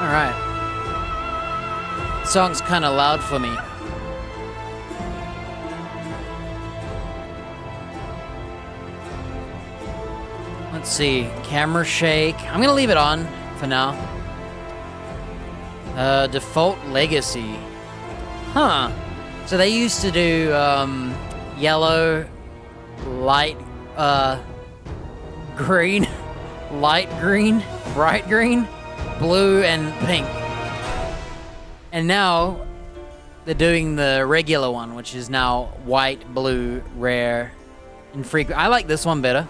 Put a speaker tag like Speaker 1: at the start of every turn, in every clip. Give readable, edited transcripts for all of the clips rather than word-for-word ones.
Speaker 1: Alright. Song's kind of loud for me. Let's see. Camera shake. I'm going to leave it on for now. Default legacy. Huh. So they used to do yellow, light green, light green, bright green, blue, and pink. And now they're doing the regular one, which is now white, blue, rare, and frequent. I like this one better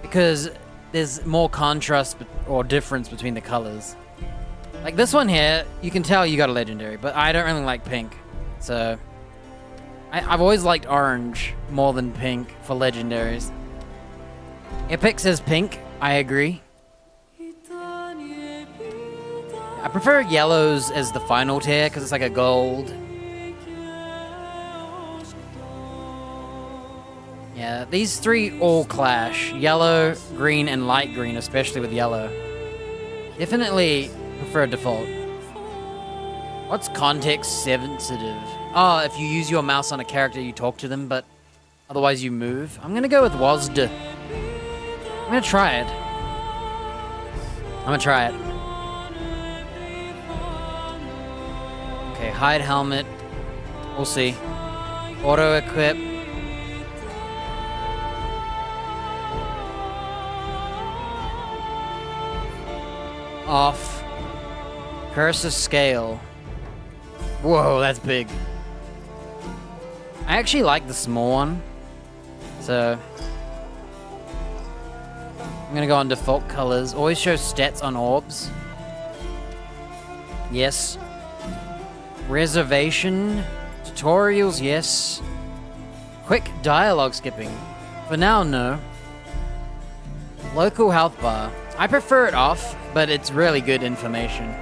Speaker 1: because there's more contrast or difference between the colors. Like this one here, you can tell you got a legendary, but I don't really like pink. So I've always liked orange more than pink for legendaries. Epic says pink, I agree. I prefer yellows as the final tier because it's like a gold. Yeah, these three all clash. Yellow, green, and light green, especially with yellow. Definitely prefer default. What's context sensitive? Oh, if you use your mouse on a character, you talk to them, but otherwise you move. I'm gonna go with WASD. I'm gonna try it. Okay, hide helmet. We'll see. Auto equip. Off. Cursor scale. Whoa, that's big. I actually like the small one. So I'm gonna go on default colors. Always show stats on orbs. Yes. Reservation. Tutorials, yes. Quick dialogue skipping. For now, no. Local health bar. I prefer it off, but it's really good information.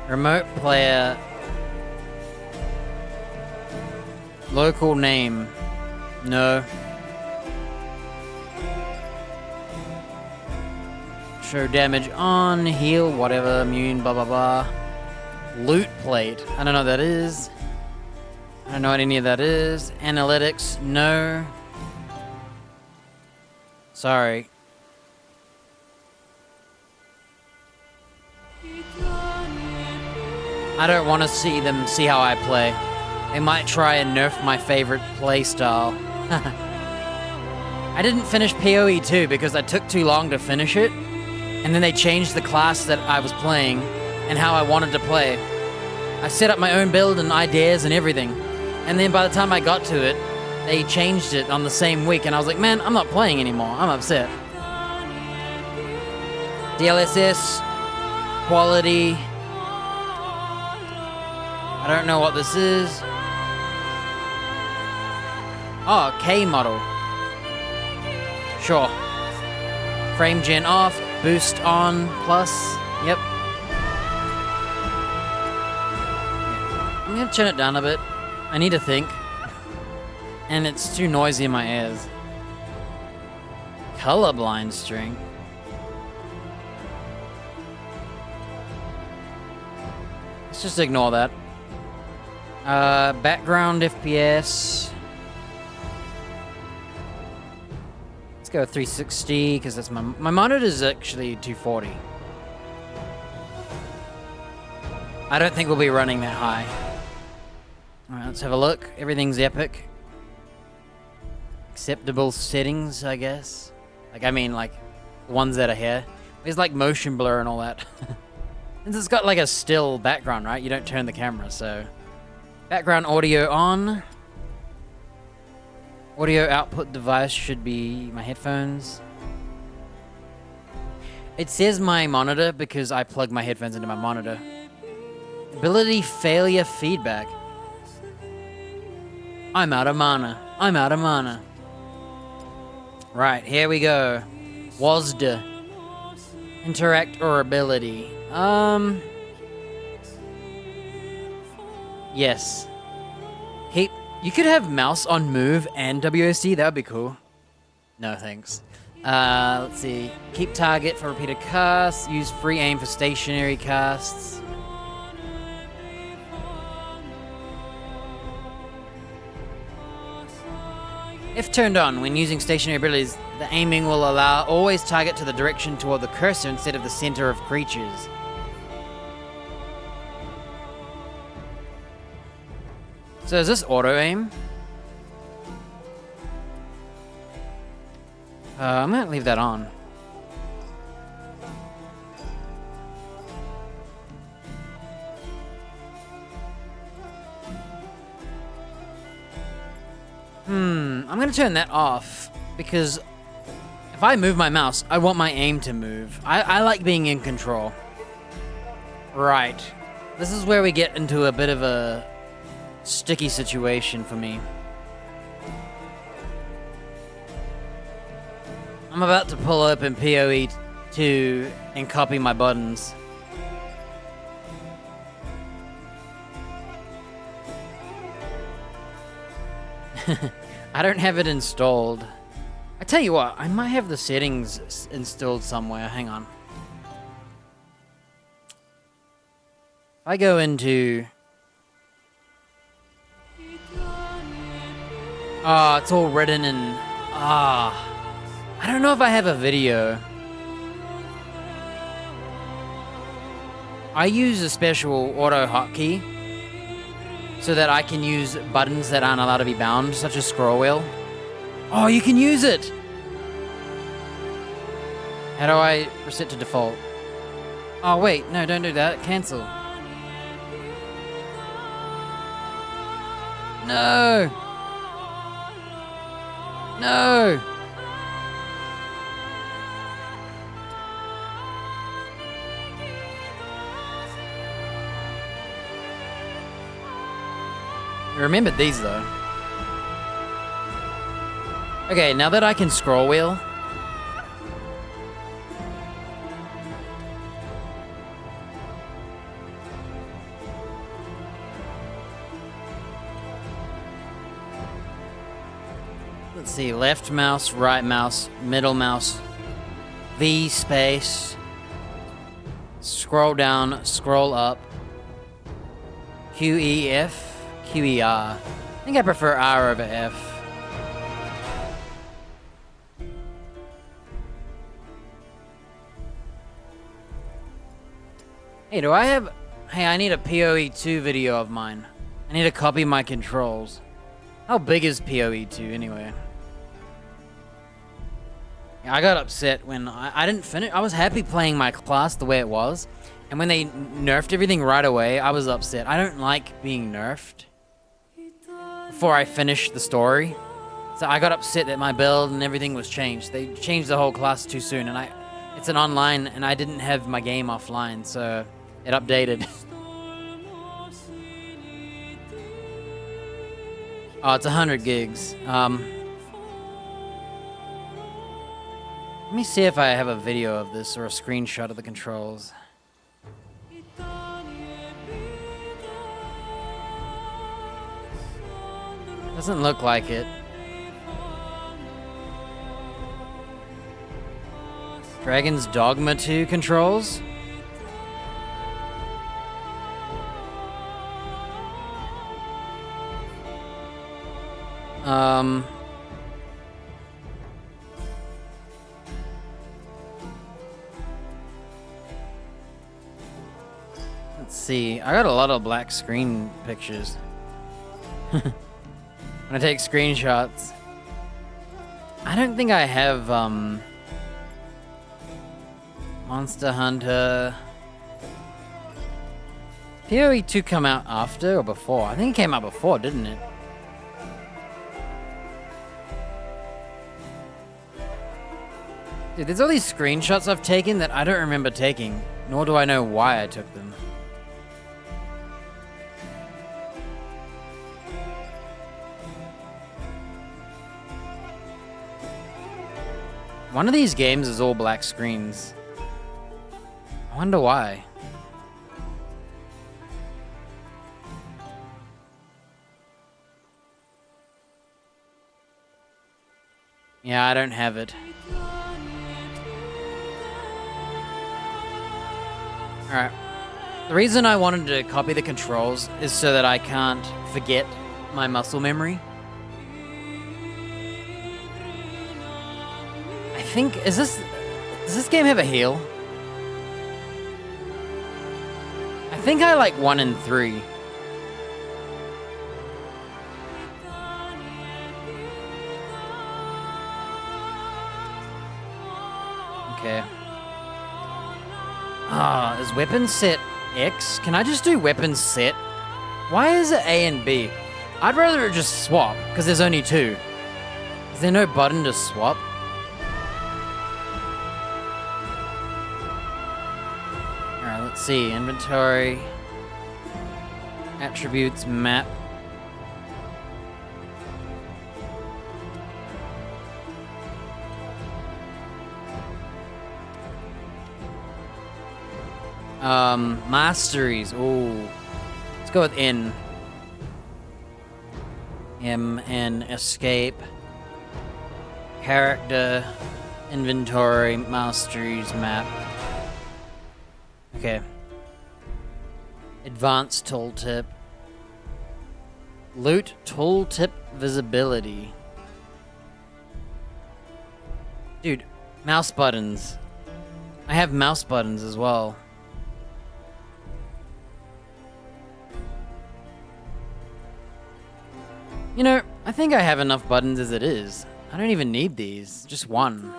Speaker 1: Remote player. Local name. No. Show damage on, heal, whatever, immune, blah blah blah. Loot plate. I don't know what that is. I don't know what any of that is. Analytics, no. Sorry. I don't want to see them see how I play. They might try and nerf my favorite play style. I didn't finish PoE 2 because I took too long to finish it, and then they changed the class that I was playing and how I wanted to play. I set up my own build and ideas and everything, and then by the time I got to it, they changed it on the same week, and I was like, man, I'm not playing anymore. I'm upset. DLSS, quality. I don't know what this is. Oh, K model. Sure. Frame gen off, boost on, plus. Yep. I'm gonna turn it down a bit. I need to think. And it's too noisy in my ears. Colorblind string. Let's just ignore that. Background FPS. Let's go 360 because that's my monitor is actually 240. I don't think we'll be running that high. All right, let's have a look. Everything's epic. Acceptable settings, I guess. Like, I mean, like, the ones that are here. There's, like, motion blur and all that. And it's got, like, a still background, right? You don't turn the camera, so... Background audio on. Audio output device should be my headphones. It says my monitor because I plug my headphones into my monitor. Ability failure feedback. I'm out of mana. I'm out of mana. Right, here we go. WASD. Interact or ability. Yes. Hey, you could have mouse on move and WSD. That would be cool. No, thanks. Let's see. Keep target for repeated casts. Use free aim for stationary casts. If turned on, when using stationary abilities, the aiming will allow always target to the direction toward the cursor instead of the center of creatures. So is this auto aim? I'm gonna leave that on. I'm gonna turn that off because if I move my mouse, I want my aim to move. I like being in control. Right. This is where we get into a bit of a sticky situation for me. I'm about to pull open PoE 2 and copy my buttons. I don't have it installed. I tell you what, I might have the settings installed somewhere. Hang on. If I go into... Oh, it's all written in... I don't know if I have a video. I use a special auto hotkey so that I can use buttons that aren't allowed to be bound, such as scroll wheel. Oh, you can use it! How do I reset to default? Oh, wait, no, don't do that. Cancel. No! No! I remembered these though. Okay, now that I can scroll wheel. Let's see, left mouse, right mouse, middle mouse, V space, scroll down, scroll up, QEF. QER. I think I prefer R over F. Hey, do I have... Hey, I need a PoE 2 video of mine. I need to copy my controls. How big is PoE 2 anyway? Yeah, I got upset when I didn't finish. I was happy playing my class the way it was. And when they nerfed everything right away, I was upset. I don't like being nerfed before I finished the story. So I got upset that my build and everything was changed. They changed the whole class too soon, and it's an online, and I didn't have my game offline, so it updated. Oh, it's 100 gigs. Let me see if I have a video of this or a screenshot of the controls. Doesn't look like it. Dragon's Dogma 2 controls? Let's see. I got a lot of black screen pictures. When I take screenshots. I don't think I have, Monster Hunter. PoE 2 come out after or before? I think it came out before, didn't it? Dude, there's all these screenshots I've taken that I don't remember taking, nor do I know why I took them. One of these games is all black screens. I wonder why. Yeah, I don't have it. Alright. The reason I wanted to copy the controls is so that I can't forget my muscle memory. I think, does this game have a heal? I think I like 1 and 3. Okay. Is weapon set X? Can I just do weapon set? Why is it A and B? I'd rather it just swap, because there's only 2. Is there no button to swap? Alright, let's see. Inventory. Attributes, map. Masteries. Ooh. Let's go with N. M, N, escape. Character. Inventory. Masteries, map. Okay. Advanced tooltip. Loot tooltip visibility. Dude, mouse buttons. I have mouse buttons as well. You know, I think I have enough buttons as it is. I don't even need these, just 1.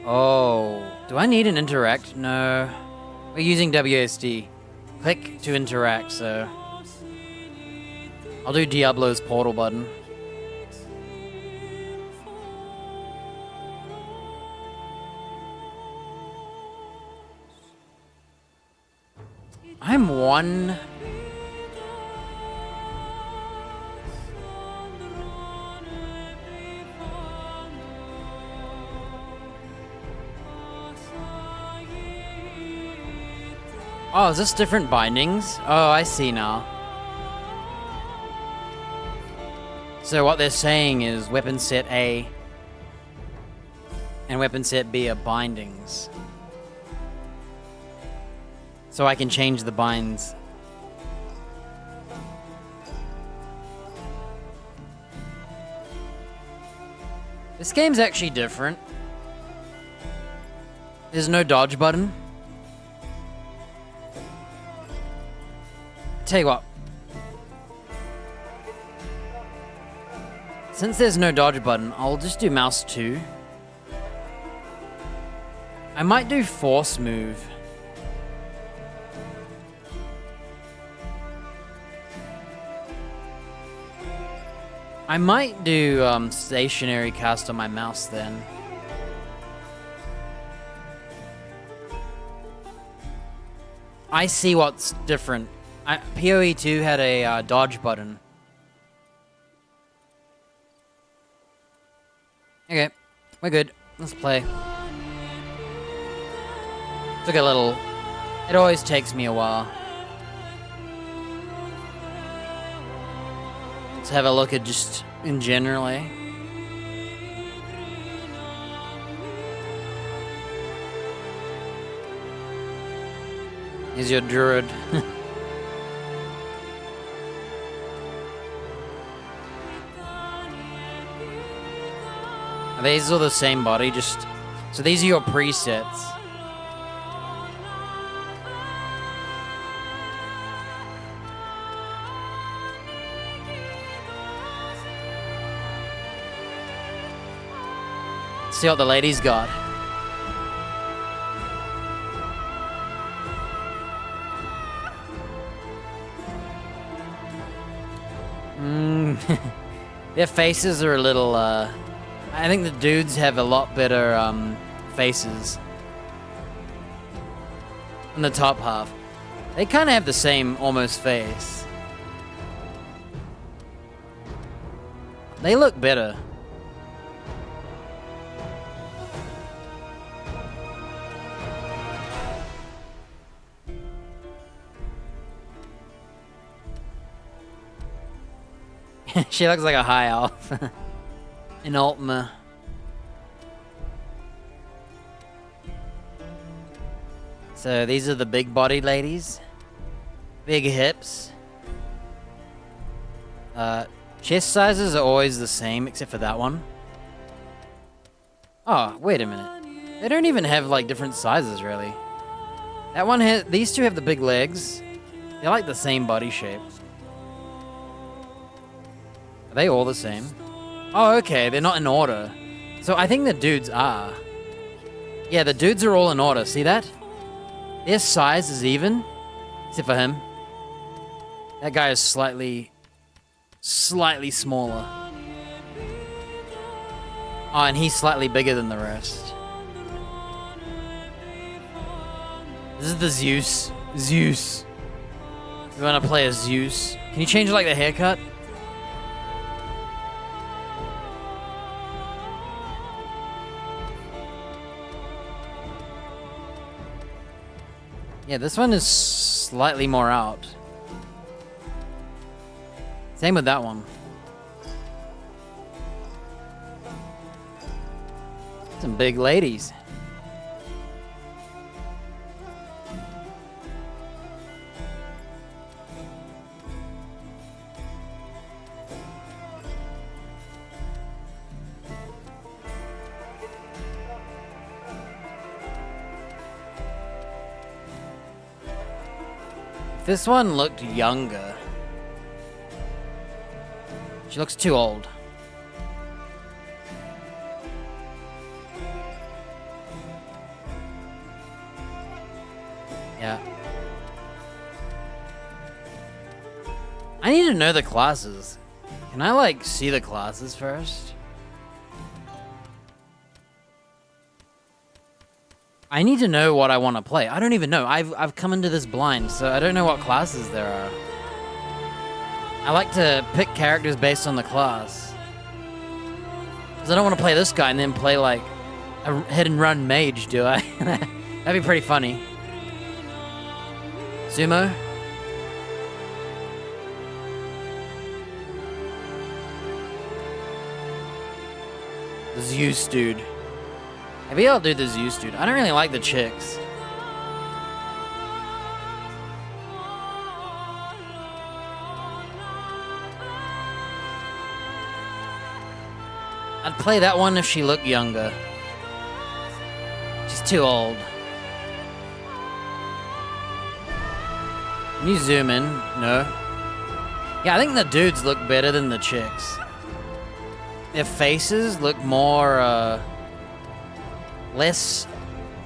Speaker 1: Oh, do I need an interact? No. We're using WASD. Click to interact, so I'll do Diablo's portal button. I'm 1. Oh, is this different bindings? Oh, I see now. So what they're saying is weapon set A and weapon set B are bindings. So I can change the binds. This game's actually different. There's no dodge button. Tell you what. Since there's no dodge button, I'll just do mouse 2. I might do force move. I might do stationary cast on my mouse then. I see what's different. PoE 2 had a dodge button. Okay, we're good. Let's play. Took a little... It always takes me a while. Let's have a look at just in generally. Here's your druid. Are these all the same body? Just so these are your presets. See what the ladies got. Their faces are a little, I think the dudes have a lot better, faces. In the top half. They kind of have the same, almost, face. They look better. She looks like a high elf. In Ultima. So these are the big body ladies. Big hips. Chest sizes are always the same, except for that one. Oh, wait a minute. They don't even have, like, different sizes, really. That one has... These two have the big legs. They're, like, the same body shape. Are they all the same? Oh, okay. They're not in order. So I think the dudes are. Yeah, the dudes are all in order. See that? Their size is even. Except for him. That guy is slightly smaller. Oh, and he's slightly bigger than the rest. This is the Zeus. Zeus. You want to play as Zeus? Can you change, like, the haircut? Yeah, this one is slightly more out. Same with that one. Some big ladies. This one looked younger. She looks too old. Yeah. I need to know the classes. Can I, like, see the classes first? I need to know what I want to play. I don't even know. I've come into this blind, so I don't know what classes there are. I like to pick characters based on the class. Because I don't want to play this guy and then play, like, a hit-and-run mage, do I? That'd be pretty funny. Sumo? The Zeus dude. Maybe I'll do the Zeus dude. I don't really like the chicks. I'd play that one if she looked younger. She's too old. Can you zoom in? No. Yeah, I think the dudes look better than the chicks. Their faces look more, less...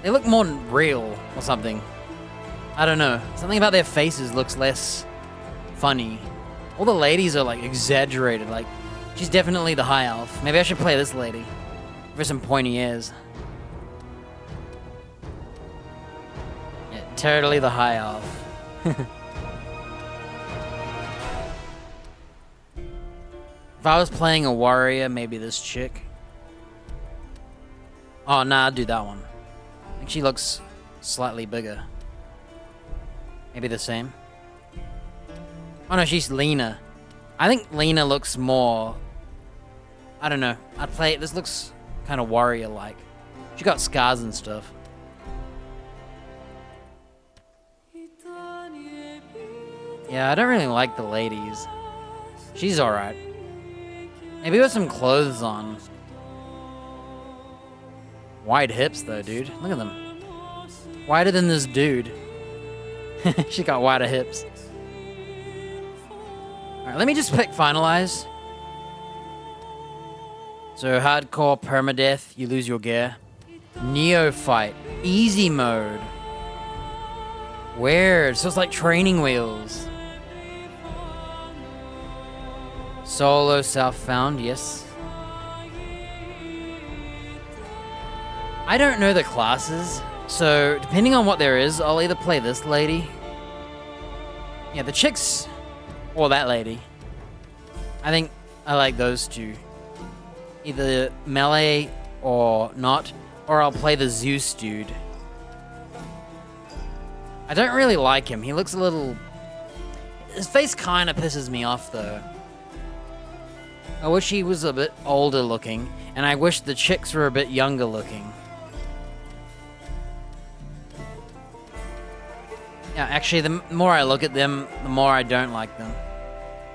Speaker 1: They look more real or something. I don't know. Something about their faces looks less funny. All the ladies are, like, exaggerated. Like, she's definitely the high elf. Maybe I should play this lady. Give her some pointy ears. Yeah, totally the high elf. If I was playing a warrior, maybe this chick. Oh, nah, I'd do that one. I think she looks slightly bigger. Maybe the same. Oh no, she's Lena. I think Lena looks more... I don't know. I'd play it. This looks kind of warrior-like. She got scars and stuff. Yeah, I don't really like the ladies. She's alright. Maybe with some clothes on. Wide hips, though, dude. Look at them. Wider than this dude. She got wider hips. Alright, let me just pick finalize. So, hardcore, permadeath, you lose your gear. Neophyte, easy mode. Weird, so it's like training wheels. Solo, southbound, yes. I don't know the classes, so depending on what there is, I'll either play this lady. Yeah, the chicks, or that lady. I think I like those two. Either melee or not, or I'll play the Zeus dude. I don't really like him. He looks a little... His face kind of pisses me off, though. I wish he was a bit older looking, and I wish the chicks were a bit younger looking. Yeah, actually, the more I look at them, the more I don't like them.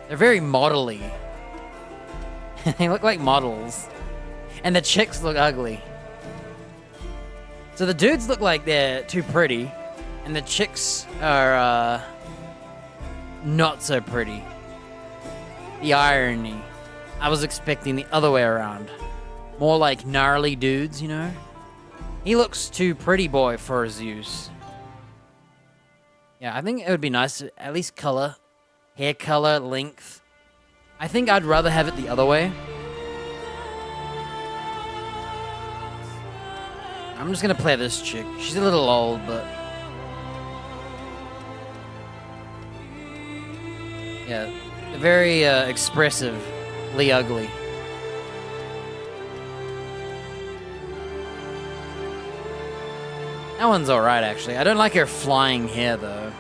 Speaker 1: They're very model-y. They look like models. And the chicks look ugly. So the dudes look like they're too pretty, and the chicks are, not so pretty. The irony. I was expecting the other way around. More like gnarly dudes, you know? He looks too pretty boy for Zeus. Yeah, I think it would be nice to at least color. Hair color, length. I think I'd rather have it the other way. I'm just gonna play this chick. She's a little old, but... yeah, very expressively ugly. That one's alright, actually. I don't like her flying hair, though.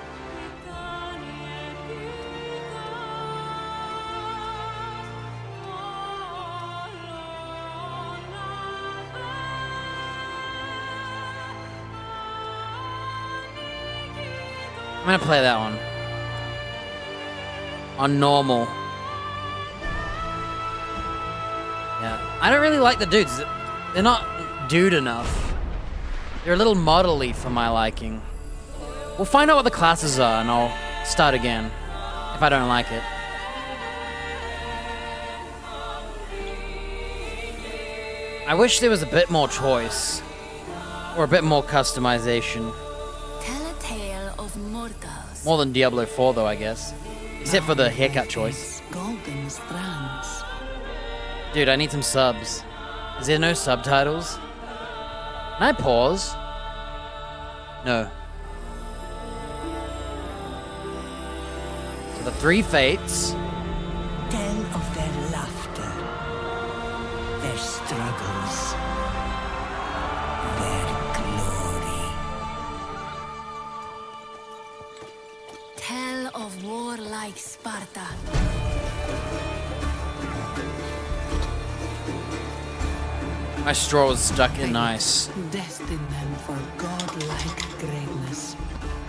Speaker 1: I'm gonna play that one. On normal. Yeah. I don't really like the dudes. They're not dude enough. They're a little model-y for my liking. We'll find out what the classes are and I'll start again. If I don't like it. I wish there was a bit more choice. Or a bit more customization.
Speaker 2: Tell a tale of mortals.
Speaker 1: More than Diablo 4 though, I guess. Except for the haircut choice.
Speaker 2: Golden strands.
Speaker 1: Dude, I need some subs. Is there no subtitles? Can I pause? No. So the three fates.
Speaker 3: Tell of their laughter, their struggles, their glory.
Speaker 2: Tell of warlike Sparta.
Speaker 1: My straw was stuck in ice.
Speaker 3: Destined them for godlike greatness.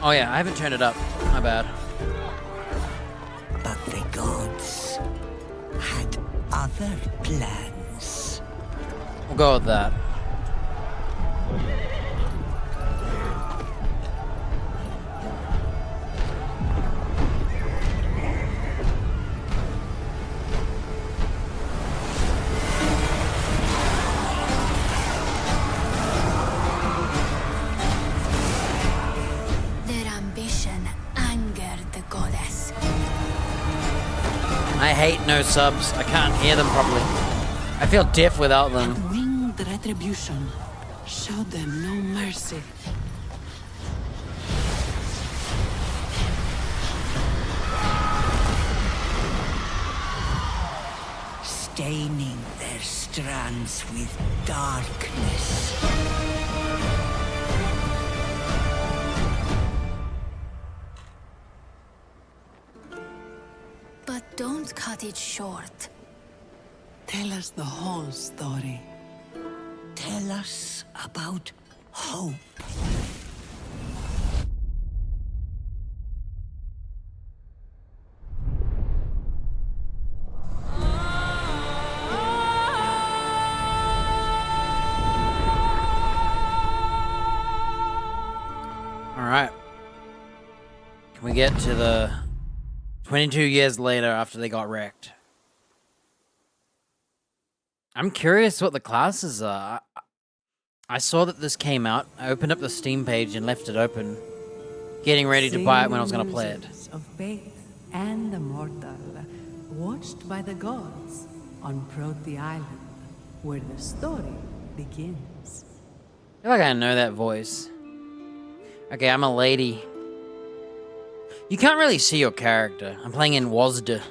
Speaker 1: Oh yeah, I haven't turned it up. My bad.
Speaker 3: But the gods had other plans.
Speaker 1: We'll go with that.
Speaker 2: Their ambition angered the goddess.
Speaker 1: I hate no subs. I can't hear them properly. I feel deaf without them.
Speaker 3: Winged retribution. Show them no mercy. Staining their strands with darkness.
Speaker 2: But don't cut it short.
Speaker 3: Tell us the whole story. Tell us about hope.
Speaker 1: Alright. Can we get to the 22 years later after they got wrecked? I'm curious what the classes are. I saw that this came out. I opened up the Steam page and left it open, getting ready to buy it when I was going to play it.
Speaker 4: Of faith and the mortal, watched by the gods on Prote Island, where the story begins.
Speaker 1: I feel like I know that voice. Okay, I'm a lady. You can't really see your character. I'm playing in WASD.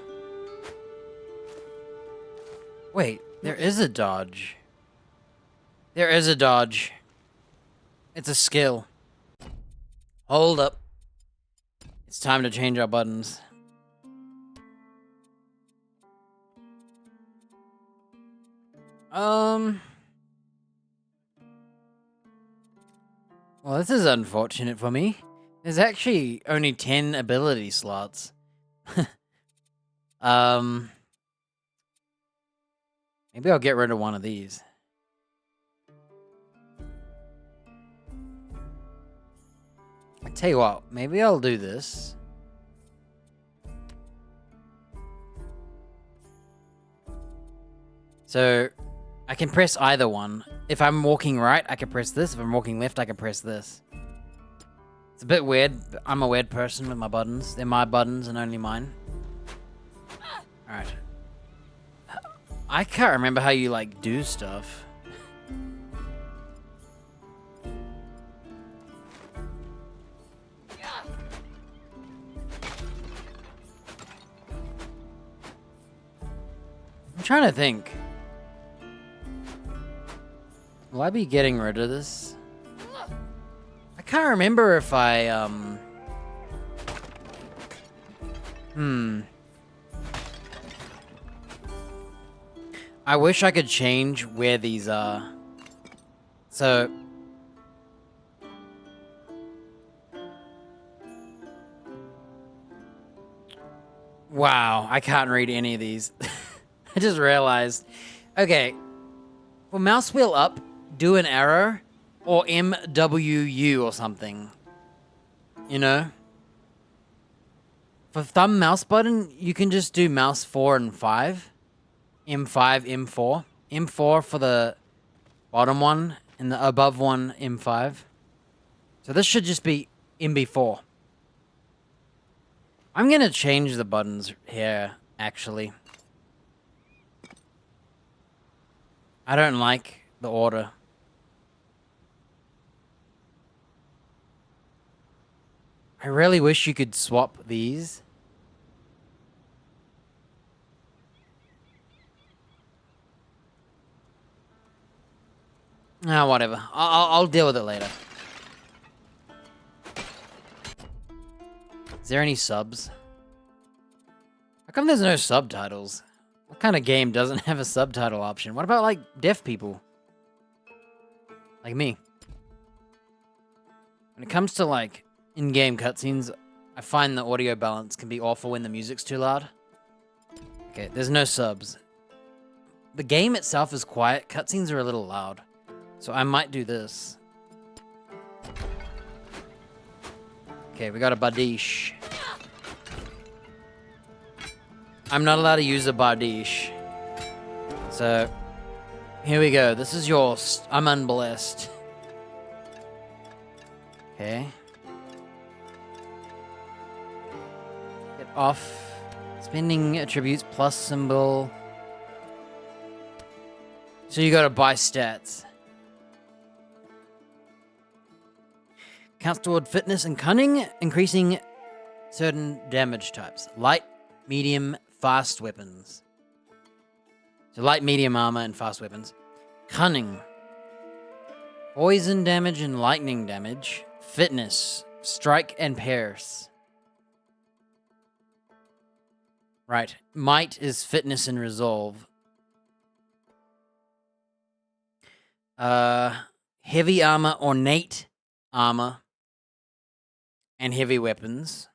Speaker 1: Wait, there is a dodge. There is a dodge. It's a skill. Hold up. It's time to change our buttons. Well, this is unfortunate for me. There's actually only 10 ability slots. Maybe I'll get rid of one of these. I tell you what, maybe I'll do this. So, I can press either one. If I'm walking right, I can press this. If I'm walking left, I can press this. It's a bit weird, but I'm a weird person with my buttons. They're my buttons and only mine. Alright. I can't remember how you, like, do stuff. I'm trying to think. Will I be getting rid of this? I can't remember if I, I wish I could change where these are. So... Wow, I can't read any of these. I just realized. Okay. For mouse wheel up, do an arrow or MWU or something. You know? For thumb mouse button, you can just do mouse 4 and 5. M5, M4. M4 for the bottom one and the above one, M5. So this should just be MB4. I'm gonna change the buttons here, actually. I don't like the order. I really wish you could swap these. Ah, whatever. I'll deal with it later. Is there any subs? How come there's no subtitles? What kind of game doesn't have a subtitle option? What about, like, deaf people? Like me. When it comes to, like, in-game cutscenes, I find the audio balance can be awful when the music's too loud. Okay, there's no subs. The game itself is quiet. Cutscenes are a little loud. So I might do this. Okay, we got a Badish. I'm not allowed to use a Badish. So, here we go. This is yours. I'm unblessed. Okay. Get off. Spending attributes plus symbol. So you gotta buy stats. Counts toward fitness and cunning, increasing certain damage types. Light, medium, fast weapons. So light, medium armor, and fast weapons. Cunning. Poison damage and lightning damage. Fitness. Strike and pierce. Right. Might is fitness and resolve. Heavy armor, ornate armor, and heavy weapons.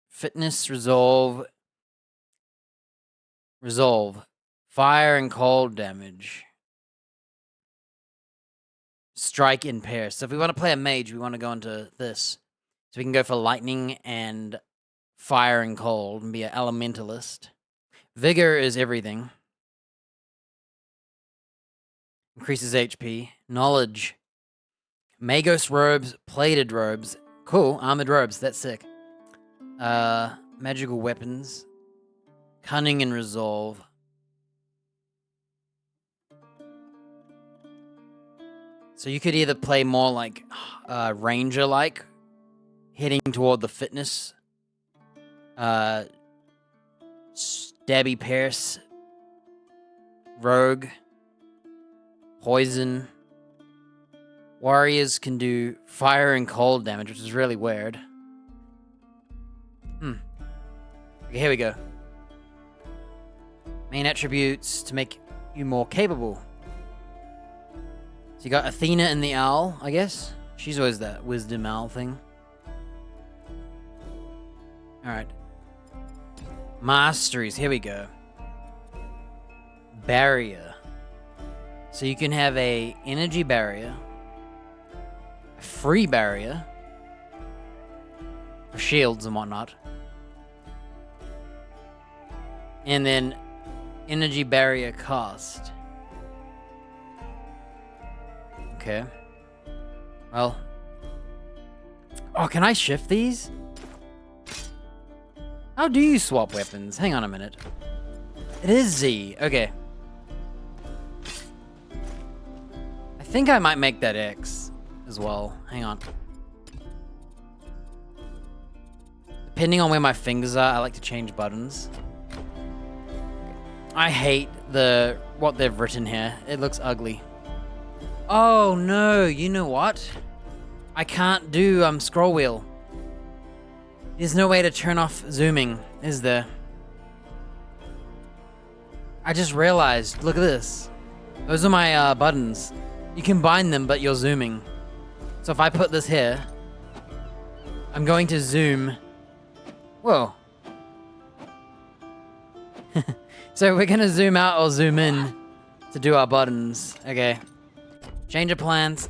Speaker 1: Fitness, resolve. Fire and cold damage. Strike and pierce. So if we want to play a mage, we want to go into this. So we can go for lightning and fire and cold and be an elementalist. Vigor is everything. Increases HP. Knowledge. Magos robes, plated robes. Cool, armored robes, that's sick. Magical weapons. Cunning and resolve. So you could either play more like ranger-like, heading toward the fitness. Stabby pierce. Rogue. Poison. Warriors can do fire and cold damage, which is really weird. Okay, here we go. Main attributes to make you more capable. So you got Athena and the Owl, I guess. She's always that wisdom owl thing. Alright. Masteries, here we go. Barrier. So you can have a energy barrier, a free barrier, for shields and whatnot, and then energy barrier cost. Okay. Well. Oh, can I shift these? How do you swap weapons? Hang on a minute. It is Z. Okay. I think I might make that X as well. Hang on. Depending on where my fingers are, I like to change buttons. I hate what they've written here. It looks ugly. Oh no, you know what? I can't do scroll wheel. There's no way to turn off zooming, is there? I just realized, look at this. Those are my buttons. You can bind them, but you're zooming. So if I put this here, I'm going to zoom. Whoa. So we're gonna zoom out or zoom in to do our buttons. Okay. Change of plans.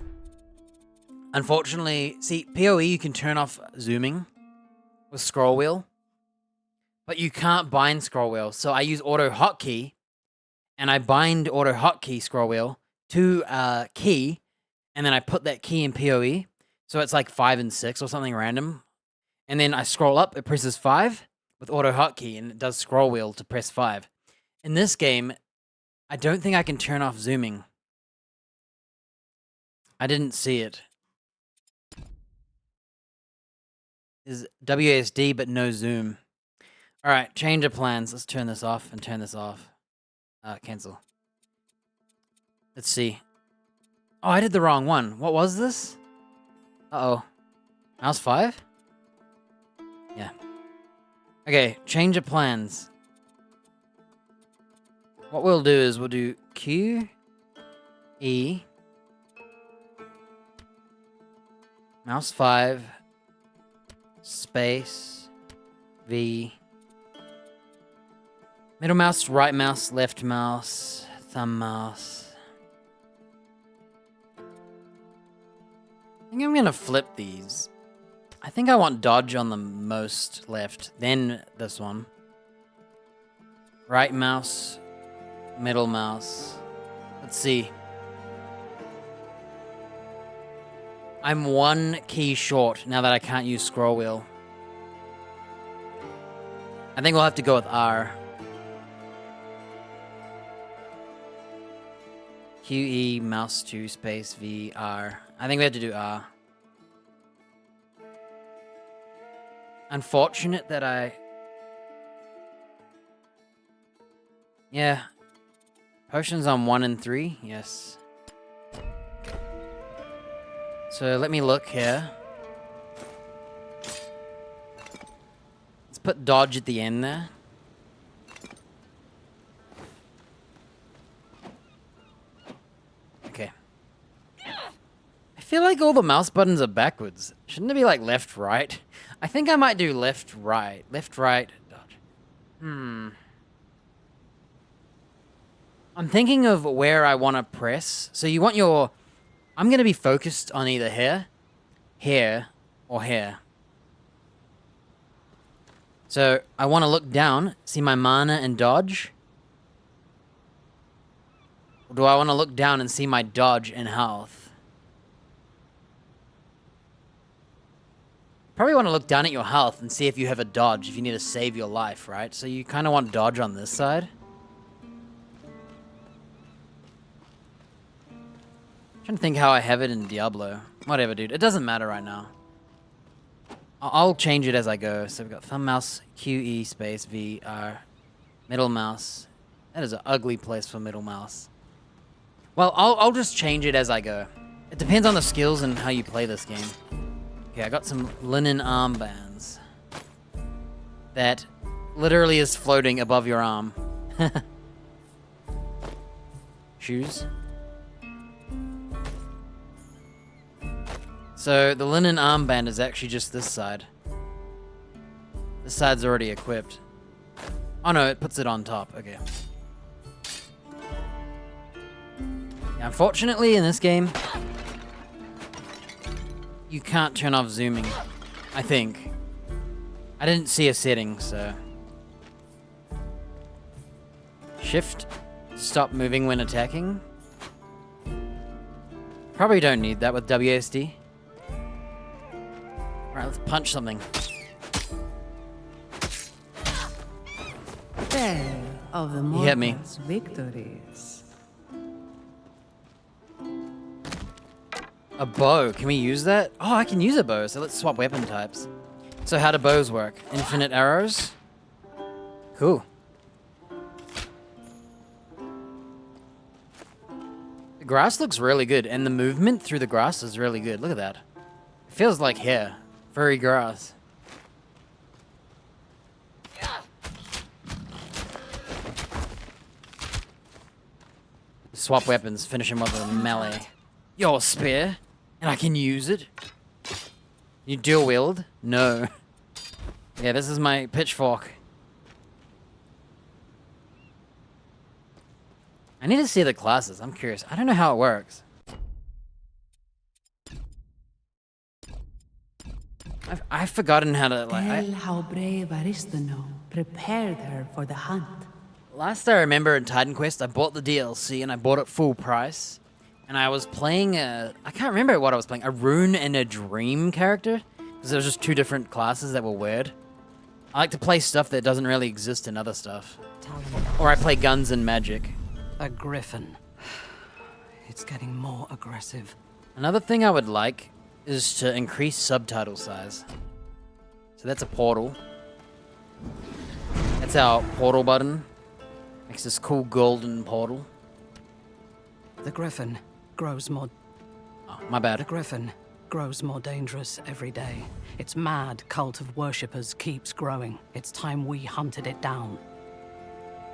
Speaker 1: Unfortunately, see, PoE you can turn off zooming with scroll wheel, but you can't bind scroll wheel. So I use auto hotkey, and I bind auto hotkey scroll wheel to a key, and then I put that key in PoE. So it's like 5 and 6 or something random. And then I scroll up, it presses 5 with auto hotkey, and it does scroll wheel to press 5. In this game, I don't think I can turn off zooming. I didn't see it. Is WASD but no zoom. Alright, change of plans. Let's turn this off and turn this off. Cancel. Let's see. Oh, I did the wrong one. What was this? Uh-oh. Mouse 5? Yeah. Okay, change of plans. What we'll do is we'll do Q, E, mouse 5, space, V, middle mouse, right mouse, left mouse, thumb mouse. I think I'm gonna flip these. I think I want dodge on the most left, then this one. Right mouse, middle mouse. Let's see. I'm one key short now that I can't use scroll wheel. I think we'll have to go with R. QE, mouse 2, space, V, R. I think we have to do R. Unfortunate that Yeah. Potions on 1 and 3, yes. So let me look here. Let's put dodge at the end there. Okay. I feel like all the mouse buttons are backwards. Shouldn't it be like left, right? I think I might do left, right. Left, right, dodge. I'm thinking of where I want to press. So you want your... I'm going to be focused on either here, here, or here. So I want to look down, see my mana and dodge. Or do I want to look down and see my dodge and health? Probably want to look down at your health and see if you have a dodge, if you need to save your life, right? So you kind of want dodge on this side. Trying to think how I have it in Diablo. Whatever, dude. It doesn't matter right now. I'll change it as I go. So we've got thumb mouse, QE, space, V, R, middle mouse. That is an ugly place for middle mouse. Well, I'll just change it as I go. It depends on the skills and how you play this game. Okay, I got some linen armbands. That literally is floating above your arm. Shoes. So the linen armband is actually just this side. This side's already equipped. Oh no, it puts it on top. Okay. Yeah, unfortunately, in this game, you can't turn off zooming. I think. I didn't see a setting, so. Shift. Stop moving when attacking. Probably don't need that with WSD. Alright, let's punch something.
Speaker 4: Tale of the
Speaker 1: He hit me.
Speaker 4: mortals' victories.
Speaker 1: A bow. Can we use that? Oh, I can use a bow, so let's swap weapon types. So how do bows work? Infinite arrows? Cool. The grass looks really good, and the movement through the grass is really good. Look at that. It feels like hair. Furry grass. Swap weapons, finish him with a melee. Your spear, and I can use it. You dual wield? No. Yeah, this is my pitchfork. I need to see the classes. I'm curious. I don't know how it works. I've forgotten how to like.
Speaker 4: Tell how brave Aristano prepared her for the hunt.
Speaker 1: Last I remember in Titan Quest, I bought the DLC and I bought it full price. And I was playing I can't remember what I was playing. A Rune and a Dream character. Because there was just two different classes that were weird. I like to play stuff that doesn't really exist in other stuff. Or I play guns and magic.
Speaker 3: A griffin. It's getting more aggressive.
Speaker 1: Another thing I would like is to increase subtitle size. So that's a portal. That's our portal button. Makes this cool golden portal.
Speaker 3: The griffin grows more...
Speaker 1: Oh, my bad.
Speaker 3: The griffin grows more dangerous every day. Its mad cult of worshippers keeps growing. It's time we hunted it down.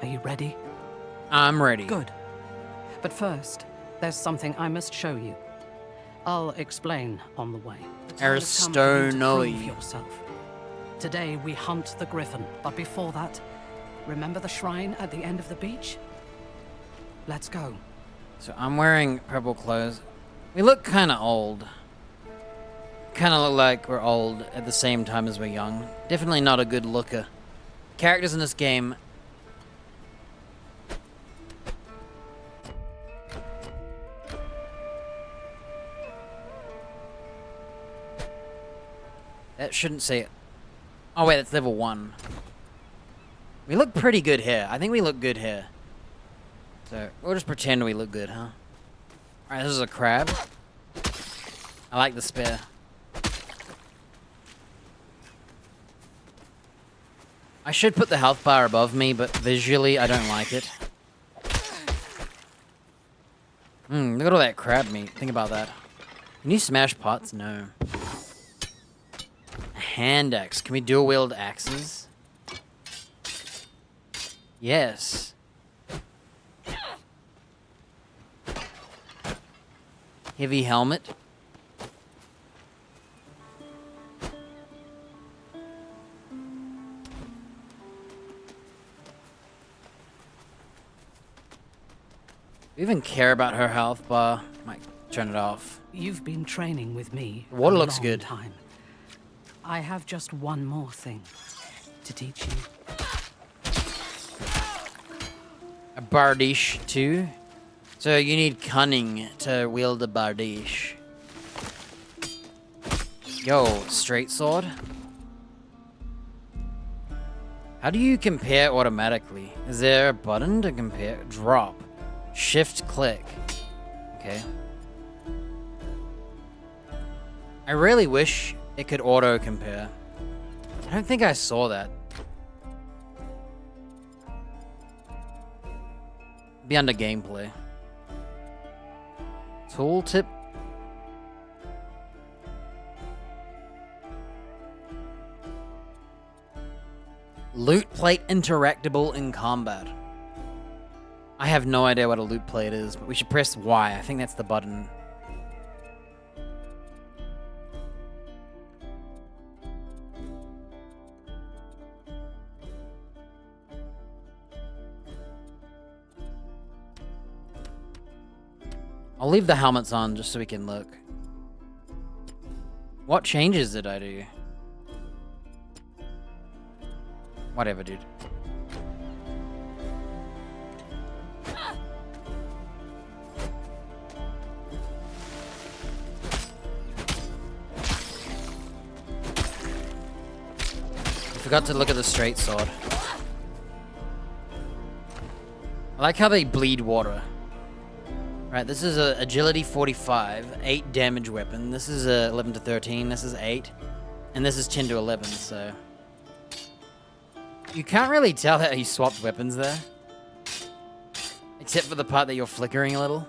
Speaker 3: Are you ready?
Speaker 1: I'm ready.
Speaker 3: Good. But first, there's something I must show you. I'll explain on the way. The time has come for you to prove yourself. Today we hunt the griffin, but before that, remember the shrine at the end of the beach? Let's go.
Speaker 1: So I'm wearing purple clothes. We look kind of old. Kind of look like we're old at the same time as we're young. Definitely not a good looker. Characters in this game. That shouldn't say it. Oh wait, that's level 1. We look pretty good here. I think we look good here. So, we'll just pretend we look good, huh? Alright, this is a crab. I like the spear. I should put the health bar above me, but visually I don't like it. Look at all that crab meat. Think about that. Can you smash pots? No. A hand axe. Can we dual wield axes? Yes. Heavy helmet. Do you even care about her health bar? Might turn it off.
Speaker 3: You've been training with me
Speaker 1: The water
Speaker 3: a
Speaker 1: looks
Speaker 3: long
Speaker 1: good.
Speaker 3: time. I have just one more thing to teach you.
Speaker 1: A bardiche too. So you need cunning to wield a bardiche. Yo, straight sword. How do you compare automatically? Is there a button to compare? Drop. Shift click. Okay. I really wish it could auto compare. I don't think I saw that. Be under gameplay. Tooltip. Loot plate interactable in combat. I have no idea what a loot plate is, but we should press Y. I think that's the button. I'll leave the helmets on just so we can look. What changes did I do? Whatever, dude. I forgot to look at the straight sword. I like how they bleed water. Right, this is a agility 45, 8 damage weapon. This is a 11 to 13, this is 8. And this is 10 to 11, so... You can't really tell that he swapped weapons there. Except for the part that you're flickering a little.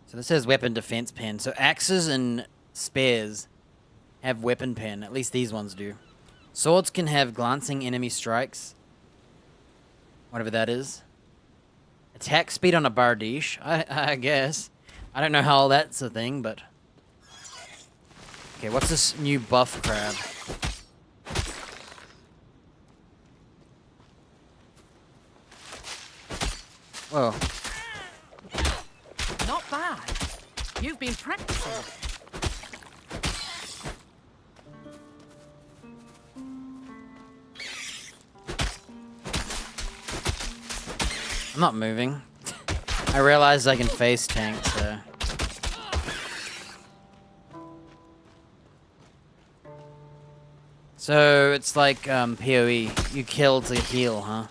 Speaker 1: So this says weapon defense pen. So axes and spears have weapon pen. At least these ones do. Swords can have glancing enemy strikes. Whatever that is. Attack speed on a bardiche. I guess. I don't know how that's a thing, but... Okay, what's this new buff crab? Whoa.
Speaker 3: Not bad. You've been practicing.
Speaker 1: I'm not moving. I realized I can face tank, so... So, it's like, PoE. You kill to heal, huh?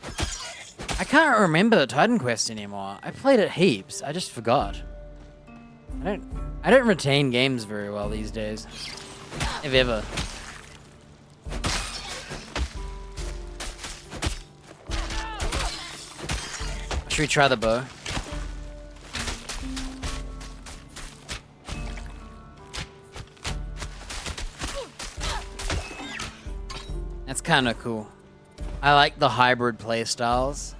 Speaker 1: I can't remember Titan Quest anymore. I played it heaps. I just forgot. I don't retain games very well these days. If ever. Should we try the bow? That's kind of cool. I like the hybrid playstyles.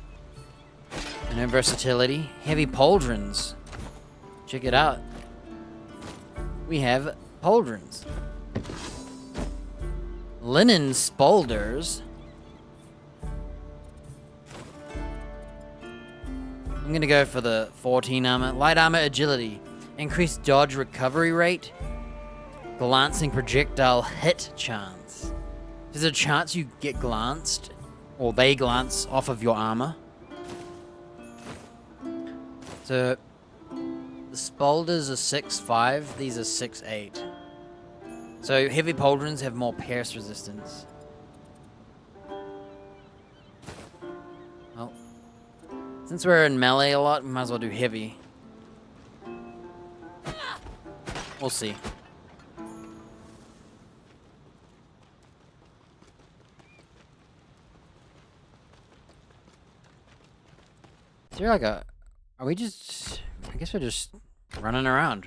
Speaker 1: And their versatility. Heavy pauldrons. Check it out. We have pauldrons. Linen spolders. I'm gonna go for the 14 armor. Light armor agility. Increased dodge recovery rate. Glancing projectile hit chance. There's a chance you get glanced, or they glance off of your armor. So, the spolders are 6'5", these are 6'8". So, heavy pauldrons have more pierce resistance. Well, since we're in melee a lot, we might as well do heavy. We'll see. Is there like a... Are we just... I guess we're just running around.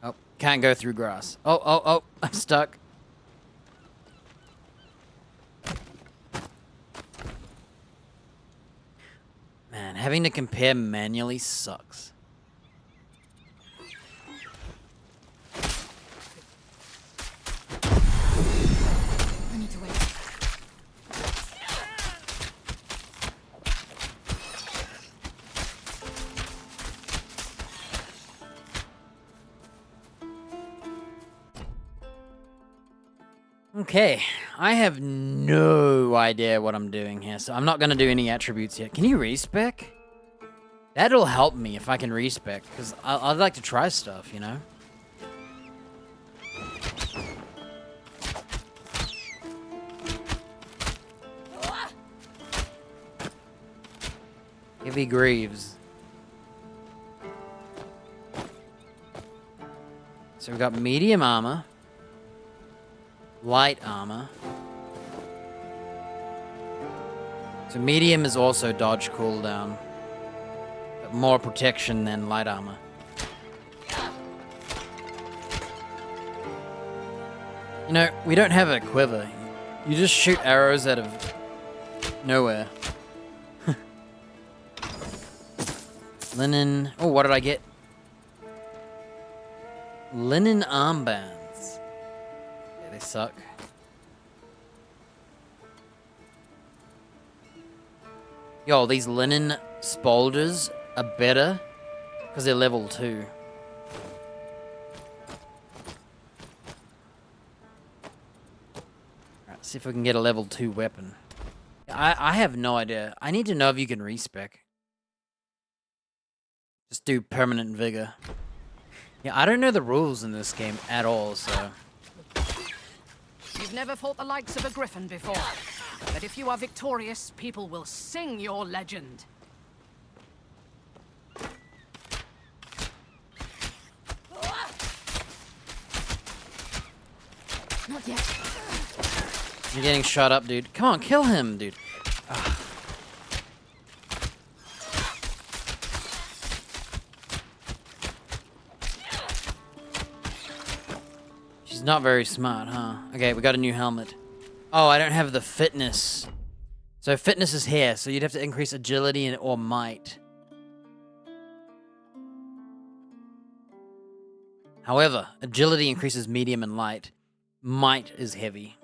Speaker 1: Oh, can't go through grass. Oh, I'm stuck. Man, having to compare manually sucks.
Speaker 2: I need to wait.
Speaker 1: Okay, I have no idea what I'm doing here, so I'm not gonna do any attributes yet. Can you respec? That'll help me if I can respec, because I'd like to try stuff, you know? Heavy Greaves. So we've got medium armor. Light armor. So medium is also dodge cooldown. But more protection than light armor. You know, we don't have a quiver. You just shoot arrows out of nowhere. Linen... Oh, what did I get? Linen armbands. They suck. Yo, these linen spolders are better because they're level 2. Alright, see if we can get a level 2 weapon. I have no idea. I need to know if you can respec. Just do permanent vigor. Yeah, I don't know the rules in this game at all, so...
Speaker 3: You've never fought the likes of a griffin before. But if you are victorious, people will sing your legend.
Speaker 2: Not yet.
Speaker 1: You're getting shot up, dude. Come on, kill him, dude. Ugh. She's not very smart, huh? Okay, we got a new helmet. Oh, I don't have the fitness. So fitness is here, so you'd have to increase agility and or might. However, agility increases medium and light. Might is heavy.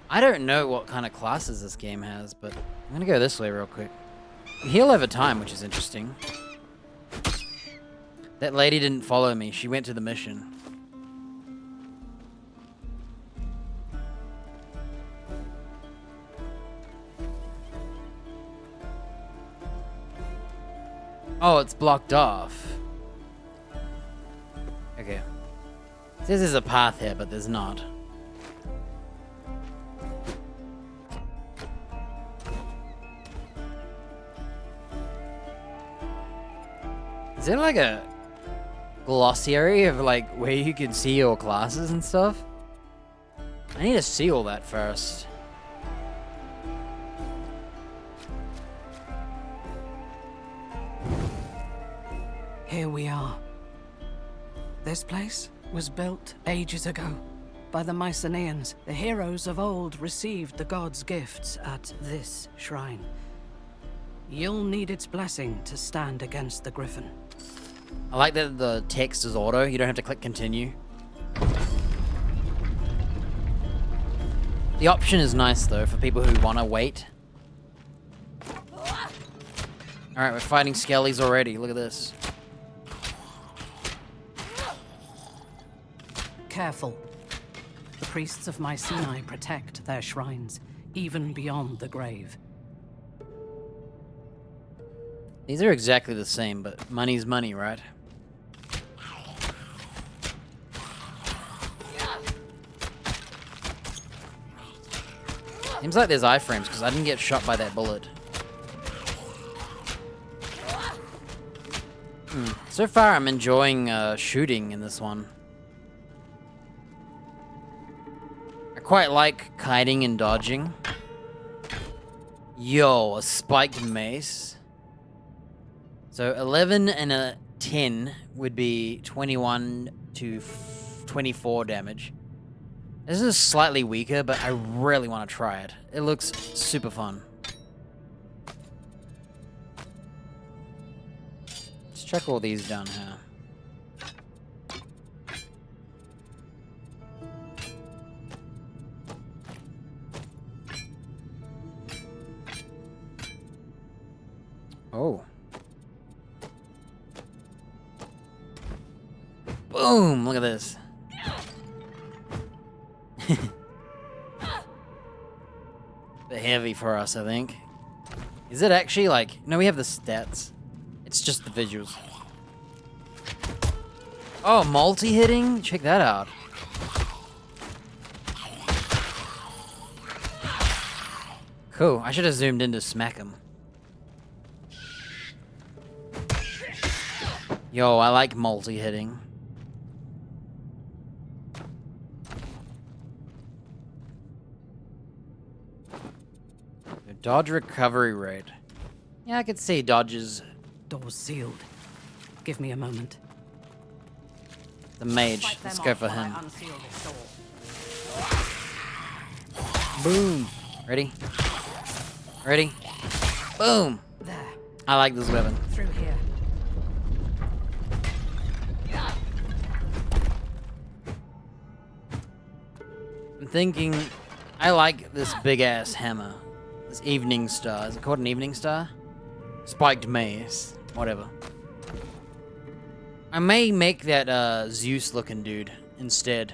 Speaker 1: I don't know what kind of classes this game has, but I'm gonna go this way real quick. You heal over time, which is interesting. That lady didn't follow me. She went to the mission. Oh, it's blocked off. Okay. It says there's a path here, but there's not. Is there like a glossary of like where you can see your classes and stuff? I need to see all that first.
Speaker 3: Here we are. This place was built ages ago by the Mycenaeans. The heroes of old received the gods' gifts at this shrine. You'll need its blessing to stand against the griffin.
Speaker 1: I like that the text is auto. You don't have to click continue. The option is nice though for people who want to wait. Alright, we're fighting skellies already. Look at this.
Speaker 3: Careful. The priests of Mycenae protect their shrines, even beyond the grave.
Speaker 1: These are exactly the same, but money's money, right? Seems like there's iframes because I didn't get shot by that bullet. So far, I'm enjoying shooting in this one. I quite like kiting and dodging. Yo, a spiked mace. So 11 and a 10 would be 21 to 24 damage. This is slightly weaker, but I really want to try it. It looks super fun. Let's check all these down here. Oh. Boom! Look at this. Bit heavy for us, I think. Is it actually like... No, we have the stats. It's just the visuals. Oh, multi-hitting? Check that out. Cool. I should have zoomed in to smack him. Yo, I like multi-hitting. Dodge recovery rate. Yeah, I could see dodges.
Speaker 3: Doors sealed. Give me a moment.
Speaker 1: The mage. Let's go for him. Boom. Ready? Ready? Boom.
Speaker 3: There.
Speaker 1: I like this weapon.
Speaker 3: Through here.
Speaker 1: I'm thinking, I like this big ass hammer. This evening star. Is it called an evening star? Spiked mace. Whatever. I may make that Zeus looking dude instead.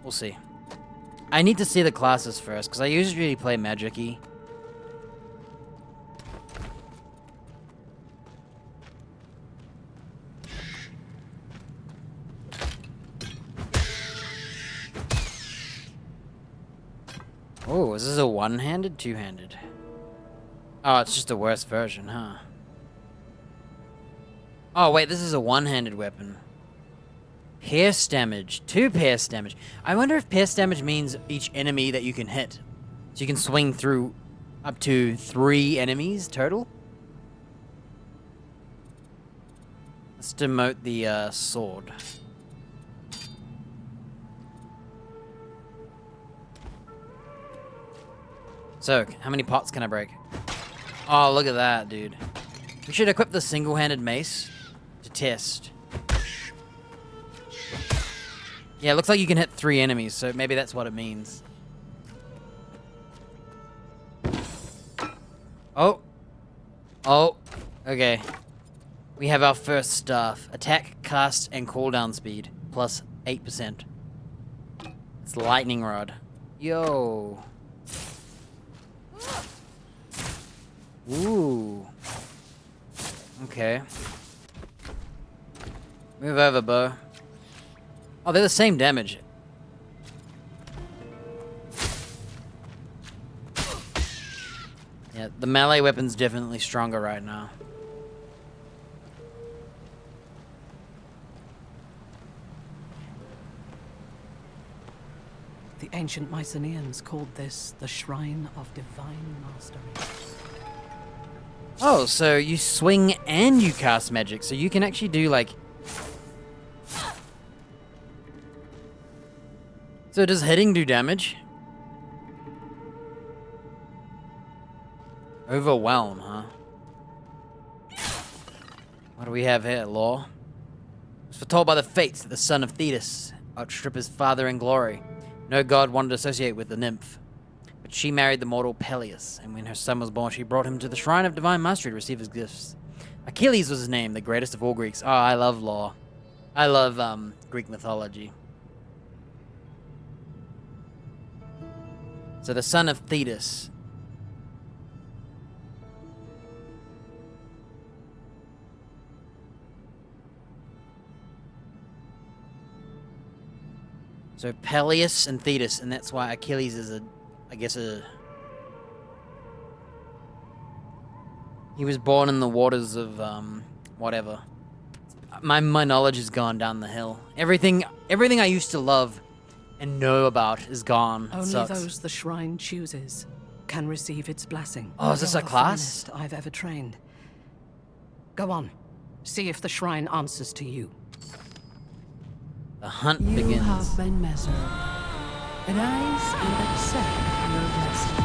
Speaker 1: We'll see. I need to see the classes first, because I usually play Magic-y. Oh, is this a one-handed? Two-handed? Oh, it's just a worse version, huh? Oh, wait, this is a one-handed weapon. Pierce damage. 2 pierce damage. I wonder if pierce damage means each enemy that you can hit. So you can swing through up to 3 enemies total? Let's demote the sword. So, how many pots can I break? Oh, look at that, dude. We should equip the single-handed mace to test. Yeah, it looks like you can hit 3 enemies, so maybe that's what it means. Oh. Oh. Okay. We have our first staff. Attack, cast, and cooldown speed. Plus 8%. It's lightning rod. Yo. Ooh. Okay. Move over, Bo. Oh, they're the same damage. Yeah, the melee weapon's definitely stronger right now.
Speaker 3: The ancient Mycenaeans called this the Shrine of Divine Mastery.
Speaker 1: Oh, so you swing and you cast magic, so you can actually do like... So does hitting do damage? Overwhelm, huh? What do we have here, Law? It was foretold by the fates that the son of Thetis outstrip his father in glory. No god wanted to associate with the nymph. But she married the mortal Peleus, and when her son was born, she brought him to the Shrine of Divine Mastery to receive his gifts. Achilles was his name, the greatest of all Greeks. Oh, I love lore. I love Greek mythology. So the son of Thetis. So Peleus and Thetis, and that's why Achilles is he was born in the waters of whatever. My knowledge has gone down the hill. Everything I used to love and know about is gone.
Speaker 3: Only
Speaker 1: Sucks.
Speaker 3: those the shrine chooses can receive its blessing.
Speaker 1: Oh, is this
Speaker 3: You're
Speaker 1: a
Speaker 3: the
Speaker 1: class?
Speaker 3: finest I've ever trained. Go on, see if the shrine answers to you.
Speaker 1: The hunt
Speaker 4: You
Speaker 1: begins.
Speaker 4: have been measured. Rise and accept your blessing.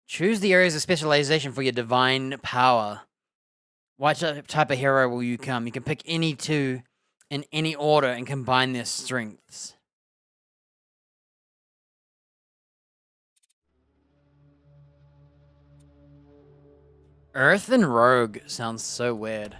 Speaker 1: Choose the areas of specialization for your divine power. What type of hero will you become? You can pick any 2 in any order and combine their strengths. Earth and Rogue sounds so weird.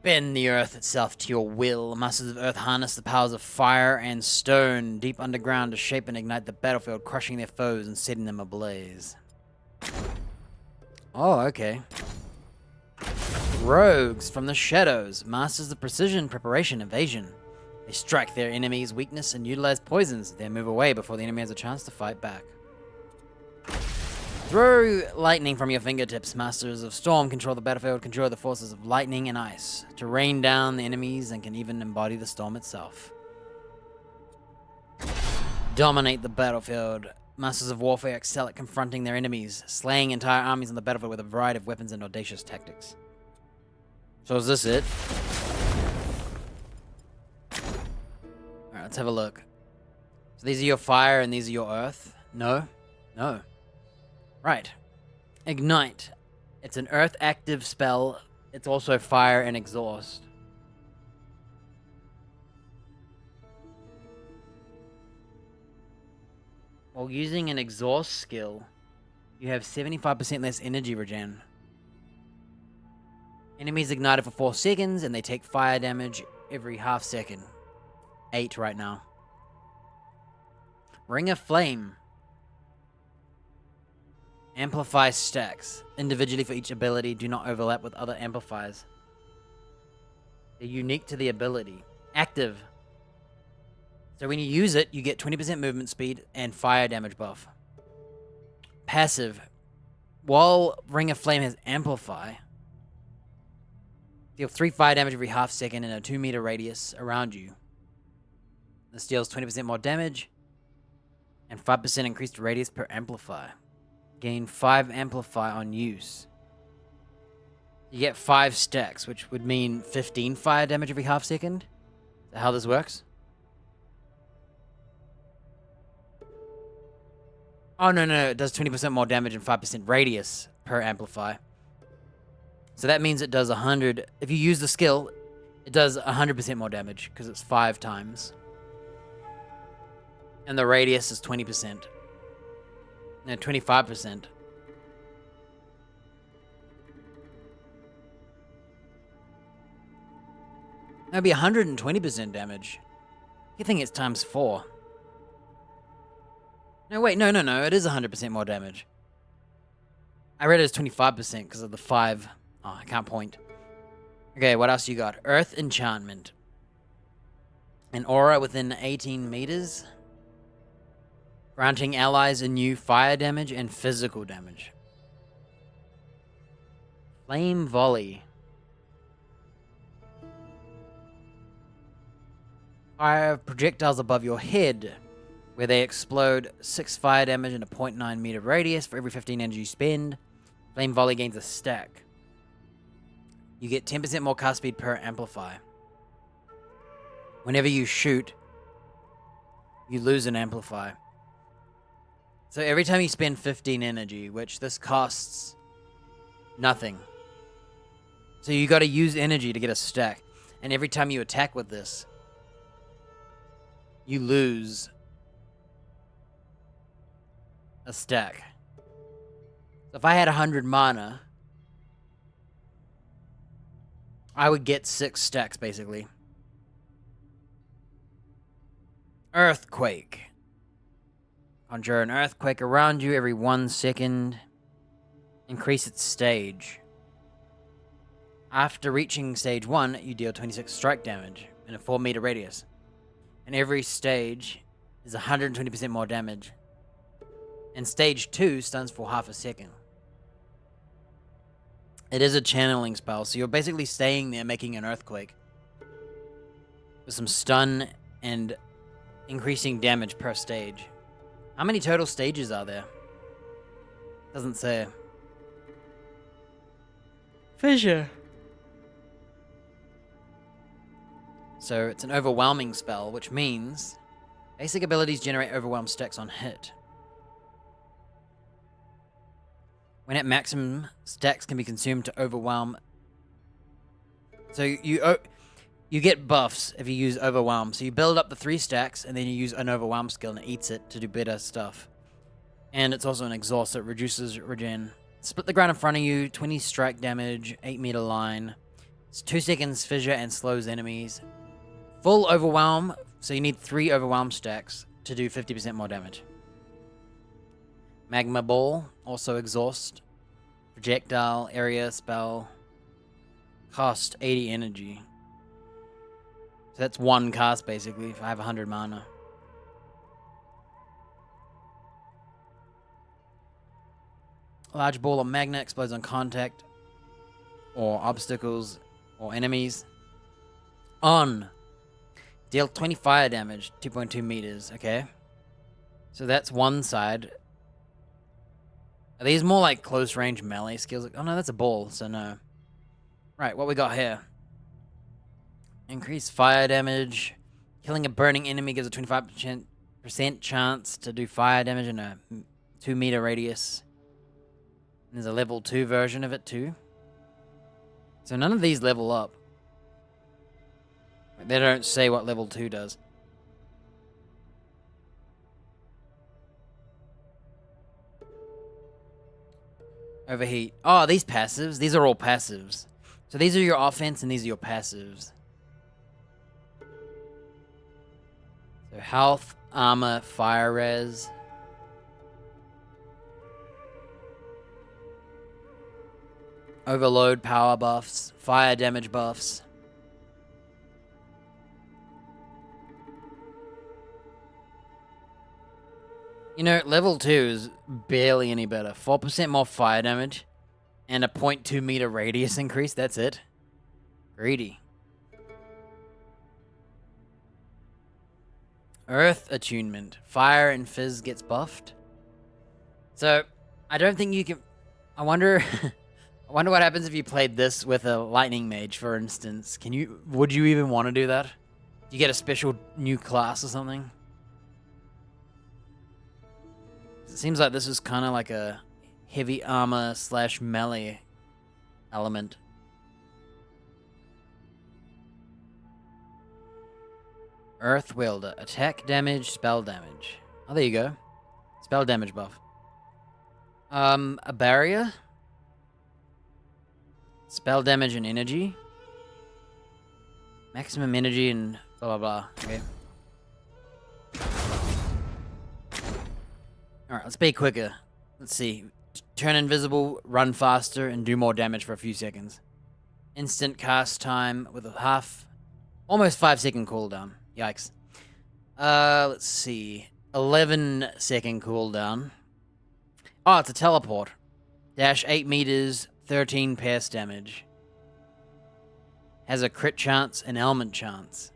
Speaker 1: Bend the earth itself to your will. Masters of Earth harness the powers of fire and stone deep underground to shape and ignite the battlefield, crushing their foes and setting them ablaze. Oh, okay. Rogues from the shadows. Masters of precision, preparation, evasion. They strike their enemy's weakness and utilize poisons. They move away before the enemy has a chance to fight back. Throw lightning from your fingertips. Masters of Storm control the battlefield, control the forces of lightning and ice to rain down the enemies and can even embody the storm itself. Dominate the battlefield. Masters of Warfare excel at confronting their enemies, slaying entire armies on the battlefield with a variety of weapons and audacious tactics. So is this it? Alright, let's have a look. So these are your fire and these are your earth? No? No. Right. Ignite. It's an earth active spell. It's also fire and exhaust. While using an exhaust skill, you have 75% less energy regen. Enemies ignited for 4 seconds and they take fire damage every half second. 8 right now. Ring of Flame. Amplify stacks. Individually for each ability, do not overlap with other amplifiers. They're unique to the ability. Active. So when you use it, you get 20% movement speed and fire damage buff. Passive. While Ring of Flame has Amplify, deal 3 fire damage every half second in a 2-meter radius around you. This deals 20% more damage and 5% increased radius per Amplify. Gain 5 Amplify on use. You get 5 stacks, which would mean 15 fire damage every half second. Is that how this works? Oh, no, it does 20% more damage and 5% radius per Amplify. So that means it does 100. If you use the skill, it does 100% more damage because it's 5 times. And the radius is 20%. No, 25%. That'd be 120% damage. You think it's times 4. No, wait, no. It is 100% more damage. I read it as 25% because of the 5. Oh, I can't point. Okay, what else you got? Earth Enchantment. An aura within 18 meters. Granting allies a new fire damage and physical damage. Flame Volley. Fire projectiles above your head, where they explode 6 fire damage in a 0.9 meter radius for every 15 energy you spend. Flame Volley gains a stack. You get 10% more cast speed per Amplify. Whenever you shoot, you lose an Amplify. So every time you spend 15 energy, which this costs nothing. So you gotta use energy to get a stack. And every time you attack with this, you lose a stack. So if I had 100 mana, I would get 6 stacks basically. Earthquake. Conjure an earthquake around you every 1 second. Increase its stage. After reaching stage 1, you deal 26 strike damage in a 4-meter radius. And every stage is 120% more damage. And stage 2 stuns for half a second. It is a channeling spell, so you're basically staying there making an earthquake. With some stun and increasing damage per stage. How many total stages are there? Doesn't say. Fissure. So it's an overwhelming spell, which means basic abilities generate overwhelm stacks on hit. When at maximum, stacks can be consumed to overwhelm. So you get buffs if you use overwhelm. So you build up the 3 stacks and then you use an overwhelm skill and it eats it to do better stuff. And it's also an exhaust, so it reduces regen. Split the ground in front of you, 20 strike damage, 8-meter line. It's 2 seconds fissure and slows enemies. Full overwhelm, so you need 3 overwhelm stacks to do 50% more damage. Magma Ball, also exhaust. Projectile, area spell. Cost 80 energy. So that's 1 cast basically if I have 100 mana. Large ball of magnet explodes on contact or obstacles or enemies. On. Deal 20 fire damage, 2.2 meters, okay? So that's one side. Are these more like close range melee skills? Oh no, that's a ball, so no. Right, what we got here? Increased fire damage. Killing a burning enemy gives a 25% chance to do fire damage in a 2-meter radius. There's a level 2 version of it too. So none of these level up. They don't say what level 2 does. Overheat. Oh, these passives. These are all passives. So these are your offense and these are your passives. So health, armor, fire res. Overload power buffs, fire damage buffs. You know, level 2 is barely any better. 4% more fire damage and a 0.2 meter radius increase. That's it. Greedy. Earth attunement. Fire and fizz gets buffed. So, I don't think you can... I wonder... I wonder what happens if you played this with a lightning mage, for instance. Would you even want to do that? Do you get a special new class or something? It seems like this is kind of like a heavy armor / melee element. Earth wielder. Attack damage, spell damage. Oh, there you go. Spell damage buff. A barrier. Spell damage and energy. Maximum energy and blah, blah, blah. Okay. Alright, let's be quicker. Let's see. Turn invisible, run faster, and do more damage for a few seconds. Instant cast time with a almost 5-second cooldown. Yikes. Let's see. 11-second cooldown. Oh, it's a teleport. Dash 8 meters, 13 pierce damage. Has a crit chance and element chance.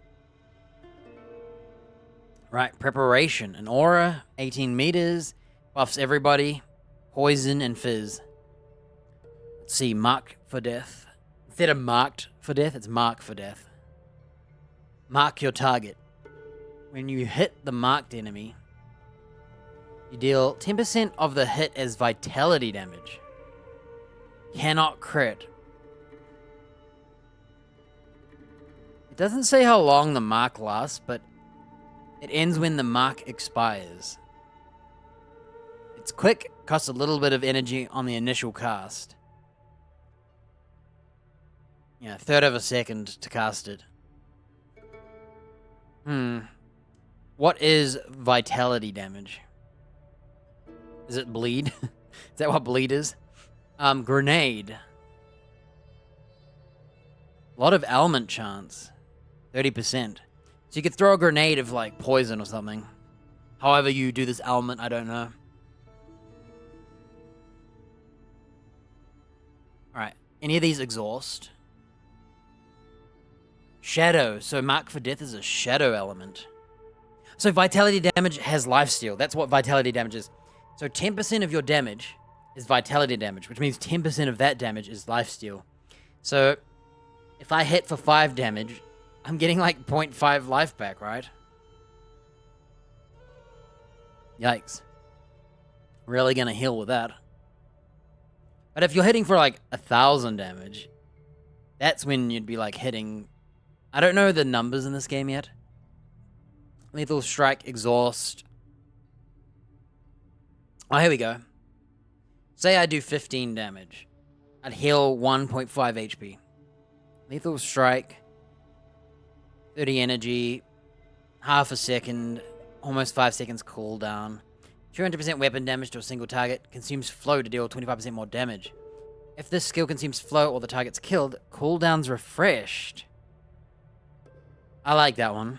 Speaker 1: Right, preparation. An aura, 18 meters, buffs everybody, poison and fizz. Let's see, mark for death. Instead of marked for death, it's mark for death. Mark your target. When you hit the marked enemy, you deal 10% of the hit as vitality damage. Cannot crit. It doesn't say how long the mark lasts, but it ends when the mark expires. It's quick, costs a little bit of energy on the initial cast. Yeah, 1/3 of a second to cast it. What is vitality damage? Is it bleed? Is that what bleed is? Grenade. A lot of element chance. 30%. So you could throw a grenade of like poison or something. However you do this element, I don't know. Alright. Any of these exhaust? Shadow. So mark for death is a shadow element. So vitality damage has lifesteal. That's what vitality damage is. So 10% of your damage is vitality damage, which means 10% of that damage is lifesteal. So if I hit for 5 damage, I'm getting like 0.5 life back, right? Yikes. Really gonna heal with that. But if you're hitting for like 1,000 damage, that's when you'd be like hitting... I don't know the numbers in this game yet. Lethal strike, exhaust. Oh, here we go. Say I do 15 damage. I'd heal 1.5 HP. Lethal strike. 30 energy. Half a second. Almost 5 seconds cooldown. 200% weapon damage to a single target. Consumes flow to deal 25% more damage. If this skill consumes flow or the target's killed, cooldown's refreshed. I like that one.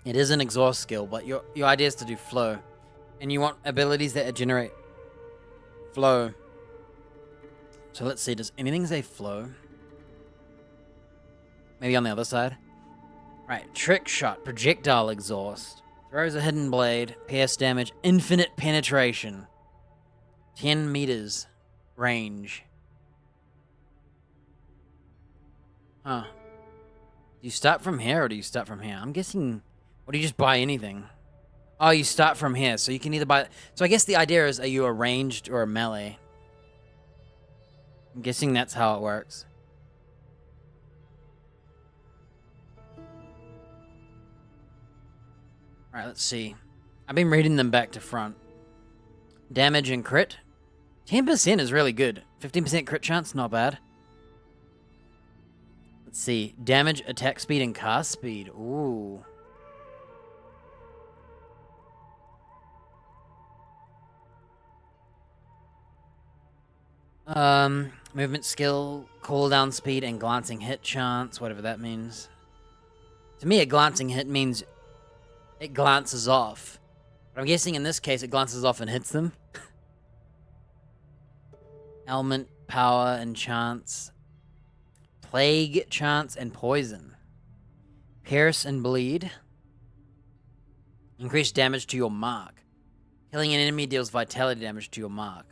Speaker 1: It is an exhaust skill, but your idea is to do flow. And you want abilities that generate flow. So let's see, does anything say flow? Maybe on the other side? Right, trick shot, projectile exhaust. Throws a hidden blade, pierce damage, infinite penetration. 10 meters range. Huh. Do you start from here or do you start from here? I'm guessing... Or do you just buy anything? Oh, you start from here, so you can either buy... So I guess the idea is, are you a ranged or a melee? I'm guessing that's how it works. Alright, let's see. I've been reading them back to front. Damage and crit. 10% is really good. 15% crit chance, not bad. Let's see. Damage, attack speed, and cast speed. Ooh. Movement skill, cooldown speed, and glancing hit chance, whatever that means. To me, a glancing hit means it glances off. But I'm guessing in this case, it glances off and hits them. Element, power, and chance. Plague, chance, and poison. Pierce and bleed. Increase damage to your mark. Killing an enemy deals vitality damage to your mark.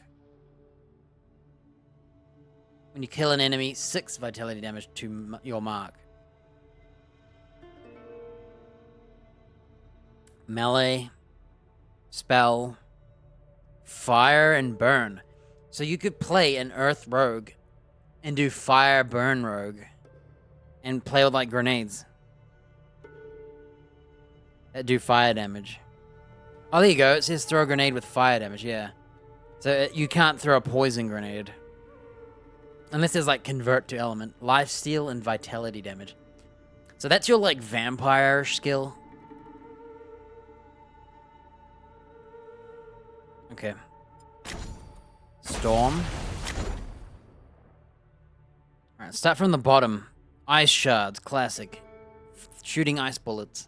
Speaker 1: When you kill an enemy, 6 vitality damage to your mark. Melee. Spell. Fire and burn. So you could play an Earth Rogue and do Fire Burn Rogue and play with like grenades that do fire damage. Oh, there you go. It says throw a grenade with fire damage, yeah. So you can't throw a poison grenade. Unless there's like convert to element. Lifesteal and vitality damage. So that's your like vampire skill. Okay. Storm. Alright, start from the bottom. Ice shards, classic. Shooting ice bullets.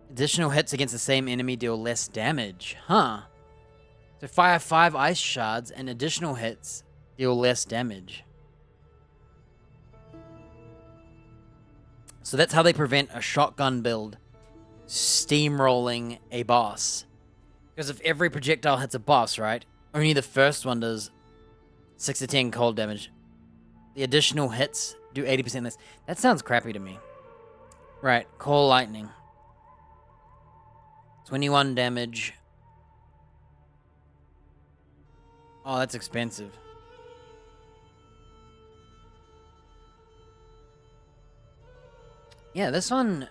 Speaker 1: Additional hits against the same enemy deal less damage. Huh. So fire 5 ice shards and additional hits deal less damage. So that's how they prevent a shotgun build steamrolling a boss. Because if every projectile hits a boss, right? Only the first one does 6 to 10 cold damage. The additional hits do 80% less. That sounds crappy to me. Right, Call Lightning. 21 damage. Oh, that's expensive. Yeah, this one...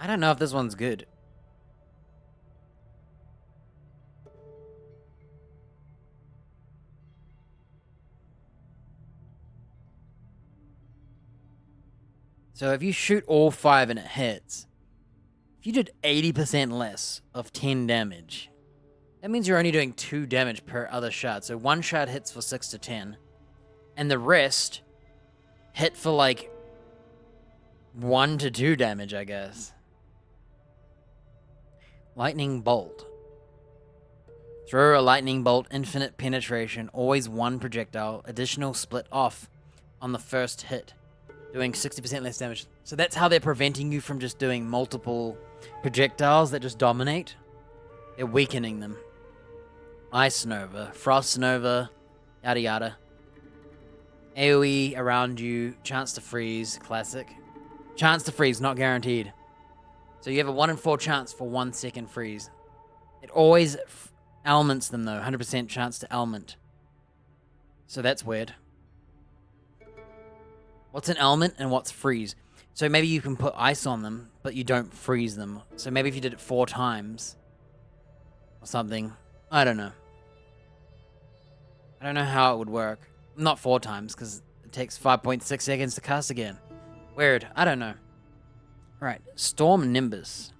Speaker 1: I don't know if this one's good. So if you shoot all 5 and it hits, if you did 80% less of 10 damage, that means you're only doing 2 damage per other shot. So one shot hits for 6 to 10, and the rest hit for like 1 to 2 damage, I guess. Lightning Bolt. Throw a lightning bolt, infinite penetration, always 1 projectile, additional split off on the first hit, doing 60% less damage. So that's how they're preventing you from just doing multiple projectiles that just dominate. They're weakening them. Ice Nova, Frost Nova, yada yada. AoE around you, chance to freeze, classic. Chance to freeze, not guaranteed. So you have a 1 in 4 chance for 1 second freeze. It always elements them though, 100% chance to element. So that's weird. What's an element and what's freeze? So maybe you can put ice on them, but you don't freeze them. So maybe if you did it 4 times or something, I don't know. I don't know how it would work. Not 4 times, because it takes 5.6 seconds to cast again. Weird. I don't know. Right. Storm Nimbus.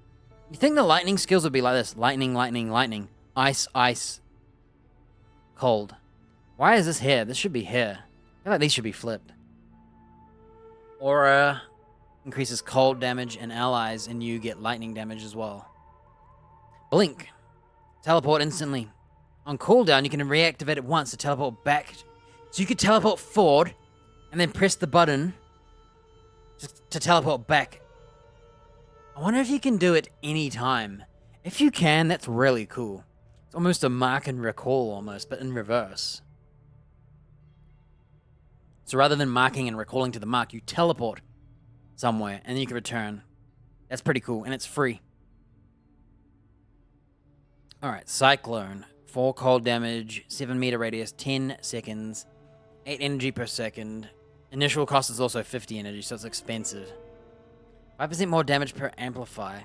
Speaker 1: You think the lightning skills would be like this? Lightning, lightning, lightning. Ice, ice. Cold. Why is this here? This should be here. I feel like these should be flipped. Aura increases cold damage and allies, and you get lightning damage as well. Blink. Teleport instantly. On cooldown, you can reactivate it once to teleport back. So you could teleport forward, and then press the button to teleport back. I wonder if you can do it any time. If you can, that's really cool. It's almost a mark and recall almost, but in reverse. So rather than marking and recalling to the mark, you teleport somewhere, and then you can return. That's pretty cool, and it's free. Alright, Cyclone. 4 cold damage, 7 meter radius, 10 seconds, 8 energy per second. Initial cost is also 50 energy, so it's expensive. 5% more damage per amplify.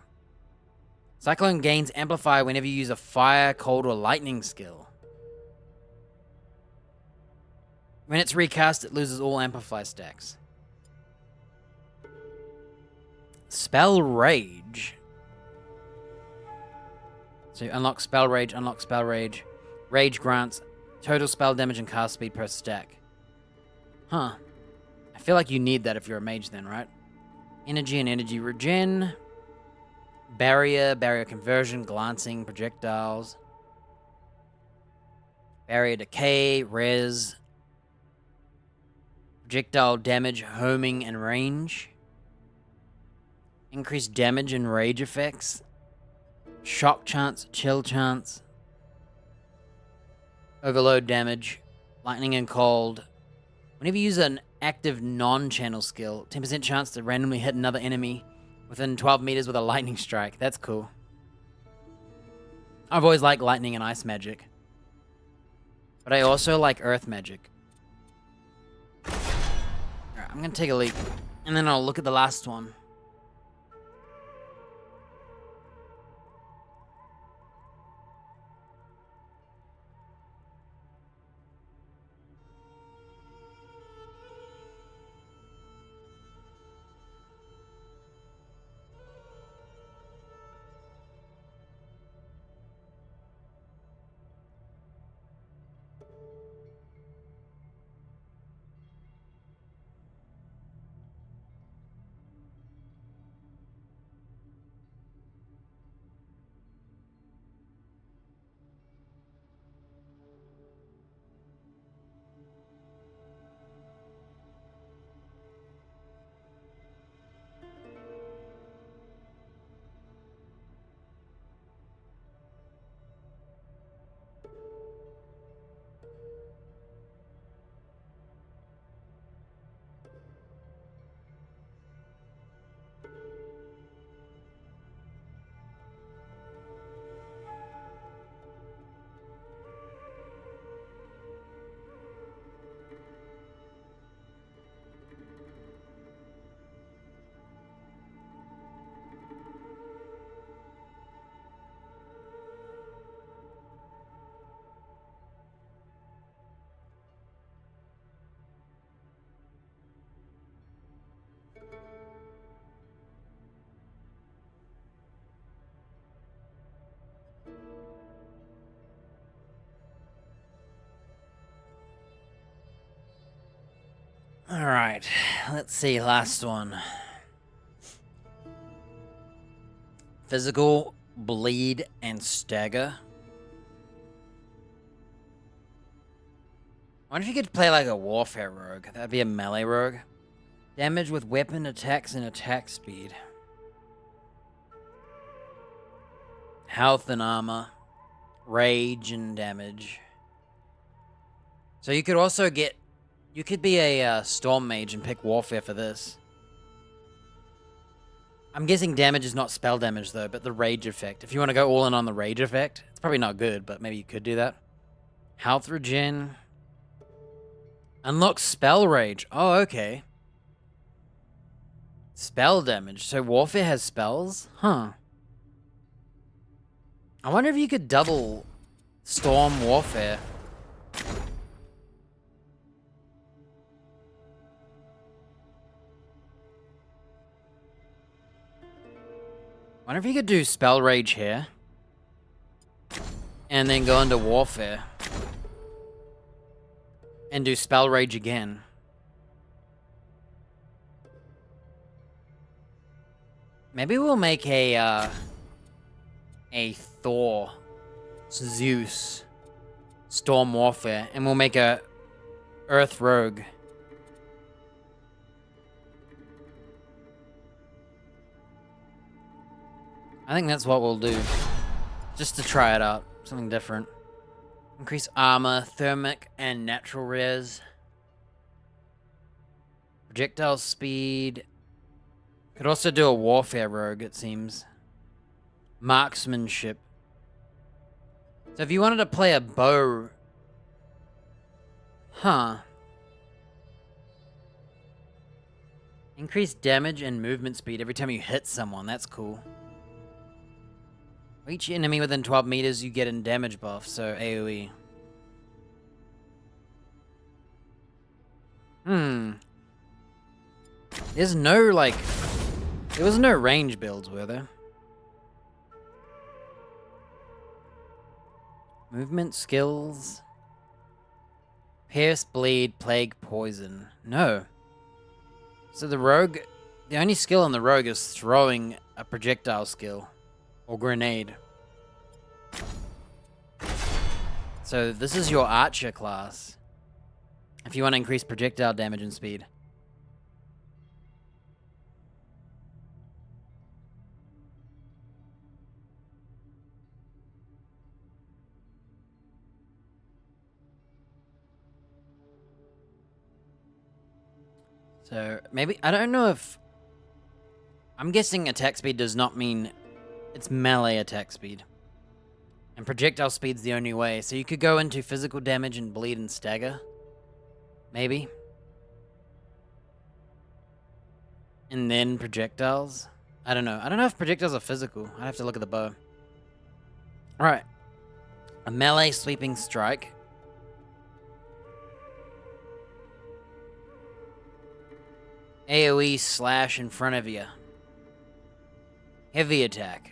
Speaker 1: Cyclone gains amplify whenever you use a fire, cold, or lightning skill. When it's recast, it loses all amplify stacks. Spell Rage. So unlock Spell Rage, unlock Spell Rage. Rage grants total spell damage and cast speed per stack. Huh. I feel like you need that if you're a mage then, right? Energy and energy regen. Barrier, barrier conversion, glancing, projectiles. Barrier decay, res. Projectile damage, homing, and range. Increased damage and rage effects. Shock chance, chill chance. Overload damage. Lightning and cold. Whenever you use an active non-channel skill, 10% chance to randomly hit another enemy within 12 meters with a lightning strike. That's cool. I've always liked lightning and ice magic. But I also like earth magic. Alright, I'm gonna take a leak. And then I'll look at the last one. Alright, let's see, last one. Physical, bleed, and stagger. I wonder if you could play like a warfare rogue. That'd be a melee rogue. Damage with weapon attacks and attack speed. Health and armor. Rage and damage. So you could also get... You could be a storm mage and pick warfare for this. I'm guessing damage is not spell damage though, but the rage effect. If you want to go all in on the rage effect, it's probably not good, but maybe you could do that. Health regen. Unlock spell rage. Oh, okay. Spell damage. So warfare has spells? Huh. I wonder if you could double storm warfare. Wonder if you could do spell rage here. And then go into warfare. And do spell rage again. Maybe we'll make a Thor, Zeus, Storm Warfare, and we'll make a Earth Rogue. I think that's what we'll do. Just to try it out. Something different. Increase armor, thermic, and natural res. Projectile speed. Could also do a warfare rogue, it seems. Marksmanship. So if you wanted to play a bow... Huh. Increase damage and movement speed every time you hit someone. That's cool. For each enemy within 12 meters, you get a damage buff, so AoE. There's no, like... There was no range builds, were there? Movement skills... Pierce, bleed, plague, poison. No. So the rogue... The only skill on the rogue is throwing a projectile skill. Or grenade. So this is your archer class. If you want to increase projectile damage and speed. So maybe, I don't know if... I'm guessing attack speed does not mean it's melee attack speed. And projectile speed's the only way. So you could go into physical damage and bleed and stagger. Maybe. And then projectiles. I don't know. I don't know if projectiles are physical. I'd have to look at the bow. Alright. A melee sweeping strike. AoE slash in front of you. Heavy attack.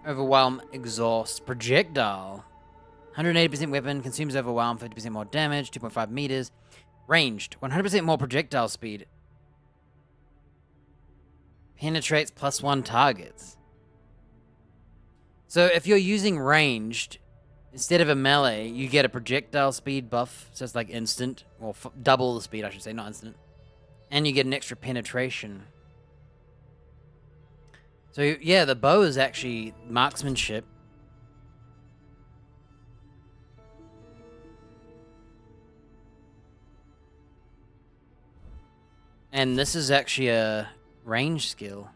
Speaker 1: Overwhelm, exhaust, projectile. 180% weapon, consumes overwhelm, 50% more damage, 2.5 meters. Ranged, 100% more projectile speed. Penetrates +1 targets. So if you're using ranged, instead of a melee, you get a projectile speed buff. So it's like instant, or double the speed, I should say, not instant. And you get an extra penetration. So yeah, the bow is actually marksmanship. And this is actually a range skill.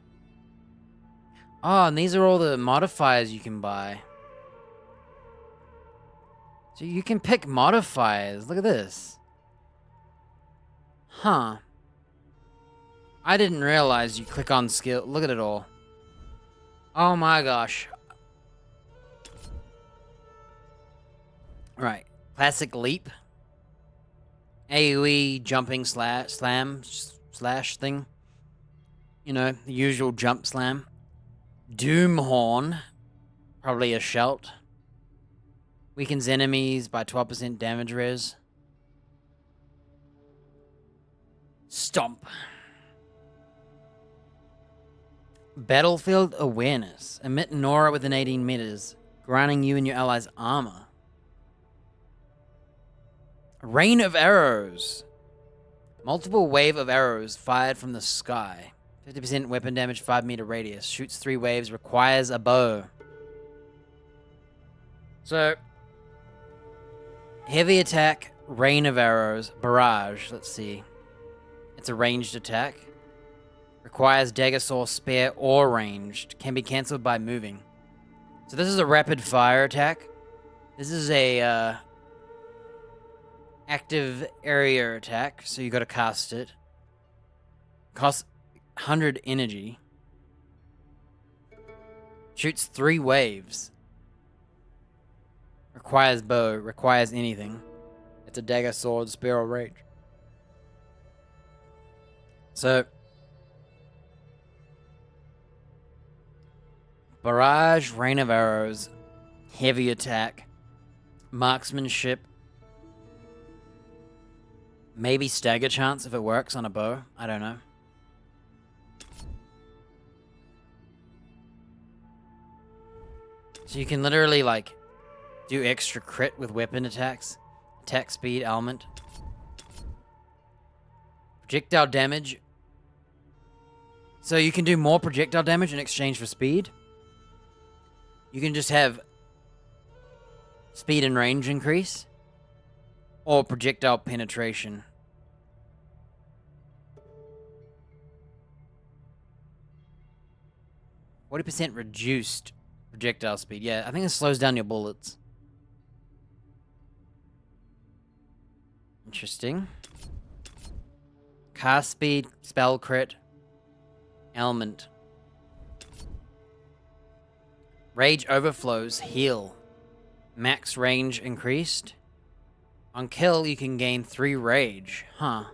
Speaker 1: Oh, and these are all the modifiers you can buy. So you can pick modifiers. Look at this. Huh. I didn't realize you click on skill. Look at it all. Oh my gosh. Right. Classic leap. AoE jumping slam slash thing. You know, the usual jump slam. Doom horn. Probably a shout. Weakens enemies by 12% damage res. Stomp. Battlefield awareness. Emit an aura within 18 meters, granting you and your allies armor. Rain of arrows. Multiple wave of arrows fired from the sky. 50% weapon damage, 5-meter radius. Shoots 3 waves, requires a bow. So, heavy attack, rain of arrows, barrage. Let's see. It's a ranged attack. Requires dagger, sword, spear, or ranged. Can be cancelled by moving. So this is a rapid fire attack. This is a active area attack, so you got to cast it. Costs 100 energy. Shoots 3 waves. Requires bow. Requires anything. It's a dagger, sword, spear, or range. So barrage, rain of arrows, heavy attack, marksmanship, maybe stagger chance if it works on a bow. I don't know. So you can literally like do extra crit with weapon attacks, attack speed, element, projectile damage. So you can do more projectile damage in exchange for speed. You can just have speed and range increase, or projectile penetration. 40% reduced projectile speed. Yeah, I think it slows down your bullets. Interesting. Cast speed, spell crit, element. Rage overflows, heal. Max range increased. On kill, you can gain 3 rage. Huh.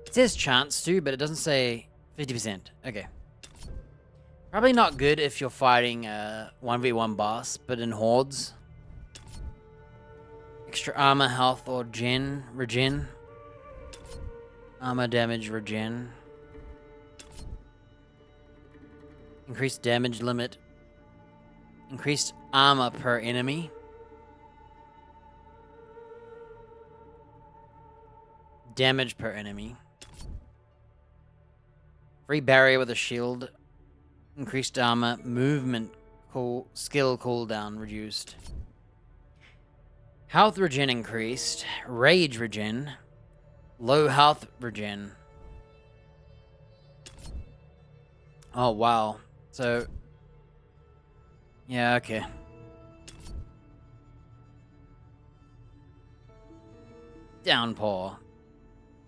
Speaker 1: It says chance to, but it doesn't say 50%. Okay. Probably not good if you're fighting a 1v1 boss, but in hordes. Extra armor, health, or regen. Armor damage, regen. Increased damage limit. Increased armor per enemy. Damage per enemy. Free barrier with a shield. Increased armor. Movement skill cooldown reduced. Health regen increased. Rage regen. Low health regen. Oh, wow. So... yeah, okay. Downpour.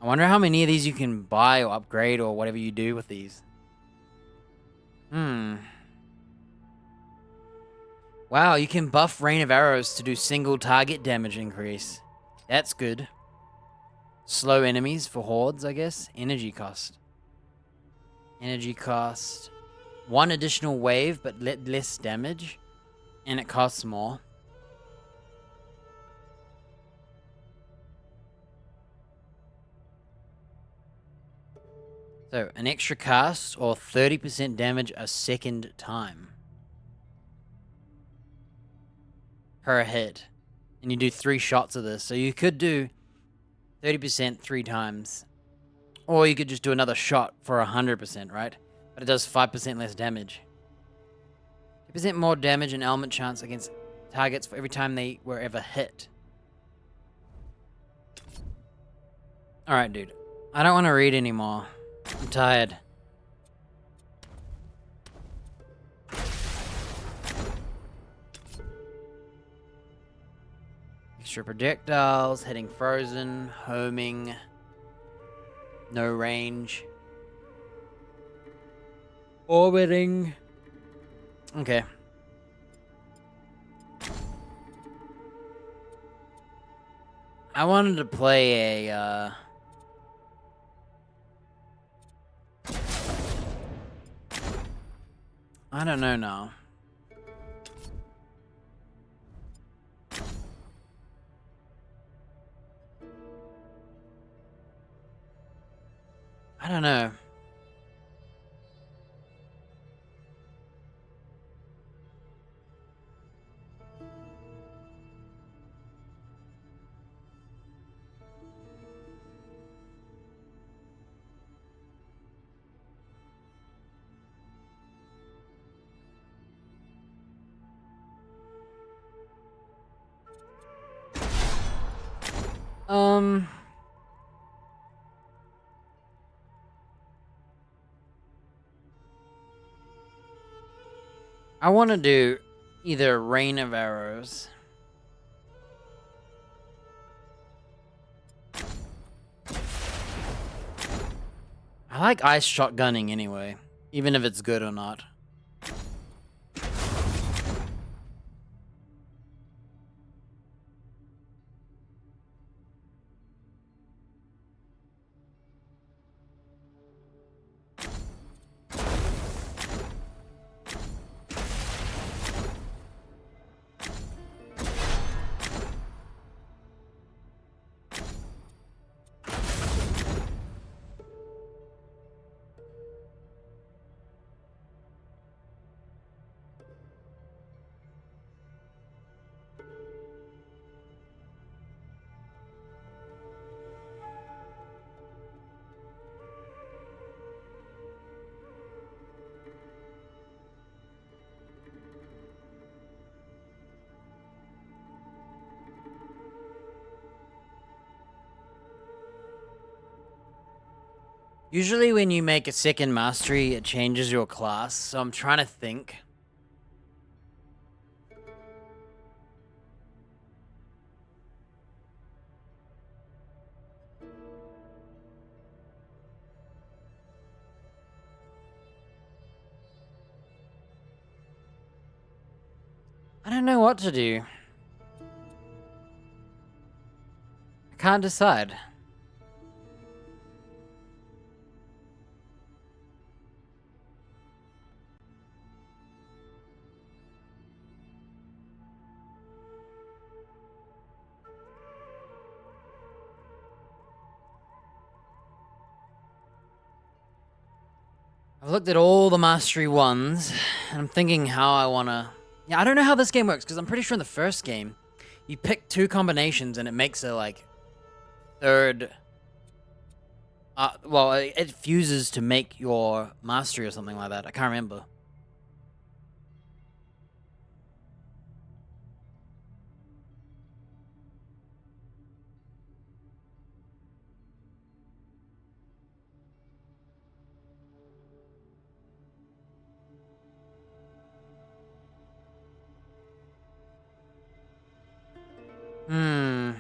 Speaker 1: I wonder how many of these you can buy or upgrade or whatever you do with these. Wow, you can buff Rain of Arrows to do single target damage increase. That's good. Slow enemies for hordes, I guess. Energy cost. Energy cost. 1 additional wave, but less damage. And it costs more. So, an extra cast or 30% damage a second time. Per hit. And you do 3 shots of this. So you could do 30% 3 times. Or you could just do another shot for 100%, right? But it does 5% less damage. 2% more damage and element chance against targets for every time they were ever hit. Alright, dude. I don't want to read anymore. I'm tired. Extra projectiles, hitting frozen, homing, no range, orbiting. Okay. I wanted to play a, I don't know now. I don't know. I want to do either Rain of Arrows. I like ice shotgunning anyway, even if it's good or not. Usually when you make a second mastery, it changes your class, so I'm trying to think. I don't know what to do. I can't decide. I've looked at all the mastery ones, and I'm thinking how I wanna... Yeah, I don't know how this game works, because I'm pretty sure in the first game, you pick 2 combinations and it makes a, like, third... well, it fuses to make your mastery or something like that. I can't remember. Hmm.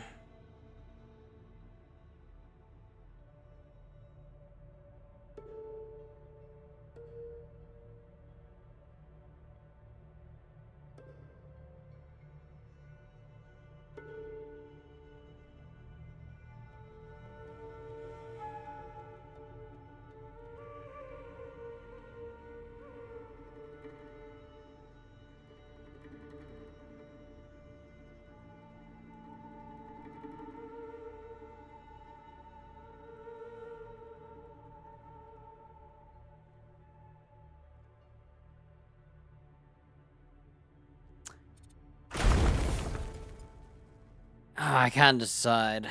Speaker 1: I can't decide.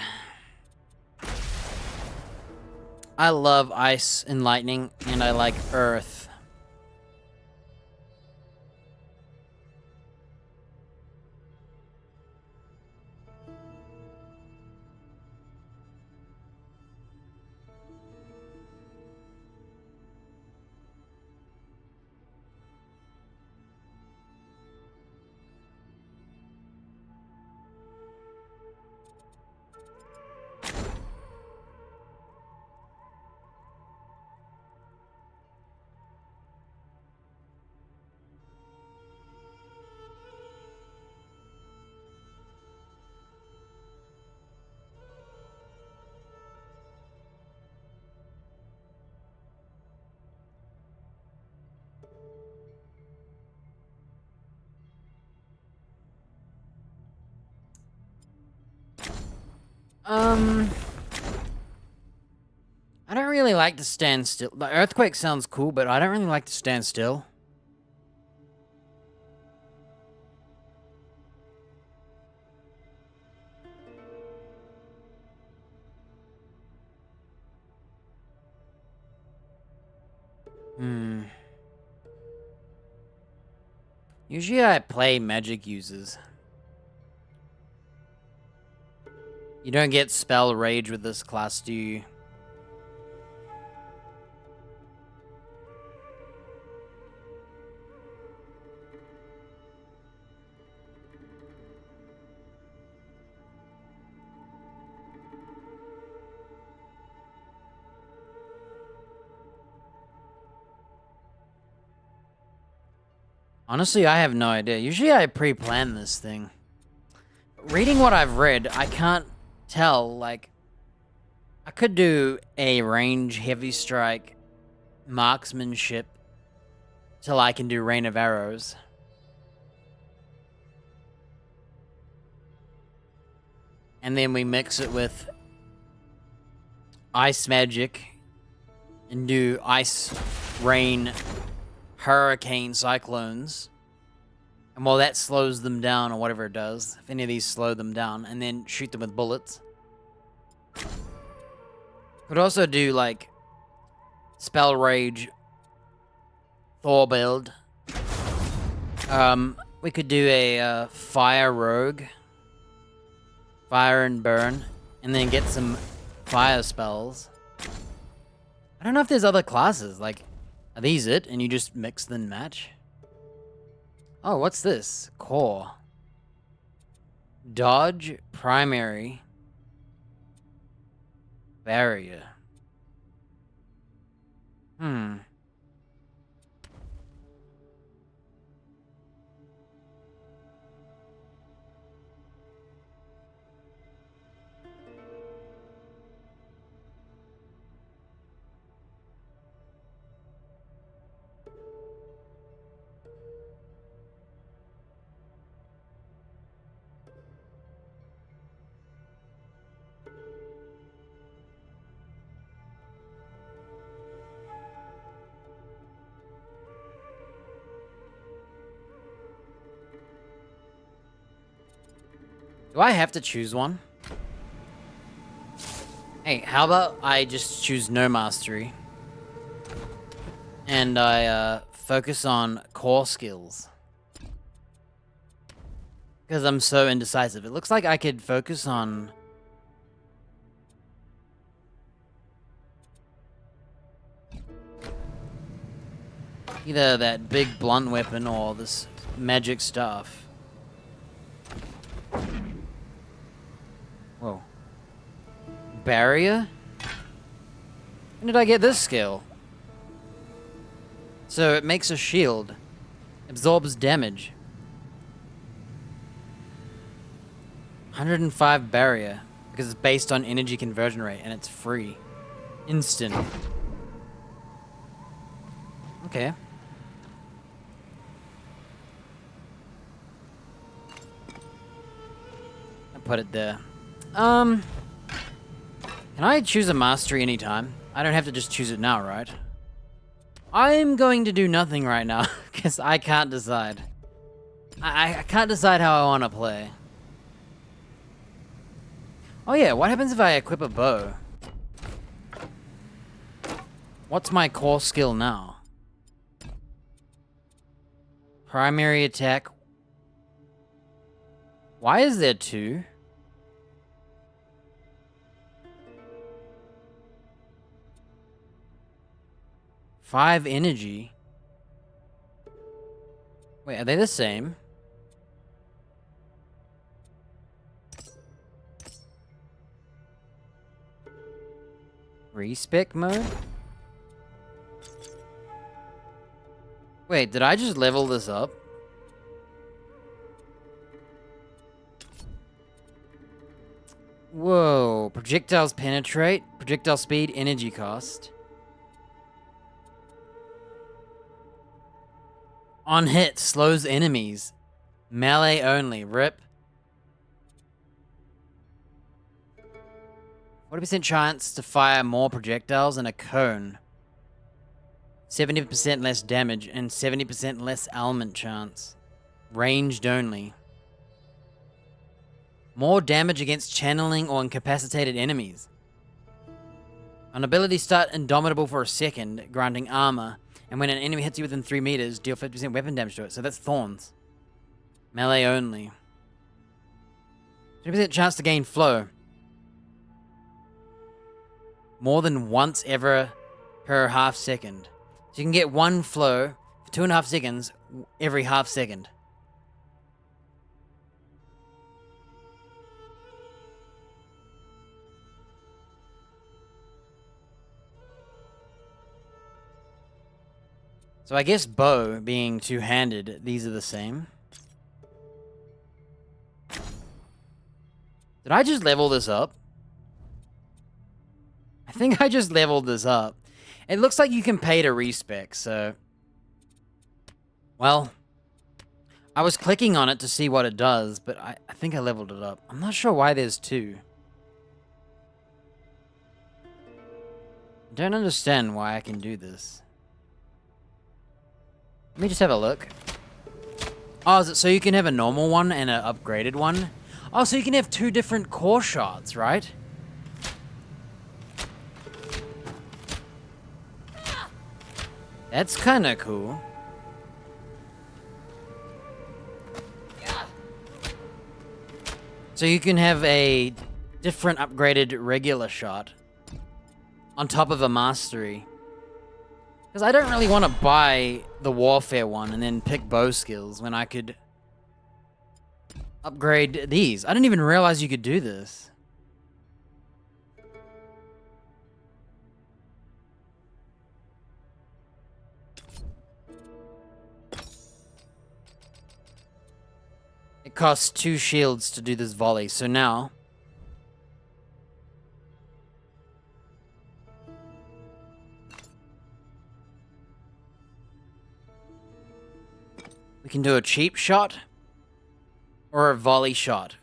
Speaker 1: I love ice and lightning, and I like earth. I don't really like to stand still. The earthquake sounds cool, but I don't really like to stand still. Usually I play magic users. You don't get spell rage with this class, do you? Honestly, I have no idea. Usually I pre-plan this thing. Reading what I've read, I can't tell, like... I could do a range heavy strike marksmanship till I can do rain of arrows. And then we mix it with ice magic and do ice, rain, hurricane, cyclones. And while that slows them down or whatever it does, if any of these slow them down, and then shoot them with bullets. Could also do like spell rage, Thor build. We could do a fire rogue, fire and burn, and then get some fire spells. I don't know if there's other classes. Like, are these it? And you just mix then match? Oh, what's this? Core. Dodge, primary, barrier. Do I have to choose one? Hey, how about I just choose no mastery? And I focus on core skills. Because I'm so indecisive. It looks like I could focus on... either that big blunt weapon or this magic staff. Whoa. Barrier? When did I get this skill? So it makes a shield. Absorbs damage. 105 barrier. Because it's based on energy conversion rate and it's free. Instant. Okay. I put it there. Can I choose a mastery anytime? I don't have to just choose it now, right? I'm going to do nothing right now, because I can't decide. I can't decide how I want to play. Oh yeah, what happens if I equip a bow? What's my core skill now? Primary attack. Why is there 2? Five energy. Wait, are they the same? Respec mode? Wait, did I just level this up? Whoa, projectiles penetrate, projectile speed, energy cost. On hit, slows enemies. Melee only, rip. 40% chance to fire more projectiles in a cone. 70% less damage and 70% less ailment chance. Ranged only. More damage against channeling or incapacitated enemies. An ability start indomitable for a second, granting armor. And when an enemy hits you within 3 meters, deal 50% weapon damage to it. So that's thorns. Melee only. 20% chance to gain flow. More than once ever per half second. So you can get 1 flow for 2.5 seconds every half second. So I guess bow being two-handed, these are the same. Did I just level this up? I think I just leveled this up. It looks like you can pay to respec, so... Well, I was clicking on it to see what it does, but I think I leveled it up. I'm not sure why there's 2. I don't understand why I can do this. Let me just have a look. Oh, is it so you can have a normal one and an upgraded one? Oh, so you can have 2 different core shots, right? That's kind of cool. So you can have a different upgraded regular shot. on top of a mastery. Because I don't really want to buy the warfare one and then pick bow skills when I could upgrade these. I didn't even realize you could do this. It costs 2 shields to do this volley, so now we can do a cheap shot or a volley shot.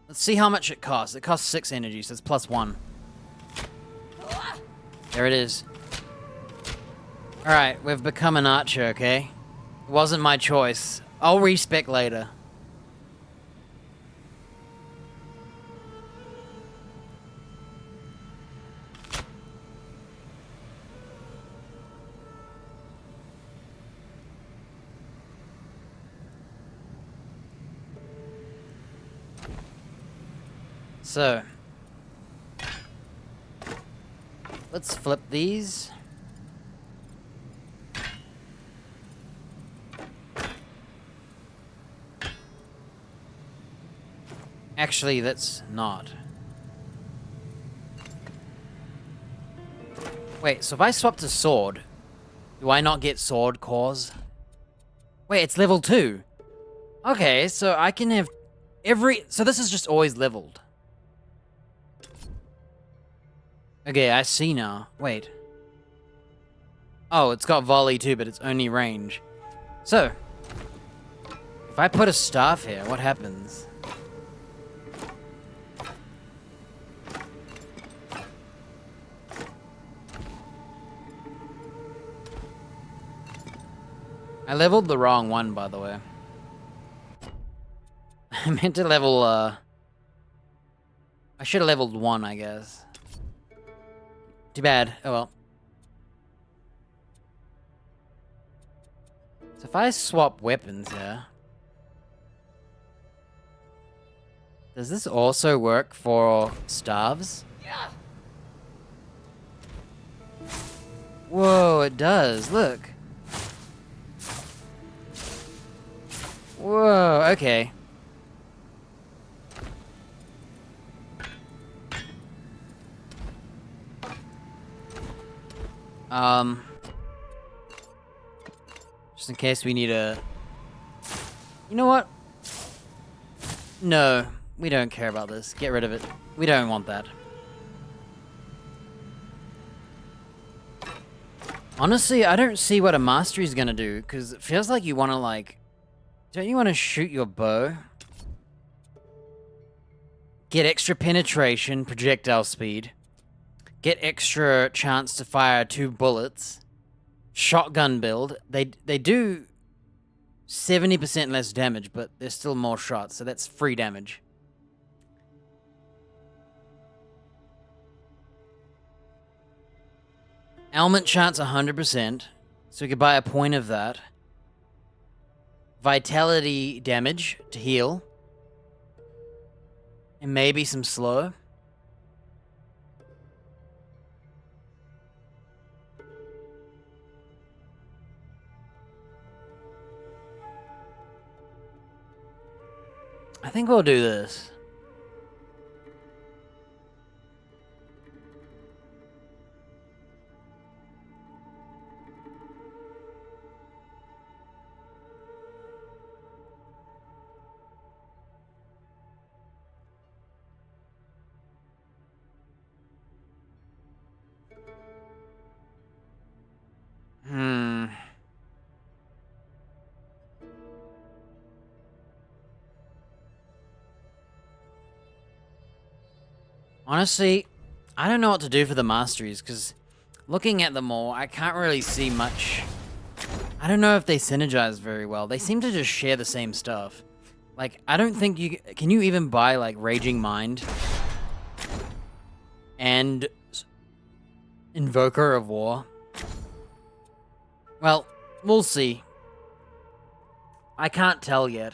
Speaker 1: Let's see how much it costs. It costs 6 energy, so it's +1. There it is. Alright, we've become an archer, okay? It wasn't my choice. I'll respec later. So, let's flip these. Actually, that's not. Wait, so if I swap to sword, do I not get sword cores? Wait, it's level 2. Okay, so I can have so this is just always leveled. Okay, I see now. Wait. Oh, it's got volley too, but it's only range. So, if I put a staff here, what happens? I leveled the wrong one, by the way. I meant to level, I should have leveled 1, I guess. Too bad. Oh well. So if I swap weapons here... Does this also work for staves? Whoa, it does. Look. Whoa, okay. Just in case we need a... You know what? No, we don't care about this. Get rid of it. We don't want that. Honestly, I don't see what a mastery is gonna do, because it feels like you want to, like... Don't you want to shoot your bow? Get extra penetration, projectile speed. Get extra chance to fire 2 bullets. Shotgun build. They do 70% less damage, but there's still more shots, so that's free damage. Ailment chance 100%, so we could buy a point of that. Vitality damage to heal. And maybe some slow. I think we'll do this. Honestly, I don't know what to do for the masteries, because looking at them all, I can't really see much. I don't know if they synergize very well. They seem to just share the same stuff. Like, I don't think you... Can you even buy, like, Raging Mind? And... Invoker of War? Well, we'll see. I can't tell yet.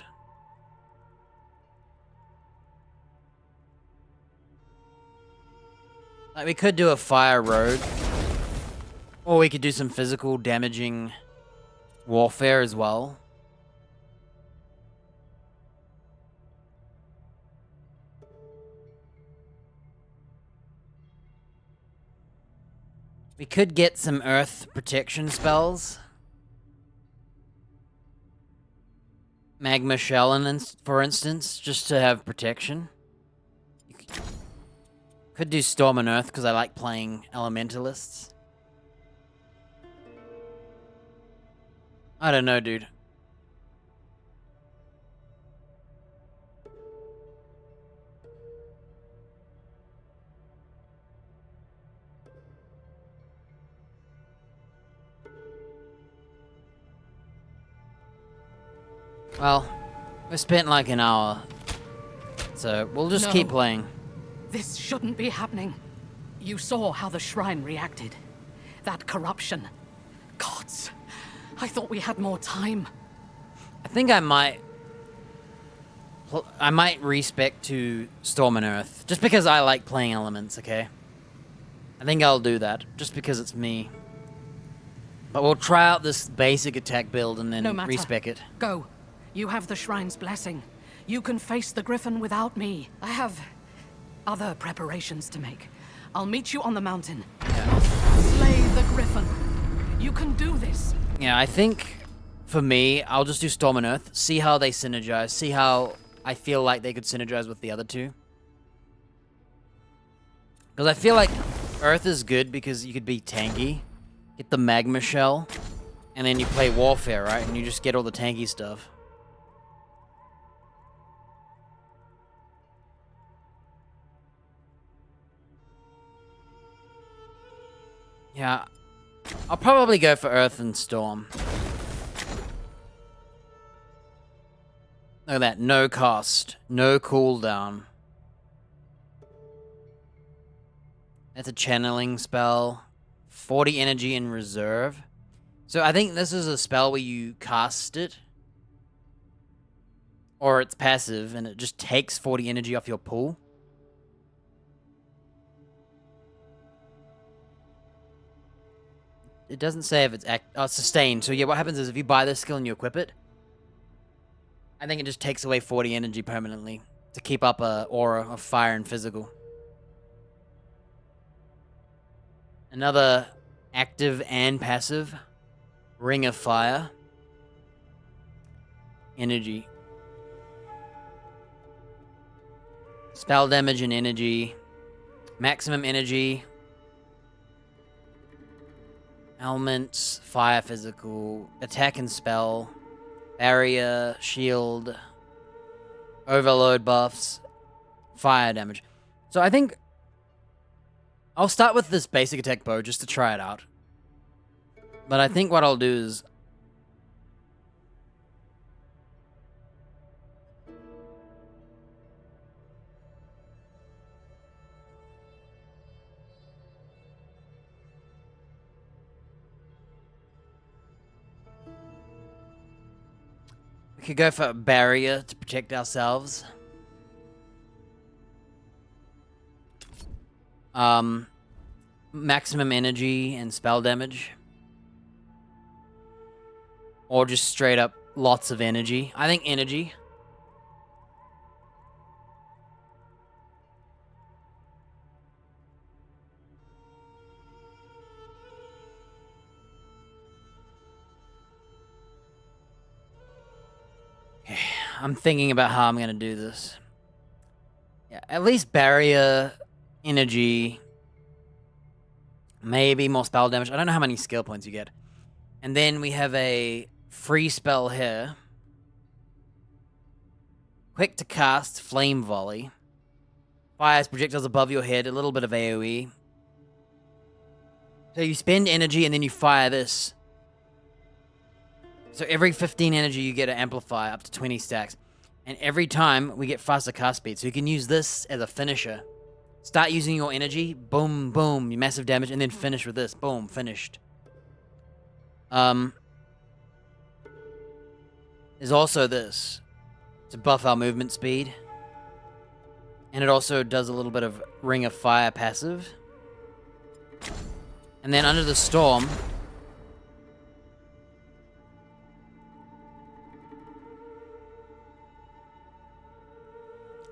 Speaker 1: Like, we could do a fire road. Or we could do some physical damaging warfare as well. We could get some earth protection spells. Magma Shell, for instance, just to have protection. Could do Storm and Earth, because I like playing Elementalists. I don't know, dude. Well, we spent like an hour, so we'll just keep playing.
Speaker 3: This shouldn't be happening. You saw how the shrine reacted. That corruption. Gods, I thought we had more time.
Speaker 1: I think I might respec to Storm and Earth, just because I like playing elements, okay? I think I'll do that, just because it's me. But we'll try out this basic attack build and then
Speaker 3: No matter.
Speaker 1: respec it.
Speaker 3: Go. You have the shrine's blessing. You can face the Griffin without me. I have other preparations to make. I'll meet you on the mountain.
Speaker 1: Yeah.
Speaker 3: Slay the Griffin. You can do this.
Speaker 1: Yeah, I think for me, I'll just do Storm and Earth, see how they synergize, see how I feel like they could synergize with the other two. Because I feel like Earth is good because you could be tanky, get the Magma Shell, and then you play Warfare, right? And you just get all the tanky stuff. Yeah, I'll probably go for Earth and Storm. Look at that, no cost, no cooldown. That's a channeling spell. 40 energy in reserve. So I think this is a spell where you cast it. Or it's passive and it just takes 40 energy off your pool. It doesn't say if it's sustained. So yeah, what happens is if you buy this skill and you equip it, I think it just takes away 40 energy permanently to keep up a aura of fire and physical. Another active and passive Ring of Fire. Energy. Spell damage and energy. Maximum energy. Elements, fire, physical, attack and spell, barrier, shield, overload buffs, fire damage. So I think I'll start with this basic attack bow just to try it out. But I think what I'll do is we could go for a barrier to protect ourselves. Maximum energy and spell damage. Or just straight up lots of energy. I think energy. Okay, I'm thinking about how I'm gonna do this. Yeah, at least barrier, energy, maybe more spell damage. I don't know how many skill points you get. And then we have a free spell here. Quick to cast, Flame Volley. Fires projectiles above your head, a little bit of AoE. So you spend energy and then you fire this. So every 15 energy you get to amplify up to 20 stacks. And every time we get faster cast speed. So you can use this as a finisher. Start using your energy, boom, boom, massive damage, and then finish with this. Boom, finished. There's also this to buff our movement speed. And it also does a little bit of Ring of Fire passive. And then under the storm...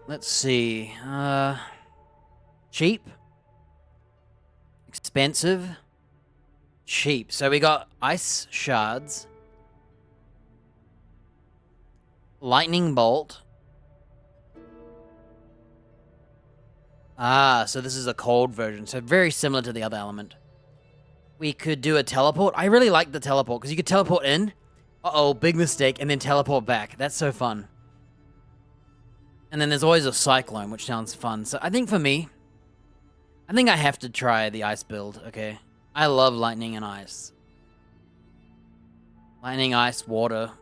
Speaker 1: Let's see. Cheap. Expensive. Cheap. So we got ice shards. Lightning bolt. Ah, so this is a cold version. So very similar to the other element. We could do a teleport. I really like the teleport because you could teleport in. Uh-oh, big mistake. And then teleport back. That's so fun. And then there's always a cyclone, which sounds fun. So I think for me, I think I have to try the ice build, okay? I love lightning and ice. Lightning, ice, water.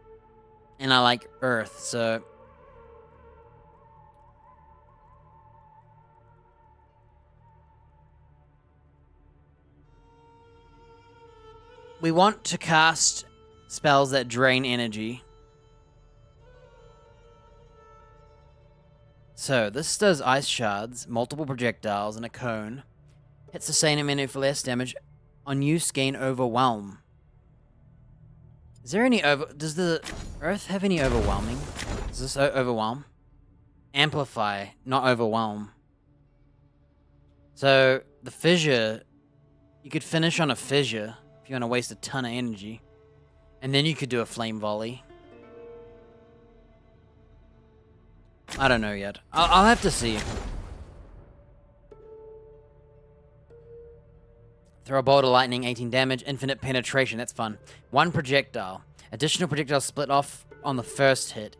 Speaker 1: And I like earth, so... We want to cast spells that drain energy. So, this does ice shards, multiple projectiles, and a cone. Hits the same enemy for less damage. On use, gain overwhelm. Is there any does the earth have any overwhelming? Does this overwhelm? Amplify, not overwhelm. So, the fissure, you could finish on a fissure if you want to waste a ton of energy. And then you could do a flame volley. I don't know yet. I'll have to see. Throw a bolt of lightning, 18 damage, infinite penetration. That's fun. 1 projectile. Additional projectiles split off on the first hit.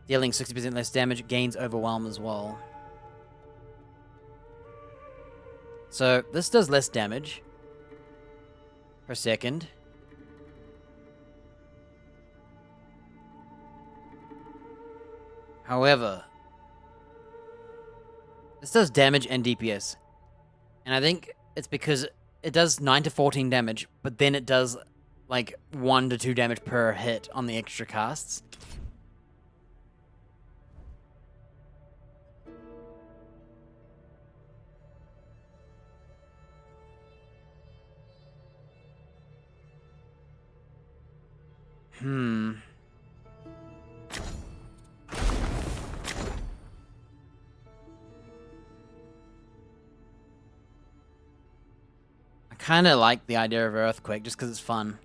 Speaker 1: Dealing 60% less damage, gains overwhelm as well. So, this does less damage per second. However, this does damage and DPS. And I think it's because it does 9 to 14 damage, but then it does like 1 to 2 damage per hit on the extra casts. I kind of like the idea of Earthquake just because it's fun.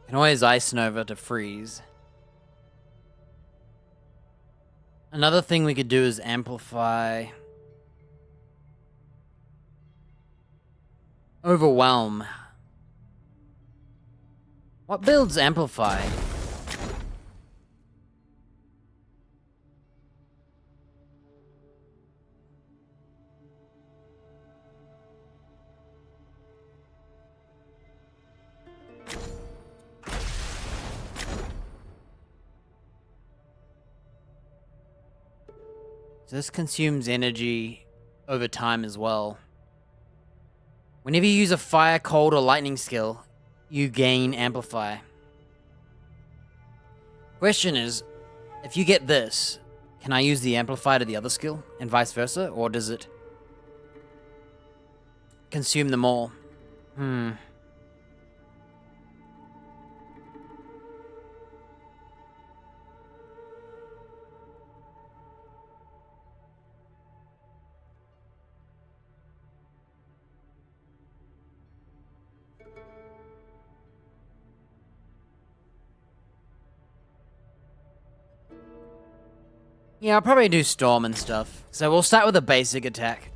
Speaker 1: Can always Ice Nova to freeze. Another thing we could do is amplify. Overwhelm. What builds amplify? So this consumes energy over time as well. Whenever you use a fire, cold, or lightning skill, you gain amplify. Question is, if you get this, can I use the amplify to the other skill and vice versa, or does it consume them all? Yeah, I'll probably do Storm and stuff. So we'll start with a basic attack.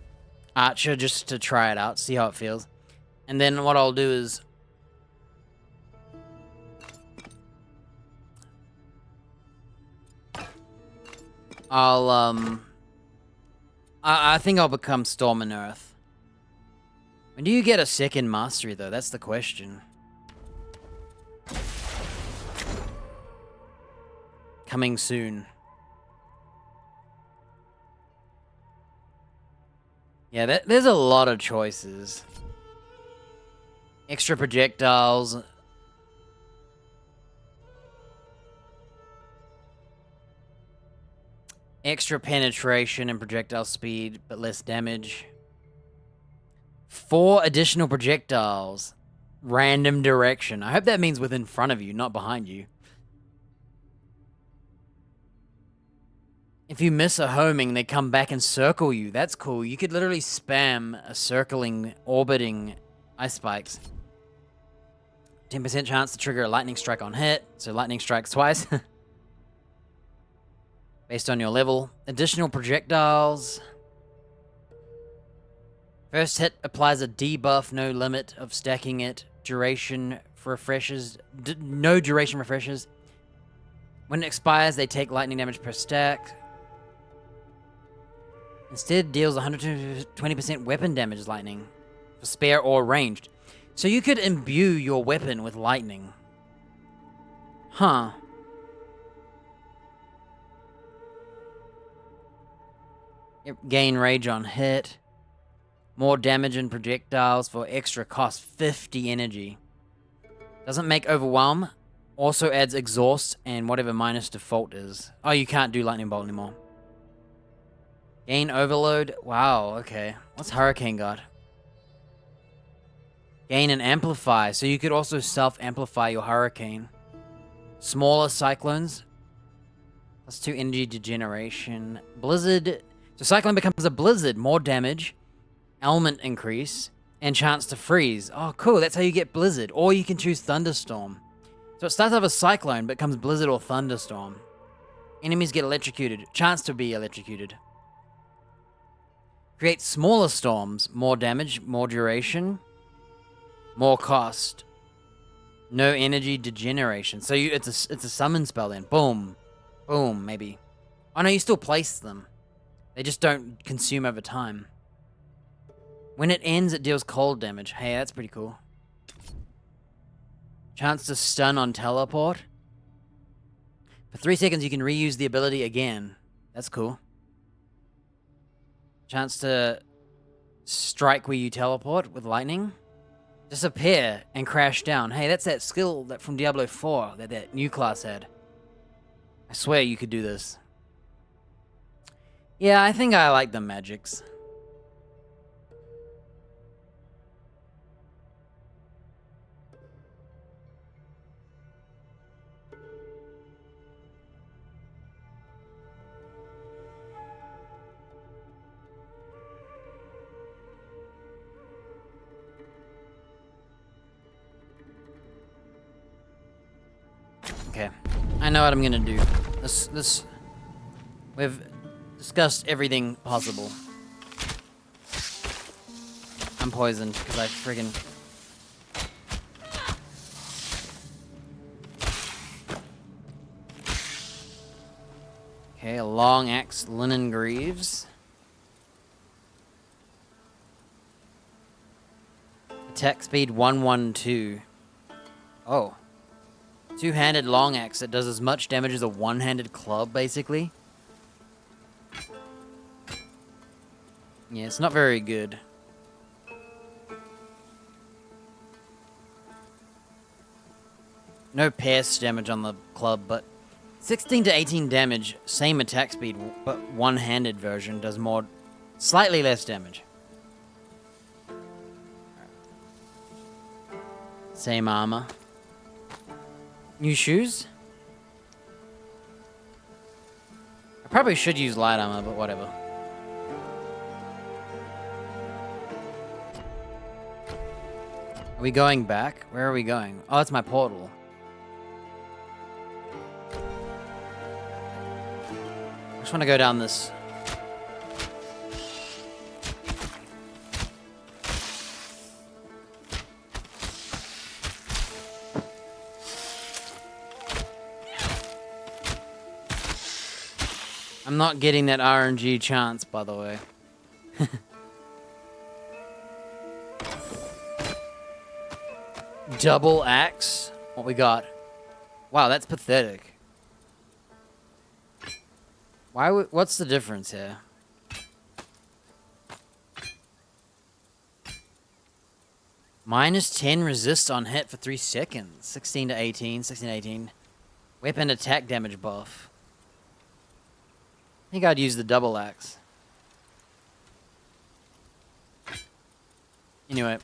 Speaker 1: Archer, just to try it out, see how it feels. And then what I'll do is... I think I'll become Storm and Earth. When do you get a second mastery, though? That's the question. Coming soon. Yeah, there's a lot of choices. Extra projectiles. Extra penetration and projectile speed, but less damage. 4 additional projectiles. Random direction. I hope that means within front of you, not behind you. If you miss a homing, they come back and circle you. That's cool. You could literally spam a circling, orbiting ice spikes. 10% chance to trigger a lightning strike on hit. So lightning strikes twice. Based on your level. Additional projectiles. First hit applies a debuff, no limit of stacking it. Duration refreshes. No duration refreshes. When it expires, they take lightning damage per stack. Instead, deals 120% weapon damage as lightning. For spare or ranged. So you could imbue your weapon with lightning. Huh. Yep, gain rage on hit. More damage and projectiles for extra cost. 50 energy. Doesn't make overwhelm. Also adds exhaust and whatever minus default is. Oh, you can't do lightning bolt anymore. Gain overload. Wow, okay. What's hurricane got? Gain and amplify. So you could also self-amplify your hurricane. Smaller cyclones. Plus 2 energy degeneration. Blizzard. So cyclone becomes a blizzard. More damage. Element increase. And chance to freeze. Oh, cool. That's how you get blizzard. Or you can choose thunderstorm. So it starts off as cyclone, but becomes blizzard or thunderstorm. Enemies get electrocuted. Chance to be electrocuted. Create smaller storms. More damage. More duration. More cost. No energy degeneration. So it's a summon spell then. Boom. Boom, maybe. Oh no, you still place them. They just don't consume over time. When it ends, it deals cold damage. Hey, that's pretty cool. Chance to stun on teleport. For 3 seconds, you can reuse the ability again. That's cool. Chance to strike where you teleport with lightning. Disappear and crash down. Hey, that's that skill that from Diablo 4 that new class had. I swear you could do this. Yeah, I think I like the magics. Okay, I know what I'm gonna do. We've discussed everything possible. I'm poisoned because I friggin'. Okay, a long axe, linen greaves. Attack speed 112. Oh. Two-handed long axe that does as much damage as a one-handed club, basically. Yeah, it's not very good. No pierce damage on the club, but 16 to 18 damage, same attack speed, but one-handed version does more, slightly less damage. Same armor. New shoes? I probably should use light armor, but whatever. Are we going back? Where are we going? Oh, it's my portal. I just want to go down this. I'm not getting that RNG chance, by the way. Double axe? What we got? Wow, that's pathetic. What's the difference here? -10 resist on hit for 3 seconds. 16 to 18, 16 to 18. Weapon attack damage buff. I think I'd use the double axe. Anyway.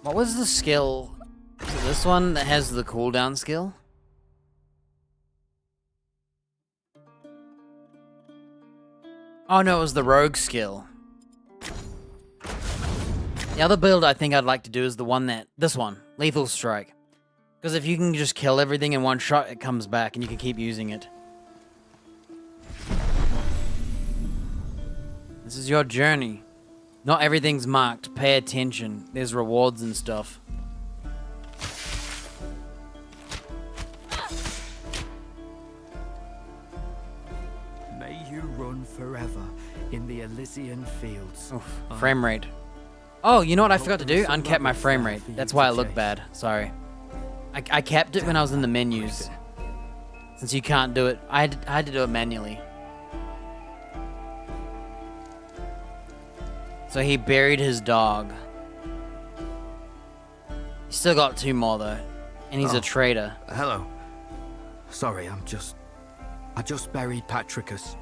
Speaker 1: What was the skill? Is it this one that has the cooldown skill? Oh no, it was the rogue skill. The other build I think I'd like to do is the one this one, Lethal Strike. Because if you can just kill everything in one shot, it comes back and you can keep using it. This is your journey. Not everything's marked. Pay attention. There's rewards and stuff.
Speaker 5: May you run forever in the Elysian fields.
Speaker 1: Oof, frame rate. Oh, you know what I forgot to do? Uncap my frame rate. That's why it looked bad. Sorry. I capped it when I was in the menus. Since you can't do it, I had to do it manually. So he buried his dog. He's still got 2 more though. And he's a traitor.
Speaker 5: Hello. Sorry, I just buried Patricus.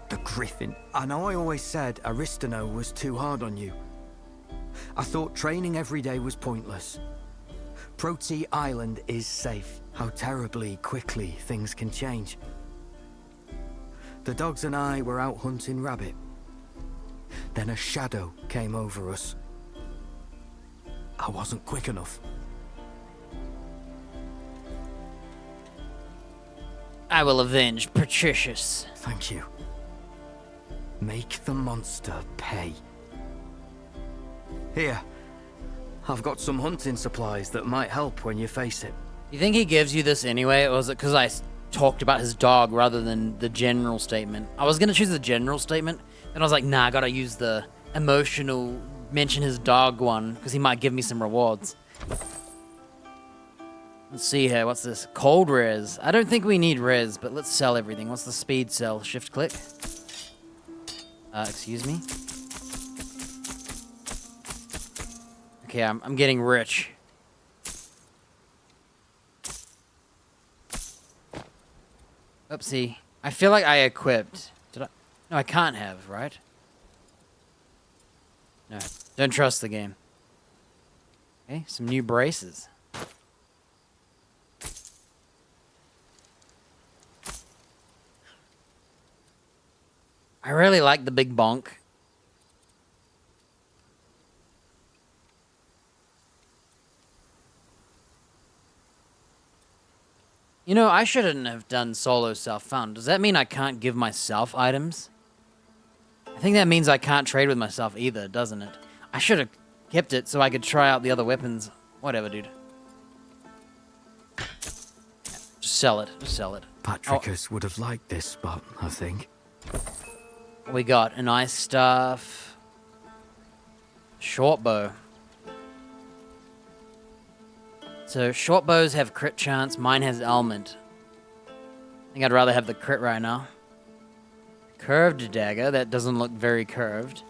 Speaker 5: The Griffin. I know I always said Aristano was too hard on you. I thought training every day was pointless. Proti Island is safe. How terribly quickly things can change. The dogs and I were out hunting rabbit. Then a shadow came over us. I wasn't quick enough.
Speaker 1: I will avenge Patricius.
Speaker 5: Thank you. Make the monster pay. Here, I've got some hunting supplies that might help when you face it.
Speaker 1: You think he gives you this anyway, or was it because I talked about his dog rather than the general statement? I was going to choose the general statement, and I was like, nah, I gotta use the emotional mention his dog one, because he might give me some rewards. Let's see here, what's this? Cold res. I don't think we need res, but let's sell everything. What's the speed sell? Shift click. Excuse me? Okay, I'm getting rich. Oopsie. I feel like I equipped. Did I? No, I can't have, right? No, don't trust the game. Okay, some new braces. I really like the big bonk. You know, I shouldn't have done solo self-found. Does that mean I can't give myself items? I think that means I can't trade with myself either, doesn't it? I should have kept it so I could try out the other weapons. Whatever, dude. Yeah, just sell it. Just sell it.
Speaker 5: Patricus would have liked this spot, I think.
Speaker 1: We got an ice staff. Short bow. So short bows have crit chance. Mine has element. I think I'd rather have the crit right now. Curved dagger. That doesn't look very curved.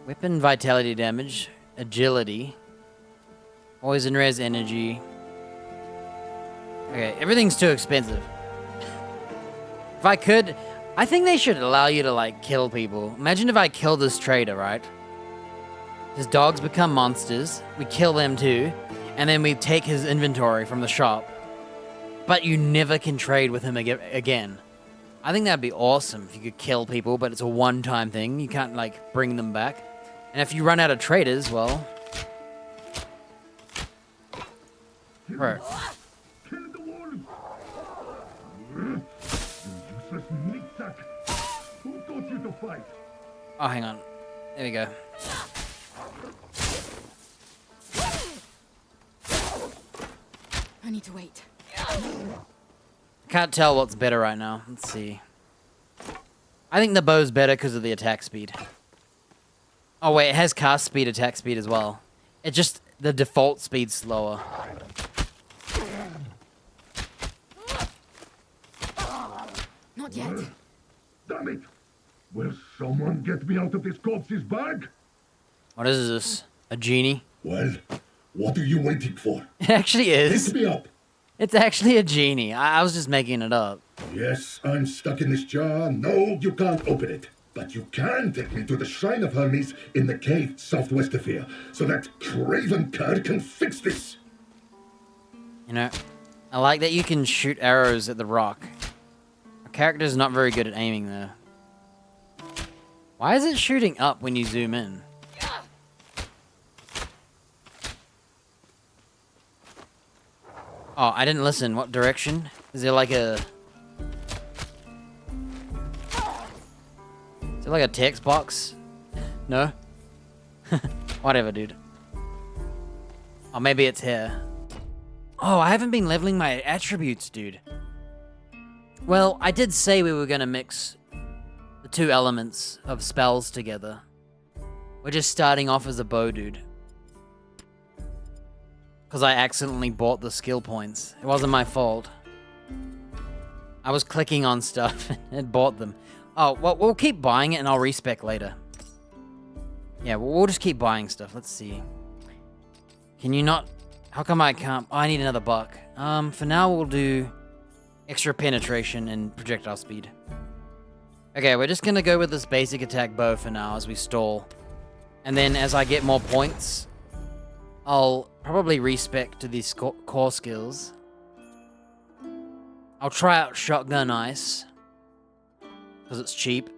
Speaker 1: Weapon vitality damage. Agility. Poison res energy. Okay, everything's too expensive. If I could, I think they should allow you to, like, kill people. Imagine if I kill this trader, right? His dogs become monsters. We kill them too. And then we take his inventory from the shop. But you never can trade with him again. I think that'd be awesome if you could kill people, but it's a one-time thing. You can't, like, bring them back. And if you run out of traders, well... Right. Oh, hang on. There we go.
Speaker 2: I need to wait.
Speaker 1: Can't tell what's better right now. Let's see. I think the bow's better because of the attack speed. Oh wait, it has cast speed, attack speed as well. It just, the default speed's slower.
Speaker 2: Not yet.
Speaker 6: Damn it! Will someone get me out of this corpse's bag?
Speaker 1: What is this? A genie?
Speaker 6: Well, what are you waiting for?
Speaker 1: It actually is.
Speaker 6: Pick me up.
Speaker 1: It's actually a genie. I was just making it up.
Speaker 6: Yes, I'm stuck in this jar. No, you can't open it. But you can take me to the Shrine of Hermes in the cave southwest of here, so that craven cur can fix this.
Speaker 1: You know, I like that you can shoot arrows at the rock. Our character's not very good at aiming though. Why is it shooting up when you zoom in? Oh, I didn't listen. What direction? Is there like a... Is it like a text box? No? Whatever, dude. Oh, maybe it's here. Oh, I haven't been leveling my attributes, dude. Well, I did say we were gonna mix the two elements of spells together. We're just starting off as a bow, dude. Because I accidentally bought the skill points. It wasn't my fault. I was clicking on stuff and bought them. Oh, well, we'll keep buying it and I'll respec later. Yeah, we'll just keep buying stuff. Let's see. Can you not... How come I can't... Oh, I need another buck. For now, we'll do extra penetration and projectile speed. Okay, we're just gonna go with this basic attack bow for now as we stall. And then as I get more points, I'll probably respec to these core skills. I'll try out shotgun ice, because it's cheap.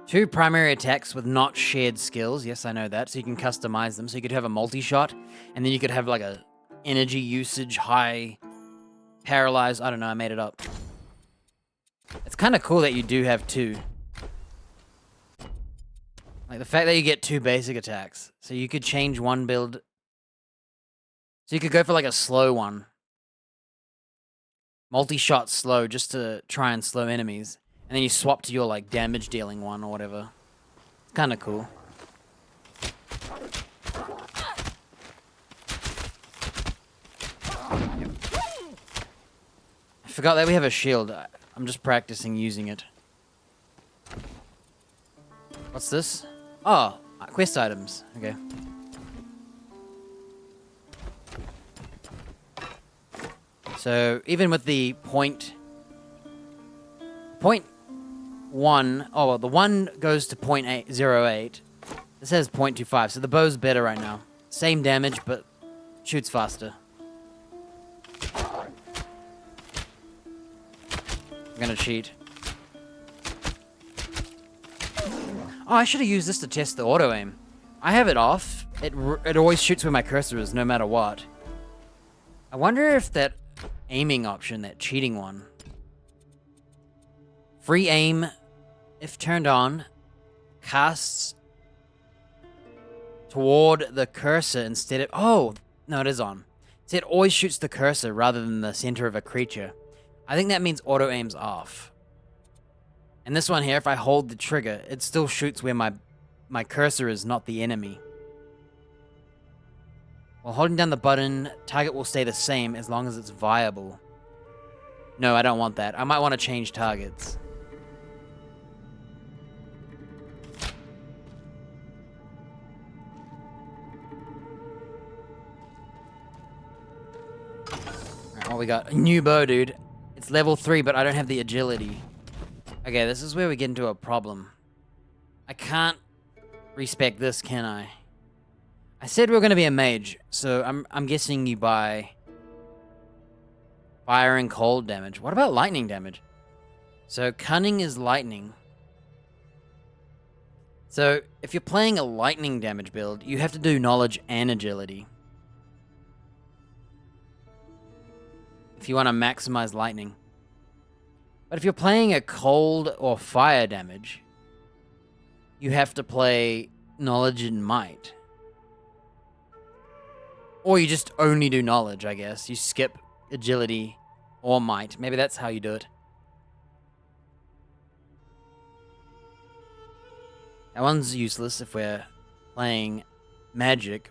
Speaker 1: Two primary attacks with not shared skills. Yes, I know that. So you can customize them. So you could have a multi-shot, and then you could have like a energy usage, high, paralyzed. I don't know, I made it up. It's kind of cool that you do have two. Like the fact that you get two basic attacks. So you could change one build. So you could go for like a slow one. Multi-shot slow just to try and slow enemies. And then you swap to your like damage dealing one or whatever. It's kind of cool. Yep. I forgot that we have a shield. I'm just practicing using it. What's this? Oh, quest items. Okay. So even with the point 1, oh well, the 1 goes to 0.08. It says 0.25, so the bow's better right now. Same damage, but shoots faster. I'm gonna cheat. Oh, I should have used this to test the auto aim. I have it off. It always shoots where my cursor is, no matter what. I wonder if that aiming option, that cheating one. Free aim, if turned on, casts toward the cursor instead of... Oh, no, it is on. See, it always shoots the cursor rather than the center of a creature. I think that means auto aim's off. And this one here, if I hold the trigger, it still shoots where my cursor is, not the enemy. While holding down the button, target will stay the same as long as it's viable. No, I don't want that. I might want to change targets. Alright, what we got? A new bow, dude. It's level 3, but I don't have the agility. Okay, this is where we get into a problem. I can't respec this, can I? I said we were going to be a mage, so I'm guessing you buy fire and cold damage. What about lightning damage? So cunning is lightning. So if you're playing a lightning damage build, you have to do knowledge and agility. If you want to maximize lightning. But if you're playing a cold or fire damage, you have to play knowledge and might. Or you just only do knowledge, I guess. You skip agility or might. Maybe that's how you do it. That one's useless if we're playing magic.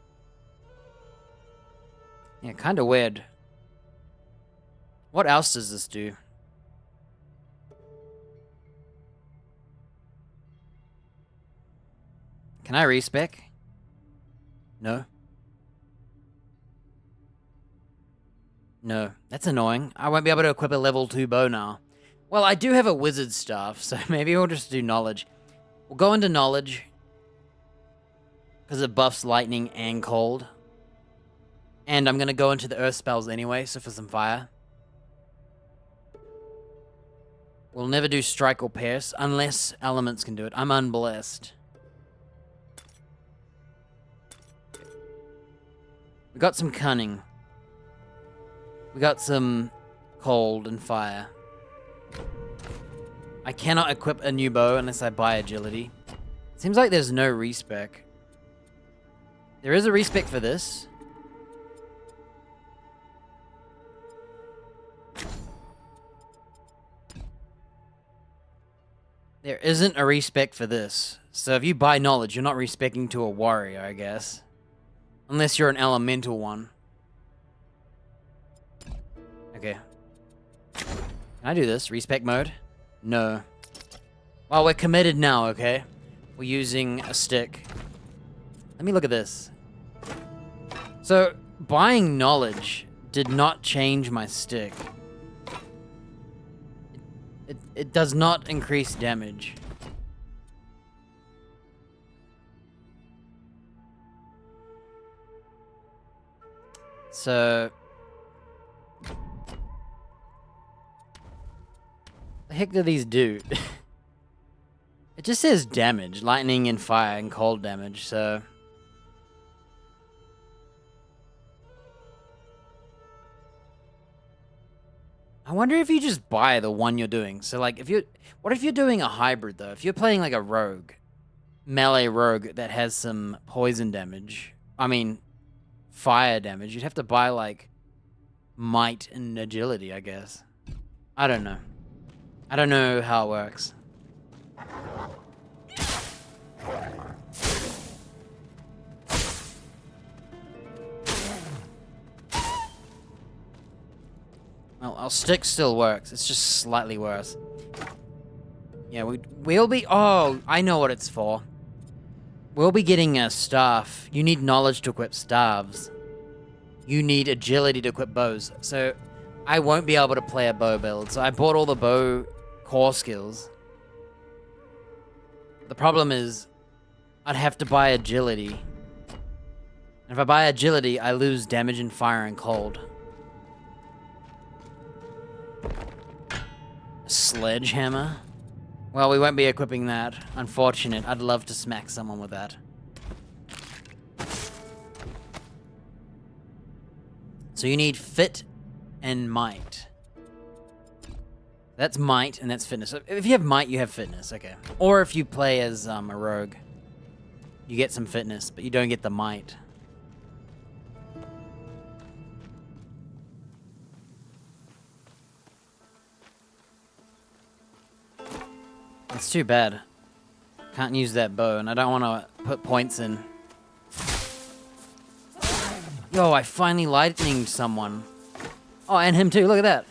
Speaker 1: Yeah, kind of weird. What else does this do? Can I respec? No. No, that's annoying. I won't be able to equip a level 2 bow now. Well, I do have a wizard staff, so maybe we'll just do knowledge. We'll go into knowledge, because it buffs lightning and cold. And I'm going to go into the earth spells anyway, so for some fire. We'll never do strike or pierce, unless elements can do it. I'm unblessed. We got some cunning. We got some cold and fire. I cannot equip a new bow unless I buy agility. Seems like there's no respec. There is a respec for this. There isn't a respec for this. So if you buy knowledge, you're not respecing to a warrior, I guess. Unless you're an elemental one. Okay. Can I do this? Respec mode? No. Well, we're committed now, okay? We're using a stick. Let me look at this. So, buying knowledge did not change my stick. It does not increase damage. So... the heck do these do? It just says damage, lightning and fire and cold damage, so... I wonder if you just buy the one you're doing. So like, what if you're doing a hybrid though? If you're playing like a rogue, melee rogue that has some poison damage, I mean, fire damage, you'd have to buy like might and agility, I guess. I don't know. I don't know how it works. Well, our stick still works. It's just slightly worse. Yeah, we'll be... Oh, I know what it's for. We'll be getting a staff. You need knowledge to equip staves. You need agility to equip bows. So, I won't be able to play a bow build. So I bought all the bow core skills. The problem is, I'd have to buy agility. And if I buy agility, I lose damage and fire and cold. Sledgehammer? Well, we won't be equipping that. Unfortunate. I'd love to smack someone with that. So you need fit and might. That's might and that's fitness. So if you have might, you have fitness. Okay. Or if you play as a rogue, you get some fitness, but you don't get the might. It's too bad. Can't use that bow, and I don't want to put points in. Yo, I finally lightninged someone. Oh, and him too, look at that.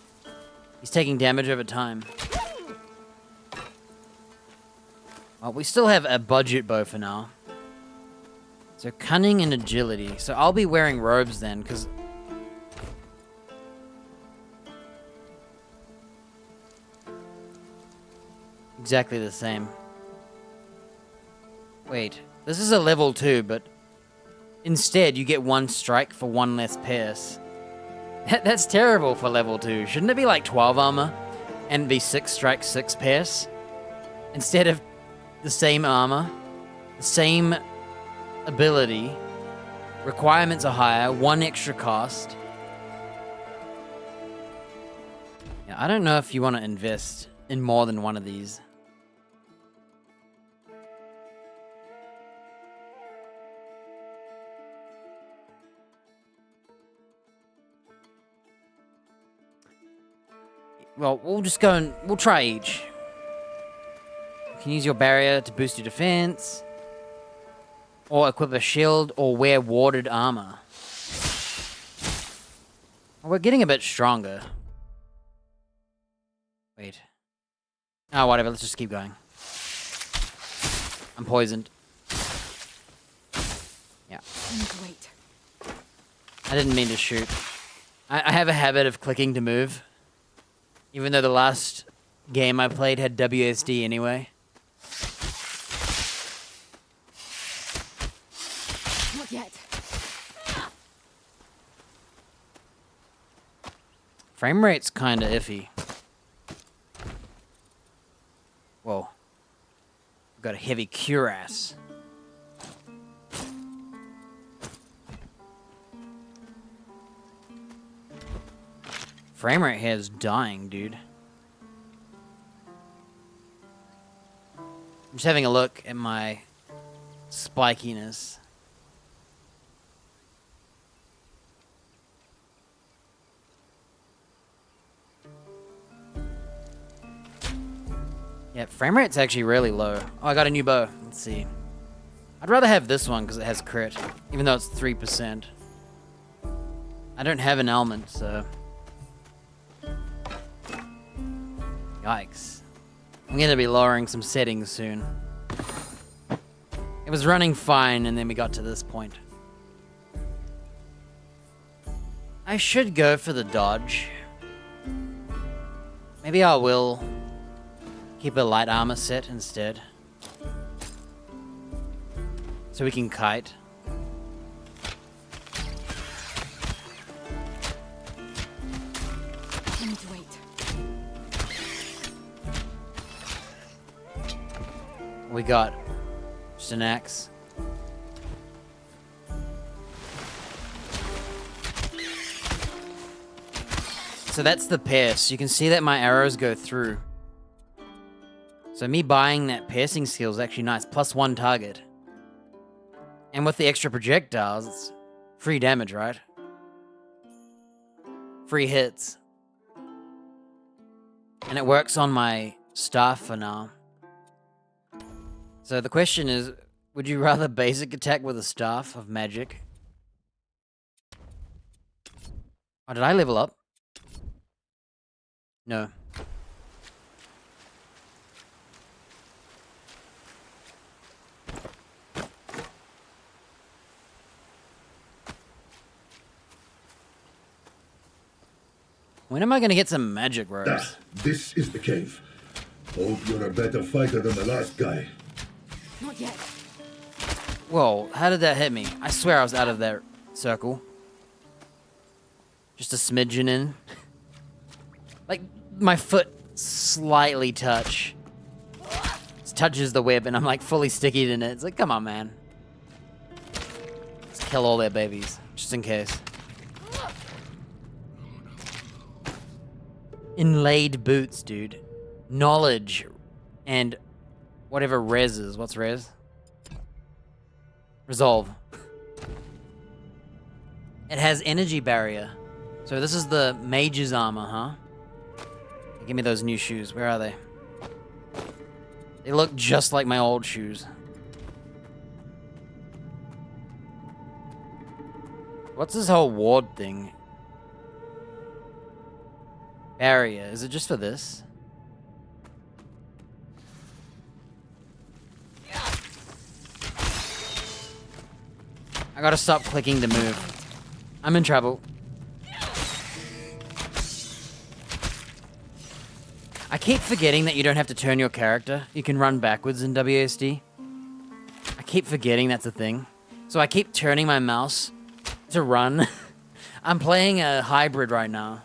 Speaker 1: He's taking damage over time. Well, we still have a budget bow for now. So cunning and agility. So I'll be wearing robes then, because... exactly the same. Wait, this is a level 2, but instead you get 1 strike for 1 less pierce. That's terrible for level 2. Shouldn't it be like 12 armor and be 6 strike, 6 pierce? Instead of the same armor, the same ability, requirements are higher, 1 extra cost. Yeah, I don't know if you want to invest in more than one of these. Well, we'll just go and we'll try each. You can use your barrier to boost your defense, or equip a shield, or wear warded armor. Well, we're getting a bit stronger. Wait. Oh, whatever. Let's just keep going. I'm poisoned. Yeah.
Speaker 2: Wait.
Speaker 1: I didn't mean to shoot. I have a habit of clicking to move. Even though the last game I played had WSD anyway.
Speaker 2: Not yet.
Speaker 1: Frame rate's kinda iffy. Whoa. Got a heavy cuirass. Frame rate here is dying, dude. I'm just having a look at my spikiness. Yeah, frame rate's actually really low. Oh, I got a new bow. Let's see. I'd rather have this one because it has crit, even though it's 3%. I don't have an element, so... Yikes. I'm gonna be lowering some settings soon. It was running fine, and then we got to this point. I should go for the dodge. Maybe I will keep a light armor set instead. So we can kite.
Speaker 2: I need to wait.
Speaker 1: We got just an axe. So that's the pierce. You can see that my arrows go through. So me buying that piercing skill is actually nice. +1 target. And with the extra projectiles, it's free damage, right? Free hits. And it works on my staff for now. So the question is, would you rather basic attack with a staff of magic? Oh, did I level up? No. When am I gonna get some magic robes?
Speaker 6: Ah, this is the cave. Hope you're a better fighter than the last guy.
Speaker 2: Not yet.
Speaker 1: Whoa, how did that hit me? I swear I was out of that circle. Just a smidgen in. Like, my foot slightly touches the web and I'm like fully stickied in it. It's like, come on, man. Let's kill all their babies, just in case. Inlaid boots, dude. Knowledge and whatever res is. What's res? Resolve. It has energy barrier. So this is the mage's armor, huh? Give me those new shoes. Where are they? They look just like my old shoes. What's this whole ward thing? Barrier. Is it just for this? I gotta stop clicking to move. I'm in trouble. I keep forgetting that you don't have to turn your character. You can run backwards in WASD. I keep forgetting that's a thing. So I keep turning my mouse to run. I'm playing a hybrid right now.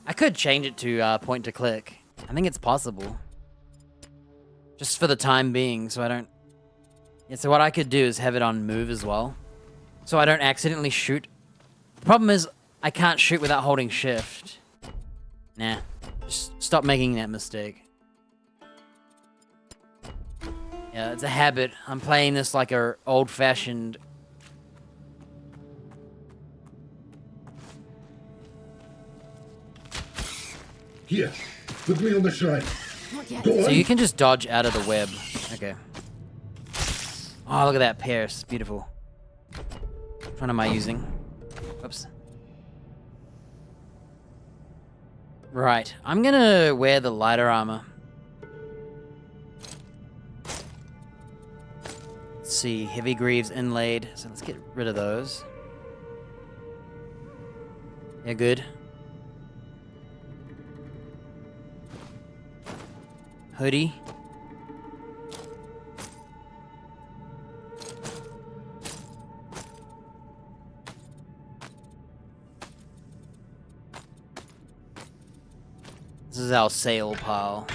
Speaker 1: I could change it to point to click. I think it's possible. Just for the time being, so I don't... Yeah, so what I could do is have it on move as well. So I don't accidentally shoot. The problem is, I can't shoot without holding shift. Nah. Just stop making that mistake. Yeah, it's a habit. I'm playing this like a old-fashioned...
Speaker 6: Here, put me on the shrine.
Speaker 2: Not yet.
Speaker 6: Go
Speaker 1: So
Speaker 6: on.
Speaker 1: you can just dodge out of the web. Okay. Oh, look at that pierce. Beautiful. Which one am I using? Whoops. Right. I'm gonna wear the lighter armor. Let's see. Heavy greaves inlaid. So let's get rid of those. Yeah, good. Hoodie. This is our sail pile.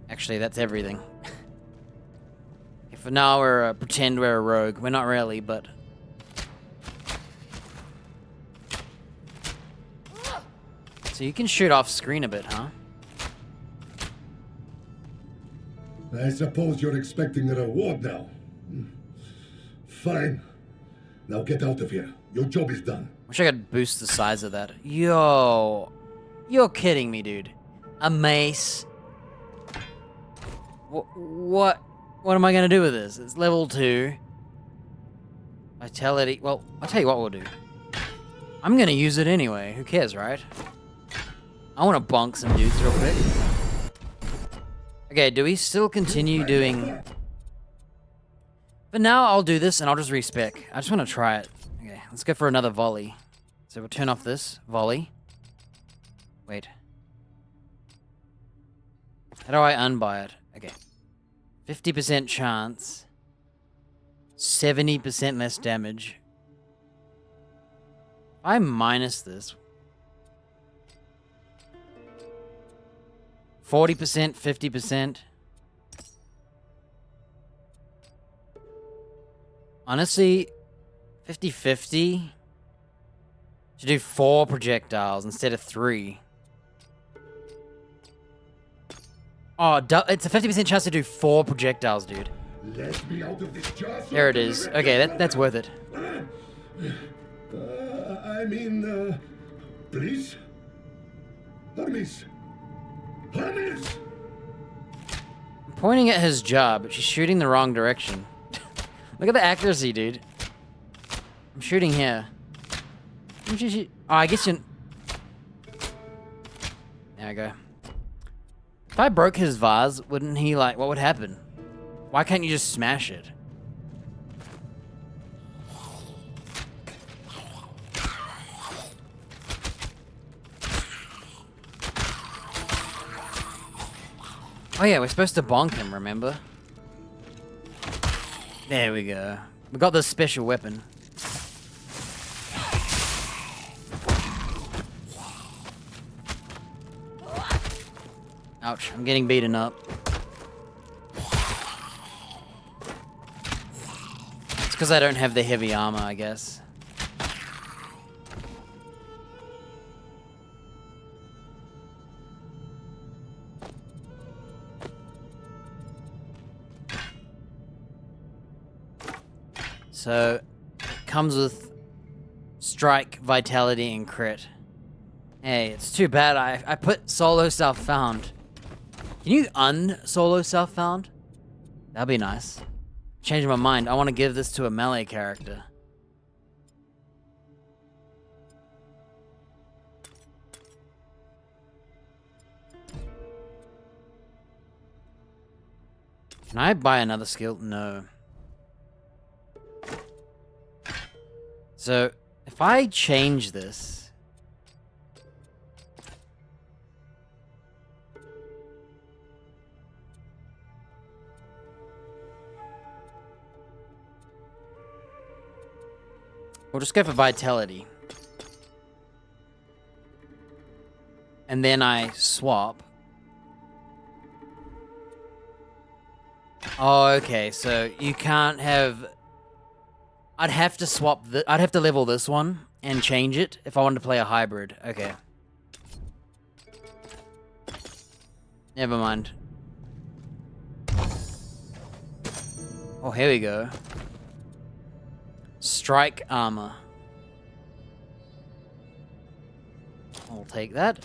Speaker 1: Actually, that's everything. Okay, for now, we're pretend we're a rogue. We're not really, but... So you can shoot off screen a bit, huh?
Speaker 6: I suppose you're expecting a reward now. Fine. Now get out of here. Your job is done.
Speaker 1: Wish I could boost the size of that. Yo. You're kidding me, dude. A mace. What am I gonna do with this? It's level 2. Vitality. Well, I'll tell you what we'll do. I'm gonna use it anyway. Who cares, right? I want to bonk some dudes real quick. Okay, do we still continue doing... But now I'll do this and I'll just respec. I just want to try it. Okay, let's go for another volley. So we'll turn off this volley. Wait. How do I unbuy it? Okay. 50% chance. 70% less damage. If I minus this... 40%, 50%. Honestly, 50-50 to do 4 projectiles instead of 3. Oh, it's a 50% chance to do 4 projectiles, dude.
Speaker 6: Let me out of this jar. So
Speaker 1: There it is. Okay, that's worth it.
Speaker 6: Please? Hermes! Hermes!
Speaker 1: I'm pointing at his jaw, but she's shooting the wrong direction. Look at the accuracy, dude. I'm shooting here. Oh, I guess you... There I go. If I broke his vase, wouldn't he, like... What would happen? Why can't you just smash it? Oh yeah, we're supposed to bonk him, remember? There we go. We got this special weapon. Ouch, I'm getting beaten up. It's because I don't have the heavy armor, I guess. So, it comes with strike, vitality, and crit. Hey, it's too bad I put solo self-found. Can you un-solo self-found? That'd be nice. Changing my mind. I want to give this to a melee character. Can I buy another skill? No. So, if I change this... We'll just go for vitality. And then I swap. Oh, okay, so you can't have... I'd have to swap I'd have to level this one and change it if I wanted to play a hybrid. Okay. Never mind. Oh, here we go. Strike armor. take that.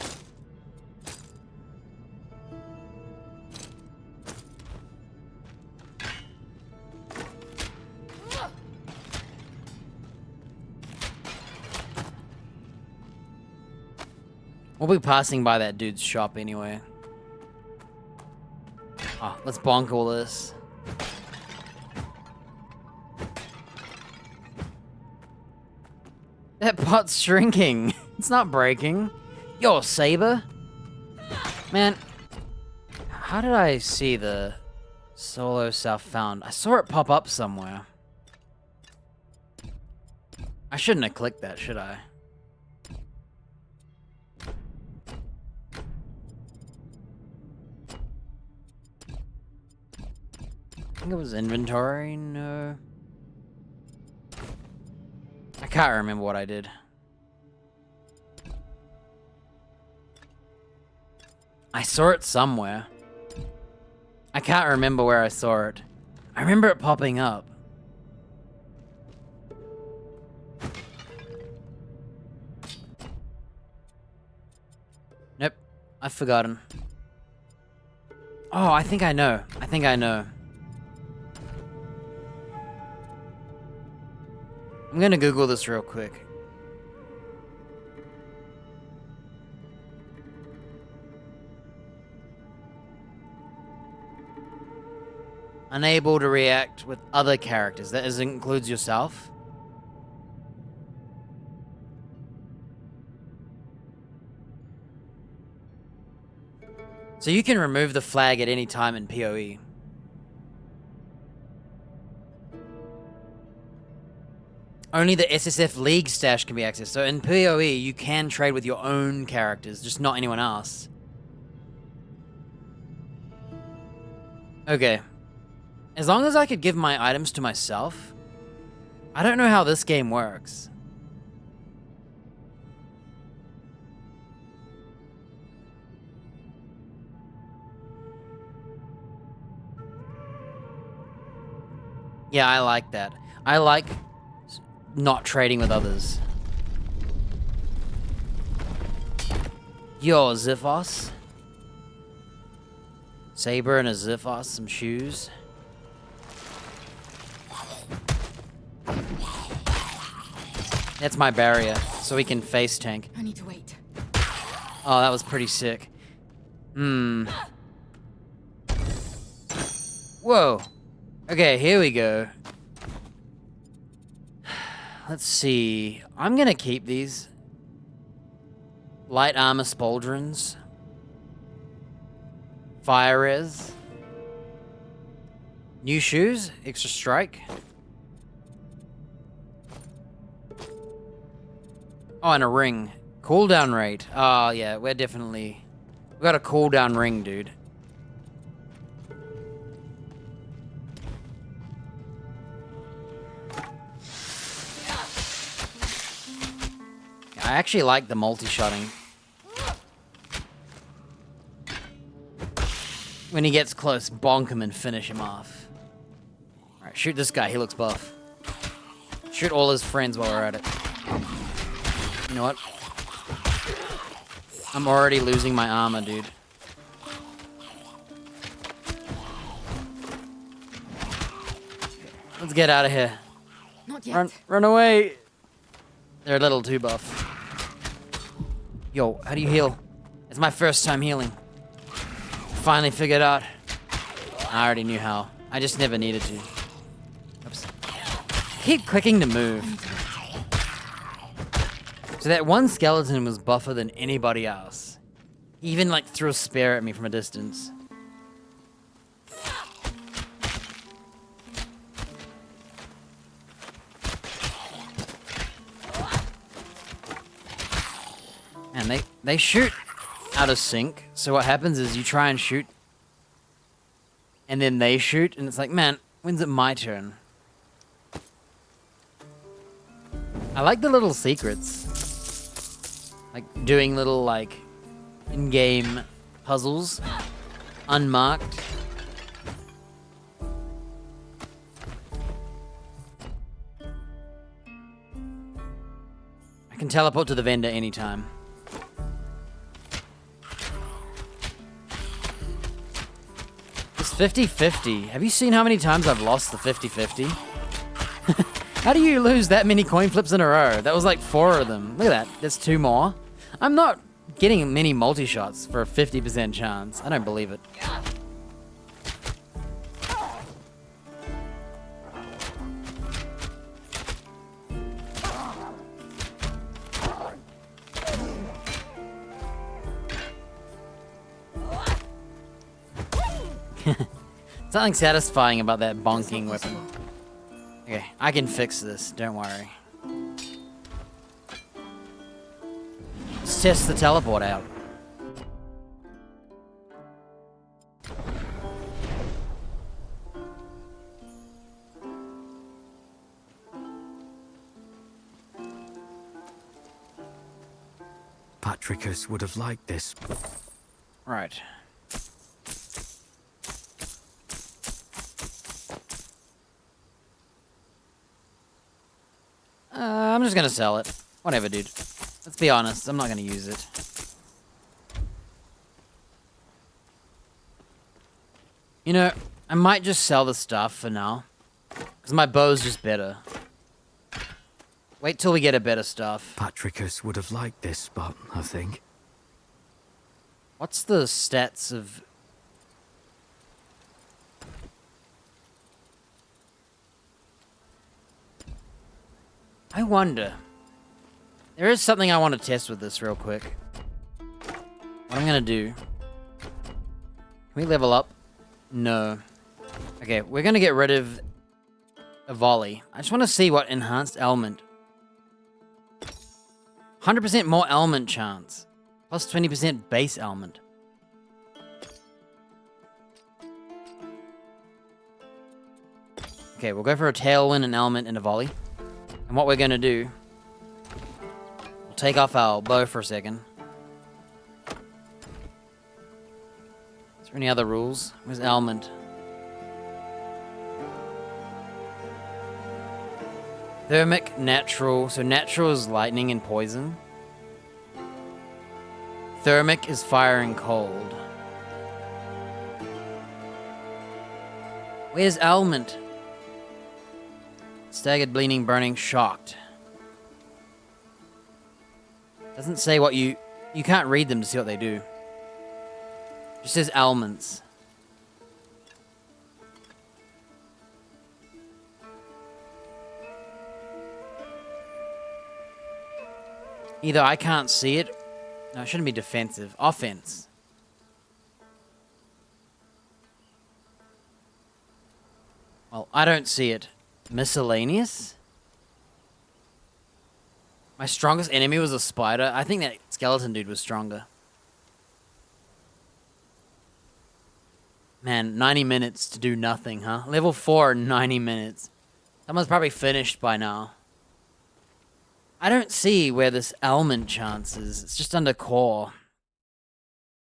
Speaker 1: We'll be passing by that dude's shop anyway. Oh, let's bonk all this. That pot's shrinking. It's not breaking. Yo, Saber. Man, how did I see the solo self found? I saw it pop up somewhere. I shouldn't have clicked that, should I? I think it was inventory, no. I can't remember what I did. I saw it somewhere. I can't remember where I saw it. I remember it popping up. Nope, I've forgotten. Oh, I think I know. I think I know. I'm gonna Google this real quick. Unable to react with other characters. That includes yourself? So you can remove the flag at any time in PoE. Only the SSF League stash can be accessed. So in PoE, you can trade with your own characters, just not anyone else. Okay. As long as I could give my items to myself, I don't know how this game works. Yeah, I like that. I like not trading with others. Yo, Ziphos. Saber and a Ziphos, some shoes. That's my barrier, so we can face tank.
Speaker 2: I need to wait.
Speaker 1: Oh, that was pretty sick. Whoa. Okay, here we go. Let's see. I'm gonna keep these. Light armor spauldrons. Fire res. New shoes. Extra strike. Oh, and a ring. Cooldown rate. Oh, yeah, we're definitely... We got a cooldown ring, dude. I actually like the multi-shotting. When he gets close, bonk him and finish him off. Alright, shoot this guy, he looks buff. Shoot all his friends while we're at it. You know what? I'm already losing my armor, dude. Let's get out of here.
Speaker 2: Not yet.
Speaker 1: Run away. They're a little too buff. Yo, how do you heal? It's my first time healing. Finally figured out. I already knew how. I just never needed to. Oops. Keep clicking to move. So that one skeleton was buffer than anybody else. He even like threw a spear at me from a distance. And they shoot out of sync. So what happens is you try and shoot, and then they shoot, and it's like, man, when's it my turn? I like the little secrets. Like doing little like in-game puzzles, unmarked. I can teleport to the vendor anytime. 50-50. Have you seen how many times I've lost the 50-50? How do you lose that many coin flips in a row? That was like 4 of them. Look at that. There's 2 more. I'm not getting many multi-shots for a 50% chance. I don't believe it. Something satisfying about that bonking weapon. Okay, I can fix this, don't worry. Let's test the teleport out.
Speaker 5: Patricus would have liked this.
Speaker 1: Right. I'm just gonna sell it. Whatever, dude. Let's be honest, I'm not gonna use it. You know, I might just sell the stuff for now. Because my bow's just better. Wait till we get a better stuff.
Speaker 5: Patricus would have liked this spot, I think.
Speaker 1: What's the stats of... I wonder. There is something I want to test with this real quick. What I'm gonna do... Can we level up? No. Okay, we're gonna get rid of a volley. I just want to see what enhanced element. 100% more element chance. Plus 20% base element. Okay, we'll go for a tailwind, an element, and a volley. And what we're gonna do... We'll take off our bow for a second. Is there any other rules? Where's element? Thermic, natural. So natural is lightning and poison. Thermic is fire and cold. Where's element? Staggered, bleeding, burning, shocked. Doesn't say what you can't read them to see what they do. Just says elements. Either I can't see it. No, it shouldn't be defensive. Offense. Well, I don't see it. Miscellaneous? My strongest enemy was a spider. I think that skeleton dude was stronger. Man, 90 minutes to do nothing, huh? Level 4, 90 minutes. Someone's probably finished by now. I don't see where this element chance is. It's just under core.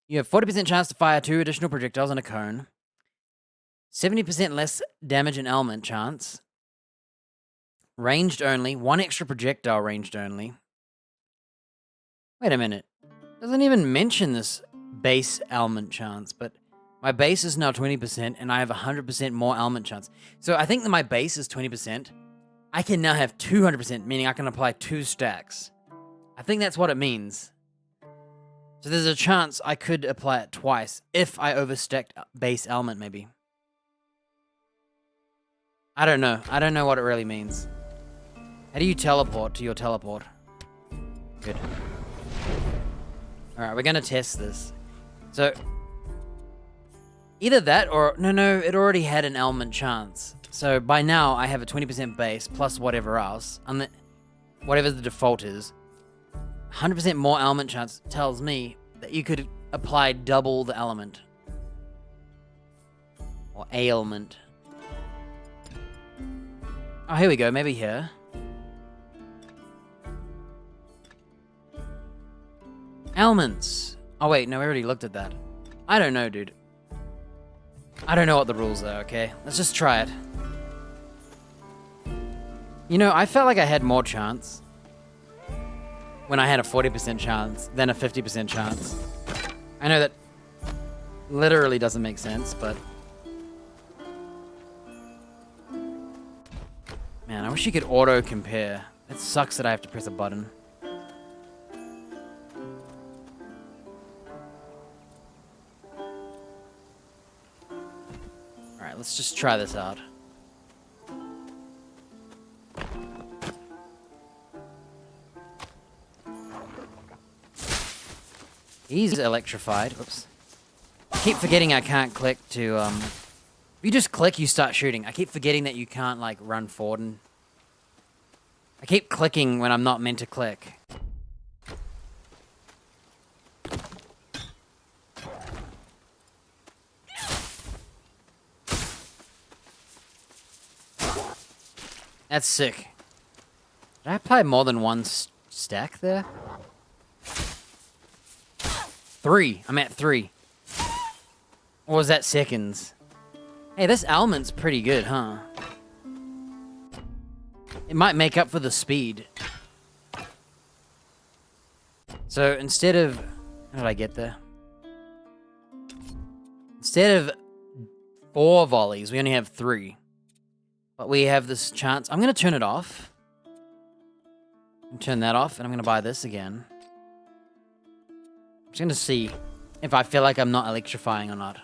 Speaker 1: You have 40% chance to fire 2 additional projectiles on a cone. 70% less damage and element chance. Ranged only. 1 extra projectile ranged only. Wait a minute. Doesn't even mention this base element chance, but my base is now 20% and I have 100% more element chance. So I think that my base is 20%. I can now have 200%, meaning I can apply 2 stacks. I think that's what it means. So there's a chance I could apply it twice if I overstacked base element, maybe. I don't know. I don't know what it really means. How do you teleport to your teleport? Good. Alright, we're gonna test this. So, either that or... No, it already had an element chance. So by now, I have a 20% base plus whatever else. And whatever the default is. 100% more element chance tells me that you could apply double the element. Or ailment. Oh, here we go. Maybe here. Ailments. Oh, wait. No, we already looked at that. I don't know, dude. I don't know what the rules are, okay? Let's just try it. You know, I felt like I had more chance when I had a 40% chance than a 50% chance. I know that literally doesn't make sense, but Man, I wish you could auto compare. It sucks that I have to press a button. Alright, let's just try this out. He's electrified. Oops. I keep forgetting I can't click to, if you just click, you start shooting. I keep forgetting that you can't, like, run forward and... I keep clicking when I'm not meant to click. That's sick. Did I apply more than one stack there? 3. I'm at 3. Or was that seconds? Hey, this element's pretty good, huh? It might make up for the speed. So instead of... How did I get there? Instead of 4 volleys, we only have 3. But we have this chance. I'm going to turn it off. Turn that off, and I'm going to buy this again. I'm just going to see if I feel like I'm not electrifying or not.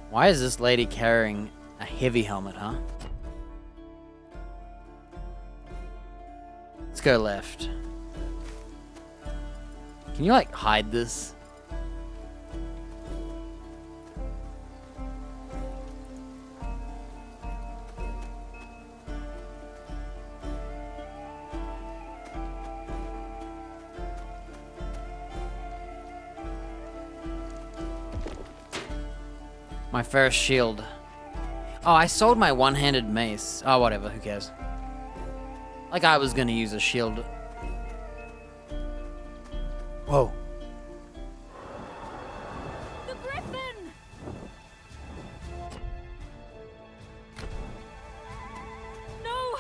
Speaker 1: Why is this lady carrying a heavy helmet, huh? Let's go left. Can you, like, hide this? My first shield. Oh, I sold my one-handed mace. Oh, whatever, who cares? Like I was gonna use a shield. Whoa.
Speaker 2: The griffin! No!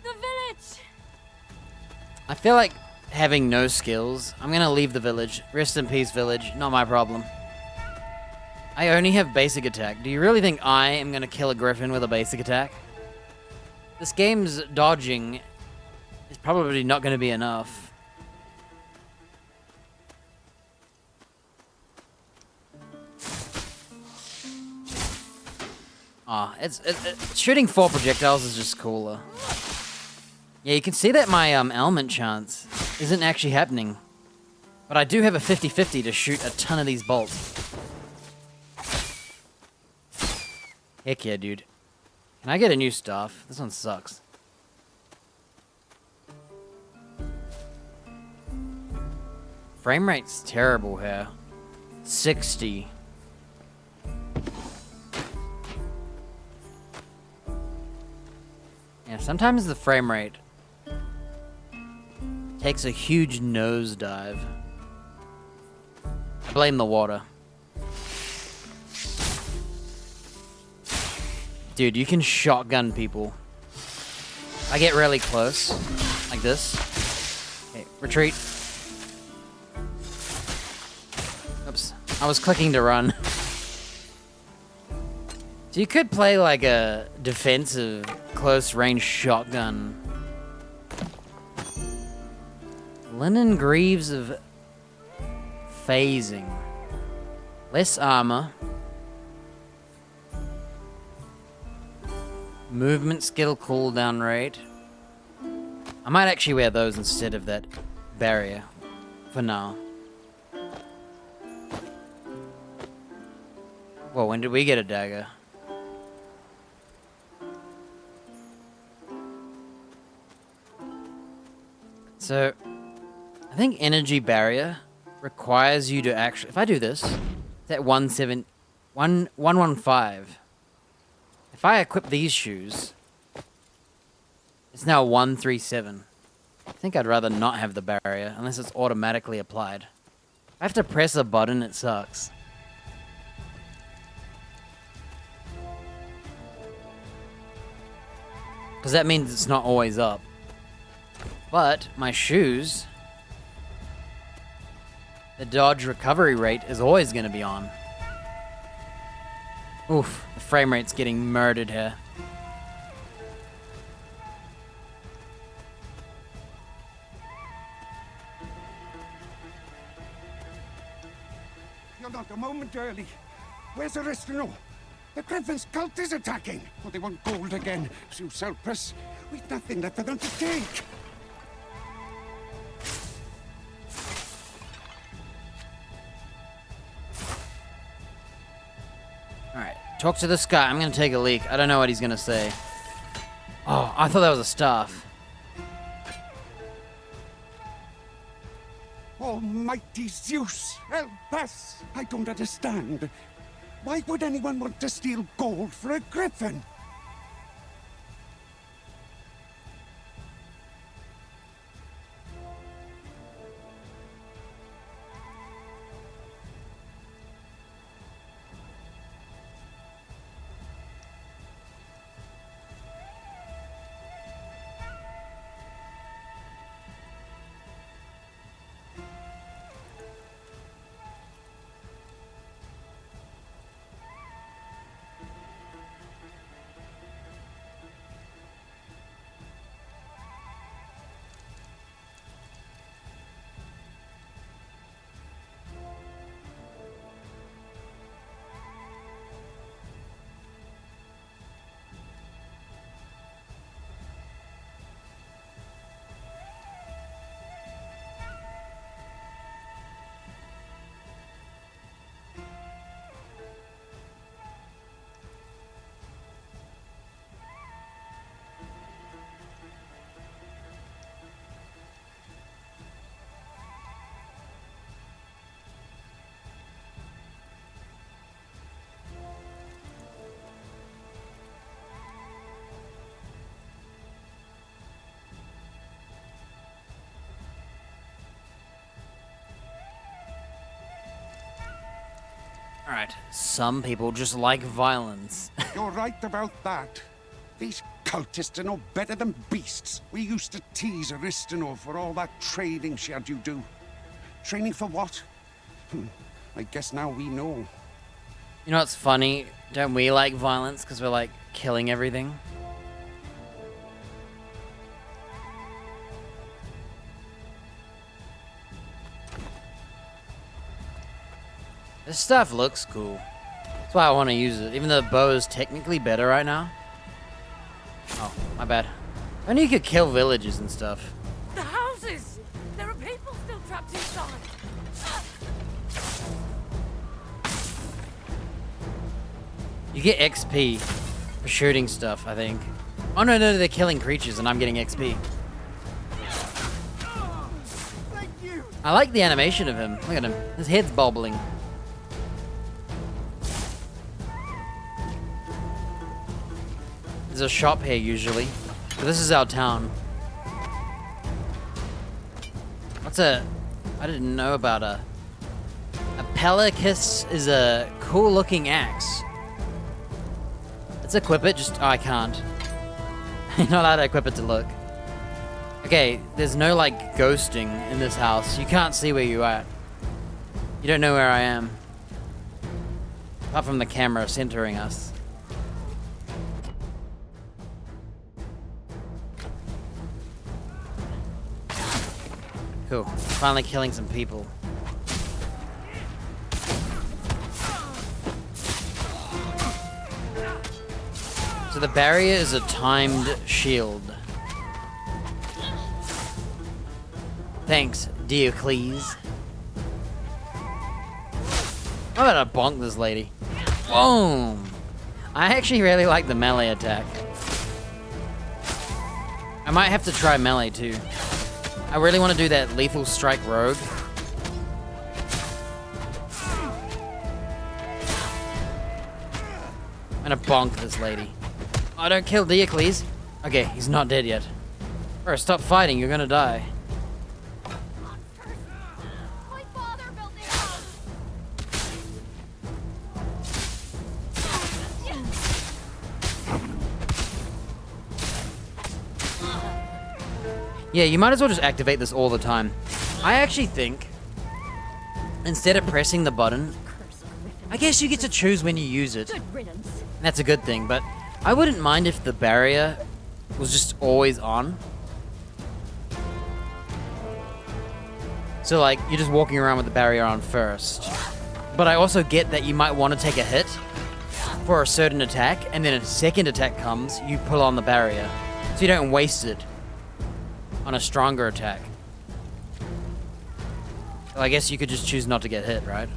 Speaker 2: The village!
Speaker 1: I feel like having no skills. I'm gonna leave the village. Rest in peace, village. Not my problem. I only have basic attack. Do you really think I am gonna kill a griffin with a basic attack? This game's dodging is probably not gonna be enough. Shooting 4 projectiles is just cooler. Yeah, you can see that my element chance isn't actually happening. But I do have a 50-50 to shoot a ton of these bolts. Heck yeah, dude. Can I get a new staff? This one sucks. Frame rate's terrible here. 60. Yeah, sometimes the frame rate takes a huge nosedive. I blame the water. Dude, you can shotgun people. I get really close, like this. Okay, retreat. Oops, I was clicking to run. So you could play like a defensive, close-range shotgun. Linen Greaves of Phasing. Less armor. Movement skill cooldown rate. I might actually wear those instead of that barrier for now. Well, when did we get a dagger? So, I think energy barrier requires you to actually... If I do this, it's at 115. If I equip these shoes, it's now 137. I think I'd rather not have the barrier, unless it's automatically applied. If I have to press a button, it sucks. Because that means it's not always up. But my shoes, the dodge recovery rate is always going to be on. Oof, the frame rate's getting murdered here.
Speaker 7: You're not a moment early. Where's Aristino? The Griffin's cult is attacking. Oh, they want gold again. Zeus help us. We've nothing left for them to take.
Speaker 1: Alright, talk to this guy. I'm gonna take a leak. I don't know what he's gonna say. Oh, I thought that was a staff.
Speaker 7: Almighty Zeus, help us! I don't understand. Why would anyone want to steal gold for a griffin?
Speaker 1: Alright, some people just like violence.
Speaker 7: You're right about that. These cultists are no better than beasts. We used to tease Aristino for all that training she had you do. Training for what? I guess now we know.
Speaker 1: You know what's funny? Don't we like violence because we're like killing everything? This stuff looks cool. That's why I want to use it, even though the bow is technically better right now. Oh, my bad. I knew you could kill villages and stuff.
Speaker 2: The houses! There are people still trapped inside.
Speaker 1: You get XP for shooting stuff, I think. Oh no, they're killing creatures and I'm getting XP. I like the animation of him. Look at him. His head's bobbling. There's a shop here usually. But this is our town. What's a... I didn't know about a Pelicus is a cool looking axe. Let's equip it, just... Oh, I can't. You're not allowed to equip it to look. Okay, there's no like ghosting in this house. You can't see where you are. You don't know where I am. Apart from the camera centering us. Cool. Finally killing some people. So the barrier is a timed shield. Thanks, Diocles. I'm about to bonk this lady. Boom! I actually really like the melee attack. I might have to try melee too. I really want to do that lethal strike rogue. I'm gonna bonk this lady. Oh, don't kill Diocles. Okay, he's not dead yet. Bro, stop fighting, you're gonna die.
Speaker 2: My father built this house.
Speaker 1: Yeah, you might as well just activate this all the time. I actually think, instead of pressing the button, I guess you get to choose when you use it.
Speaker 2: Good riddance.
Speaker 1: And that's a good thing, but I wouldn't mind if the barrier was just always on. So like, you're just walking around with the barrier on first. But I also get that you might want to take a hit for a certain attack, and then a second attack comes, you pull on the barrier. So you don't waste it on a stronger attack. So I guess you could just choose not to get hit, right?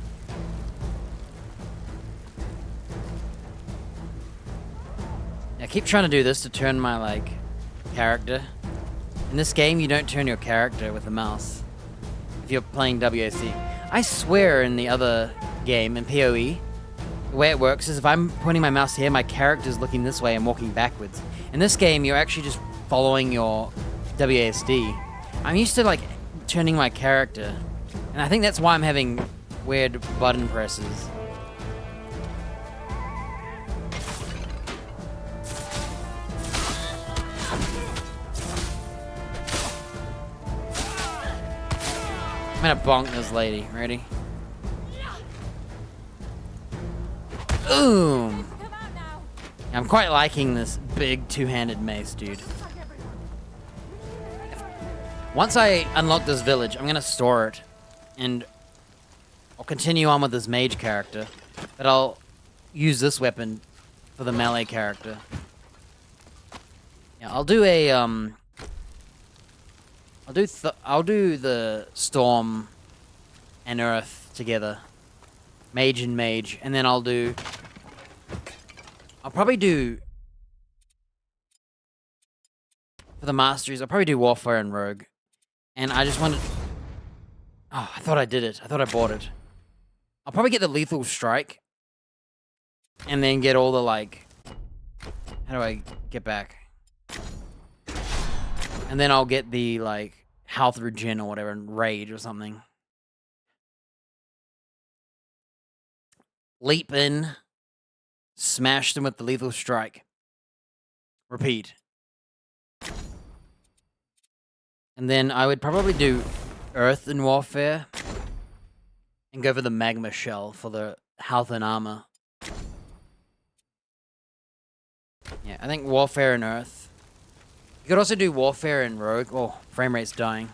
Speaker 1: I keep trying to do this to turn my, like, character. In this game, you don't turn your character with the mouse if you're playing WAC. I swear in the other game, in PoE, the way it works is if I'm pointing my mouse here, my character's looking this way and walking backwards. In this game, you're actually just following your WASD. I'm used to, like, turning my character, and I think that's why I'm having weird button presses. I'm gonna bonk this lady. Ready? Boom!
Speaker 2: Come out now.
Speaker 1: I'm quite liking this big two-handed mace, dude.
Speaker 2: Attack everyone.
Speaker 1: Once I unlock this village, I'm gonna store it, and I'll continue on with this mage character, but I'll use this weapon for the melee character. Yeah, I'll do a I'll do the storm and earth together, mage and mage, and then I'll probably do for the masteries. I'll probably do warfare and rogue, and I just wanted. Oh, I thought I did it. I thought I bought it. I'll probably get the lethal strike, and then get all the like. How do I get back? And then I'll get the, like, health regen or whatever, and rage or something. Leap in. Smash them with the lethal strike. Repeat. And then I would probably do earth in warfare. And go for the magma shell for the health and armor. Yeah, I think warfare and earth. You could also do warfare and rogue. Oh, frame rate's dying.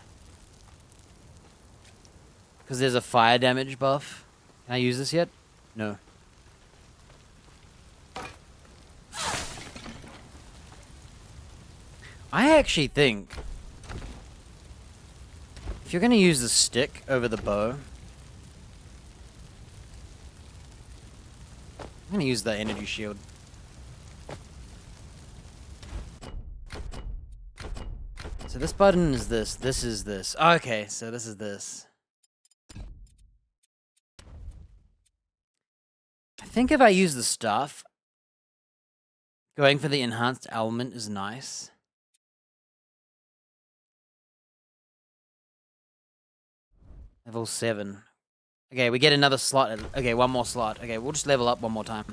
Speaker 1: Because there's a fire damage buff. Can I use this yet? No. I actually think if you're going to use the stick over the bow, I'm going to use the energy shield. So this button is this is this. Okay, so this is this. I think if I use the stuff, going for the enhanced element is nice. Level 7. Okay, we get another slot. Okay, one more slot. Okay, we'll just level up one more time.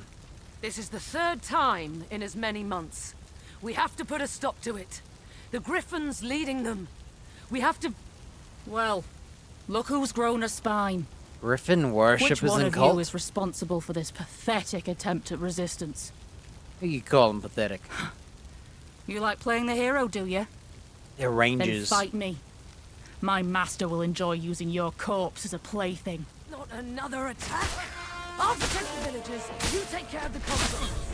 Speaker 2: This is the third time in as many months. We have to put a stop to it. The Griffin's leading them. We have to...
Speaker 8: Well, look who's grown a spine.
Speaker 1: Griffin
Speaker 8: Which
Speaker 1: worshippers
Speaker 8: one
Speaker 1: and
Speaker 8: of
Speaker 1: cult?
Speaker 8: you is responsible for this pathetic attempt at resistance?
Speaker 1: Who you call them pathetic?
Speaker 8: You like playing the hero, do you?
Speaker 1: They're
Speaker 8: Then
Speaker 1: rangers.
Speaker 8: fight me. My master will enjoy using your corpse as a plaything.
Speaker 2: Not another attack. I'll protect the villagers. You take care of the convicts.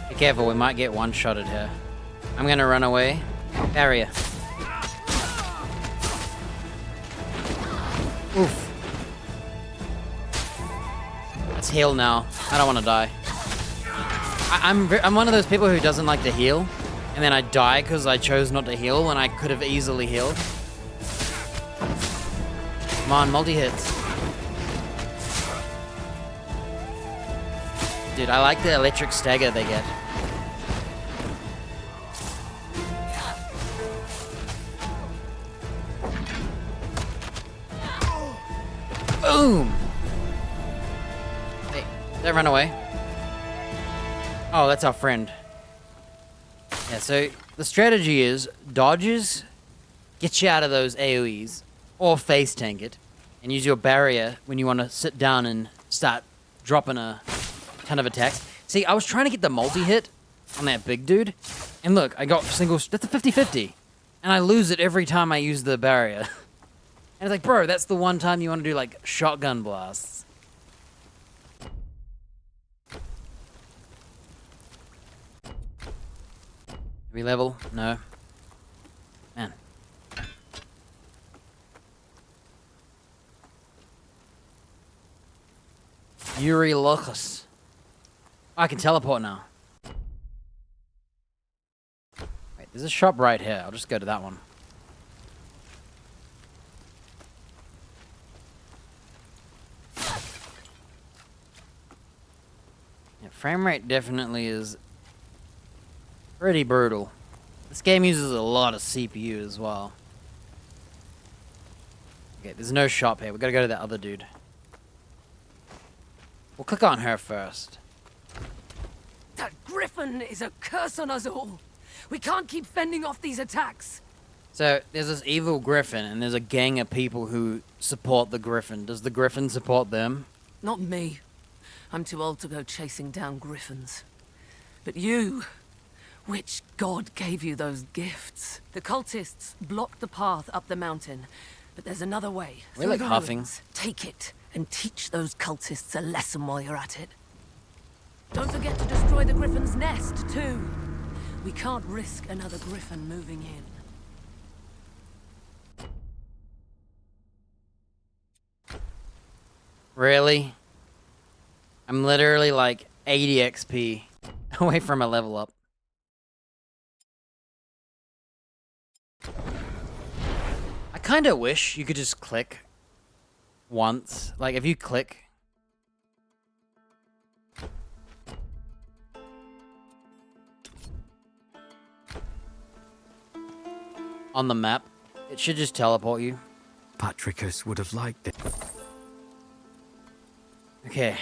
Speaker 1: Be careful, we might get one-shotted here. I'm gonna run away. Barrier. Oof. Let's heal now. I don't want to die. I'm one of those people who doesn't like to heal, and then I die because I chose not to heal when I could have easily healed. Come on, multi-hits. Dude, I like the electric stagger they get. Boom! Hey, don't run away. Oh, that's our friend. Yeah, so the strategy is dodges get you out of those AoEs, or face tank it, and use your barrier when you want to sit down and start dropping a ton of attacks. See, I was trying to get the multi-hit on that big dude, and look, I got single, that's a 50-50, and I lose it every time I use the barrier. And it's like, bro, that's the one time you want to do, like, shotgun blasts. Every level? No. Man. Yuri Locus. I can teleport now. Wait, there's a shop right here. I'll just go to that one. Yeah, frame rate definitely is pretty brutal. This game uses a lot of CPU as well. Okay, there's no shop here. We gotta go to that other dude. We'll click on her first.
Speaker 2: That griffin is a curse on us all. We can't keep fending off these attacks.
Speaker 1: So, there's this evil griffin, and there's a gang of people who support the griffin. Does the griffin support them?
Speaker 2: Not me. I'm too old to go chasing down griffins. But you... Which god gave you those gifts? The cultists blocked the path up the mountain, but there's another way.
Speaker 1: We're like
Speaker 2: through the
Speaker 1: huffing.
Speaker 2: ruins. Take it, and teach those cultists a lesson while you're at it. Don't forget to destroy the griffin's nest, too. We can't risk another griffin moving in.
Speaker 1: Really? I'm literally like 80 XP away from a level up. I kinda wish you could just click once. Like, if you click... on the map, it should just teleport you.
Speaker 5: Patricus would have liked it.
Speaker 1: Okay.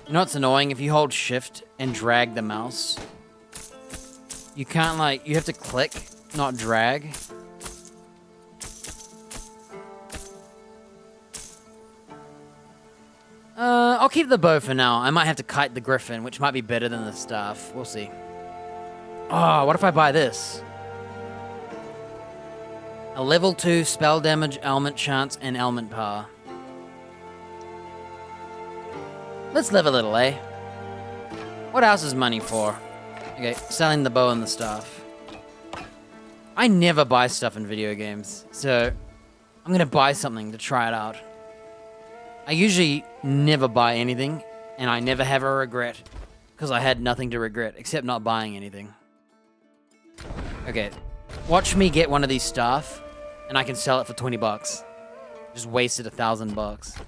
Speaker 1: You know what's annoying? If you hold shift and drag the mouse, you can't, like, you have to click, not drag. I'll keep the bow for now. I might have to kite the griffin, which might be better than the staff. We'll see. Oh, what if I buy this? A level 2 spell damage, ailment chance, and ailment power. Let's live a little, eh? What else is money for? Okay, selling the bow and the staff. I never buy stuff in video games, so I'm gonna buy something to try it out. I usually never buy anything, and I never have a regret, because I had nothing to regret, except not buying anything. Okay, watch me get one of these staff, and I can sell it for 20 bucks. Just wasted $1,000.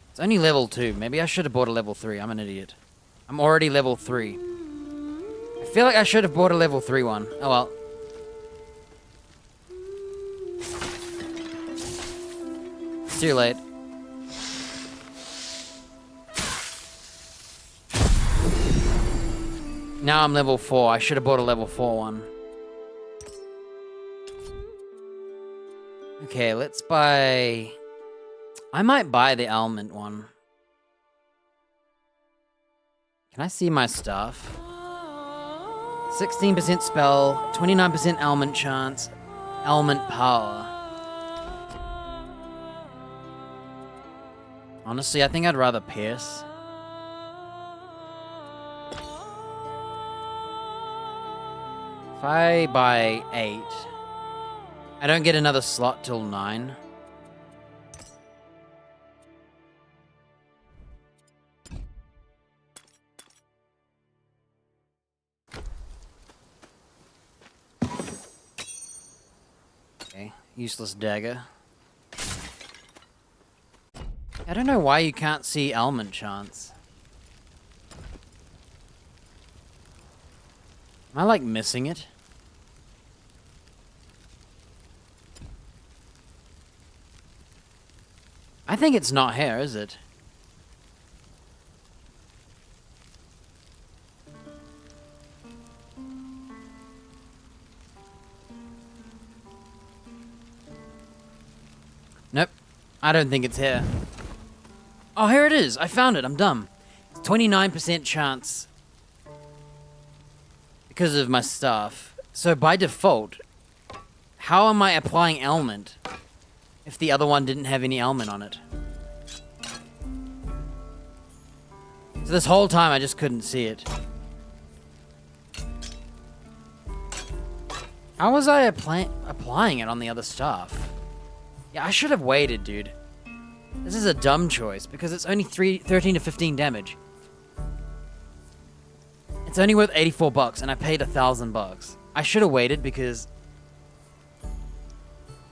Speaker 1: It's only level 2. Maybe I should have bought a level 3. I'm an idiot. I'm already level 3. I feel like I should have bought a level 3 one. Oh well. It's too late. Now I'm level 4. I should have bought a level 4 one. Okay, let's buy... I might buy the ailment one. Can I see my stuff? 16% spell, 29% ailment chance, ailment power. Honestly, I think I'd rather pierce. If I buy 8, I don't get another slot till 9. Okay, useless dagger. I don't know why you can't see ailment chance. Am I like missing it? I think it's not here, is it? Nope. I don't think it's here. Oh, here it is. I found it. I'm dumb. 29% chance because of my stuff. So by default, how am I applying element if the other one didn't have any element on it? So this whole time I just couldn't see it. How was I applying it on the other stuff? Yeah, I should have waited, dude. This is a dumb choice because it's only 13 to 15 damage. It's only worth 84 bucks and I paid 1,000 bucks. I should have waited because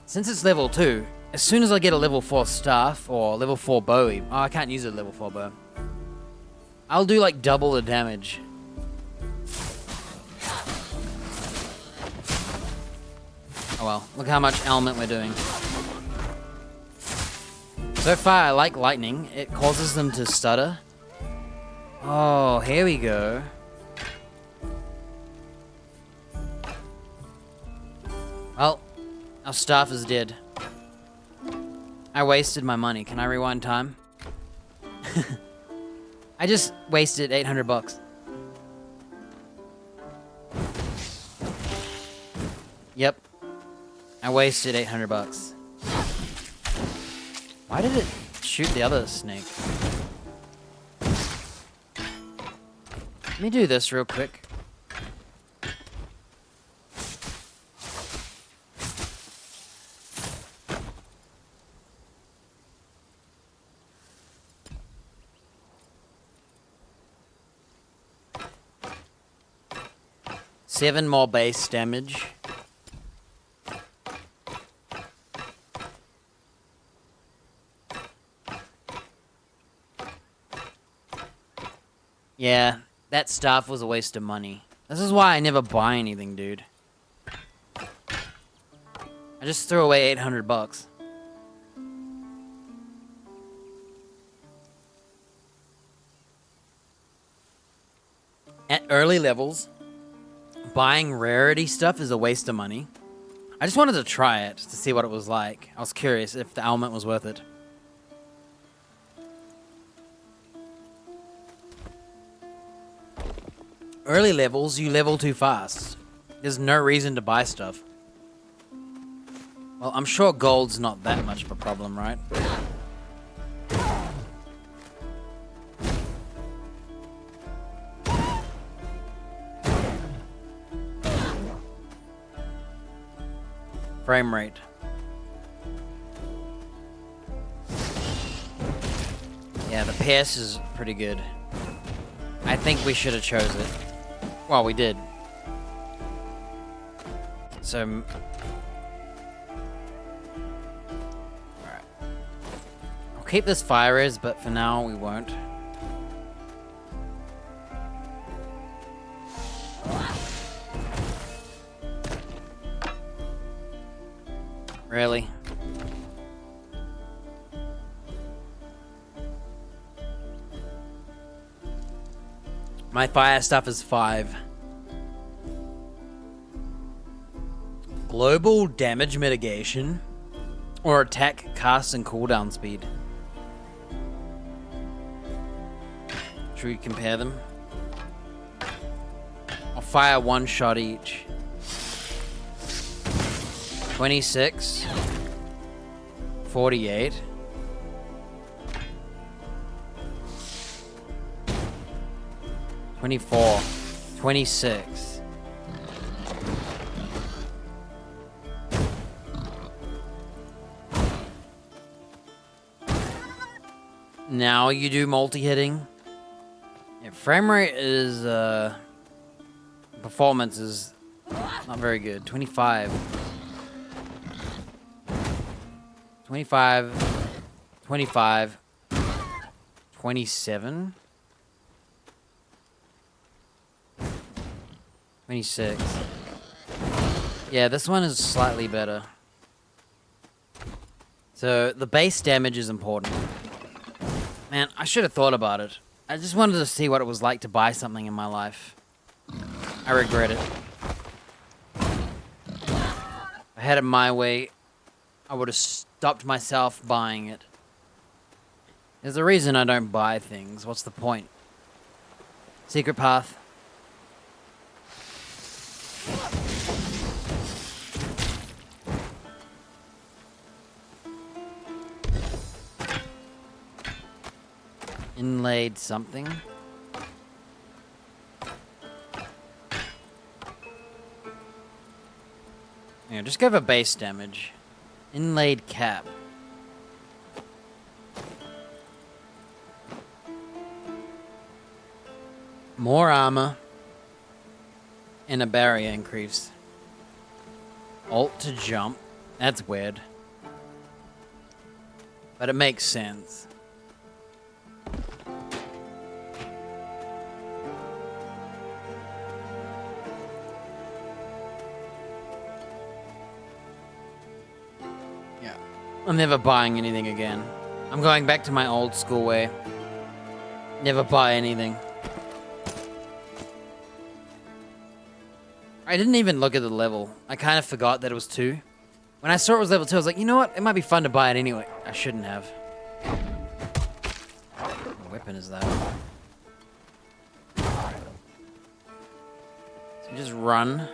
Speaker 1: since it's level 2, as soon as I get a level 4 staff or level 4 bow, oh, I can't use a level 4 bow. I'll do like double the damage. Oh well, look how much element we're doing. So far, I like lightning. It causes them to stutter. Oh, here we go. Well, our staff is dead. I wasted my money. Can I rewind time? I just wasted 800 bucks. Yep. I wasted 800 bucks. Why did it shoot the other snake? Let me do this real quick. Seven more base damage. Yeah, that stuff was a waste of money. This is why I never buy anything, dude. I just threw away 800 bucks. At early levels, buying rarity stuff is a waste of money. I just wanted to try it to see what it was like. I was curious if the element was worth it. Early levels, you level too fast. There's no reason to buy stuff. Well, I'm sure gold's not that much of a problem, right? Frame rate. Yeah, the PS is pretty good. I think we should have chose it. Well, we did. So... Alright. I'll keep this fire res, but for now we won't. Really? My fire stuff is 5. Global damage mitigation or attack, cast, and cooldown speed. Should we compare them? I'll fire one shot each. 26, 48. $24, $26. Now you do multi-hitting. Yeah, frame rate is, performance is not very good. 25. 25. 25. 27. 26. Yeah, this one is slightly better. So the base damage is important. Man, I should have thought about it. I just wanted to see what it was like to buy something in my life. I regret it. If I had it my way, I would have stopped myself buying it. There's a reason I don't buy things. What's the point? Secret path. Inlaid something. Yeah, just go for base damage. Inlaid cap. More armor. And a barrier increase. Alt to jump. That's weird. But it makes sense. Yeah. I'm never buying anything again. I'm going back to my old school way. Never buy anything. I didn't even look at the level. I kind of forgot that it was 2. When I saw it was level 2, I was like, you know what? It might be fun to buy it anyway. I shouldn't have. What weapon is that? So just run.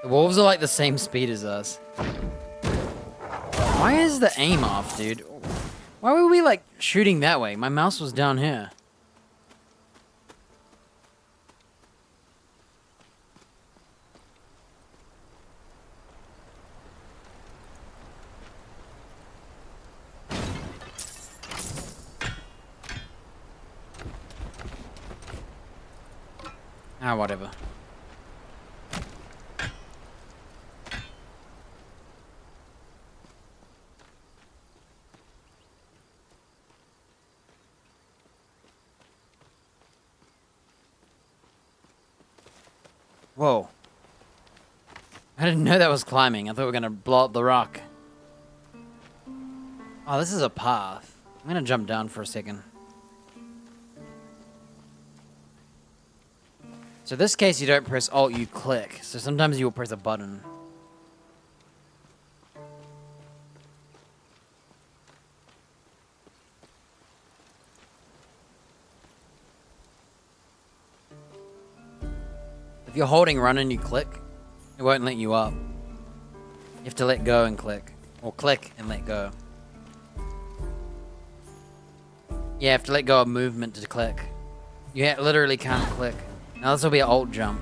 Speaker 1: The wolves are like the same speed as us. Why is the aim off, dude? Why were we like shooting that way? My mouse was down here. Ah, whatever. Whoa. I didn't know that was climbing. I thought we were gonna blow up the rock. Oh, this is a path. I'm gonna jump down for a second. So this case, you don't press Alt, you click. So sometimes you'll press a button. If you're holding run and you click, it won't let you up. You have to let go and click. Or click and let go. You have to let go of movement to click. You literally can't click. Now this will be an alt jump.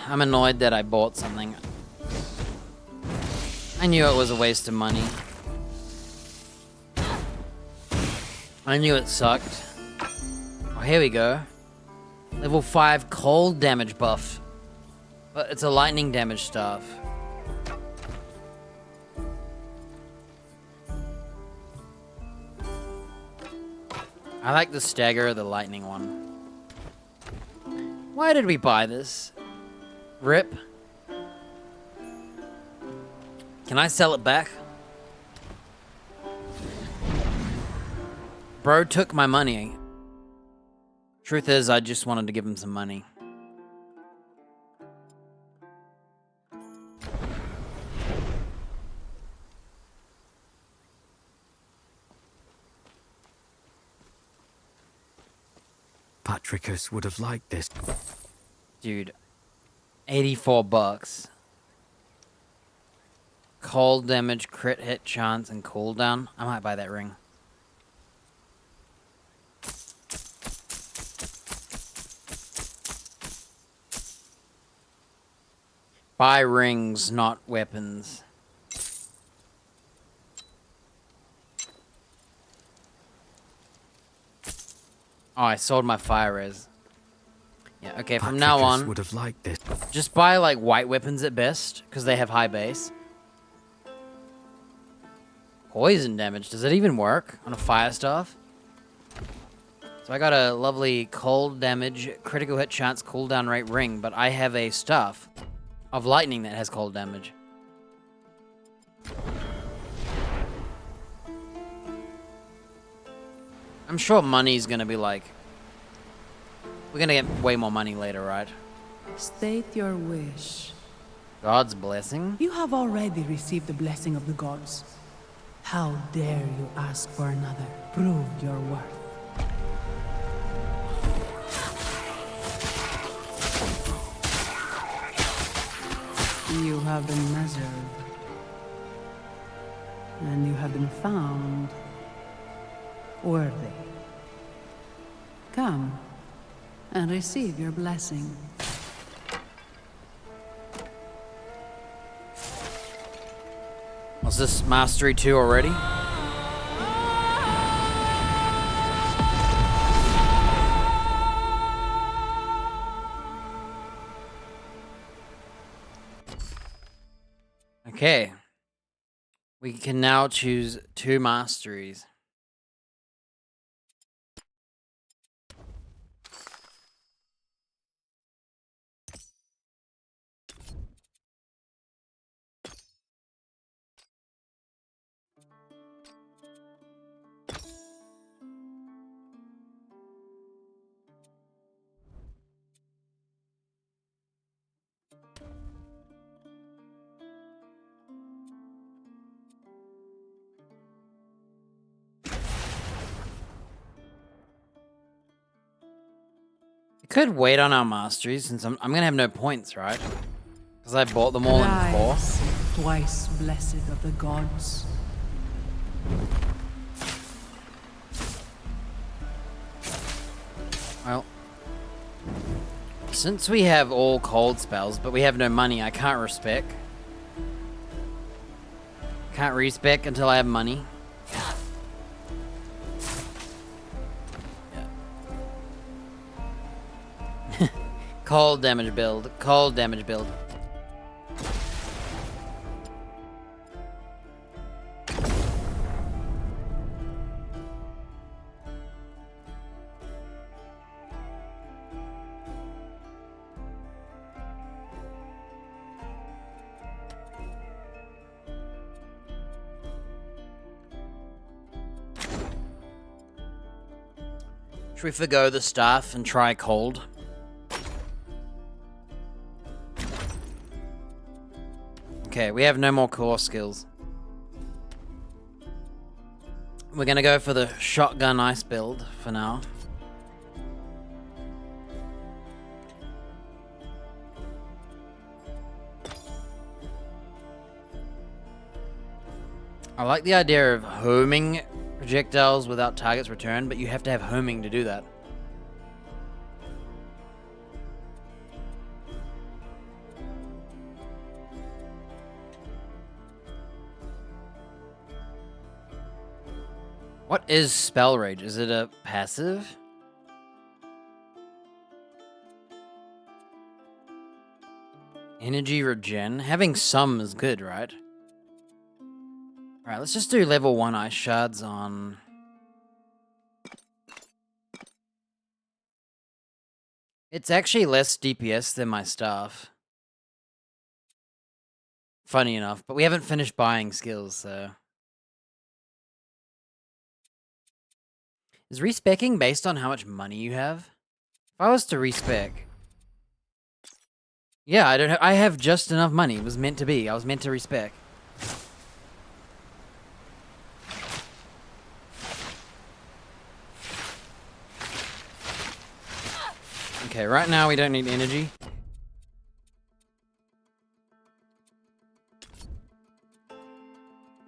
Speaker 1: I'm annoyed that I bought something. I knew it was a waste of money. I knew it sucked. Oh, here we go. Level 5 cold damage buff. But it's a lightning damage staff. I like the stagger of the lightning one. Why did we buy this? Rip. Can I sell it back? Bro took my money. Truth is, I just wanted to give him some money.
Speaker 5: Patricus would have liked this.
Speaker 1: Dude, 84 bucks. Cold damage, crit hit chance, and cooldown. I might buy that ring. Buy rings, not weapons. Oh, I sold my fire res. Yeah, okay, from now on,
Speaker 5: would have liked this.
Speaker 1: Just buy like white weapons at best, because they have high base. Poison damage. Does it even work on a fire staff? So I got a lovely cold damage, critical hit chance, cooldown rate ring, but I have a staff of lightning that has cold damage. I'm sure money's gonna be like... We're gonna get way more money later, right?
Speaker 4: State your wish.
Speaker 1: God's blessing?
Speaker 4: You have already received the blessing of the gods. How dare you ask for another? Prove your worth. You have been measured. And you have been found worthy. Come and receive your blessing.
Speaker 1: Was this Mastery 2 already? Okay. We can now choose 2 masteries. Could wait on our masteries since I'm gonna have no points, right? Because I bought them all in 4.
Speaker 4: Twice blessed of the gods.
Speaker 1: Well, since we have all cold spells, but we have no money, I can't respec. Can't respec until I have money. Cold damage build. Cold damage build. Should we forgo the staff and try cold? Okay, we have no more core skills. We're gonna go for the shotgun ice build for now. I like the idea of homing projectiles without targets return, but you have to have homing to do that. What is Spell Rage? Is it a passive? Energy regen? Having some is good, right? Alright, let's just do level 1 ice shards on... It's actually less DPS than my staff. Funny enough, but we haven't finished buying skills, so... Is respecking based on how much money you have? If I was to respec... Yeah, I have just enough money. It was meant to be. I was meant to respec. Okay, right now we don't need energy.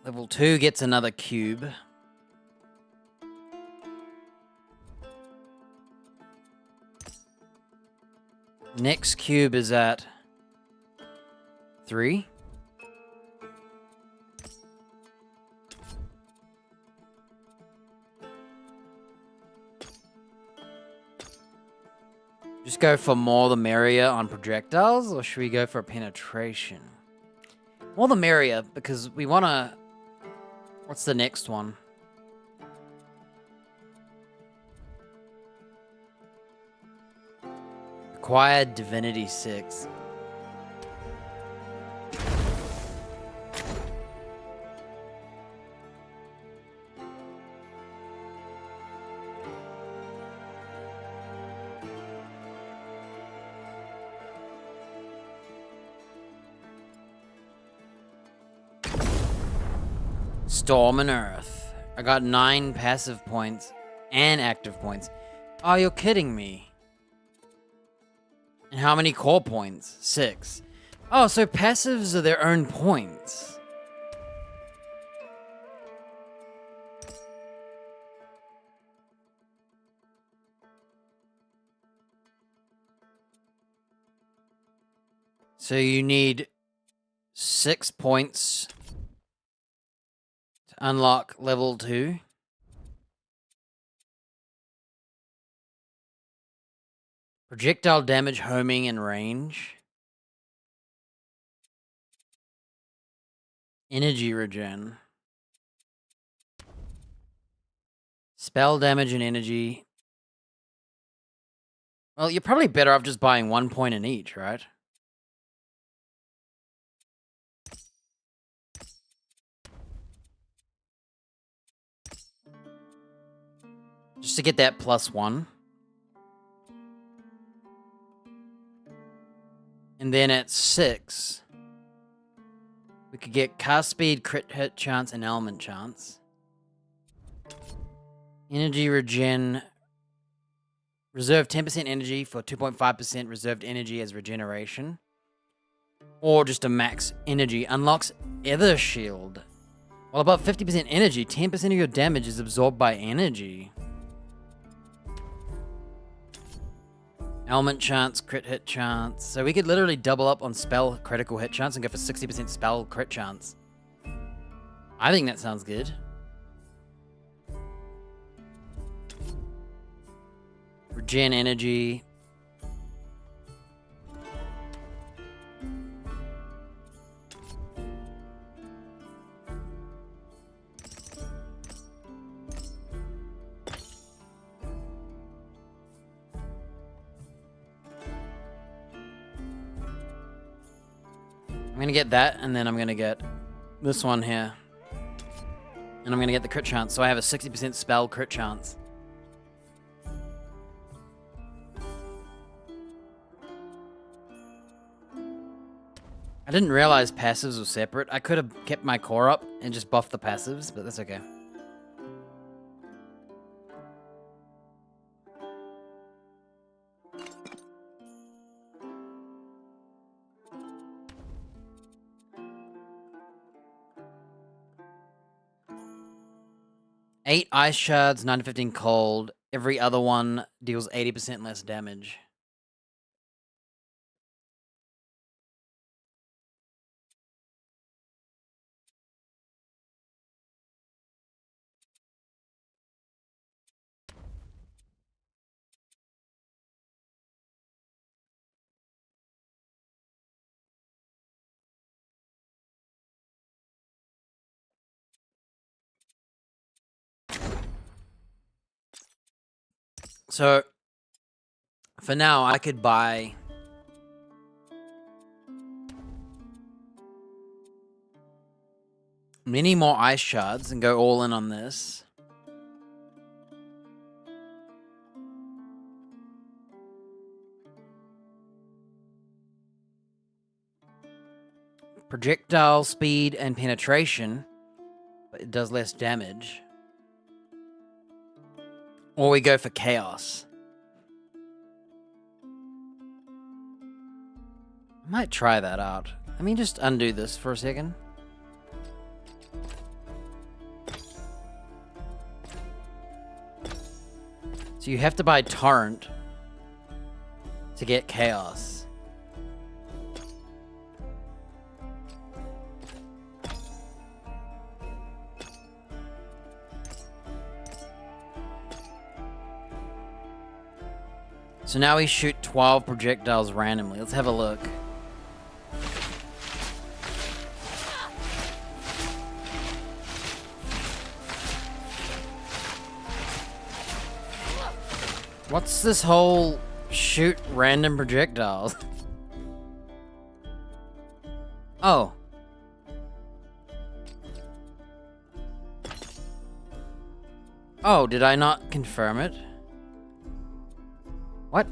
Speaker 1: Level 2 gets another cube. Next cube is at 3. Just go for more the merrier on projectiles, or should we go for penetration? More the merrier, because we're What's the next one? Acquired Divinity 6. Storm and Earth. I got 9 passive points and active points. Oh, you're kidding me. And how many core points? 6. Oh, so passives are their own points. So you need 6 points to unlock level 2. Projectile damage, homing, and range. Energy regen. Spell damage and energy. Well, you're probably better off just buying 1 point in each, right? Just to get that +1. And then at 6, we could get cast speed, crit hit chance, and element chance. Energy regen. Reserve 10% energy for 2.5% reserved energy as regeneration. Or just a max energy. Unlocks Ether Shield. While above 50% energy, 10% of your damage is absorbed by energy. Element chance, crit hit chance. So we could literally double up on spell critical hit chance and go for 60% spell crit chance. I think that sounds good. Regen energy. I'm gonna get that, and then I'm gonna get this one here. And I'm gonna get the crit chance, so I have a 60% spell crit chance. I didn't realize passives were separate. I could have kept my core up and just buffed the passives, but that's okay. Eight ice shards, 9 to 15 cold. Every other one deals 80% less damage. So, for now, I could buy many more ice shards and go all in on this. Projectile speed and penetration, but it does less damage. Or we go for chaos. I might try that out. Let me just undo this for a second. So you have to buy Torrent to get chaos. So now we shoot 12 projectiles randomly. Let's have a look. What's this whole shoot random projectiles? Oh. Oh, did I not confirm it? What?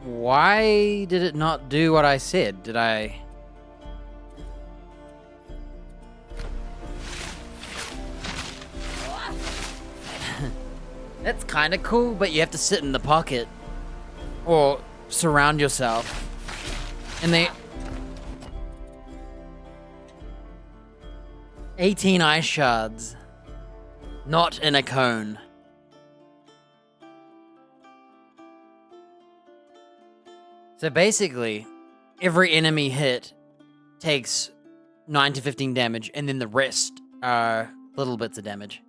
Speaker 1: Why did it not do what I said? Did I... That's kind of cool, but you have to sit in the pocket. Or surround yourself. And they... 18 ice shards. Not in a cone. So basically, every enemy hit takes 9 to 15 damage, and then the rest are little bits of damage.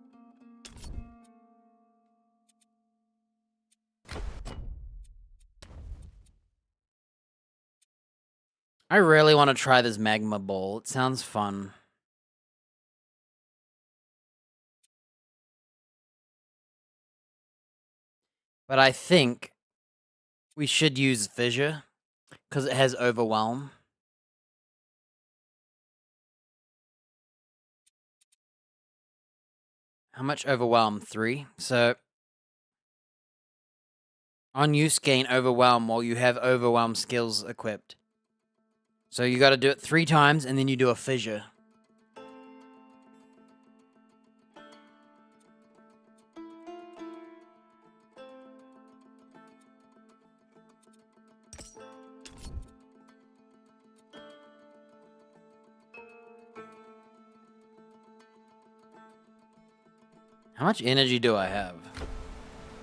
Speaker 1: I really want to try this magma ball. It sounds fun. But I think we should use Fissure, because it has Overwhelm. How much Overwhelm? 3. So, on use gain Overwhelm while you have Overwhelm skills equipped. So you gotta do it 3 times, and then you do a Fissure. How much energy do I have?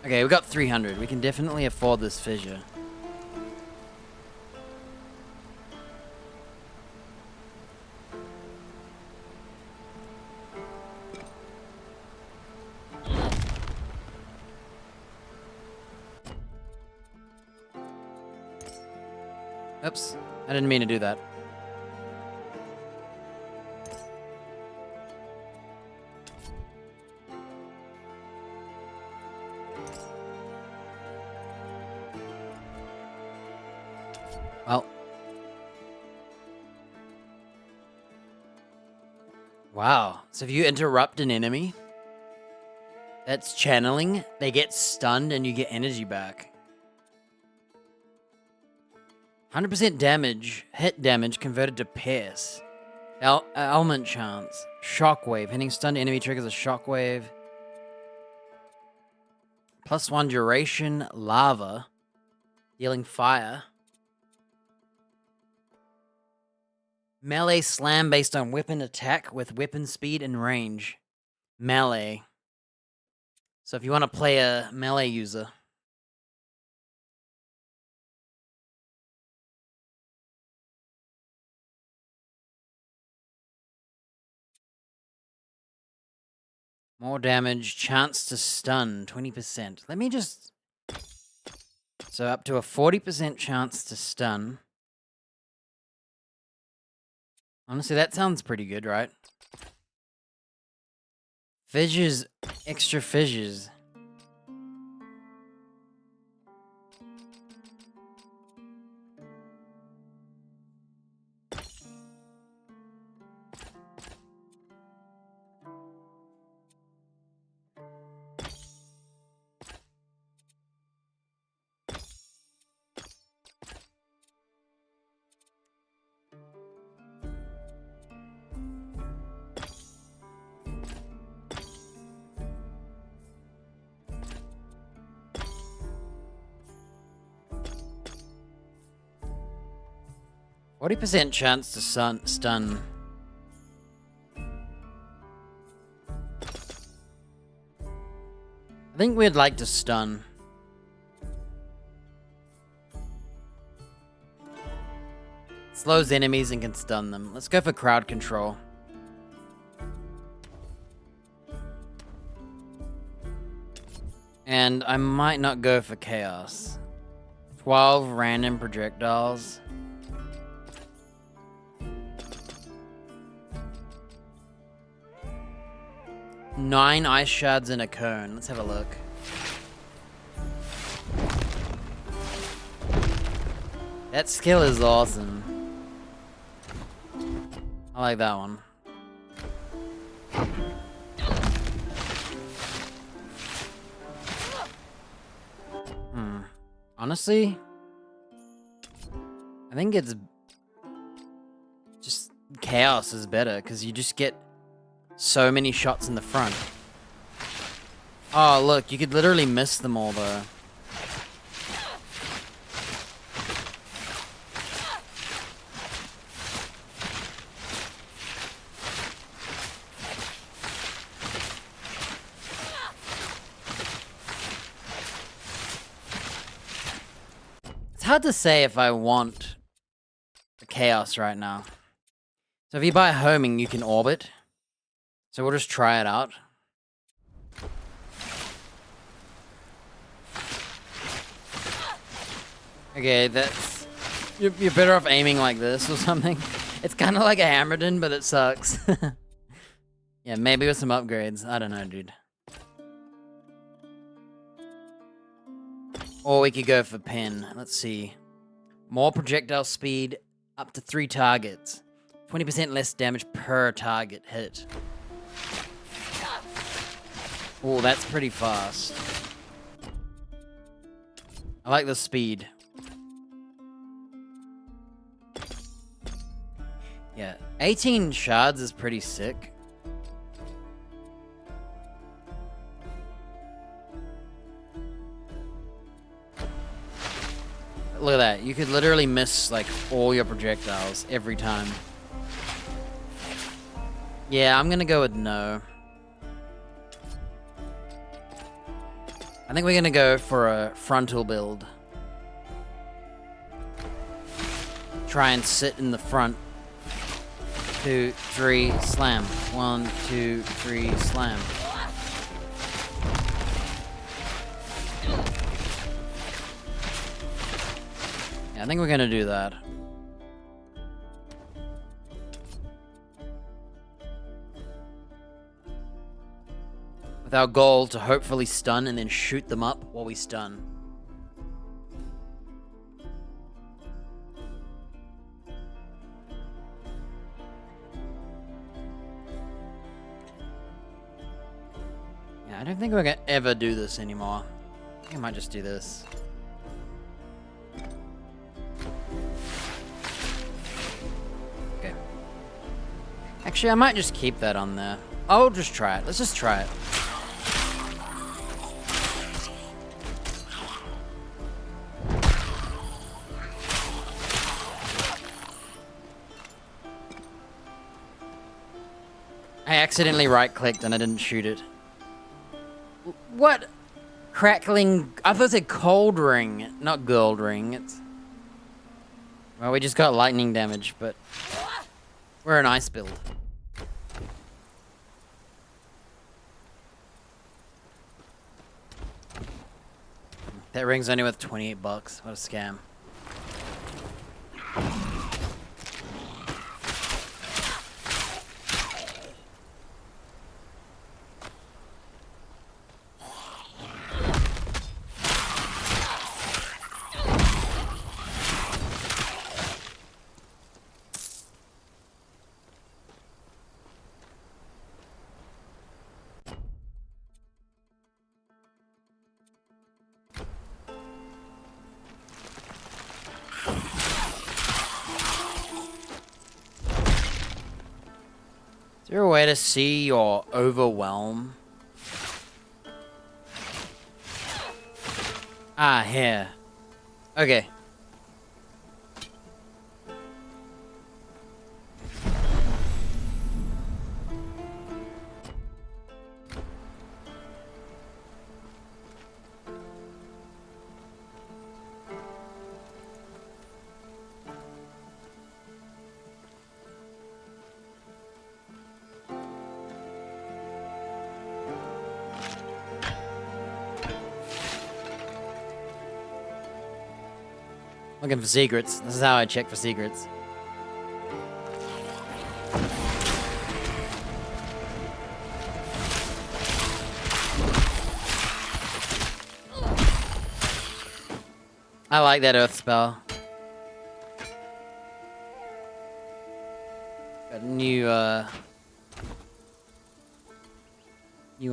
Speaker 1: Okay, we got 300. We can definitely afford this Fissure. Oops, I didn't mean to do that. Well. Wow. So if you interrupt an enemy, that's channeling, they get stunned and you get energy back. 100% damage, hit damage converted to pierce. Element chance. Shockwave. Hitting stunned enemy triggers a shockwave. +1 duration. Lava. Dealing fire. Melee slam based on weapon attack with weapon speed and range. Melee. So if you want to play a melee user. More damage, chance to stun, 20%. Let me just... So up to a 40% chance to stun. Honestly, that sounds pretty good, right? Fissures, extra fissures. %40 chance to stun. I think we'd like to stun. Slows enemies and can stun them. Let's go for crowd control. And I might not go for chaos. 12 random projectiles. 9 ice shards in a cone. Let's have a look. That skill is awesome. I like that one. Honestly, I think it's just chaos is better because you just get so many shots in the front. Oh, look, you could literally miss them all though. It's hard to say if I want the chaos right now. So if you buy homing, you can orbit. So we'll just try it out. Okay, that's... You're better off aiming like this or something. It's kind of like a Hammerton, but it sucks. Yeah, maybe with some upgrades. I don't know, dude. Or we could go for pen. Let's see. More projectile speed up to 3 targets. 20% less damage per target hit. Oh, that's pretty fast. I like the speed. Yeah, 18 shards is pretty sick. Look at that. You could literally miss, like, all your projectiles every time. Yeah, I'm gonna go with no. I think we're gonna go for a frontal build. Try and sit in the front. 2, 3, slam. 1, 2, 3, slam. Yeah, I think we're gonna do that. With our goal to hopefully stun and then shoot them up while we stun. Yeah, I don't think we're gonna ever do this anymore. I think I might just do this. Okay. Actually, I might just keep that on there. I'll just try it. Let's just try it. I accidentally right-clicked and I didn't shoot it. What? Crackling... I thought it said cold ring, not gold ring. It's... Well, we just got lightning damage, but... We're an ice build. That ring's only worth 28 bucks. What a scam. Is there a way to see your overwhelm? Ah, here. Okay. Looking for secrets. This is how I check for secrets. I like that earth spell. Got new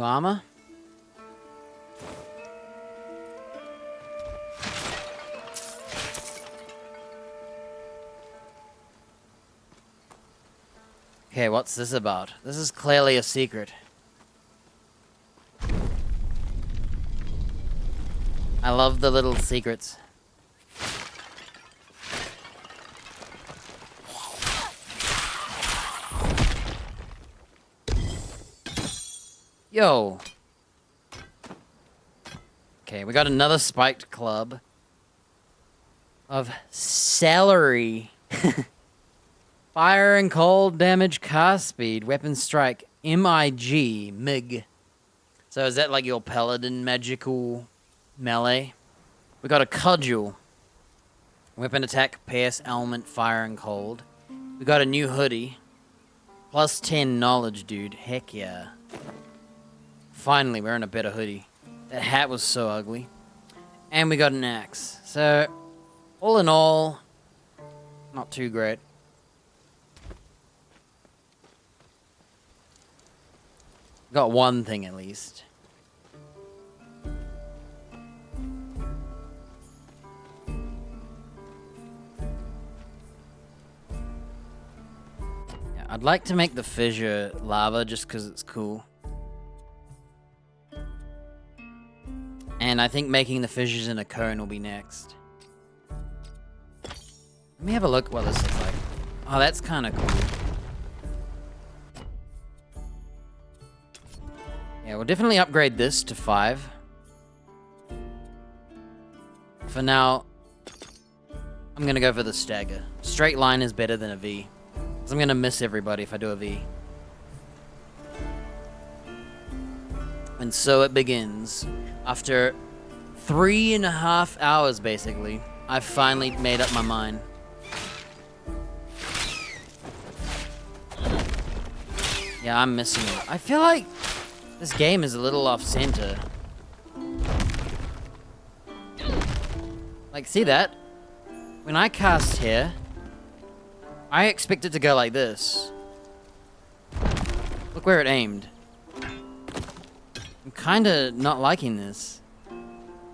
Speaker 1: armor. Okay, what's this about? This is clearly a secret. I love the little secrets. Yo. Okay, we got another spiked club of celery. Fire and cold damage, cast speed, weapon strike, MIG. So is that like your paladin magical melee? We got a cudgel. Weapon attack, pierce, element, fire and cold. We got a new hoodie. Plus 10 knowledge, dude. Heck yeah. Finally, we're in a better hoodie. That hat was so ugly. And we got an axe. So, all in all, not too great. Got one thing at least. Yeah, I'd like to make the fissure lava just because it's cool. And I think making the fissures in a cone will be next. Let me have a look what this looks like. Oh, that's kind of cool. Yeah, we'll definitely upgrade this to 5. For now, I'm gonna go for the stagger. Straight line is better than a V. Because I'm gonna miss everybody if I do a V. And so it begins. After 3.5 hours, basically, I finally made up my mind. Yeah, I'm missing it. I feel like this game is a little off-center. Like, see that? When I cast here, I expect it to go like this. Look where it aimed. I'm kinda not liking this.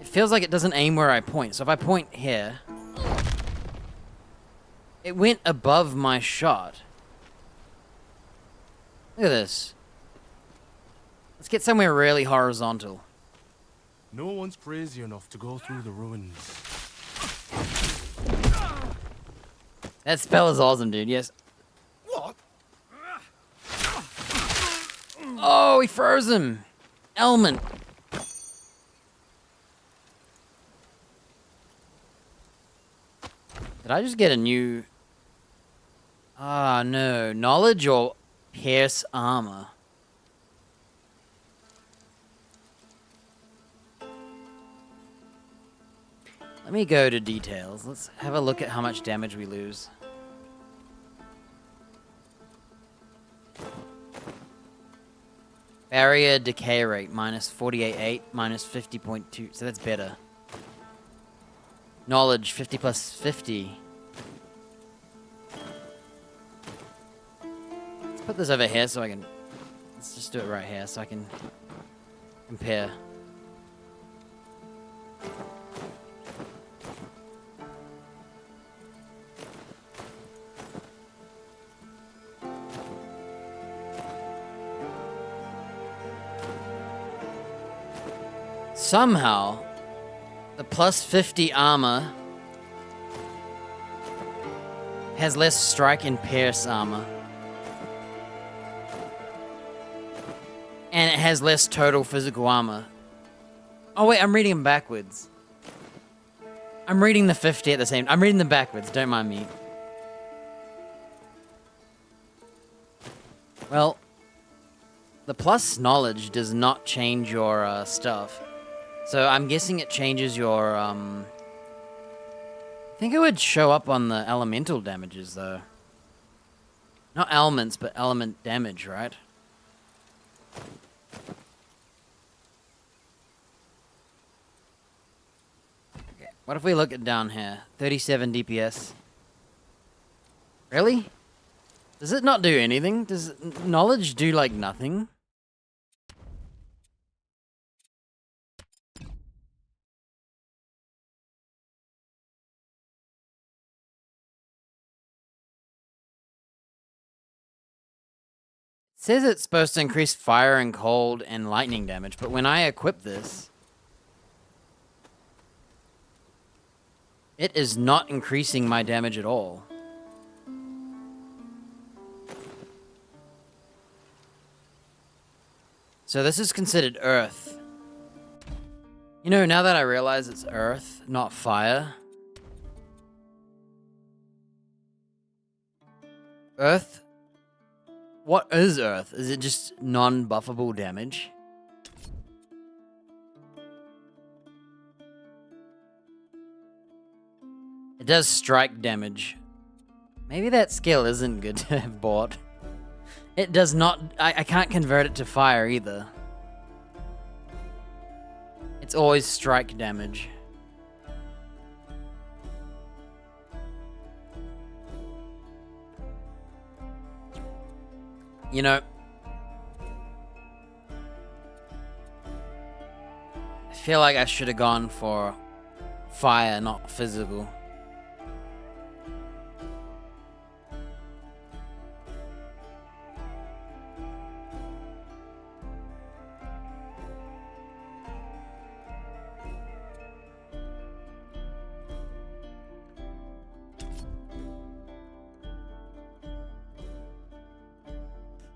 Speaker 1: It feels like it doesn't aim where I point. So if I point here, it went above my shot. Look at this. Let's get somewhere really horizontal.
Speaker 9: No one's crazy enough to go through the ruins.
Speaker 1: That spell is awesome, dude. Yes.
Speaker 9: What?
Speaker 1: Oh, he froze him. Element. Did I just get a new... Ah, no. Knowledge or pierce armor? Let me go to details. Let's have a look at how much damage we lose. Barrier decay rate, minus 48.8, minus 50.2. So that's better. Knowledge, 50 plus 50. Let's put this over here so I can... Let's just do it right here so I can compare. Somehow, the plus 50 armor has less strike and pierce armor. And it has less total physical armor. Oh wait, I'm reading them backwards. I'm reading the 50 at the same... I'm reading them backwards, don't mind me. Well, the plus knowledge does not change your stuff. So I'm guessing it changes your, I think it would show up on the elemental damages, though. Not elements, but element damage, right? Okay, What if we look at down here? 37 DPS. Really? Does it not do anything? Does knowledge do, like, nothing? It says it's supposed to increase fire and cold and lightning damage, but when I equip this, it is not increasing my damage at all. So this is considered earth. You know, now that I realize it's earth, not fire. Earth? What is earth? Is it just non-buffable damage? It does strike damage. Maybe that skill isn't good to have bought. It does not... I can't convert it to fire either. It's always strike damage. You know... I feel like I should have gone for fire, not physical.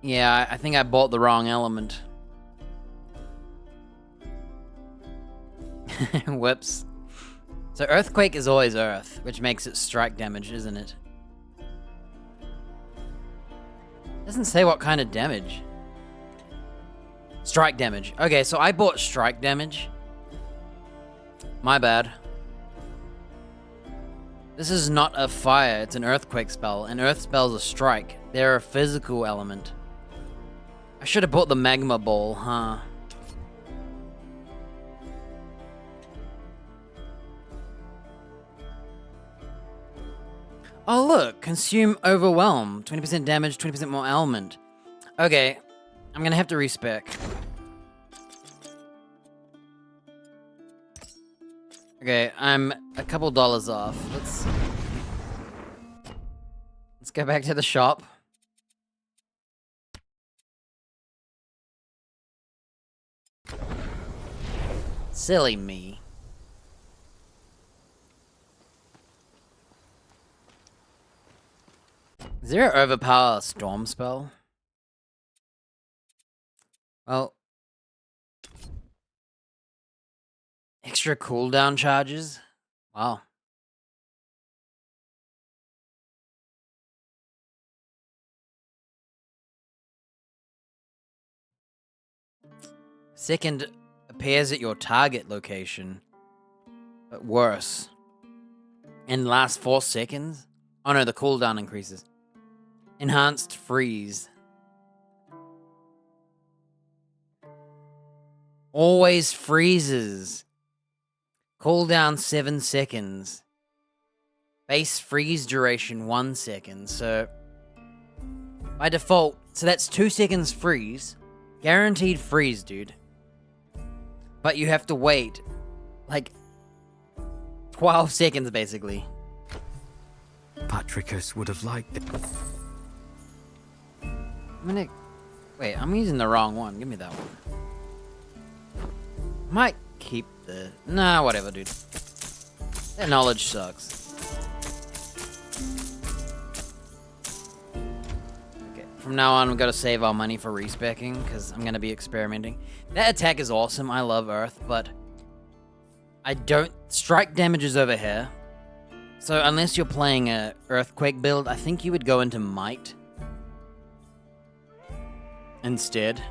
Speaker 1: Yeah, I think I bought the wrong element. Whoops. So earthquake is always earth, which makes it strike damage, isn't it? Doesn't say what kind of damage. Strike damage. Okay, so I bought strike damage. My bad. This is not a fire, it's an earthquake spell, and earth spells are strike. They're a physical element. I should have bought the magma ball, huh? Oh look, consume overwhelm. 20% damage, 20% more element. Okay, I'm gonna have to respec. Okay, I'm a couple dollars off. Let's go back to the shop. Silly me. Is there an overpower storm spell? Well, extra cooldown charges? Wow. Second appears at your target location, but worse. And lasts 4 seconds? Oh no, the cooldown increases. Enhanced freeze. Always freezes. Cooldown 7 seconds. Base freeze duration 1 second. So by default, so that's 2 seconds freeze. Guaranteed freeze, dude. But you have to wait like 12 seconds basically.
Speaker 5: Patricus would have liked it.
Speaker 1: Wait, I'm using the wrong one. Give me that one. Might keep the... Nah, whatever, dude. That knowledge sucks. Okay, from now on, we've got to save our money for respecking, because I'm going to be experimenting. That attack is awesome. I love Earth, but I don't... Strike damage is over here. So unless you're playing a Earthquake build, I think you would go into Might instead.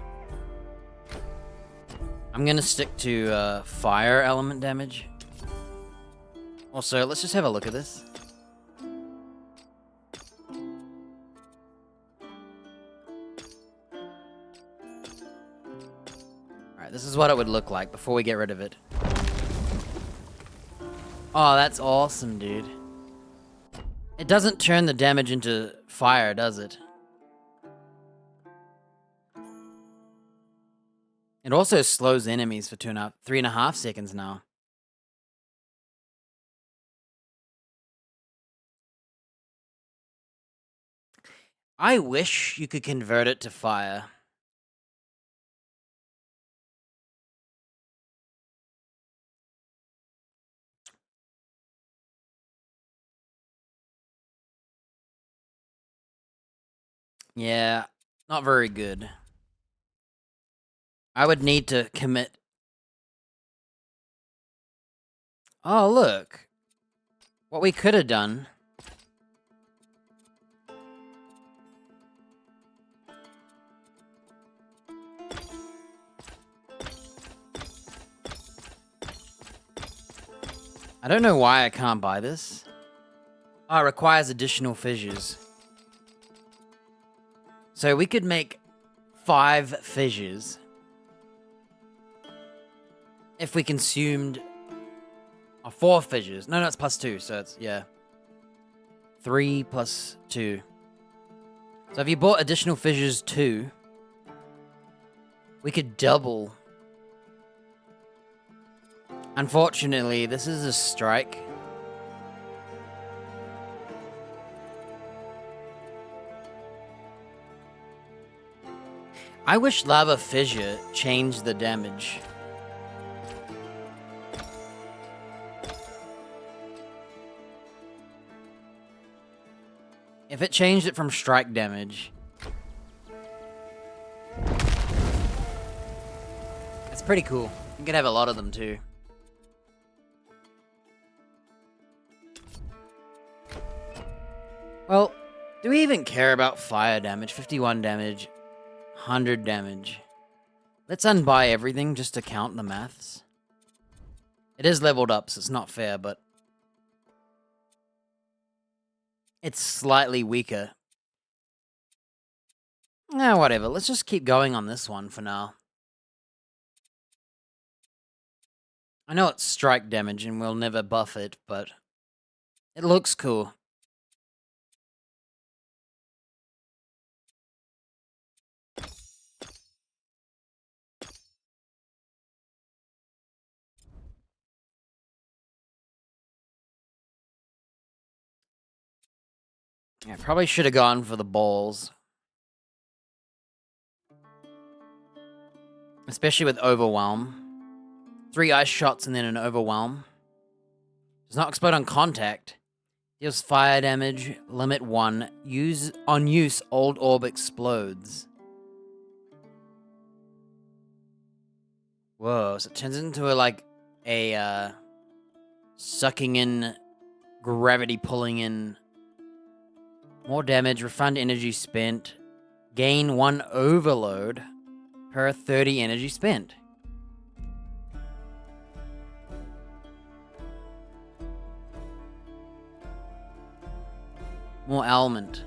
Speaker 1: I'm gonna stick to fire element damage. Also, let's just have a look at this. Alright, this is what it would look like before we get rid of it. Oh, that's awesome, dude. It doesn't turn the damage into fire, does it? It also slows enemies for 3.5 seconds now. I wish you could convert it to fire. Yeah, not very good. I would need to commit. Oh, look. What we could have done. I don't know why I can't buy this. Oh, it requires additional fissures. So we could make 5 fissures. If we consumed... Oh, 4 fissures. No, it's +2, so it's, yeah. 3 plus 2. So if you bought additional fissures 2, we could double. Unfortunately, this is a strike. I wish Lava Fissure changed the damage. If it changed it from strike damage... That's pretty cool. You could have a lot of them too. Well, do we even care about fire damage? 51 damage, 100 damage. Let's unbuy everything just to count the maths. It is leveled up, so it's not fair, but... It's slightly weaker. Whatever. Let's just keep going on this one for now. I know it's strike damage and we'll never buff it, but... It looks cool. Yeah, probably should have gone for the balls. Especially with Overwhelm. 3 ice shots and then an Overwhelm. Does not explode on contact. Deals fire damage. Limit 1. On use, old orb explodes. Whoa, so it turns into a sucking in, gravity pulling in. More damage, refund energy spent. Gain 1 overload per 30 energy spent. More element.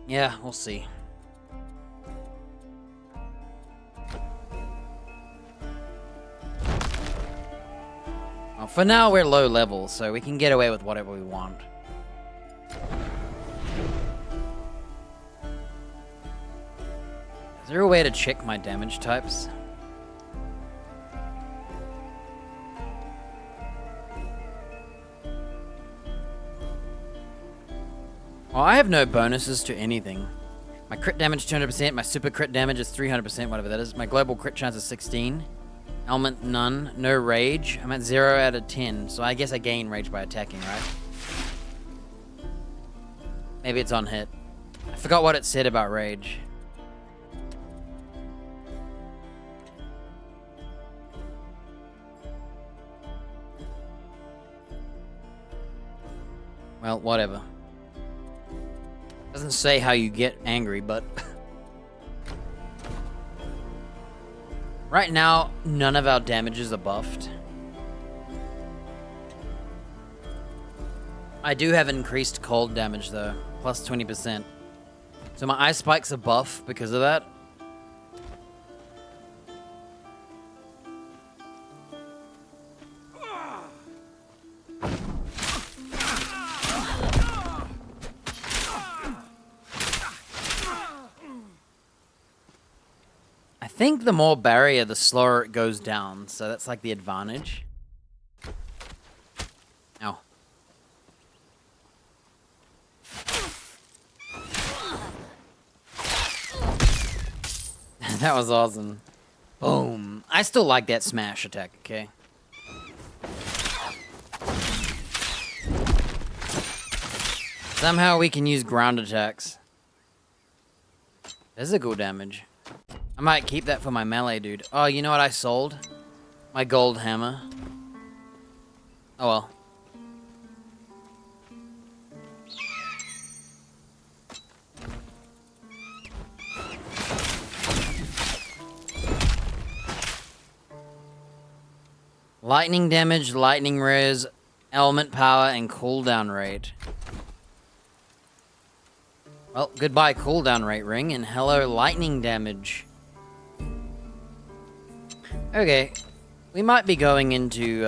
Speaker 1: Yeah, we'll see. Well, for now, we're low level, so we can get away with whatever we want. Is there a way to check my damage types? Well, I have no bonuses to anything. My crit damage 200%, my super crit damage is 300%, whatever that is. My global crit chance is 16. Element none, no rage. I'm at 0 out of 10, so I guess I gain rage by attacking, right? Maybe it's on hit. I forgot what it said about rage. Well, whatever. Doesn't say how you get angry, but... Right now, none of our damages are buffed. I do have increased cold damage, though. Plus 20%. So my ice spikes are buff because of that. I think the more barrier, the slower it goes down, so that's like the advantage. Ow. That was awesome. Boom. I still like that smash attack, okay? Somehow we can use ground attacks. Physical damage. I might keep that for my melee, dude. Oh, you know what I sold? My gold hammer. Oh well. Lightning damage, lightning res, element power, and cooldown rate. Well, goodbye cooldown rate ring, and hello lightning damage. Okay, we might be going into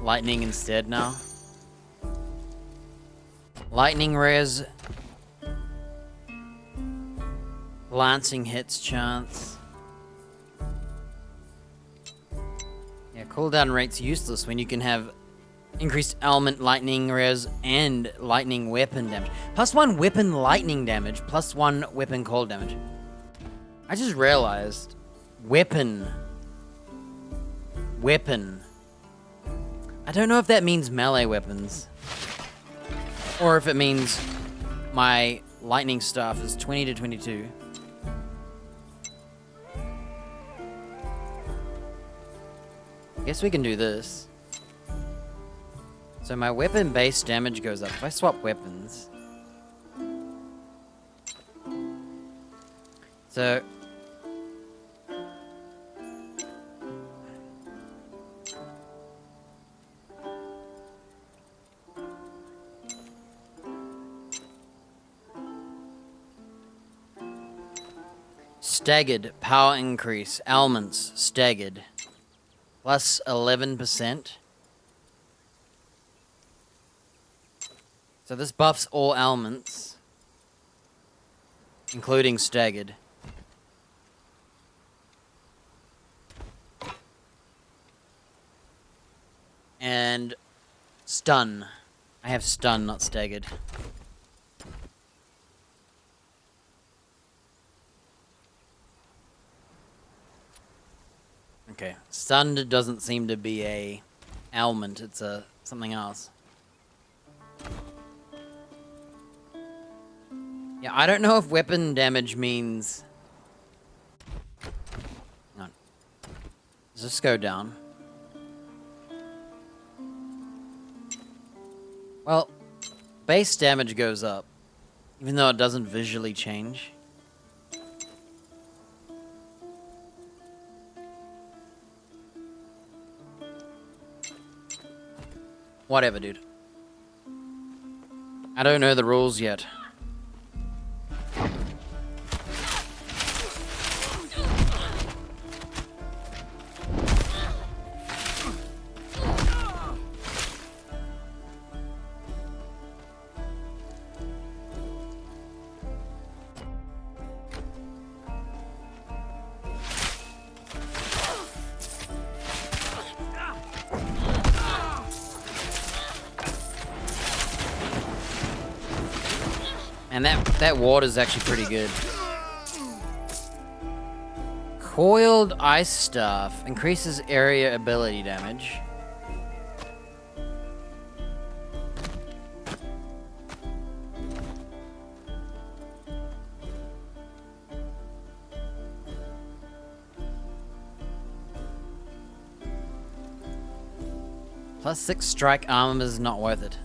Speaker 1: lightning instead now. Lightning res. Lancing hits chance. Yeah, cooldown rate's useless when you can have increased element lightning res and lightning weapon damage. +1 weapon lightning damage, +1 weapon cold damage. I just realized weapon. I don't know if that means melee weapons. Or if it means my lightning staff is 20 to 22. Guess we can do this. So my weapon base damage goes up. If I swap weapons. So staggered power increase, elements staggered, plus 11%. So this buffs all elements, including staggered. And stun. I have stun, not staggered. Okay, stunned doesn't seem to be a ailment, it's a something else. Yeah, I don't know if weapon damage means... Hang on. Does this go down? Well, base damage goes up, even though it doesn't visually change. Whatever, dude. I don't know the rules yet. And that water's actually pretty good. Coiled Ice Staff increases area ability damage. +6 strike armor is not worth it.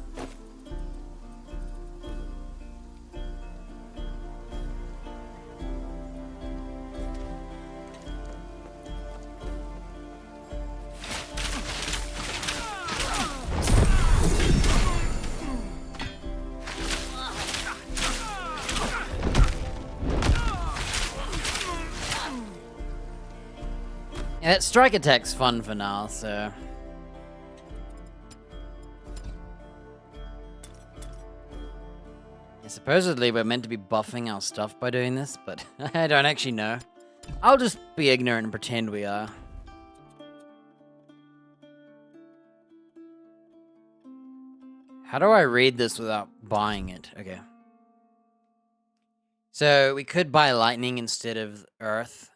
Speaker 1: Yeah, that strike attack's fun for now, so... Supposedly we're meant to be buffing our stuff by doing this, but I don't actually know. I'll just be ignorant and pretend we are. How do I read this without buying it? Okay. So we could buy lightning instead of earth.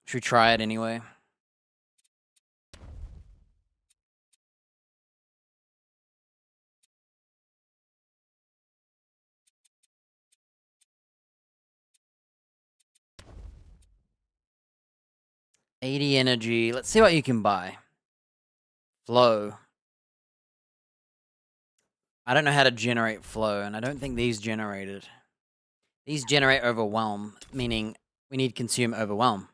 Speaker 1: Should we try it anyway? $80 energy. Let's see what you can buy. Flow. I don't know how to generate flow, and I don't think these generate it. These generate overwhelm, meaning we need consume overwhelm.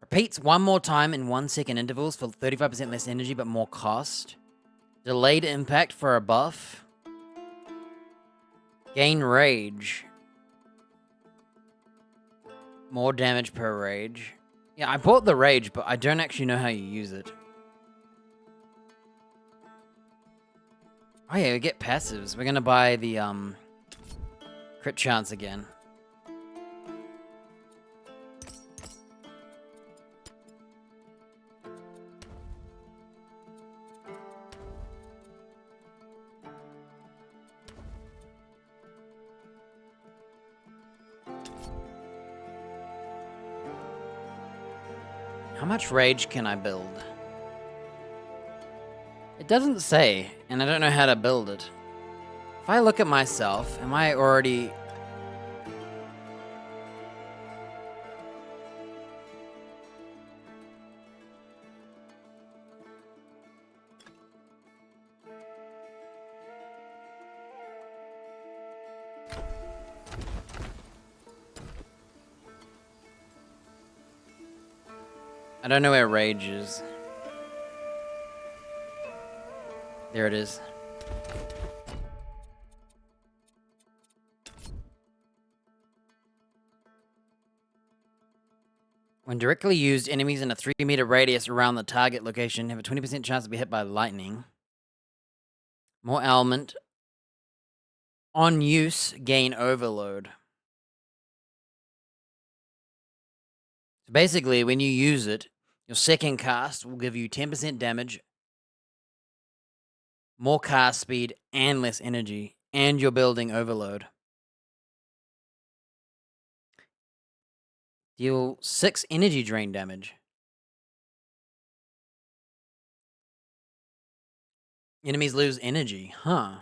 Speaker 1: Repeats one more time in 1 second intervals for 35% less energy but more cost. Delayed impact for a buff. Gain rage. More damage per rage. Yeah, I bought the rage, but I don't actually know how you use it. Oh yeah, we get passives. We're gonna buy the crit chance again. How much rage can I build? It doesn't say, and I don't know how to build it. If I look at myself, am I already... I don't know where rage is. There it is. When directly used, enemies in a 3-meter radius around the target location have a 20% chance to be hit by lightning. More element. On use, gain overload. So basically, when you use it, your second cast will give you 10% damage, more cast speed, and less energy, and you're building overload. Deal 6 energy drain damage. Enemies lose energy, huh?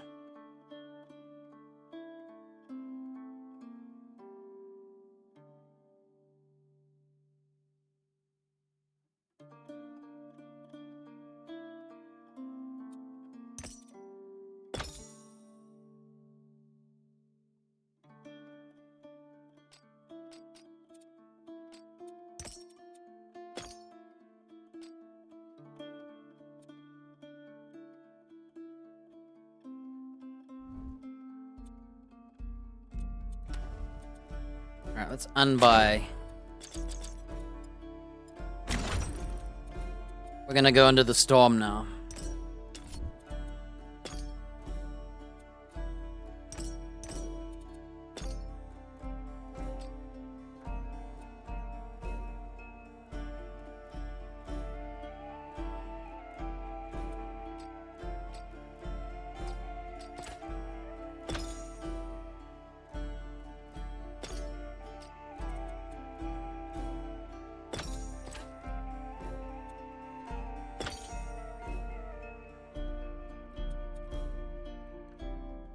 Speaker 1: Alright, let's unbuy. We're gonna go into the storm now.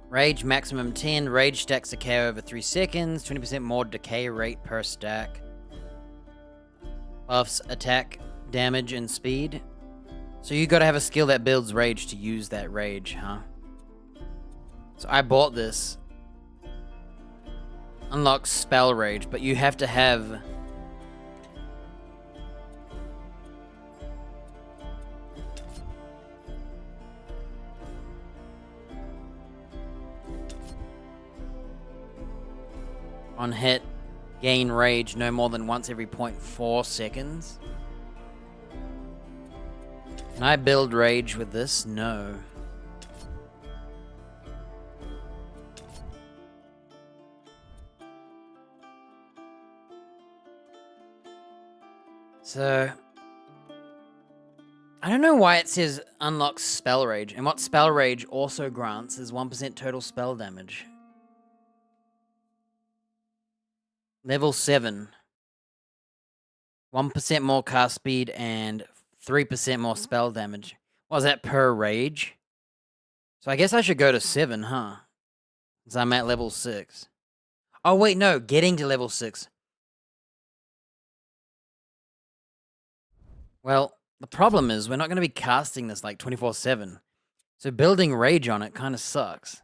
Speaker 1: Rage maximum 10. Rage stacks decay over 3 seconds. 20% more decay rate per stack. Buffs attack, damage, and speed. So you gotta have a skill that builds rage to use that rage, huh? So I bought this. Unlocks spell rage, but you have to have... On hit, gain rage no more than once every 0.4 seconds. Can I build rage with this? No. So I don't know why it says unlocks spell rage, and what spell rage also grants is 1% total spell damage. Level 7. 1% more cast speed and 3% more spell damage. What was that per rage? So I guess I should go to 7, huh? Because I'm at level 6. Oh wait, no, getting to level 6. Well, the problem is we're not going to be casting this like 24/7. So building rage on it kind of sucks.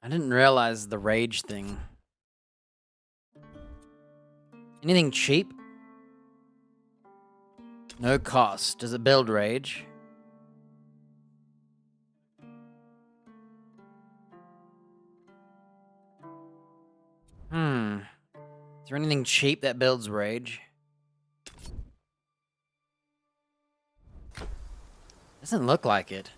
Speaker 1: I didn't realize the rage thing. Anything cheap? No cost. Does it build rage? Is there anything cheap that builds rage? Doesn't look like it.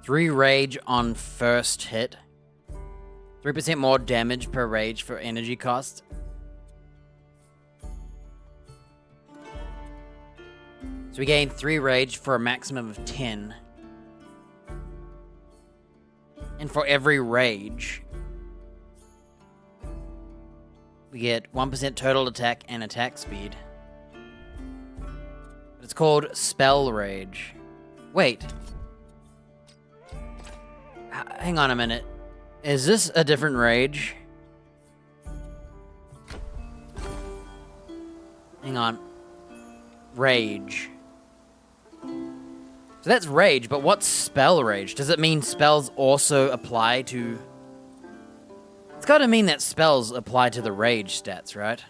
Speaker 1: Three rage on first hit. 3% more damage per rage for energy cost. So we gain 3 rage for a maximum of 10. And for every rage, we get 1% total attack and attack speed. But it's called Spell Rage. Wait. Hang on a minute. Is this a different rage? Hang on. Rage. So that's rage, but what's spell rage? Does it mean spells also apply to... It's gotta mean that spells apply to the rage stats, right?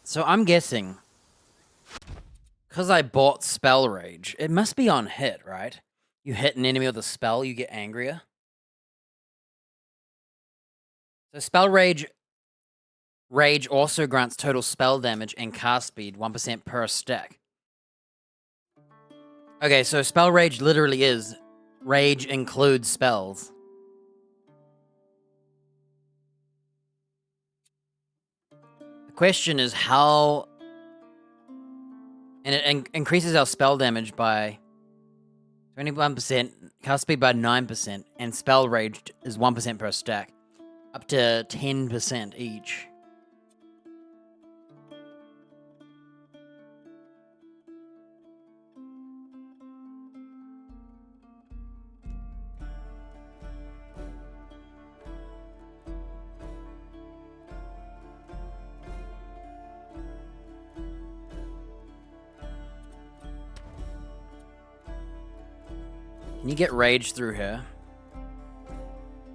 Speaker 1: So I'm guessing, because I bought Spell Rage, it must be on hit, right? You hit an enemy with a spell, you get angrier. So Spell Rage also grants total spell damage and cast speed, 1% per stack. Okay, so Spell Rage literally is, rage includes spells. Question is how, and it increases our spell damage by 21%, cast speed by 9%, and spell rage is 1% per stack, up to 10% each. Can you get rage through here?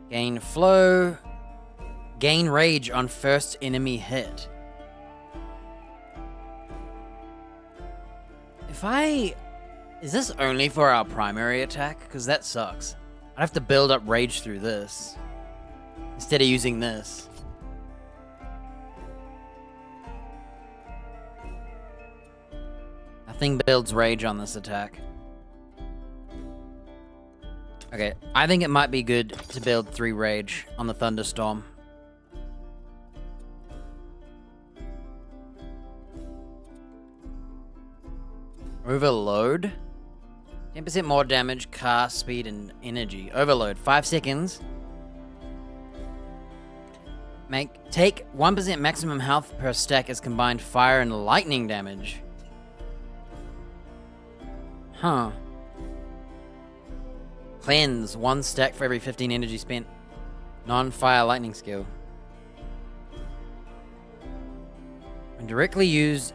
Speaker 1: Gain flow. Gain rage on first enemy hit. Is this only for our primary attack? Because that sucks. I'd have to build up rage through this instead of using this. Nothing builds rage on this attack. Okay, I think it might be good to build 3 rage on the thunderstorm. Overload? 10% more damage, cast speed, and energy. Overload, 5 seconds. Take 1% maximum health per stack as combined fire and lightning damage. Huh. Cleanse, 1 stack for every 15 energy spent. Non-fire lightning skill. When directly used,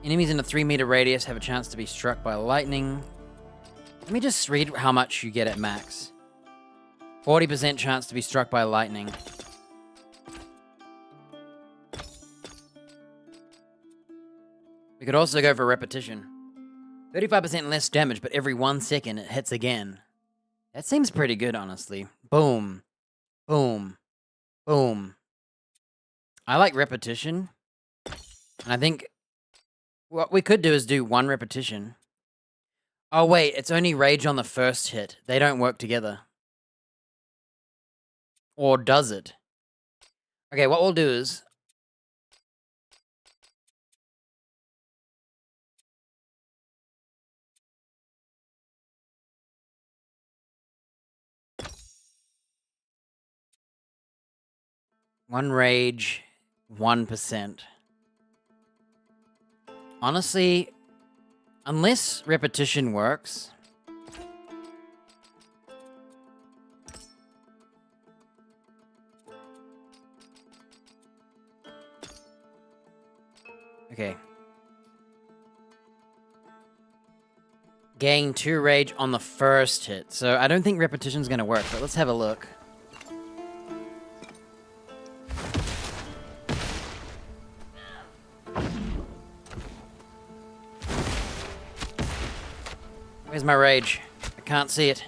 Speaker 1: enemies in a 3-meter radius have a chance to be struck by lightning. Let me just read how much you get at max. 40% chance to be struck by lightning. We could also go for repetition. 35% less damage, but every 1 second it hits again. That seems pretty good, honestly. Boom. Boom. Boom. I like repetition. And I think what we could do is do 1 repetition. Oh, wait, it's only rage on the first hit. They don't work together. Or does it? Okay, what we'll do is... One rage, 1%. Honestly, unless repetition works... Okay. Gain 2 rage on the first hit. So I don't think repetition's gonna work, but let's have a look. Where's my rage? I can't see it.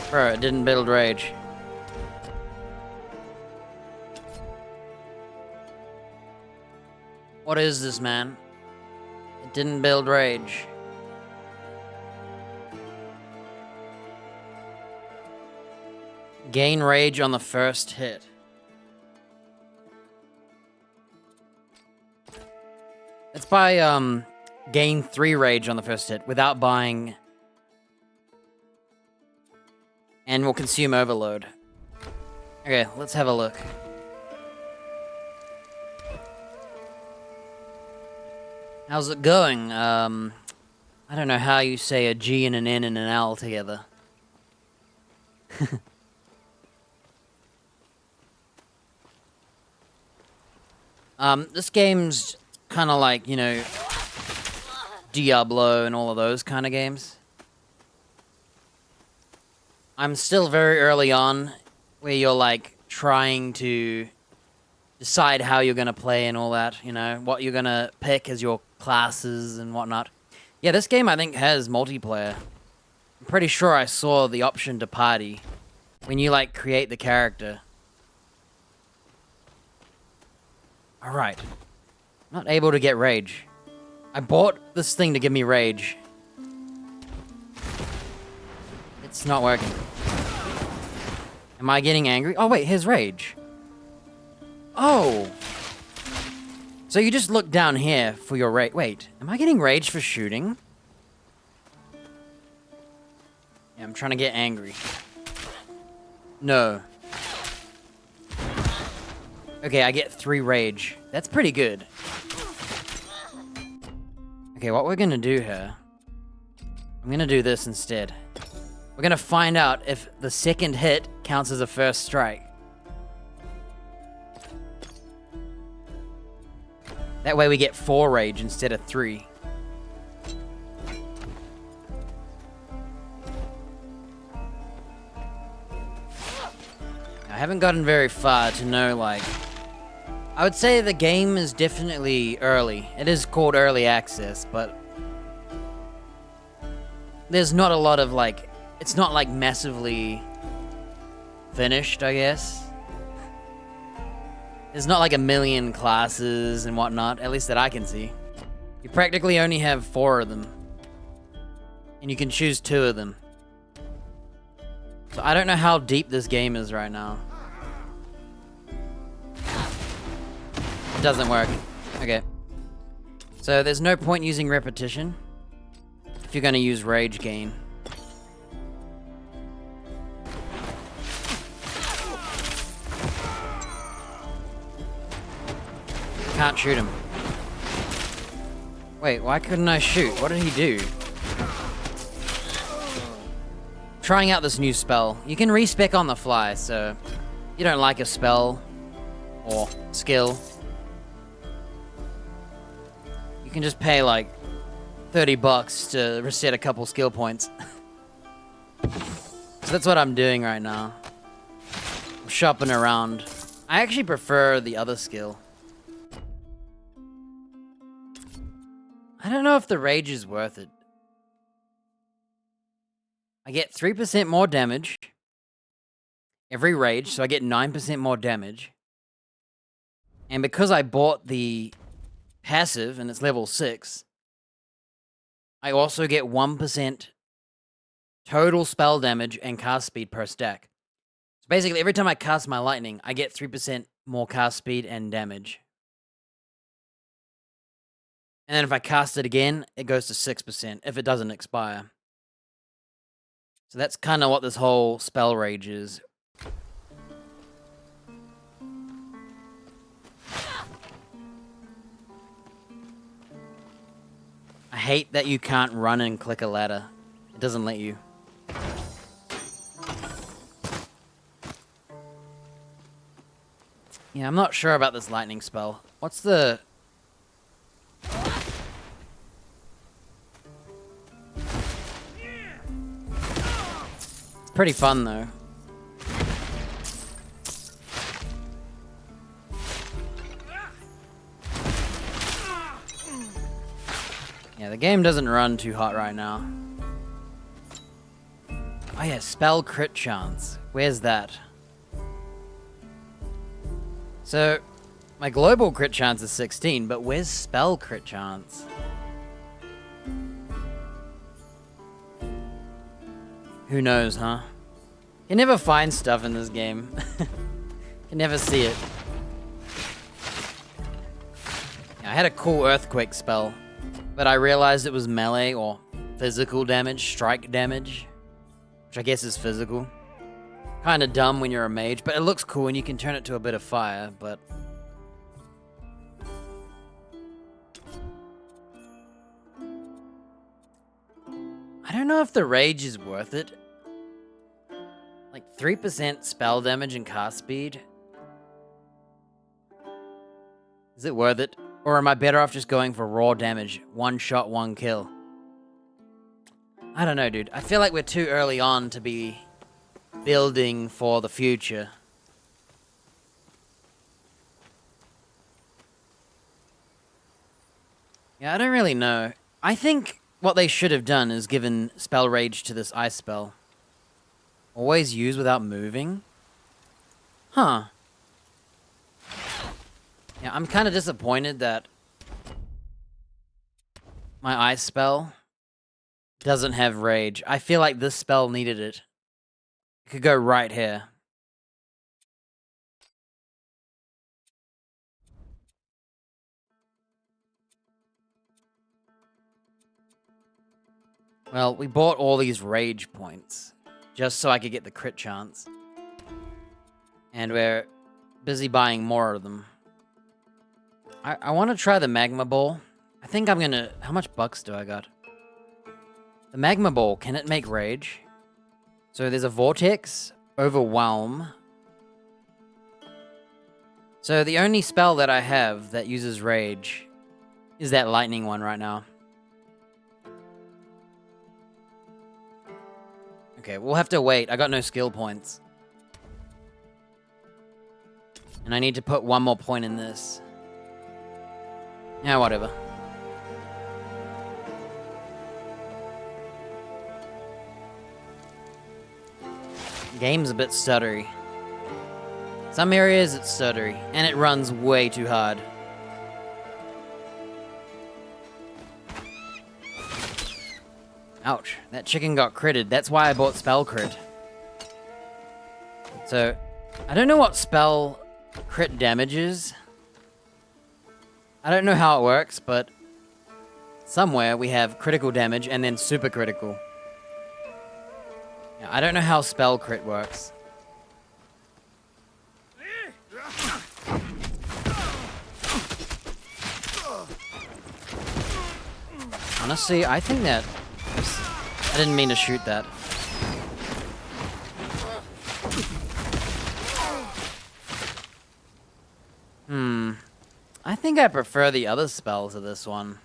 Speaker 1: Bro, it didn't build rage. What is this, man? It didn't build rage. Gain rage on the first hit. Let's buy, gain 3 rage on the first hit without buying... And we'll consume overload. Okay, let's have a look. How's it going? I don't know how you say a G and an N and an L together. This game's kind of like, you know, Diablo and all of those kind of games. I'm still very early on, where you're like trying to decide how you're gonna play and all that, you know, what you're gonna pick as your classes and whatnot. Yeah, this game I think has multiplayer. I'm pretty sure I saw the option to party when you like create the character. Alright. Not able to get rage. I bought this thing to give me rage. It's not working. Am I getting angry? Oh wait, here's rage. Oh! So you just look down here for your rage. Wait, am I getting rage for shooting? Yeah, I'm trying to get angry. No. Okay, I get 3 rage. That's pretty good. Okay, what we're gonna do here... I'm gonna do this instead. We're gonna find out if the second hit counts as a first strike. That way we get 4 rage instead of 3. I haven't gotten very far to know, like... I would say the game is definitely early. It is called early access, but... There's not a lot of, like... It's not, like, massively... finished, I guess. There's not, like, a million classes and whatnot, at least that I can see. You practically only have 4 of them. And you can choose 2 of them. So I don't know how deep this game is right now. It doesn't work. Okay. So there's no point using repetition if you're going to use rage gain. Can't shoot him. Wait, why couldn't I shoot? What did he do? Trying out this new spell. You can respec on the fly, so you don't like a spell or skill, you can just pay like $30 to reset a couple skill points. So that's what I'm doing right now. I'm shopping around. I actually prefer the other skill. I don't know if the rage is worth it. I get 3% more damage every rage, so I get 9% more damage. And because I bought the passive and it's level 6, I also get 1% total spell damage and cast speed per stack. So basically, every time I cast my lightning, I get 3% more cast speed and damage. And then if I cast it again, it goes to 6% if it doesn't expire. So that's kind of what this whole spell rage is. I hate that you can't run and click a ladder. It doesn't let you. Yeah, I'm not sure about this lightning spell. What's the... It's pretty fun, though. Yeah, the game doesn't run too hot right now. Oh yeah, spell crit chance. Where's that? So, my global crit chance is 16, but where's spell crit chance? Who knows, huh? You never find stuff in this game. You never see it. I had a cool earthquake spell, but I realized it was melee or physical damage, strike damage, which I guess is physical. Kind of dumb when you're a mage, but it looks cool and you can turn it to a bit of fire, but... I don't know if the rage is worth it. Like 3% spell damage and cast speed. Is it worth it? Or am I better off just going for raw damage? One shot, one kill. I don't know, dude. I feel like we're too early on to be building for the future. Yeah, I don't really know. I think what they should have done is given spell rage to this ice spell. Always use without moving? Huh. Yeah, I'm kind of disappointed that my ice spell doesn't have rage. I feel like this spell needed it. It could go right here. Well, we bought all these rage points just so I could get the crit chance. And we're busy buying more of them. I want to try the magma ball. I think I'm gonna... How much bucks do I got? The magma ball, can it make rage? So there's a vortex, overwhelm. So the only spell that I have that uses rage is that lightning one right now. Okay, we'll have to wait. I got no skill points. And I need to put one more point in this. Yeah, whatever. Game's a bit stuttery. Some areas it's stuttery, and it runs way too hard. Ouch, that chicken got critted. That's why I bought spell crit. So, I don't know what spell crit damage is. I don't know how it works, but somewhere we have critical damage and then super critical. Yeah, I don't know how spell crit works. Honestly, I think that... I didn't mean to shoot that. I think I prefer the other spell to this one.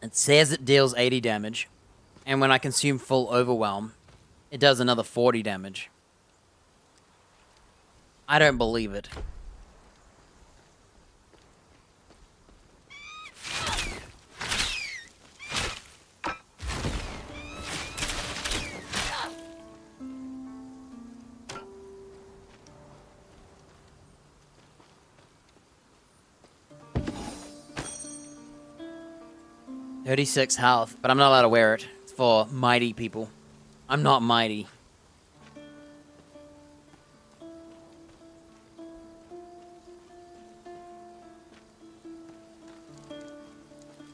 Speaker 1: It says it deals 80 damage, and when I consume full overwhelm, it does another 40 damage. I don't believe it. $36 health, but I'm not allowed to wear it. It's for mighty people. I'm not mighty.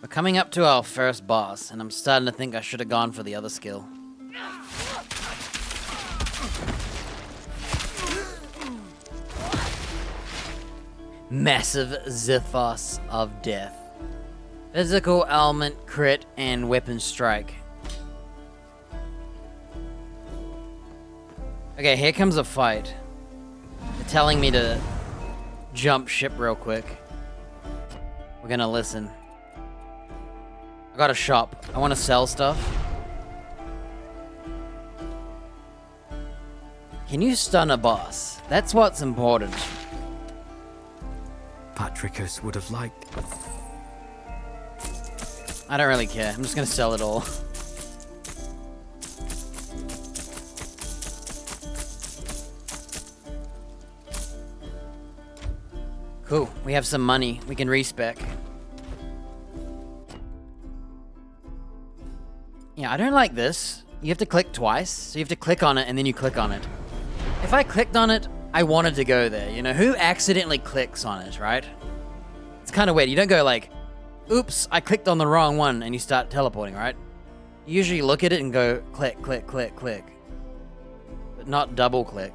Speaker 1: We're coming up to our first boss, and I'm starting to think I should have gone for the other skill. Massive Zithos of Death. Physical, element, crit, and weapon strike. Okay, here comes a fight. They're telling me to jump ship real quick. We're gonna listen. I got a shop. I want to sell stuff. Can you stun a boss? That's what's important.
Speaker 5: Patricus would have liked...
Speaker 1: I don't really care. I'm just gonna sell it all. Cool. We have some money. We can respec. Yeah, I don't like this. You have to click twice. So you have to click on it and then you click on it. If I clicked on it, I wanted to go there. You know, who accidentally clicks on it, right? It's kind of weird. You don't go like, oops, I clicked on the wrong one, and you start teleporting, right? You usually look at it and go click, click, click, click. But not double click.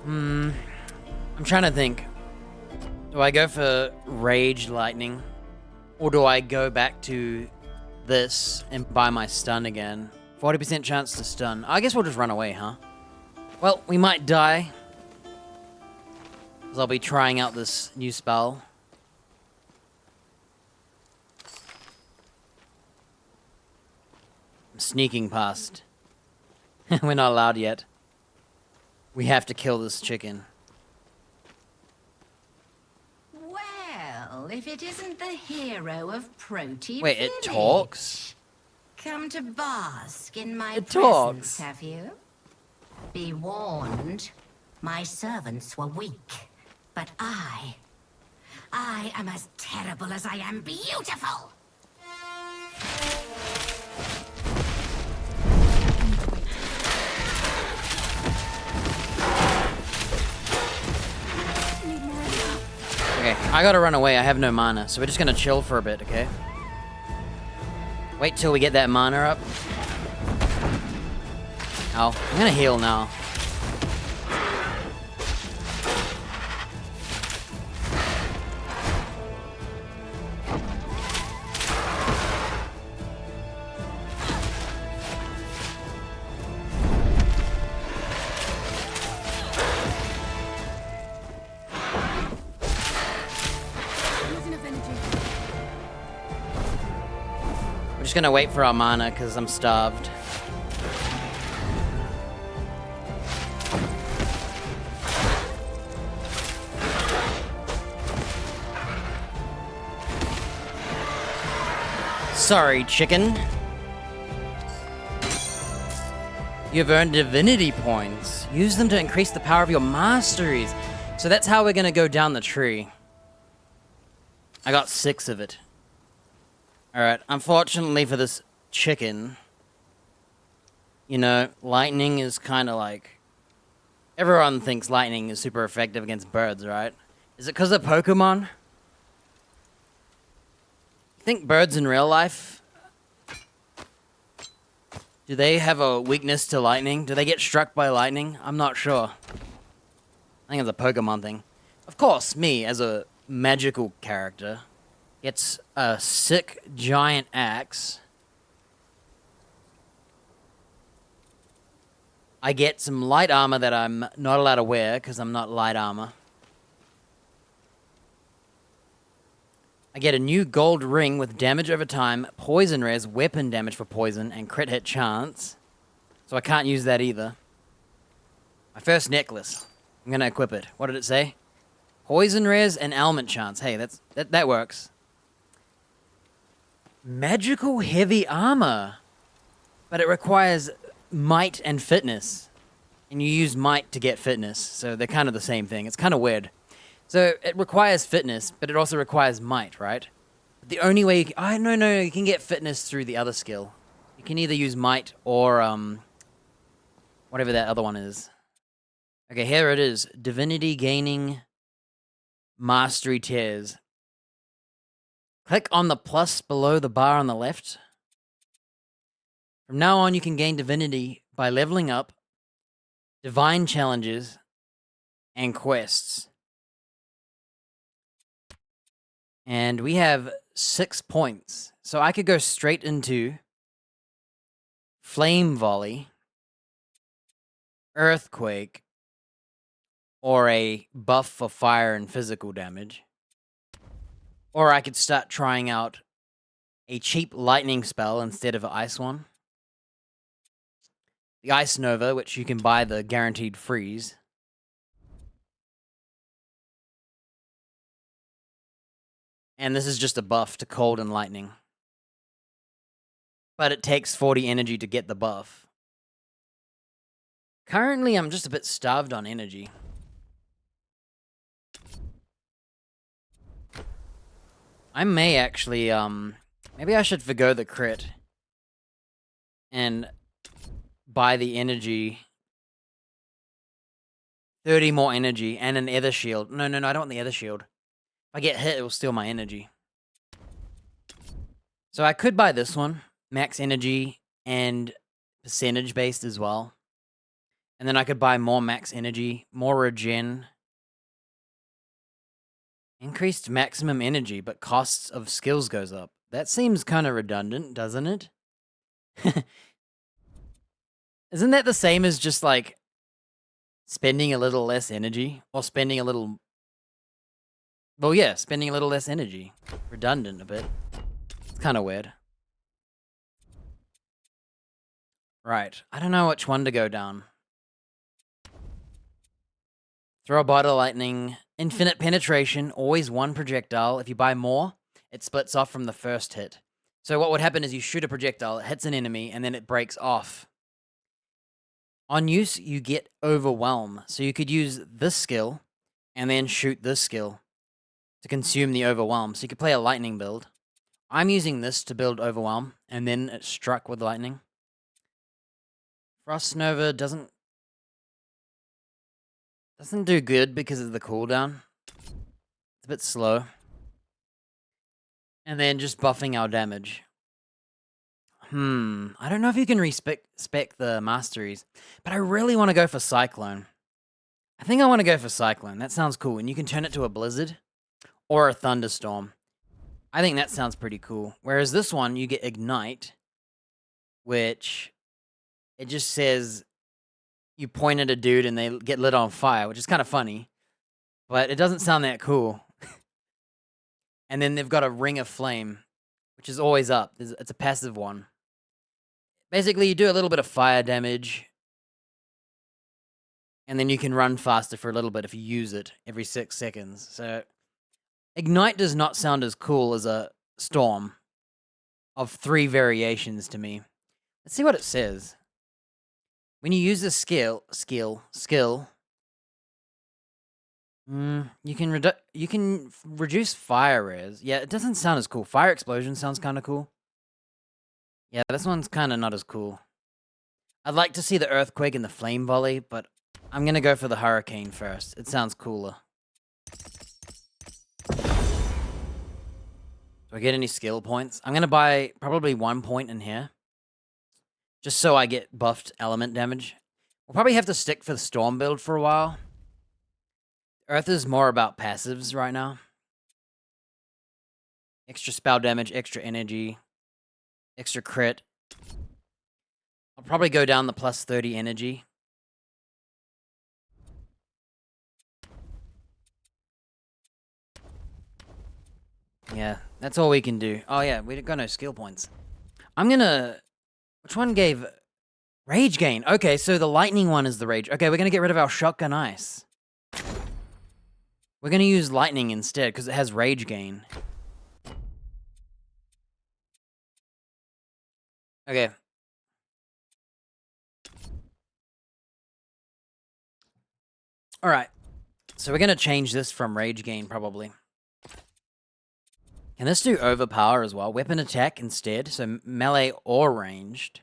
Speaker 1: I'm trying to think. Do I go for Rage Lightning? Or do I go back to this and buy my stun again? 40% chance to stun. I guess we'll just run away, huh? Well, we might die. Because I'll be trying out this new spell. I'm sneaking past. We're not allowed yet. We have to kill this chicken.
Speaker 10: Well, if it isn't the hero of Proti
Speaker 1: Wait, it
Speaker 10: Village.
Speaker 1: talks?
Speaker 10: Come to bask in my
Speaker 1: It
Speaker 10: presence,
Speaker 1: talks.
Speaker 10: have you? Be warned, my servants were weak, but I am as terrible as I am beautiful.
Speaker 1: Okay, I gotta run away. I have no mana, so we're just gonna chill for a bit, okay? Wait till we get that mana up. Oh, I'm gonna heal now. We're just gonna wait for our mana because I'm starved. Sorry, chicken. You've earned divinity points. Use them to increase the power of your masteries. So that's how we're gonna go down the tree. I got 6 of it. Alright, unfortunately for this chicken, you know, lightning is kind of like... Everyone thinks lightning is super effective against birds, right? Is it because of Pokemon? You think birds in real life, do they have a weakness to lightning? Do they get struck by lightning? I'm not sure. I think it's a Pokemon thing. Of course, me, as a magical character, gets a sick giant axe. I get some light armor that I'm not allowed to wear because I'm not light armor. I get a new gold ring with damage over time, poison res, weapon damage for poison, and crit hit chance. So I can't use that either. My first necklace. I'm going to equip it. What did it say? Poison res and ailment chance. Hey, that works. Magical heavy armor. But it requires might and fitness. And you use might to get fitness. So they're kind of the same thing. It's kind of weird. So it requires fitness, but it also requires might, right? The only way you can... no, you can get fitness through the other skill. You can either use might or, whatever that other one is. Okay, here it is. Divinity gaining mastery tiers. Click on the plus below the bar on the left. From now on, you can gain divinity by leveling up, divine challenges, and quests. And we have 6 points. So I could go straight into Flame Volley, Earthquake, or a buff for fire and physical damage. Or I could start trying out a cheap lightning spell instead of an ice one. The Ice Nova, which you can buy the guaranteed freeze. And this is just a buff to cold and lightning. But it takes 40 energy to get the buff. Currently, I'm just a bit starved on energy. I may actually, maybe I should forgo the crit. And buy the energy. 30 more energy and an ether shield. No, I don't want the ether shield. If I get hit, it will steal my energy. So I could buy this one. Max energy and percentage based as well. And then I could buy more max energy, more regen. Increased maximum energy, but costs of skills goes up. That seems kind of redundant, doesn't it? Isn't that the same as just like spending a little less energy? Or spending a little... Well, yeah, spending a little less energy. Redundant a bit. It's kind of weird. Right. I don't know which one to go down. Throw a bottle of lightning. Infinite penetration. Always one projectile. If you buy more, it splits off from the first hit. So what would happen is you shoot a projectile, it hits an enemy, and then it breaks off. On use, you get Overwhelm. So you could use this skill, and then shoot this skill to consume the Overwhelm. So you could play a lightning build. I'm using this to build Overwhelm, and then it struck with lightning. Frost Nova doesn't do good because of the cooldown. It's a bit slow. And then just buffing our damage. I don't know if you can spec the masteries, but I really want to go for Cyclone. I think I want to go for Cyclone. That sounds cool. And you can turn it to a Blizzard or a Thunderstorm. I think that sounds pretty cool. Whereas this one, you get Ignite, which it just says you point at a dude and they get lit on fire, which is kind of funny, but it doesn't sound that cool. And then they've got a Ring of Flame, which is always up. It's a passive one. Basically, you do a little bit of fire damage, and then you can run faster for a little bit if you use it every 6 seconds. So, Ignite does not sound as cool as a Storm of 3 variations to me. Let's see what it says. When you use this skill, you can reduce fire res. Yeah, it doesn't sound as cool. Fire explosion sounds kind of cool. Yeah, this one's kind of not as cool. I'd like to see the earthquake and the flame volley, but I'm gonna go for the hurricane first. It sounds cooler. Do I get any skill points? I'm gonna buy probably 1 point in here, just so I get buffed element damage. We'll probably have to stick for the storm build for a while. Earth is more about passives right now. Extra spell damage, extra energy, extra crit. I'll probably go down the plus 30 energy Yeah, that's all we can do. Oh yeah, we got no skill points. I'm gonna... Which one gave... Rage gain. Okay, so the lightning one is the rage. Okay, we're gonna get rid of our shotgun ice. We're gonna use lightning instead, because it has rage gain. Okay. Alright. So we're gonna change this from rage gain, probably. Can this do overpower as well? Weapon attack instead, so melee or ranged.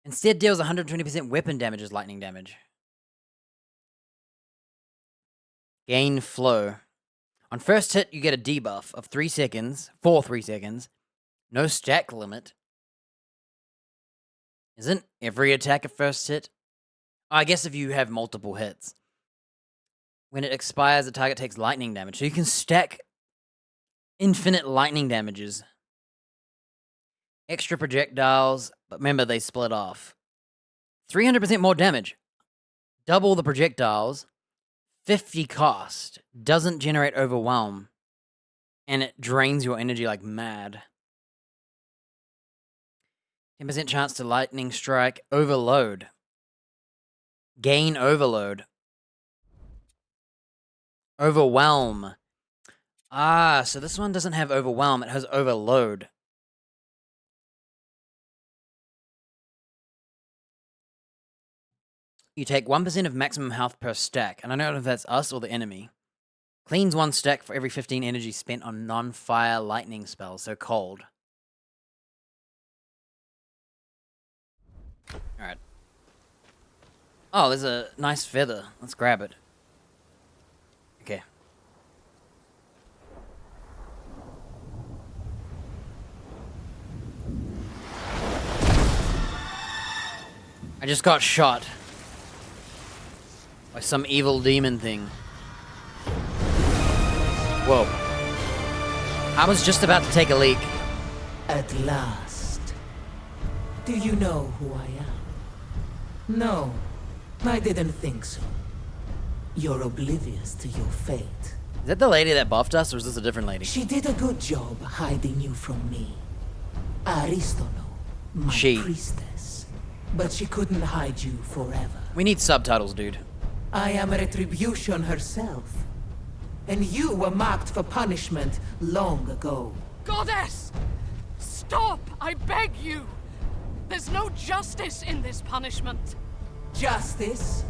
Speaker 1: Instead deals 120% weapon damage as lightning damage. Gain flow. On first hit, you get a debuff of 3 seconds, for 3 seconds. No stack limit. Isn't every attack a first hit? Oh, I guess if you have multiple hits. When it expires, the target takes lightning damage. So you can stack infinite lightning damages. Extra projectiles, but remember they split off. 300% more damage. Double the projectiles. 50 cost. Doesn't generate overwhelm. And it drains your energy like mad. 10% chance to lightning strike. Overload. Gain overload. Overwhelm. Ah, so this one doesn't have overwhelm, it has overload. You take 1% of maximum health per stack, and I don't know if that's us or the enemy. Cleans 1 stack for every 15 energy spent on non-fire lightning spells, so cold. Alright. Oh, there's a nice feather. Let's grab it. Okay. I just got shot by some evil demon thing. Whoa. I was just about to take a leak.
Speaker 11: At last. Do you know who I am? No, I didn't think so. You're oblivious to your fate.
Speaker 1: Is that the lady that buffed us, or is this a different lady?
Speaker 11: She did a good job hiding you from me. Aristono, my priestess. But she couldn't hide you forever.
Speaker 1: We need subtitles, dude.
Speaker 11: I am Retribution herself. And you were marked for punishment long ago.
Speaker 2: Goddess! Stop! I beg you! There's no justice in this punishment.
Speaker 11: Justice?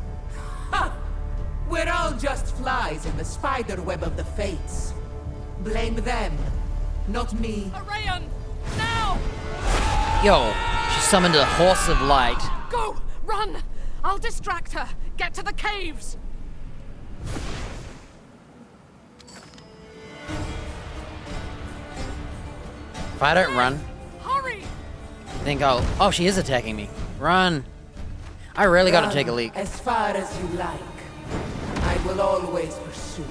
Speaker 11: Ha! We're all just flies in the spider web of the fates. Blame them, not me.
Speaker 2: Arayan! Now!
Speaker 1: Yo, she summoned a horse of light.
Speaker 2: Go! Run! I'll distract her. Get to the caves!
Speaker 1: If I don't run...
Speaker 2: Hurry!
Speaker 1: I think I'll... Oh, she is attacking me. Run. I really gotta take a leak.
Speaker 11: As far as you like. I will always pursue you.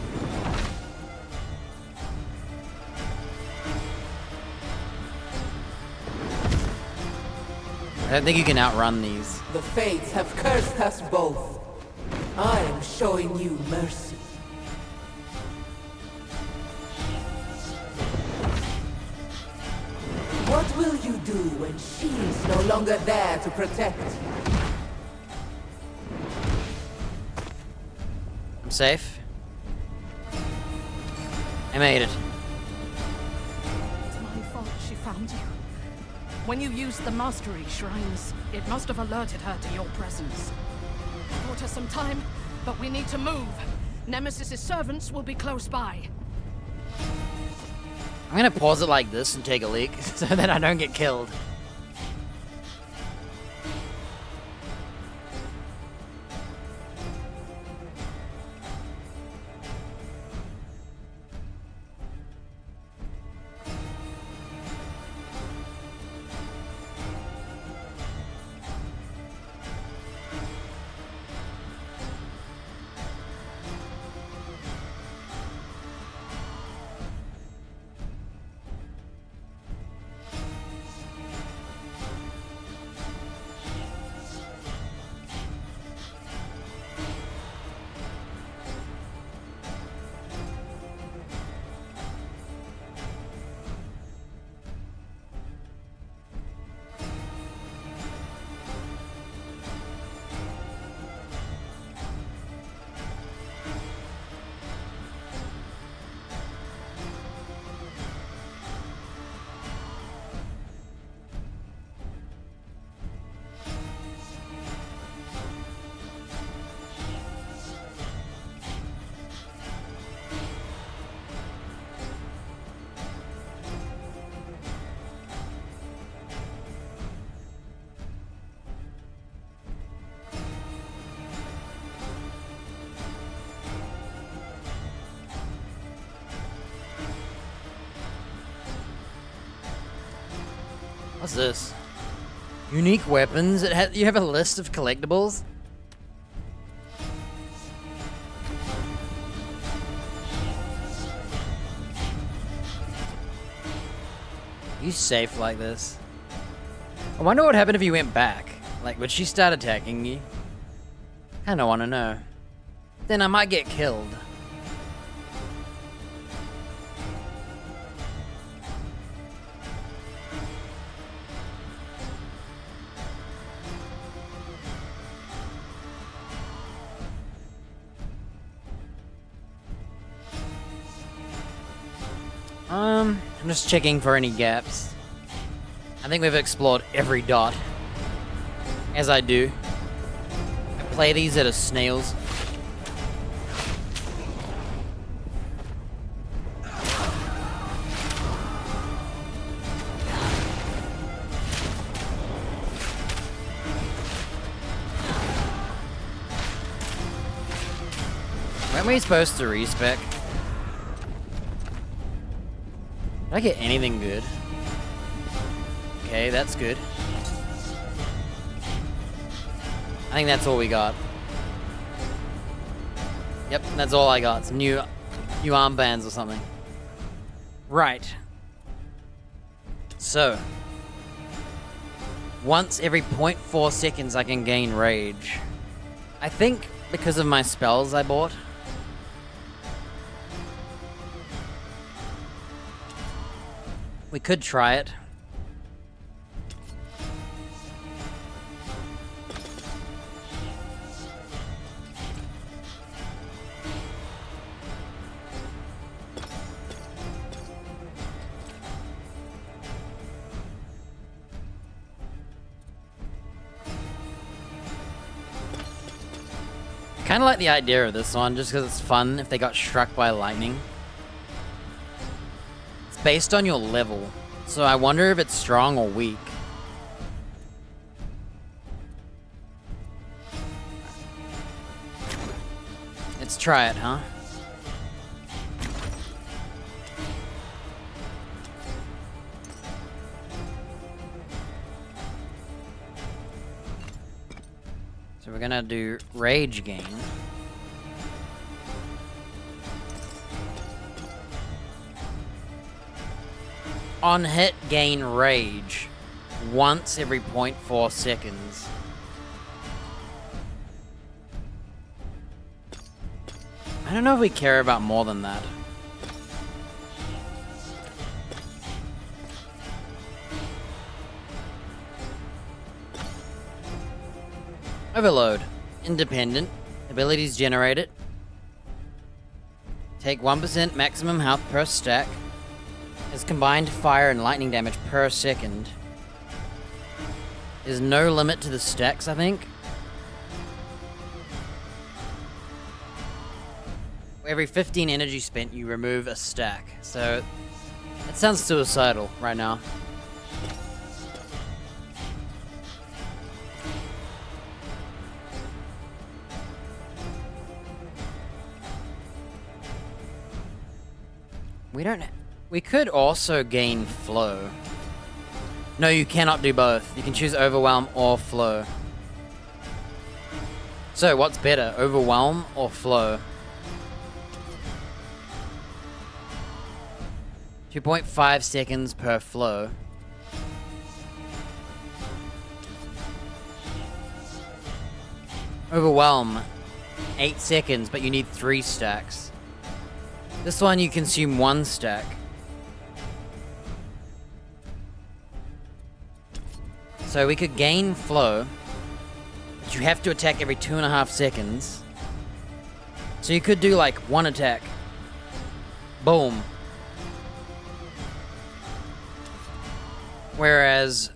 Speaker 1: I don't think you can outrun these.
Speaker 11: The fates have cursed us both. I am showing you mercy. What will you do when she's no longer there to protect?
Speaker 1: I'm safe. I made it.
Speaker 8: It's my fault she found you. When you used the mastery shrines, it must have alerted her to your presence. Bought her some time, but we need to move. Nemesis's servants will be close by.
Speaker 1: I'm gonna pause it like this and take a leak so that I don't get killed. What's this? Unique weapons. You have a list of collectibles? You safe like this? I wonder what happened if you went back. Like, would she start attacking you? Kinda wanna know. Then I might get killed. I'm just checking for any gaps. I think we've explored every dot. As I do. I play these at a snail's. Weren't we supposed to respec? Did I get anything good? Okay, that's good. I think that's all we got. Yep, that's all I got. Some new armbands or something. Right. So. Once every 0.4 seconds I can gain rage. I think because of my spells I bought. We could try it. Kind of like the idea of this one, just because it's fun if they got struck by lightning. It's based on your level, so I wonder if it's strong or weak. Let's try it, huh? So we're gonna do rage gain. On hit, gain rage once every 0.4 seconds. I don't know if we care about more than that. Overload. Independent. Abilities generated. Take 1% maximum health per stack. Has combined fire and lightning damage per second. There's no limit to the stacks, I think. Every 15 energy spent, you remove a stack. So, that sounds suicidal right now. We could also gain flow. No, you cannot do both. You can choose overwhelm or flow. So, what's better, overwhelm or flow? 2.5 seconds per flow. Overwhelm, 8 seconds, but you need 3 stacks. This one you consume 1 stack. So we could gain flow, but you have to attack every 2.5 seconds. So you could do like 1 attack. Boom. Whereas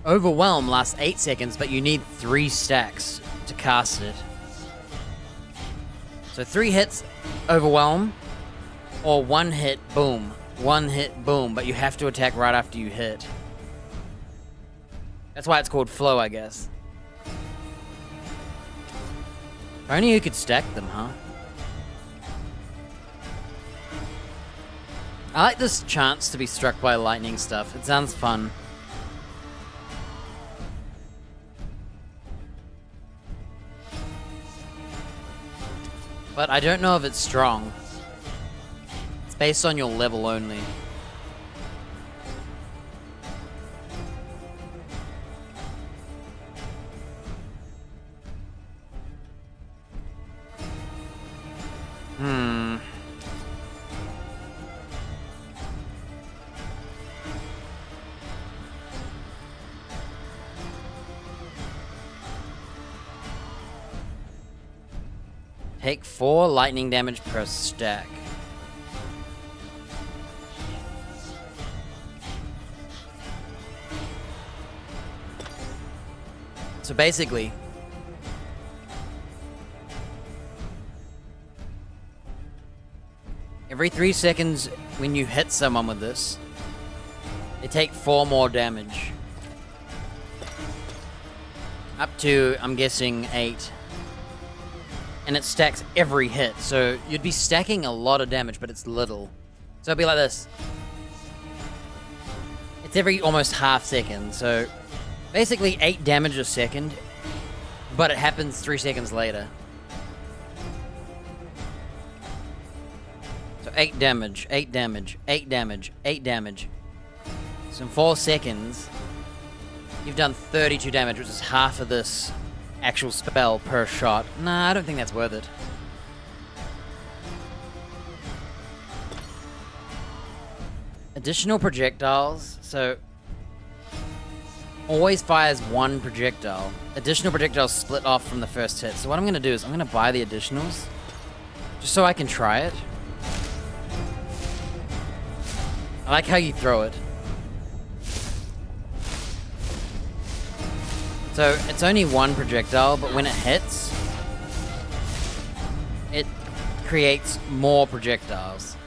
Speaker 1: overwhelm lasts 8 seconds, but you need 3 stacks to cast it. So 3 hits, overwhelm, or 1 hit, boom. 1 hit, boom, but you have to attack right after you hit. That's why it's called flow, I guess. If only you could stack them, huh? I like this chance to be struck by lightning stuff. It sounds fun. But I don't know if it's strong. It's based on your level only. Take 4 lightning damage per stack. So basically, every 3 seconds when you hit someone with this, they take 4 more damage. Up to, I'm guessing, 8. And it stacks every hit, so you'd be stacking a lot of damage, but it's little. So it'd be like this. It's every almost half second, so basically 8 damage a second, but it happens 3 seconds later. So 8 damage, 8 damage, 8 damage, 8 damage. So in 4 seconds, you've done 32 damage, which is half of this actual spell per shot. Nah, I don't think that's worth it. Additional projectiles. So, always fires 1 projectile. Additional projectiles split off from the first hit. So what I'm going to do is I'm going to buy the additionals. Just so I can try it. I like how you throw it. So, it's only 1 projectile, but when it hits, it creates more projectiles.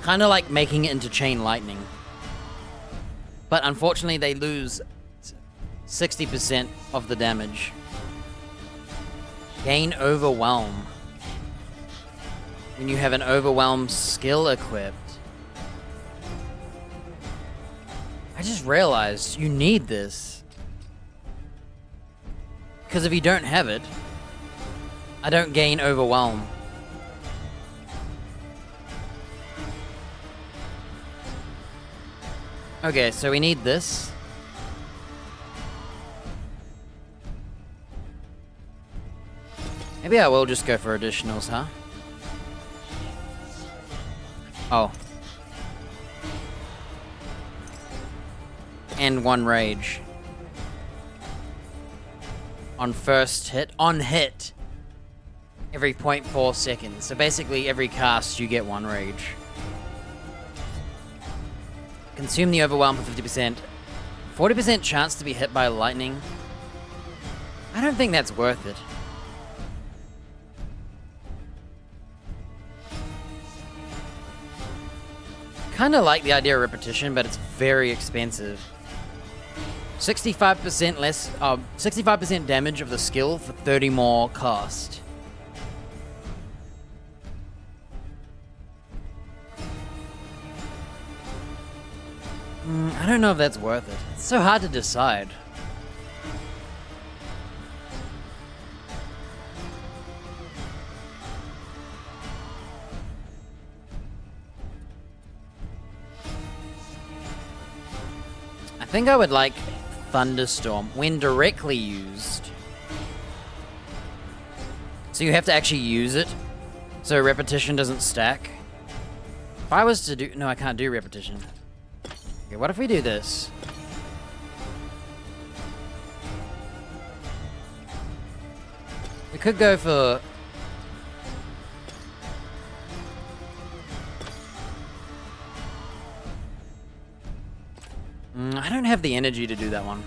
Speaker 1: Kind of like making it into chain lightning. But unfortunately, they lose 60% of the damage. Gain Overwhelm. When you have an Overwhelm skill equipped. I just realized you need this. Because if you don't have it, I don't gain Overwhelm. Okay, so we need this. Maybe I will just go for additionals, huh? Oh. And 1 rage. On first hit. On hit. Every 0.4 seconds. So basically every cast you get 1 rage. Consume the overwhelm for 50%. 40% chance to be hit by lightning. I don't think that's worth it. Kinda like the idea of repetition, but it's very expensive. 65% less, 65% damage of the skill for 30 more cost. I don't know if that's worth it. It's so hard to decide. I think I would like Thunderstorm when directly used. So you have to actually use it, so repetition doesn't stack. If I was to do... No, I can't do repetition. Okay, what if we do this? We could go for... I don't have the energy to do that one.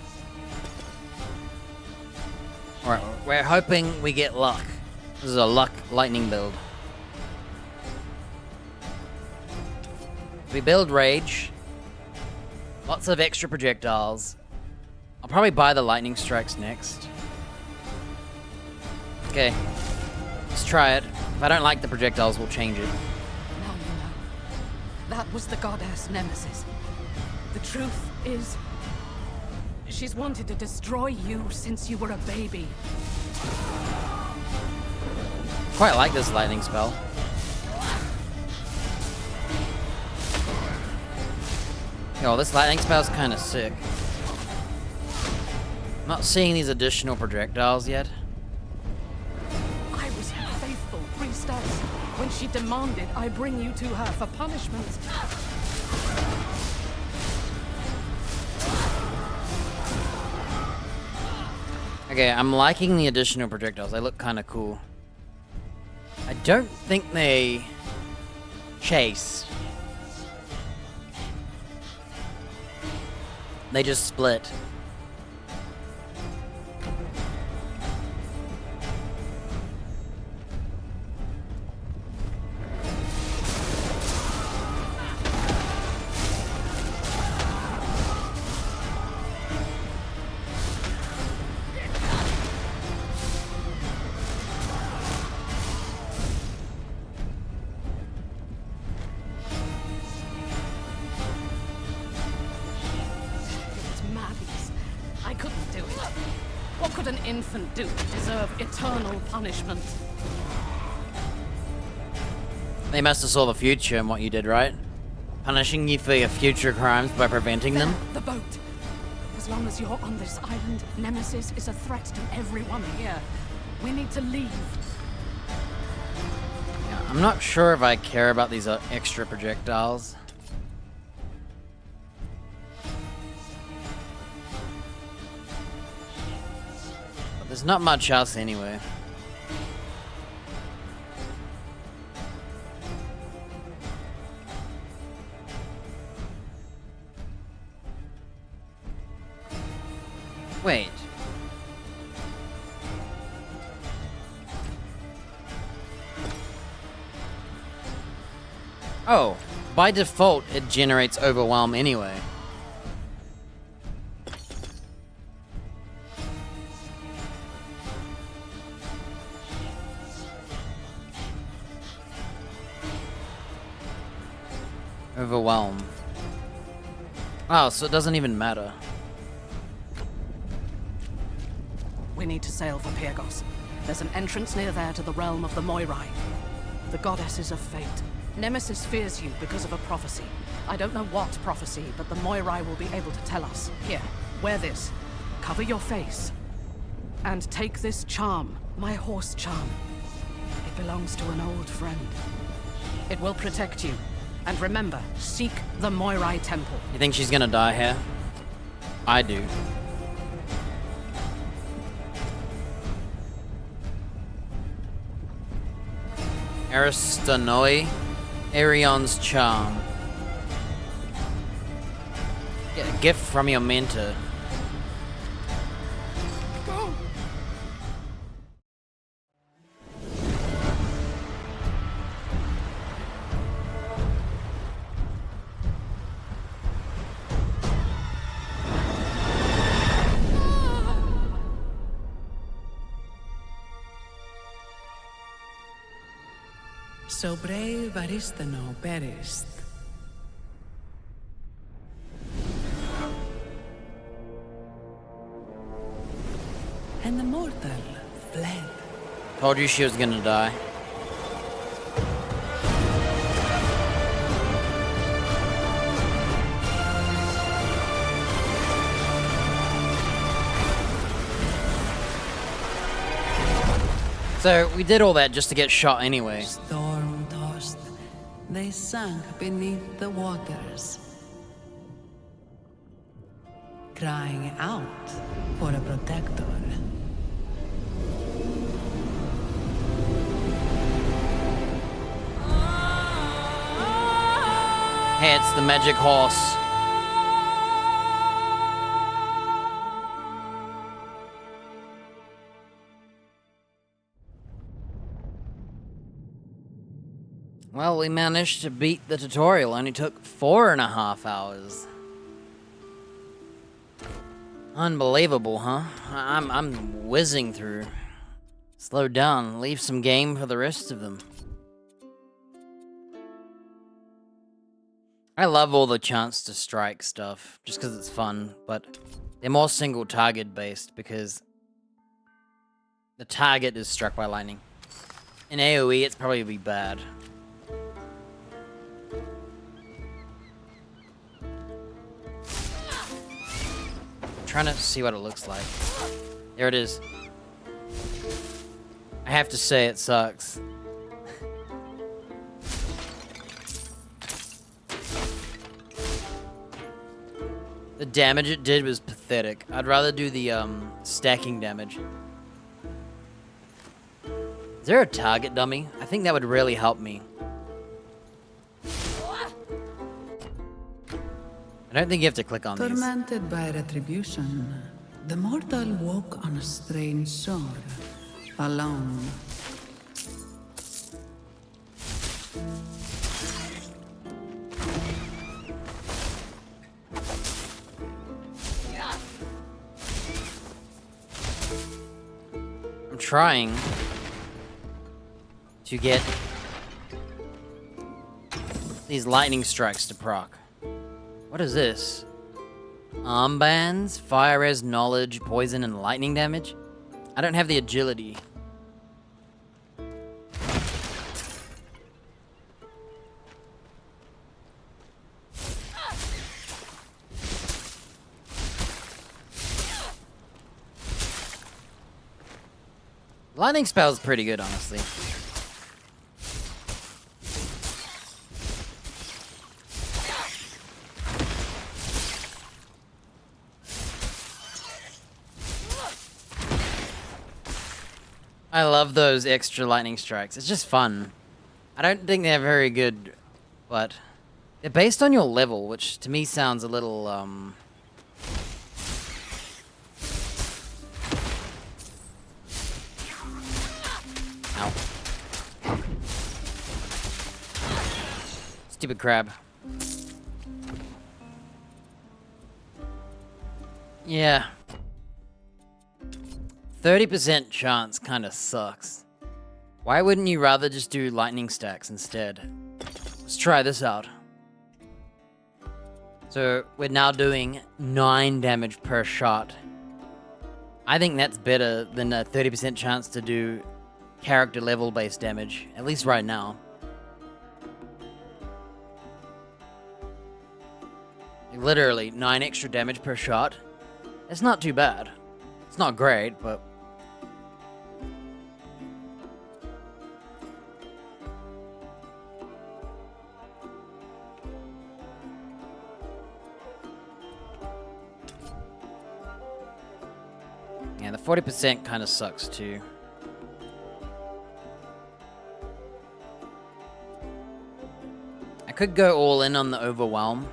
Speaker 1: Alright, we're hoping we get luck. This is a luck lightning build. We build rage. Lots of extra projectiles. I'll probably buy the lightning strikes next. Okay. Let's try it. If I don't like the projectiles, we'll change it.
Speaker 8: Now you know. That was the goddess Nemesis. The truth is, she's wanted to destroy you since you were a baby.
Speaker 1: Quite like this lightning spell. Yo, this lightning spell's kind of sick. I'm not seeing these additional projectiles yet.
Speaker 8: I was her faithful priestess when she demanded I bring you to her for punishment.
Speaker 1: Okay, I'm liking the additional projectiles. They look kind of cool. I don't think they chase. They just split.
Speaker 8: Infant do to deserve eternal punishment.
Speaker 1: They must have saw the future in what you did, right? Punishing you for your future crimes by preventing them?
Speaker 8: The boat. As long as you're on this island, Nemesis is a threat to everyone here. We need to leave.
Speaker 1: Yeah, I'm not sure if I care about these extra projectiles. There's not much else anyway. Wait. Oh, by default it generates overwhelm anyway. Overwhelm. Oh, so it doesn't even matter.
Speaker 8: We need to sail for Pyrgos. There's an entrance near there to the realm of the Moirai. The goddesses of fate. Nemesis fears you because of a prophecy. I don't know what prophecy, but the Moirai will be able to tell us. Here, wear this. Cover your face. And take this charm, my horse charm. It belongs to an old friend. It will protect you. And remember, seek the Moirai Temple.
Speaker 1: You think she's gonna die here? I do. Aristanoi, Arion's charm. Get a gift from your mentor.
Speaker 4: So brave Aristano perished. And the mortal fled.
Speaker 1: Told you she was gonna die. So, we did all that just to get shot anyway.
Speaker 4: Storm-tossed, they sank beneath the waters, crying out for a protector.
Speaker 1: Hey, it's the magic horse. Well, we managed to beat the tutorial. Only took 4.5 hours. Unbelievable, huh? I'm whizzing through. Slow down. Leave some game for the rest of them. I love all the chance to strike stuff, just because it's fun, but they're more single target based because the target is struck by lightning. In AoE, it's probably be bad. I'm trying to see what it looks like. There it is. I have to say it sucks. The damage it did was pathetic. I'd rather do the stacking damage. Is there a target dummy? I think that would really help me. I don't think you have to click on these.
Speaker 4: Tormented by retribution, the mortal woke on a strange shore, alone.
Speaker 1: I'm trying to get these lightning strikes to proc. What is this? Armbands, fire res, knowledge, poison, and lightning damage? I don't have the agility. Lightning spell's pretty good, honestly. I love those extra lightning strikes. It's just fun. I don't think they're very good, but they're based on your level, which to me sounds a little, Ow. Stupid crab. Yeah. 30% chance kinda sucks. Why wouldn't you rather just do lightning stacks instead? Let's try this out. So we're now doing 9 damage per shot. I think that's better than a 30% chance to do character level based damage, at least right now. Literally 9 extra damage per shot. It's not too bad. It's not great, but yeah, the 40% kind of sucks too. I could go all in on the overwhelm.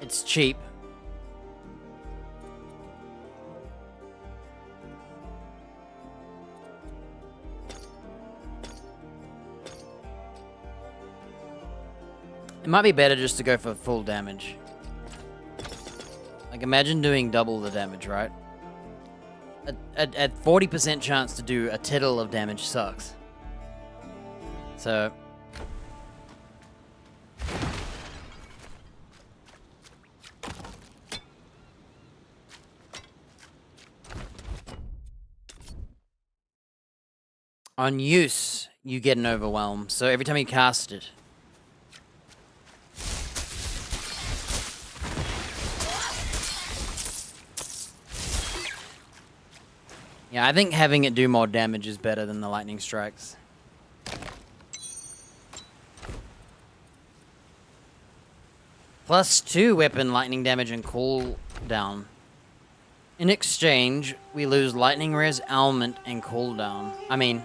Speaker 1: It's cheap. It might be better just to go for full damage. Like, imagine doing double the damage, right? At 40% chance to do a tittle of damage sucks. So on use, you get an overwhelm. So every time you cast it. Yeah, I think having it do more damage is better than the lightning strikes. +2 weapon lightning damage and cooldown. In exchange, we lose lightning res, ailment, and cooldown. I mean,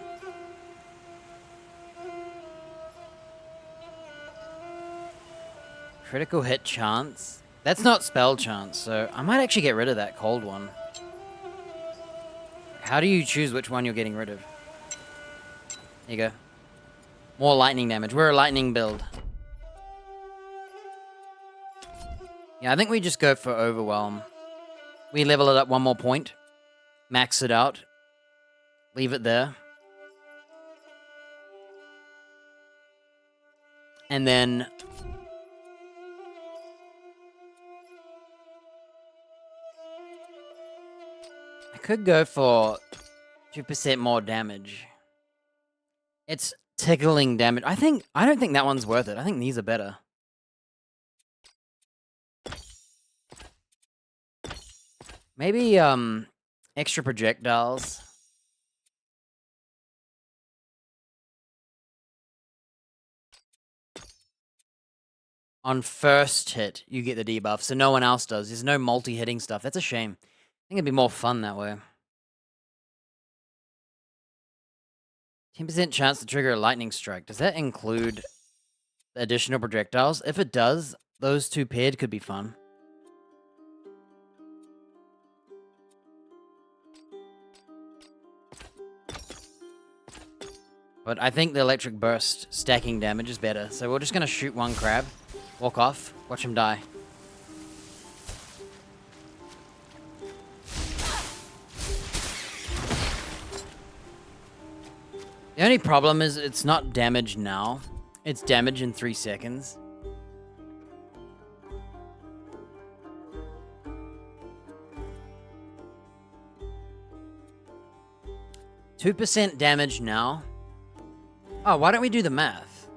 Speaker 1: critical hit chance? That's not spell chance, so I might actually get rid of that cold one. How do you choose which one you're getting rid of? There you go. More lightning damage. We're a lightning build. Yeah, I think we just go for overwhelm. We level it up 1 more point. Max it out. Leave it there. And then I could go for 2% more damage. It's tickling damage. I don't think that one's worth it. I think these are better. Maybe extra projectiles. On first hit, you get the debuff, so no one else does. There's no multi-hitting stuff. That's a shame. I think it'd be more fun that way. 10% chance to trigger a lightning strike. Does that include additional projectiles? If it does, those two paired could be fun. But I think the electric burst stacking damage is better. So we're just going to shoot one crab, walk off, watch him die. The only problem is it's not damage now. It's damage in 3 seconds. %2 damage now. Oh, why don't we do the math?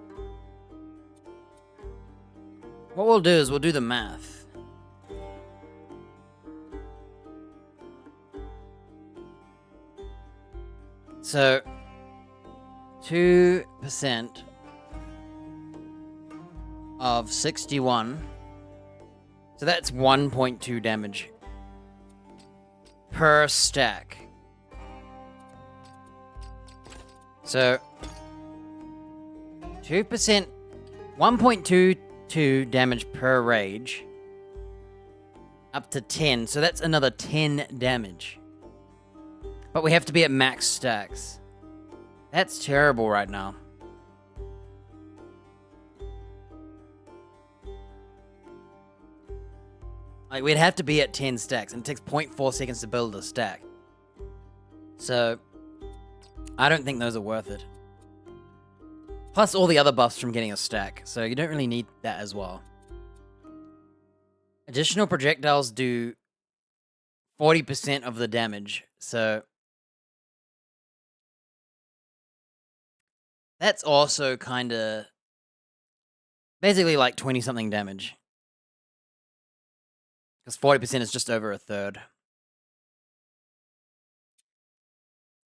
Speaker 1: What we'll do is we'll do the math. So 2% of 61. So that's 1.2 damage per stack. So 2%, 1.22 damage per rage. Up to 10, so that's another 10 damage. But we have to be at max stacks. That's terrible right now. Like, we'd have to be at 10 stacks, and it takes 0.4 seconds to build a stack. So, I don't think those are worth it. Plus all the other buffs from getting a stack, so you don't really need that as well. Additional projectiles do 40% of the damage, so that's also kinda basically like 20-something damage. Because 40% is just over a third.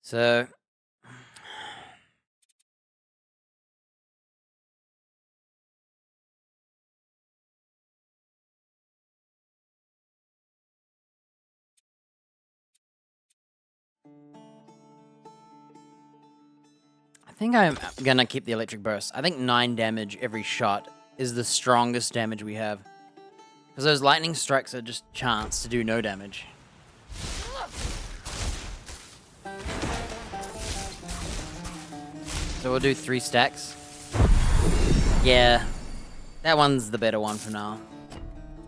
Speaker 1: So I think I'm gonna keep the electric burst. I think 9 damage every shot is the strongest damage we have. Because those lightning strikes are just chance to do no damage. So we'll do 3 stacks. Yeah, that one's the better one for now.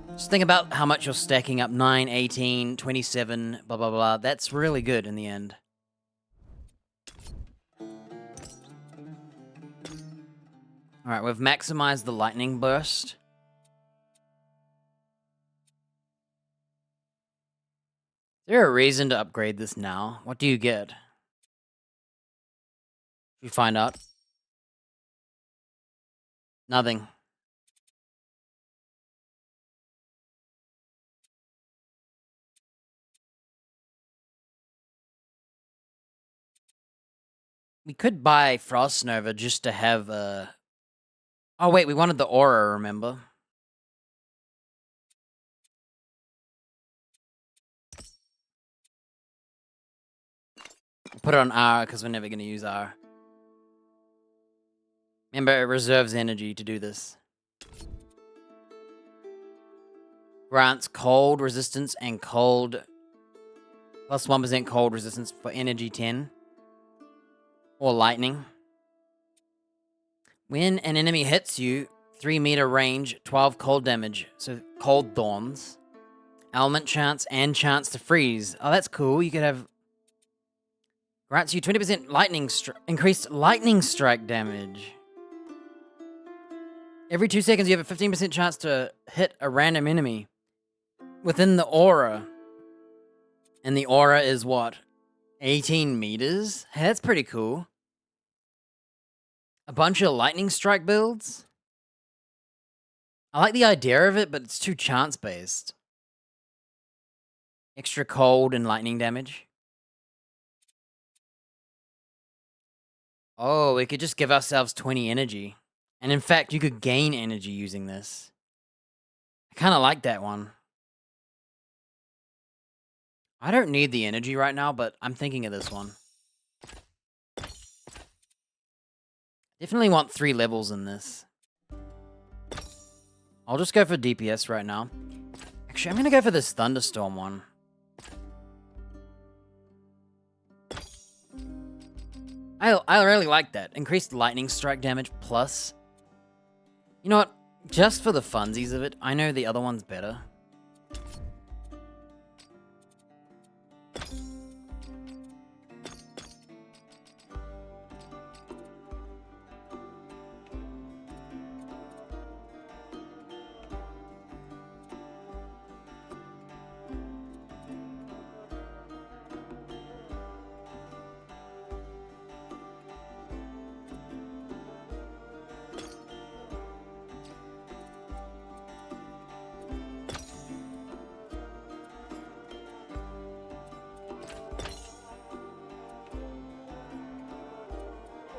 Speaker 1: Just think about how much you're stacking up. 9, 18, 27, blah, blah, blah. That's really good in the end. Alright, we've maximized the lightning burst. Is there a reason to upgrade this now? What do you get? You find out. Nothing. We could buy Frost Nova just to have a... Oh wait, we wanted the aura, remember? Put it on R because we're never going to use R. Remember, it reserves energy to do this. Grants cold resistance and cold... Plus 1% cold resistance for energy 10. Or lightning. When an enemy hits you, 3-meter range, 12 cold damage. So cold thorns. Element chance and chance to freeze. Oh, that's cool. You could have... Grants you 20% increased lightning strike damage. Every 2 seconds, you have a 15% chance to hit a random enemy within the aura. And the aura is what? 18 meters? Hey, that's pretty cool. A bunch of lightning strike builds. I like the idea of it, but it's too chance-based. Extra cold and lightning damage. Oh, we could just give ourselves 20 energy. And in fact, you could gain energy using this. I kind of like that one. I don't need the energy right now, but I'm thinking of this one. Definitely want 3 levels in this. I'll just go for DPS right now. Actually, I'm going to go for this Thunderstorm one. I really like that. Increased lightning strike damage plus. You know what? Just for the funsies of it, I know the other one's better.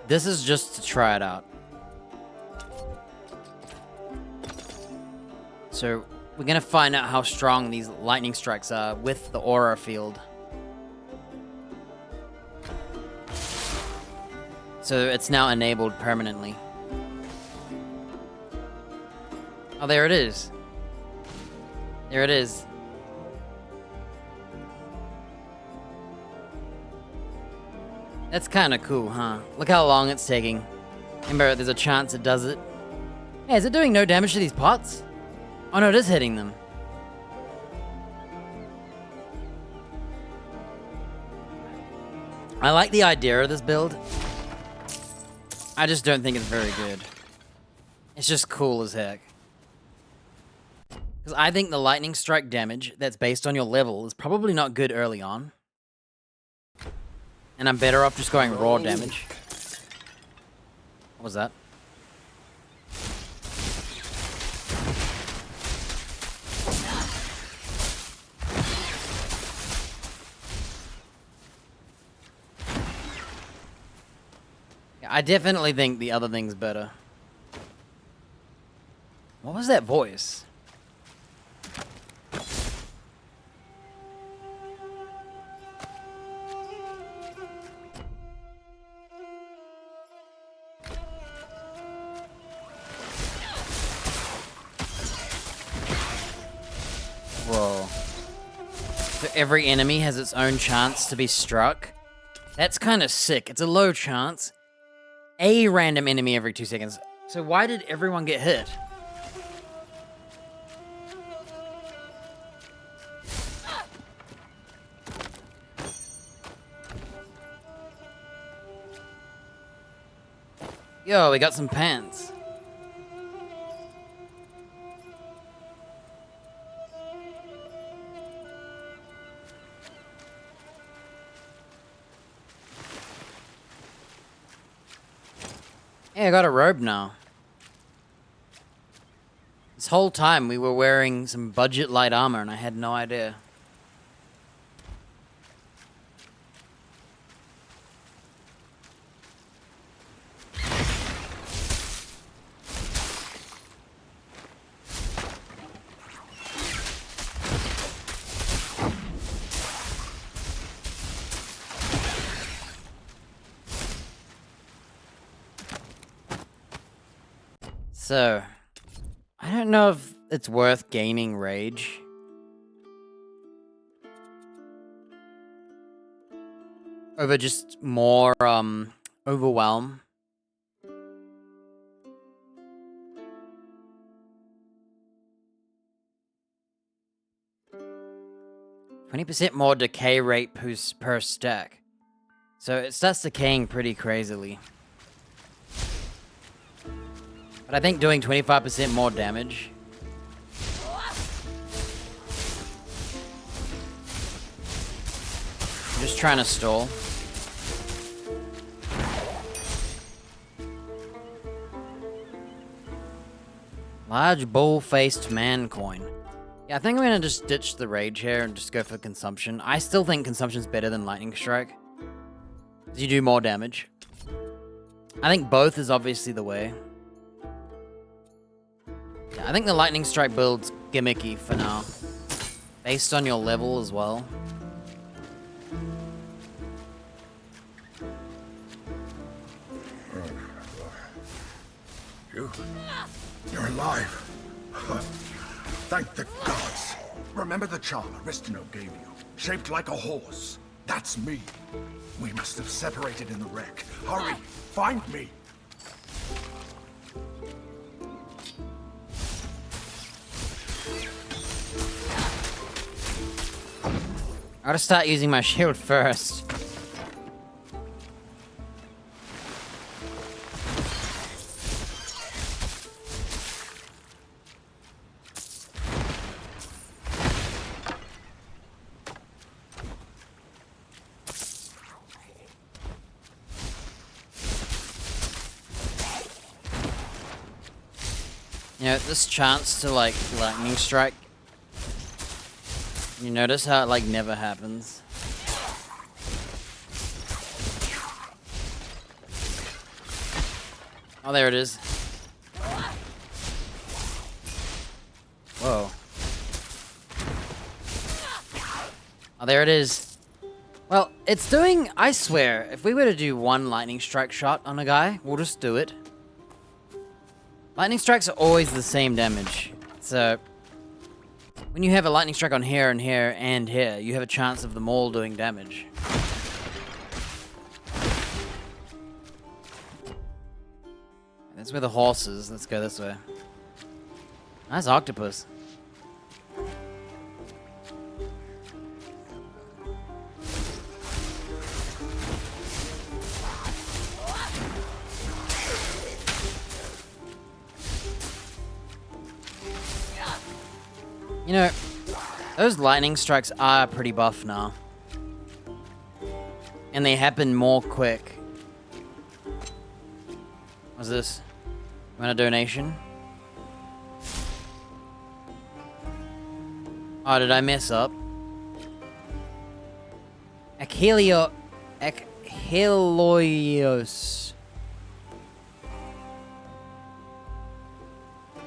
Speaker 1: This is just to try it out. So, we're gonna find out how strong these lightning strikes are with the aura field. So, it's now enabled permanently. Oh, there it is. There it is. That's kind of cool, huh? Look how long it's taking. Remember, there's a chance it does it. Hey, is it doing no damage to these pots? Oh no, it is hitting them. I like the idea of this build. I just don't think it's very good. It's just cool as heck. Because I think the lightning strike damage that's based on your level is probably not good early on. And I'm better off just going raw damage. What was that? Yeah, I definitely think the other thing's better. What was that voice? Whoa. So every enemy has its own chance to be struck? That's kind of sick. It's a low chance. A random enemy every 2 seconds. So why did everyone get hit? Yo, we got some pants. Hey, I got a robe now. This whole time we were wearing some budget light armor and I had no idea. So, I don't know if it's worth gaining rage. Over just more, overwhelm. %20 more decay rate per stack. So it starts decaying pretty crazily. But I think doing 25% more damage. I'm just trying to stall. Large bull-faced man coin. Yeah, I think I'm gonna just ditch the rage here and just go for consumption. I still think consumption's better than lightning strike. You do more damage. I think both is obviously the way. Yeah, I think the lightning strike build's gimmicky for now. Based on your level as well.
Speaker 6: You're alive. Thank the gods. Remember the charm Aristino gave you? Shaped like a horse. That's me. We must have separated in the wreck. Hurry, find me.
Speaker 1: I gotta start using my shield first. You know, this chance to, like, lightning strike. You notice how it, like, never happens? Oh, there it is. Whoa. Oh, there it is. Well, it's doing, I swear, if we were to do one lightning strike shot on a guy, we'll just do it. Lightning strikes are always the same damage. So, when you have a lightning strike on here and here and here, you have a chance of them all doing damage. That's where the horse is. Let's go this way. Nice octopus. You know, those lightning strikes are pretty buff now. And they happen more quick. What's this? Want a donation? Oh, did I mess up? Achilleos.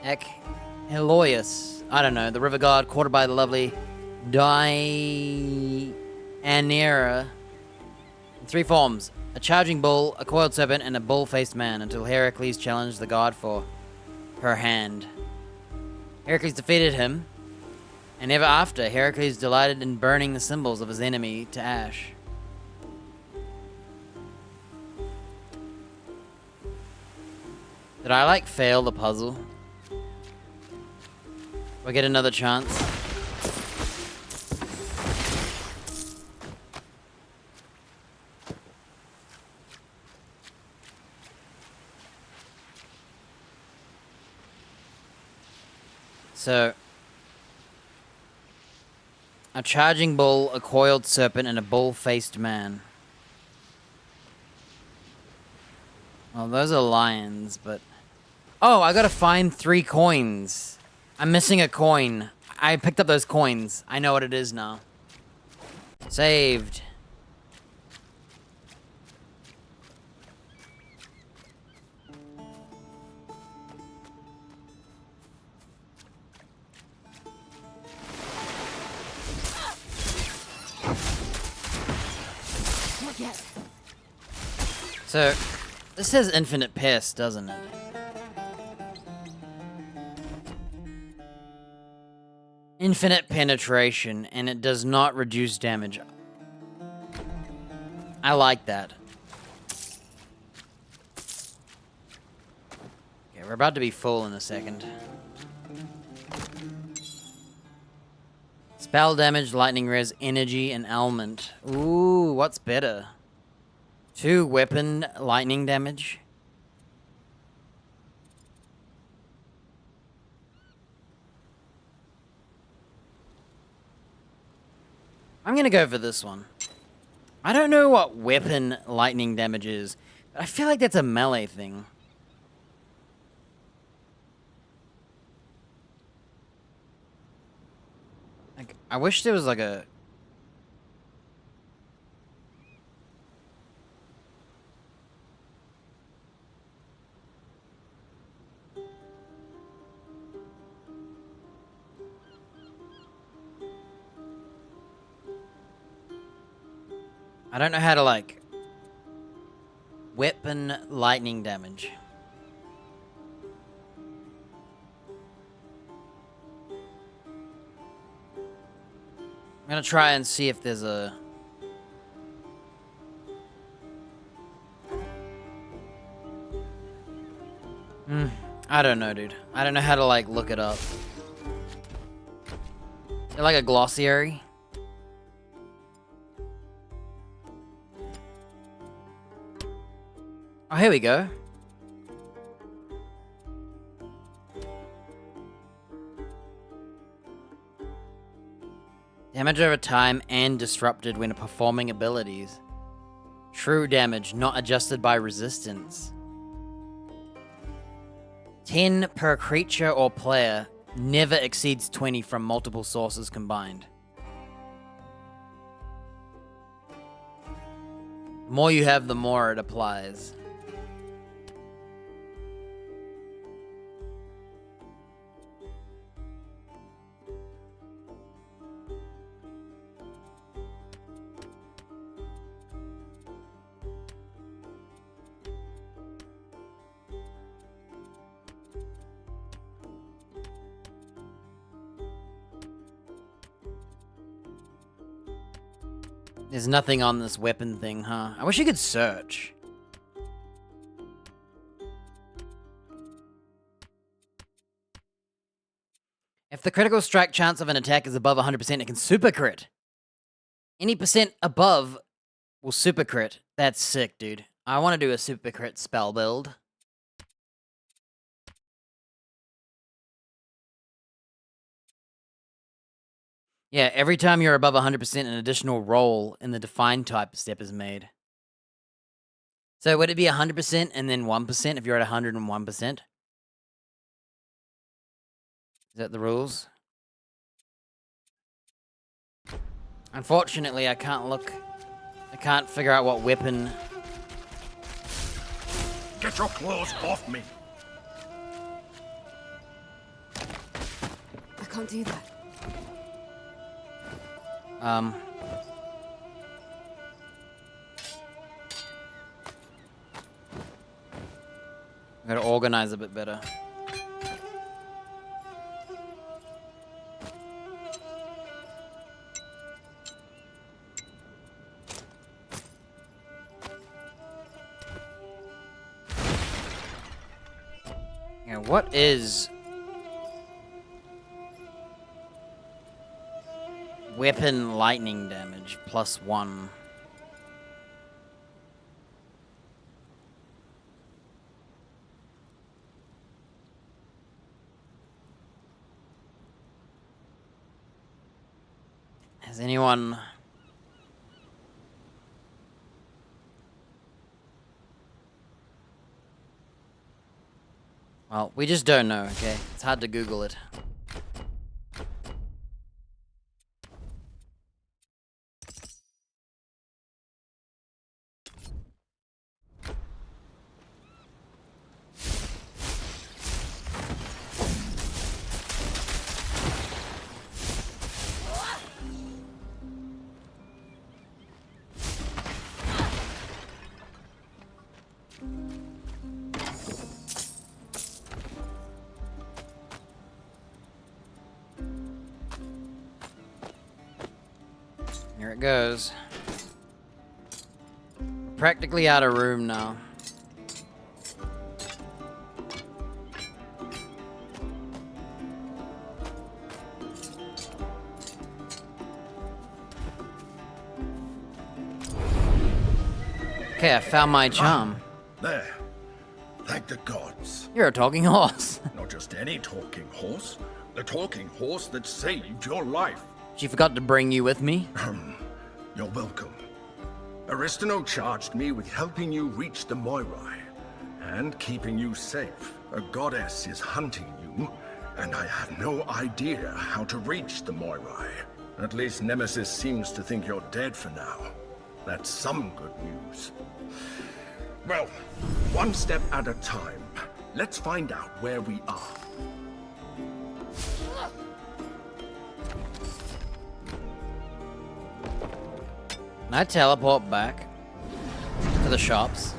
Speaker 1: Achilleos. I don't know. The river god, quartered by the lovely Dianira. In 3 forms. A charging bull, a coiled serpent, and a bull-faced man, until Heracles challenged the god for her hand. Heracles defeated him, and ever after, Heracles delighted in burning the symbols of his enemy to ash. Did I, like, fail the puzzle? Do I get another chance? So, a charging bull, a coiled serpent, and a bull-faced man. Well, those are lions, but... Oh, I gotta find 3 coins. I'm missing a coin. I picked up those coins. I know what it is now. Saved. So, this says infinite piss, doesn't it? Infinite penetration, and it does not reduce damage. I like that. Okay, we're about to be full in a second. Spell damage, lightning res, energy, and ailment. Ooh, what's better? 2 weapon lightning damage? I'm gonna go for this one. I don't know what weapon lightning damage is, but I feel like that's a melee thing. Like, I wish there was like a... I don't know how to, like, weapon lightning damage. I'm gonna try and see if there's a... I don't know, dude. I don't know how to, like, look it up. Is there, like, a glossary? Oh, here we go. Damage over time and disrupted when performing abilities. True damage, not adjusted by resistance. 10 per creature or player, never exceeds 20 from multiple sources combined. The more you have, the more it applies. There's nothing on this weapon thing, huh? I wish you could search. If the critical strike chance of an attack is above 100%, it can super crit. Any percent above will super crit. That's sick, dude. I want to do a super crit spell build. Yeah, every time you're above 100%, an additional roll in the defined type step is made. So would it be 100% and then 1% if you're at 101%? Is that the rules? Unfortunately, I can't figure out what weapon...
Speaker 6: Get your claws off me!
Speaker 2: I can't do that.
Speaker 1: I gotta organize a bit better. Yeah, what is weapon lightning damage +1? Has anyone... Well, we just don't know, okay? It's hard to Google it. Here it goes. We're practically out of room now. Okay, I found my charm.
Speaker 6: There. Thank the gods.
Speaker 1: You're a talking horse.
Speaker 6: Not just any talking horse. The talking horse that saved your life.
Speaker 1: She forgot to bring you with me?
Speaker 6: You're welcome. Aristino charged me with helping you reach the Moirai, and keeping you safe. A goddess is hunting you, and I have no idea how to reach the Moirai. At least Nemesis seems to think you're dead for now. That's some good news. Well, one step at a time. Let's find out where we are.
Speaker 1: Can I teleport back to the shops?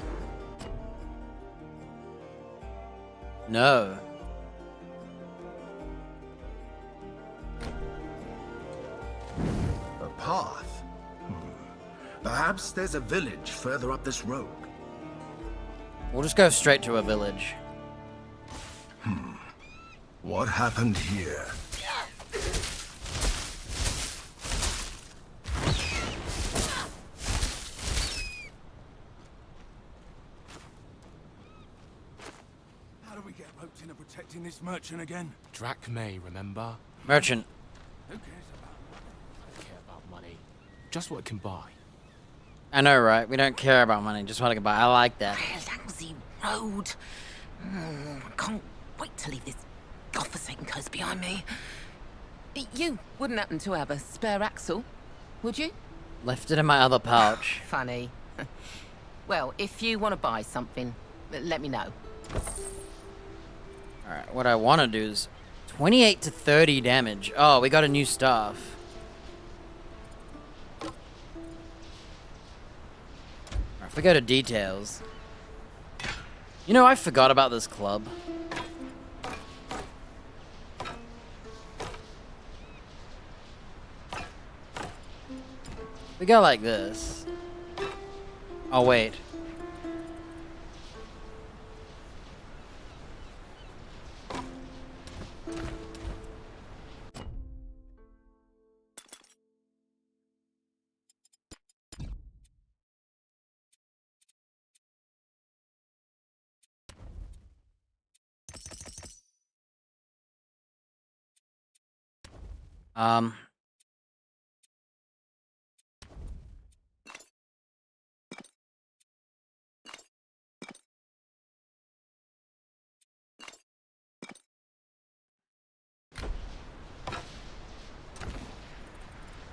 Speaker 1: No.
Speaker 6: A path? Perhaps there's a village further up this road.
Speaker 1: We'll just go straight to a village.
Speaker 6: What happened here?
Speaker 9: How do we get roped into protecting this merchant again?
Speaker 12: Drac May, remember?
Speaker 1: Merchant.
Speaker 9: Who cares about money?
Speaker 12: I don't care about money. Just what it can buy.
Speaker 1: I know, right? We don't care about money, just want to buy. I like that.
Speaker 2: Lousy road. I can't wait to leave this godforsaken coast behind me. You wouldn't happen to have a spare axle, would you?
Speaker 1: Left it in my other pouch.
Speaker 2: Funny. Well, if you want to buy something, let me know.
Speaker 1: Alright, what I want to do is 28 to 30 damage. Oh, we got a new staff. If we go to details. You know, I forgot about this club. We go like this. Oh, wait.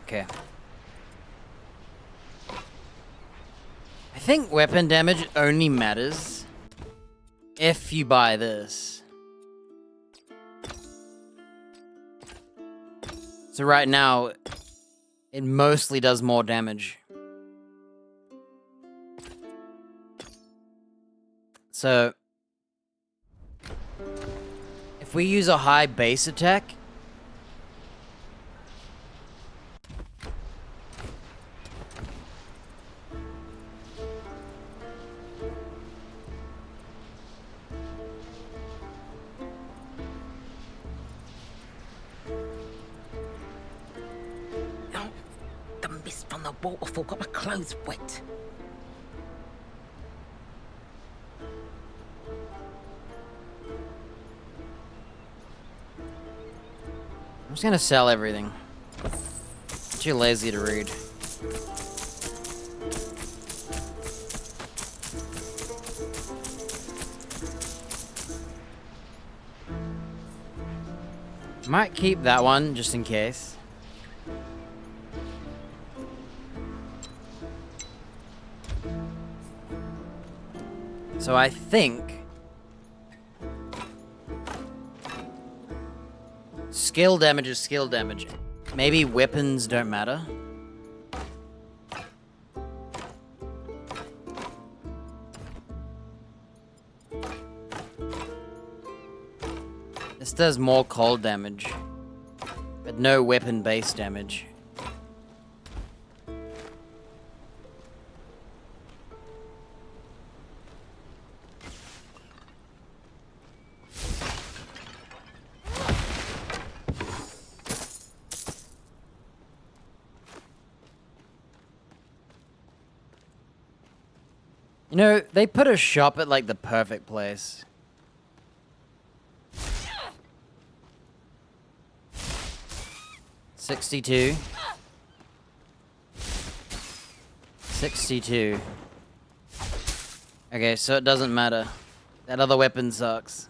Speaker 1: Okay. I think weapon damage only matters if you buy this. So right now, it mostly does more damage. So, if we use a high base attack,
Speaker 2: The mist from the waterfall got my clothes wet.
Speaker 1: I'm just gonna sell everything. Too lazy to read. Might keep that one just in case. So I think skill damage is skill damage. Maybe weapons don't matter. This does more cold damage, but no weapon base damage. You know, they put a shop at like the perfect place. $62. 62. Okay, so it doesn't matter. That other weapon sucks.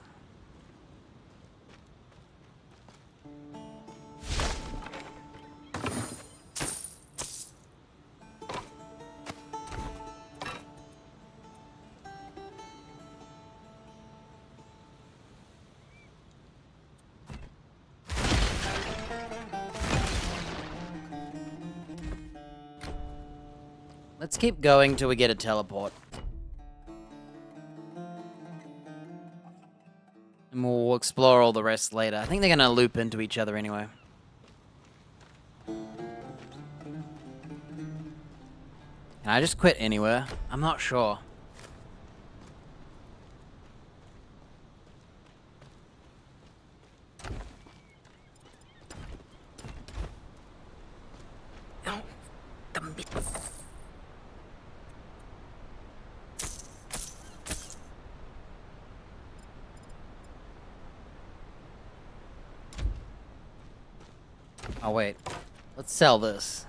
Speaker 1: Let's keep going till we get a teleport. And we'll explore all the rest later. I think they're gonna loop into each other anyway. Can I just quit anywhere? I'm not sure. Oh wait, let's sell this.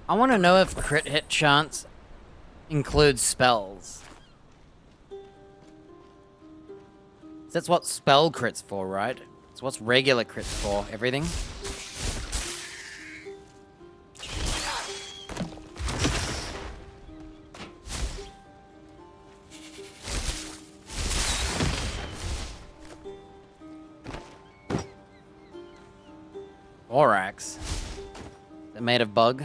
Speaker 1: I want to know if crit hit chance includes spells. That's what spell crit's for, right? So what's regular crit's for? Everything? Borax. Is it made of bug?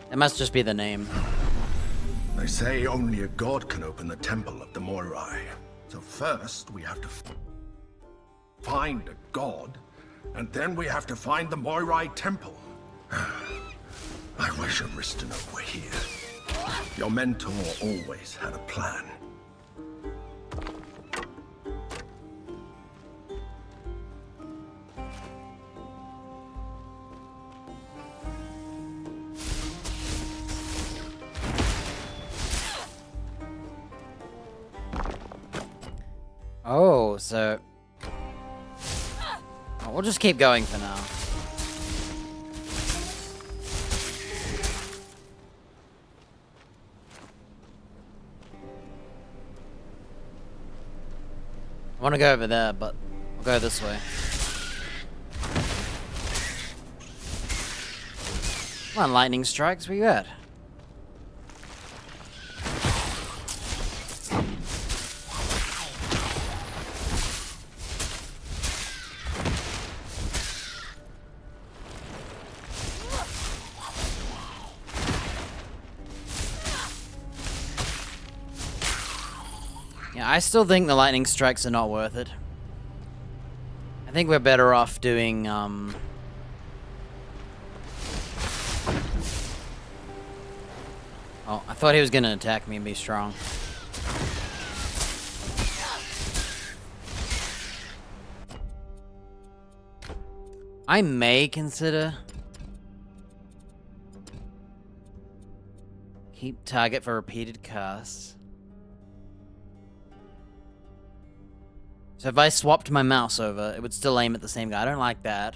Speaker 1: That must just be the name.
Speaker 6: They say only a god can open the temple of the Moirai. So first, we have to find a god, and then we have to find the Moirai temple. I wish Aristino were here. Your mentor always had a plan.
Speaker 1: Oh, so... Oh, we'll just keep going for now. I want to go over there, but we'll go this way. Come on, lightning strikes, where you at? Yeah, I still think the lightning strikes are not worth it. I think we're better off doing, Oh, I thought he was gonna attack me and be strong. I may consider... Keep target for repeated casts. So if I swapped my mouse over, it would still aim at the same guy. I don't like that.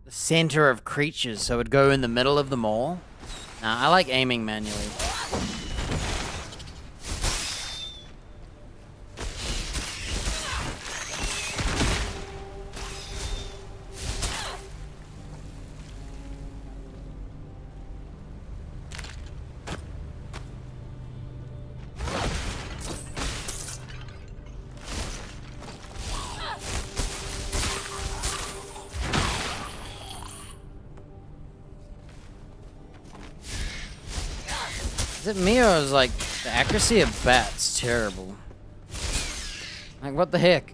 Speaker 1: The center of creatures, so it would go in the middle of them all. Nah, I like aiming manually. Is it me or is like the accuracy of bats terrible? Like what the heck?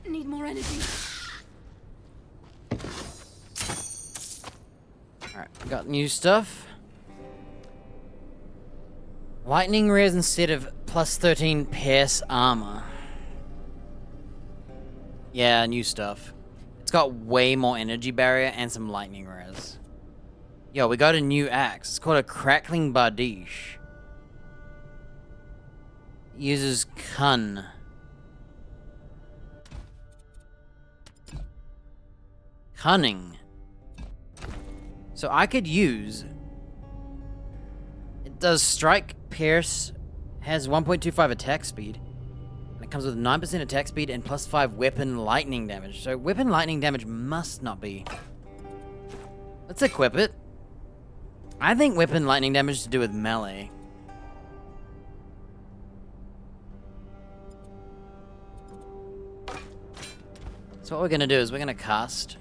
Speaker 13: Need more
Speaker 2: more energy.
Speaker 1: Alright, we got new stuff. Lightning res instead of plus 13 pierce armor. Yeah, new stuff. It's got way more energy barrier and some lightning res. Yo, we got a new axe. It's called a crackling bardiche. Uses Kun. Cunning. So I could use... It does strike, pierce, has 1.25 attack speed. And it comes with 9% attack speed and plus 5 weapon lightning damage. So weapon lightning damage must not be... Let's equip it. I think weapon lightning damage is to do with melee. So what we're gonna do is we're gonna cast...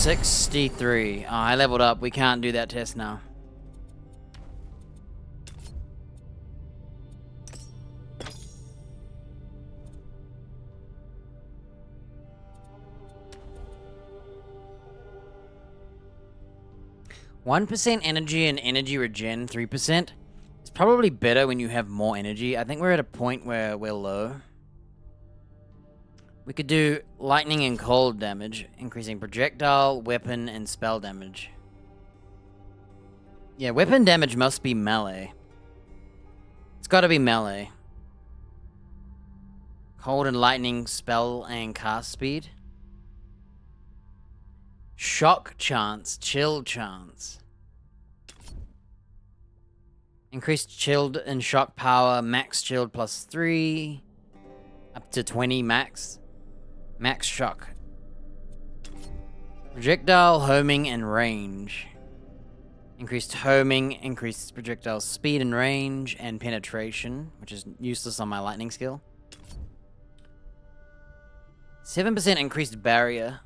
Speaker 1: $63. Oh, I leveled up. We can't do that test now. %1 energy and energy regen, 3%. It's probably better when you have more energy. I think we're at a point where we're low. We could do lightning and cold damage, increasing projectile, weapon, and spell damage. Yeah, weapon damage must be melee. It's gotta be melee. Cold and lightning, spell, and cast speed. Shock chance, chill chance. Increased chilled and shock power, max chilled +3. Up to 20 max. Max shock. Projectile, homing, and range. Increased homing, increased projectile speed and range, and penetration, which is useless on my lightning skill. 7% increased barrier.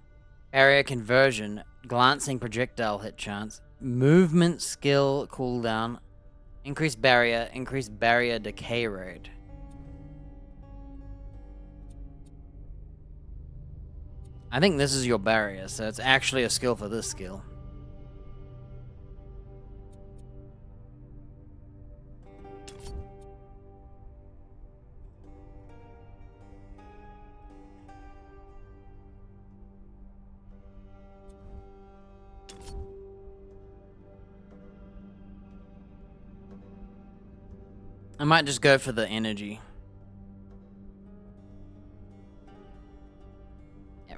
Speaker 1: Barrier conversion, glancing projectile hit chance. Movement skill cooldown. Increased barrier decay rate. I think this is your barrier, so it's actually a skill for this skill. I might just go for the energy.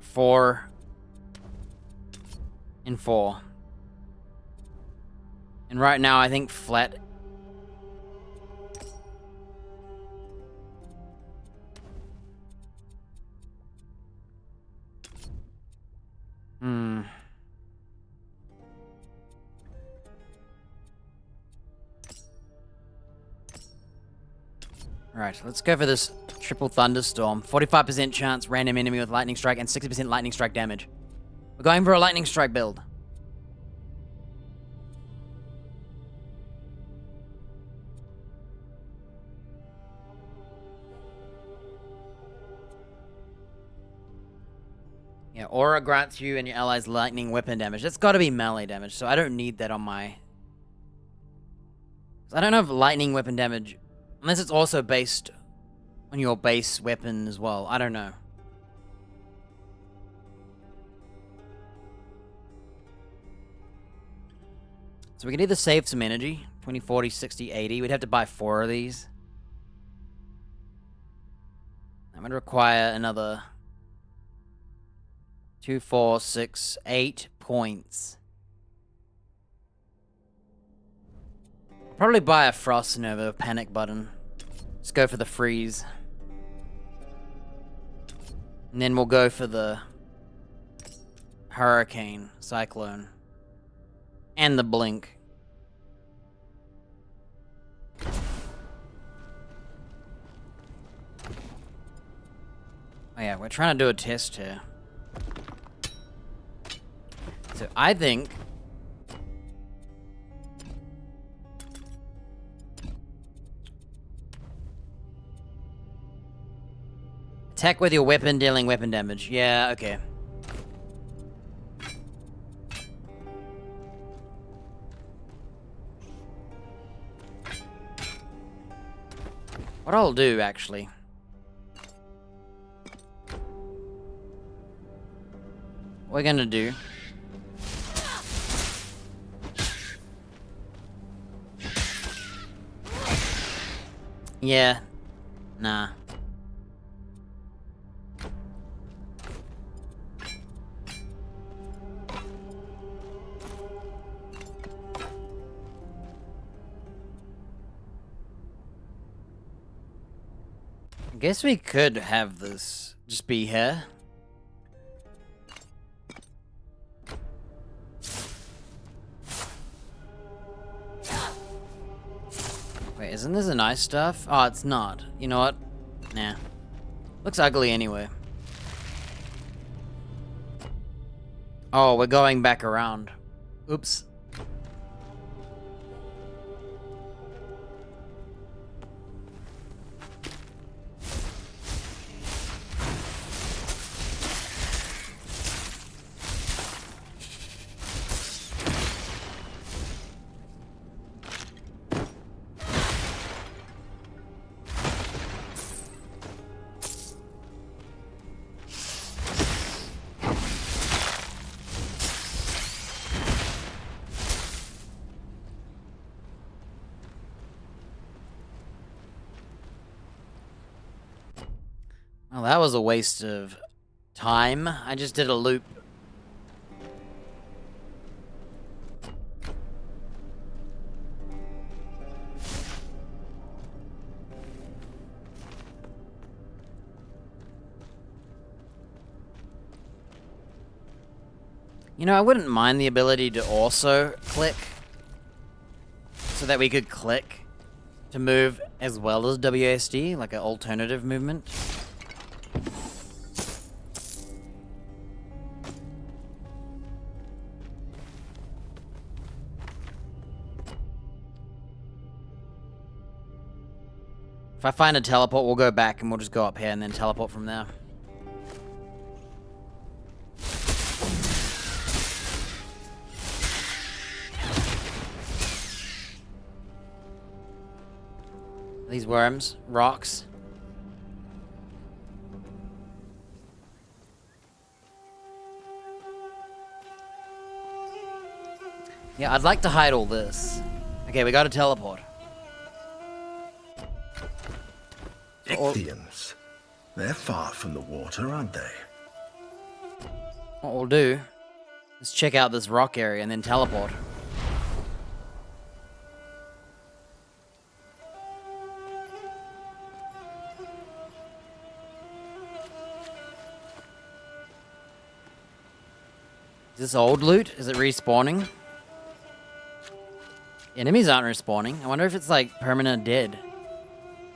Speaker 1: 4 and 4. And right now I think flat. Right, let's go for this triple thunderstorm. 45% chance random enemy with lightning strike and 60% lightning strike damage. We're going for a lightning strike build. Yeah, aura grants you and your allies lightning weapon damage. That's got to be melee damage, so I don't need that on my... I don't know if lightning weapon damage... Unless it's also based on your base weapon as well. I don't know. So we can either save some energy. 20, 40, 60, 80. We'd have to buy 4 of these. I'm going to require another 2, 4, 6, 8 points. I'll probably buy a Frost Nova panic button. Let's go for the freeze. And then we'll go for the hurricane, cyclone. And the blink. Oh yeah, we're trying to do a test here. So I think attack with your weapon, dealing weapon damage. Yeah, okay. What I'll do, actually. What we're gonna do. Yeah. Nah. I guess we could have this just be here. Wait, isn't this a nice stuff? Oh, it's not. You know what? Nah. Looks ugly anyway. Oh, we're going back around. Oops. Well, that was a waste of time. I just did a loop. You know, I wouldn't mind the ability to also click, so that we could click to move as well as WASD, like an alternative movement. If I find a teleport, we'll go back and we'll just go up here and then teleport from there. These worms, rocks. Yeah, I'd like to hide all this. Okay, we gotta teleport.
Speaker 6: Ichthians. They're far from the water, aren't they?
Speaker 1: What we'll do is check out this rock area and then teleport. Is this old loot? Is it respawning? Enemies aren't respawning. I wonder if it's like permanent dead.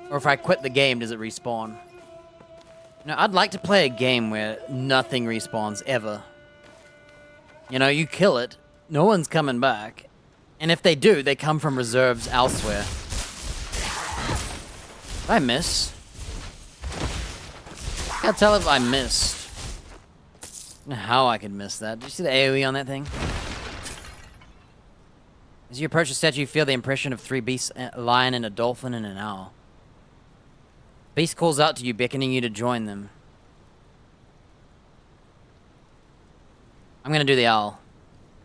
Speaker 1: Or if I quit the game, does it respawn? You know, I'd like to play a game where nothing respawns ever. You know, you kill it, no one's coming back. And if they do, they come from reserves elsewhere. Did I miss? I can't tell if I missed. I don't know how I could miss that. Did you see the AoE on that thing? As you approach the statue, you feel the impression of 3 beasts, a lion and a dolphin and an owl. Beast calls out to you, beckoning you to join them. I'm gonna do the owl.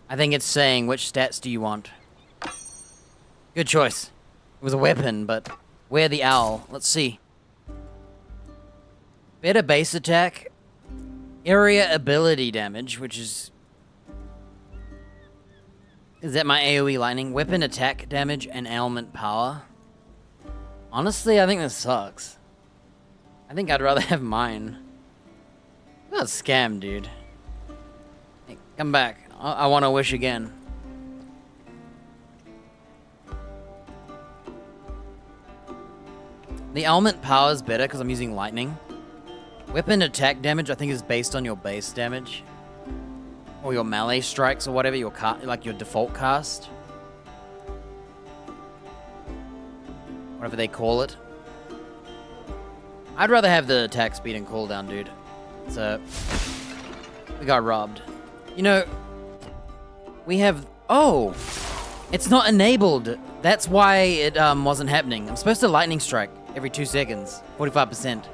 Speaker 1: I think it's saying, which stats do you want? Good choice. It was a weapon, but where the owl? Let's see. Better base attack. Area ability damage, which is... Is that my AoE lightning? Weapon attack damage and ailment power. Honestly, I think this sucks. I think I'd rather have mine. I got scammed, dude. Hey, come back. I want to wish again. The element power is better because I'm using lightning. Weapon attack damage, I think, is based on your base damage. Or your melee strikes or whatever, your like your default cast. Whatever they call it. I'd rather have the attack speed and cooldown, dude. So, we got robbed. You know, we have... Oh! It's not enabled. That's why it wasn't happening. I'm supposed to lightning strike every 2 seconds. 45%.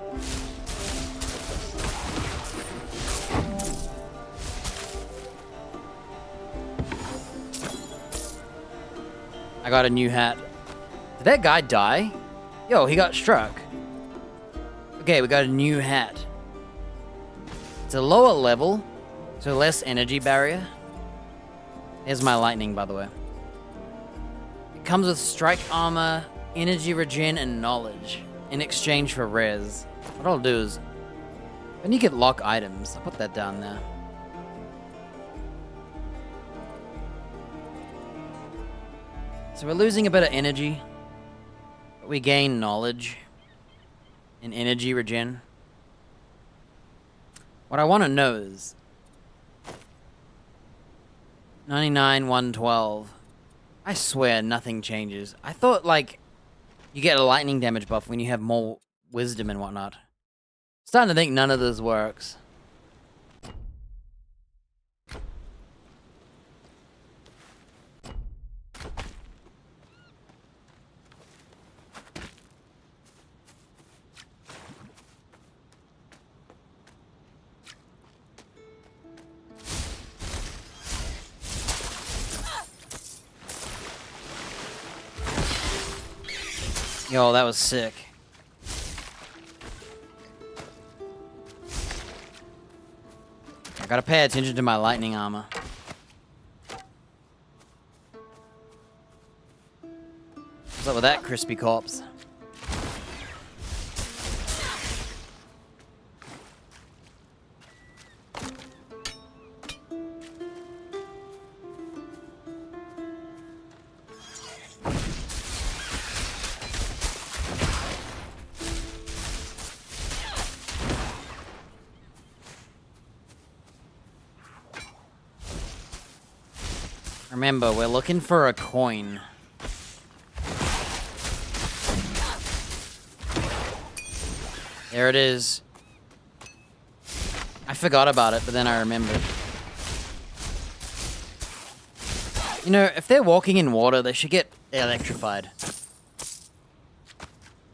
Speaker 1: I got a new hat. Did that guy die? Yo, he got struck. Okay, we got a new hat. It's a lower level, so less energy barrier. Here's my lightning, by the way. It comes with strike armor, energy regen, and knowledge in exchange for res. What I'll do is, when you get lock items, I'll put that down there. So we're losing a bit of energy, but we gain knowledge and energy regen. What I want to know is 99, 112. I swear nothing changes. I thought, like, you get a lightning damage buff when you have more wisdom and whatnot. Starting to think none of this works. Yo, that was sick. I gotta pay attention to my lightning armor. What's up with that crispy corpse? Remember, we're looking for a coin. There it is. I forgot about it, but then I remembered. You know, if they're walking in water, they should get electrified.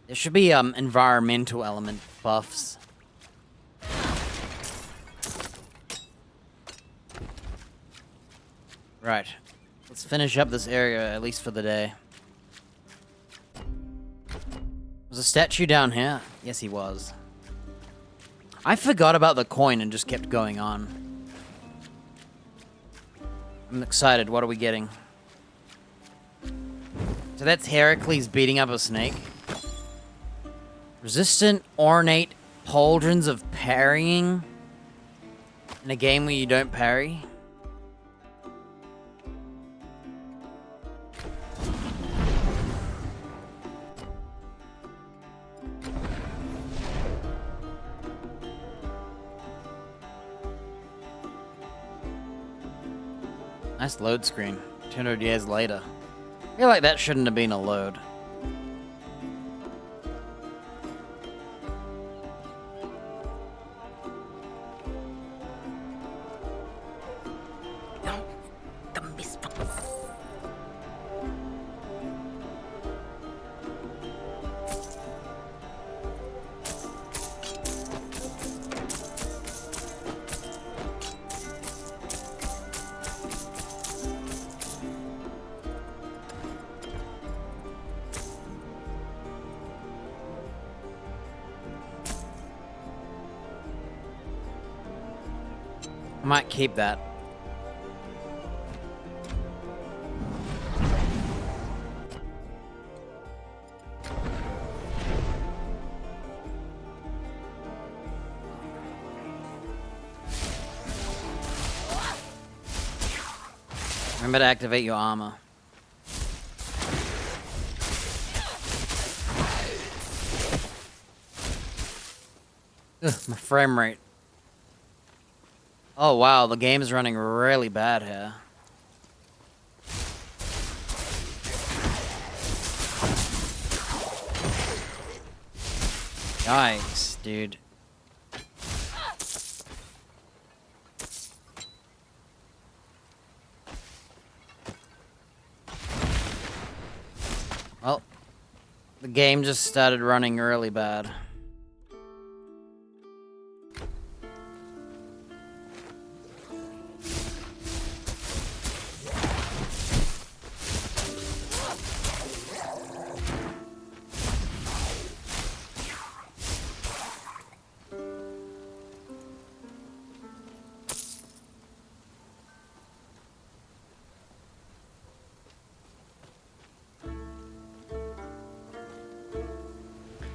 Speaker 1: There should be environmental element buffs. Right. Let's finish up this area, at least for the day. Was a statue down here? Yes, he was. I forgot about the coin and just kept going on. I'm excited. What are we getting? So that's Heracles beating up a snake. Resistant ornate pauldrons of parrying. In a game where you don't parry. Nice load screen. 200 years later. I feel like that shouldn't have been a load. I might keep that. Remember to activate your armor. Ugh, my frame rate. Oh wow, the game is running really bad here. Yikes, dude. Well, the game just started running really bad.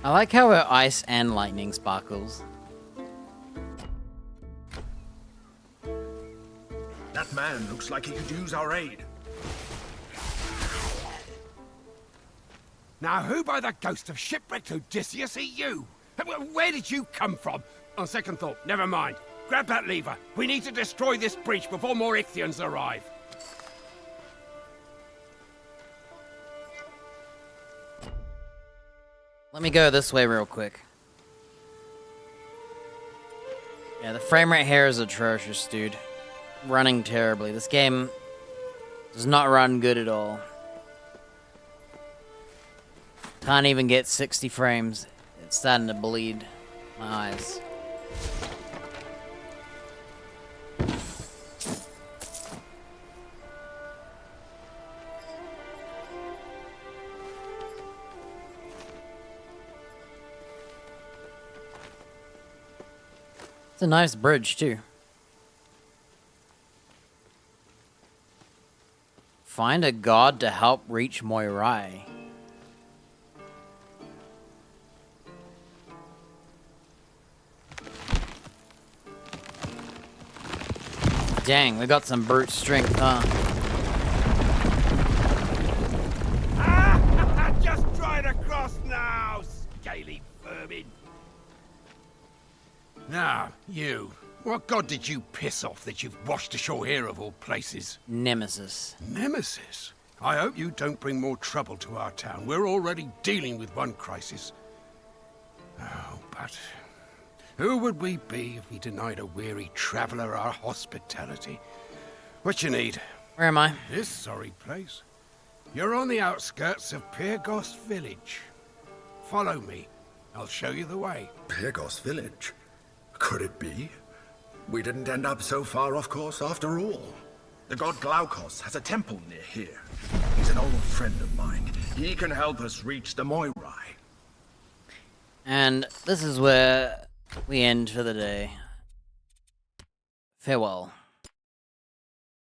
Speaker 1: I like how her ice and lightning sparkles.
Speaker 6: That man looks like he could use our aid.
Speaker 7: Now, who by the ghost of shipwrecked Odysseus are you? Where did you come from? On second thought, never mind. Grab that lever. We need to destroy this breach before more Ichthians arrive.
Speaker 1: Let me go this way real quick. Yeah, the frame rate here is atrocious, dude. Running terribly. This game does not run good at all. Can't even get 60 frames. It's starting to bleed my eyes. It's a nice bridge, too. Find a god to help reach Moirai. Dang, we got some brute strength, huh?
Speaker 7: Just drive across now, scaly vermin. Now, you. What god did you piss off that you've washed ashore here of all places?
Speaker 1: Nemesis.
Speaker 7: Nemesis? I hope you don't bring more trouble to our town. We're already dealing with one crisis. Oh, but who would we be if we denied a weary traveler our hospitality? What you need?
Speaker 1: Where am I?
Speaker 7: This sorry place. You're on the outskirts of Pyrgos village. Follow me. I'll show you the way.
Speaker 6: Pyrgos village? Could it be? We didn't end up so far off course after all. The god Glaukos has a temple near here. He's an old friend of mine. He can help us reach the Moirai.
Speaker 1: And this is where we end for the day. Farewell.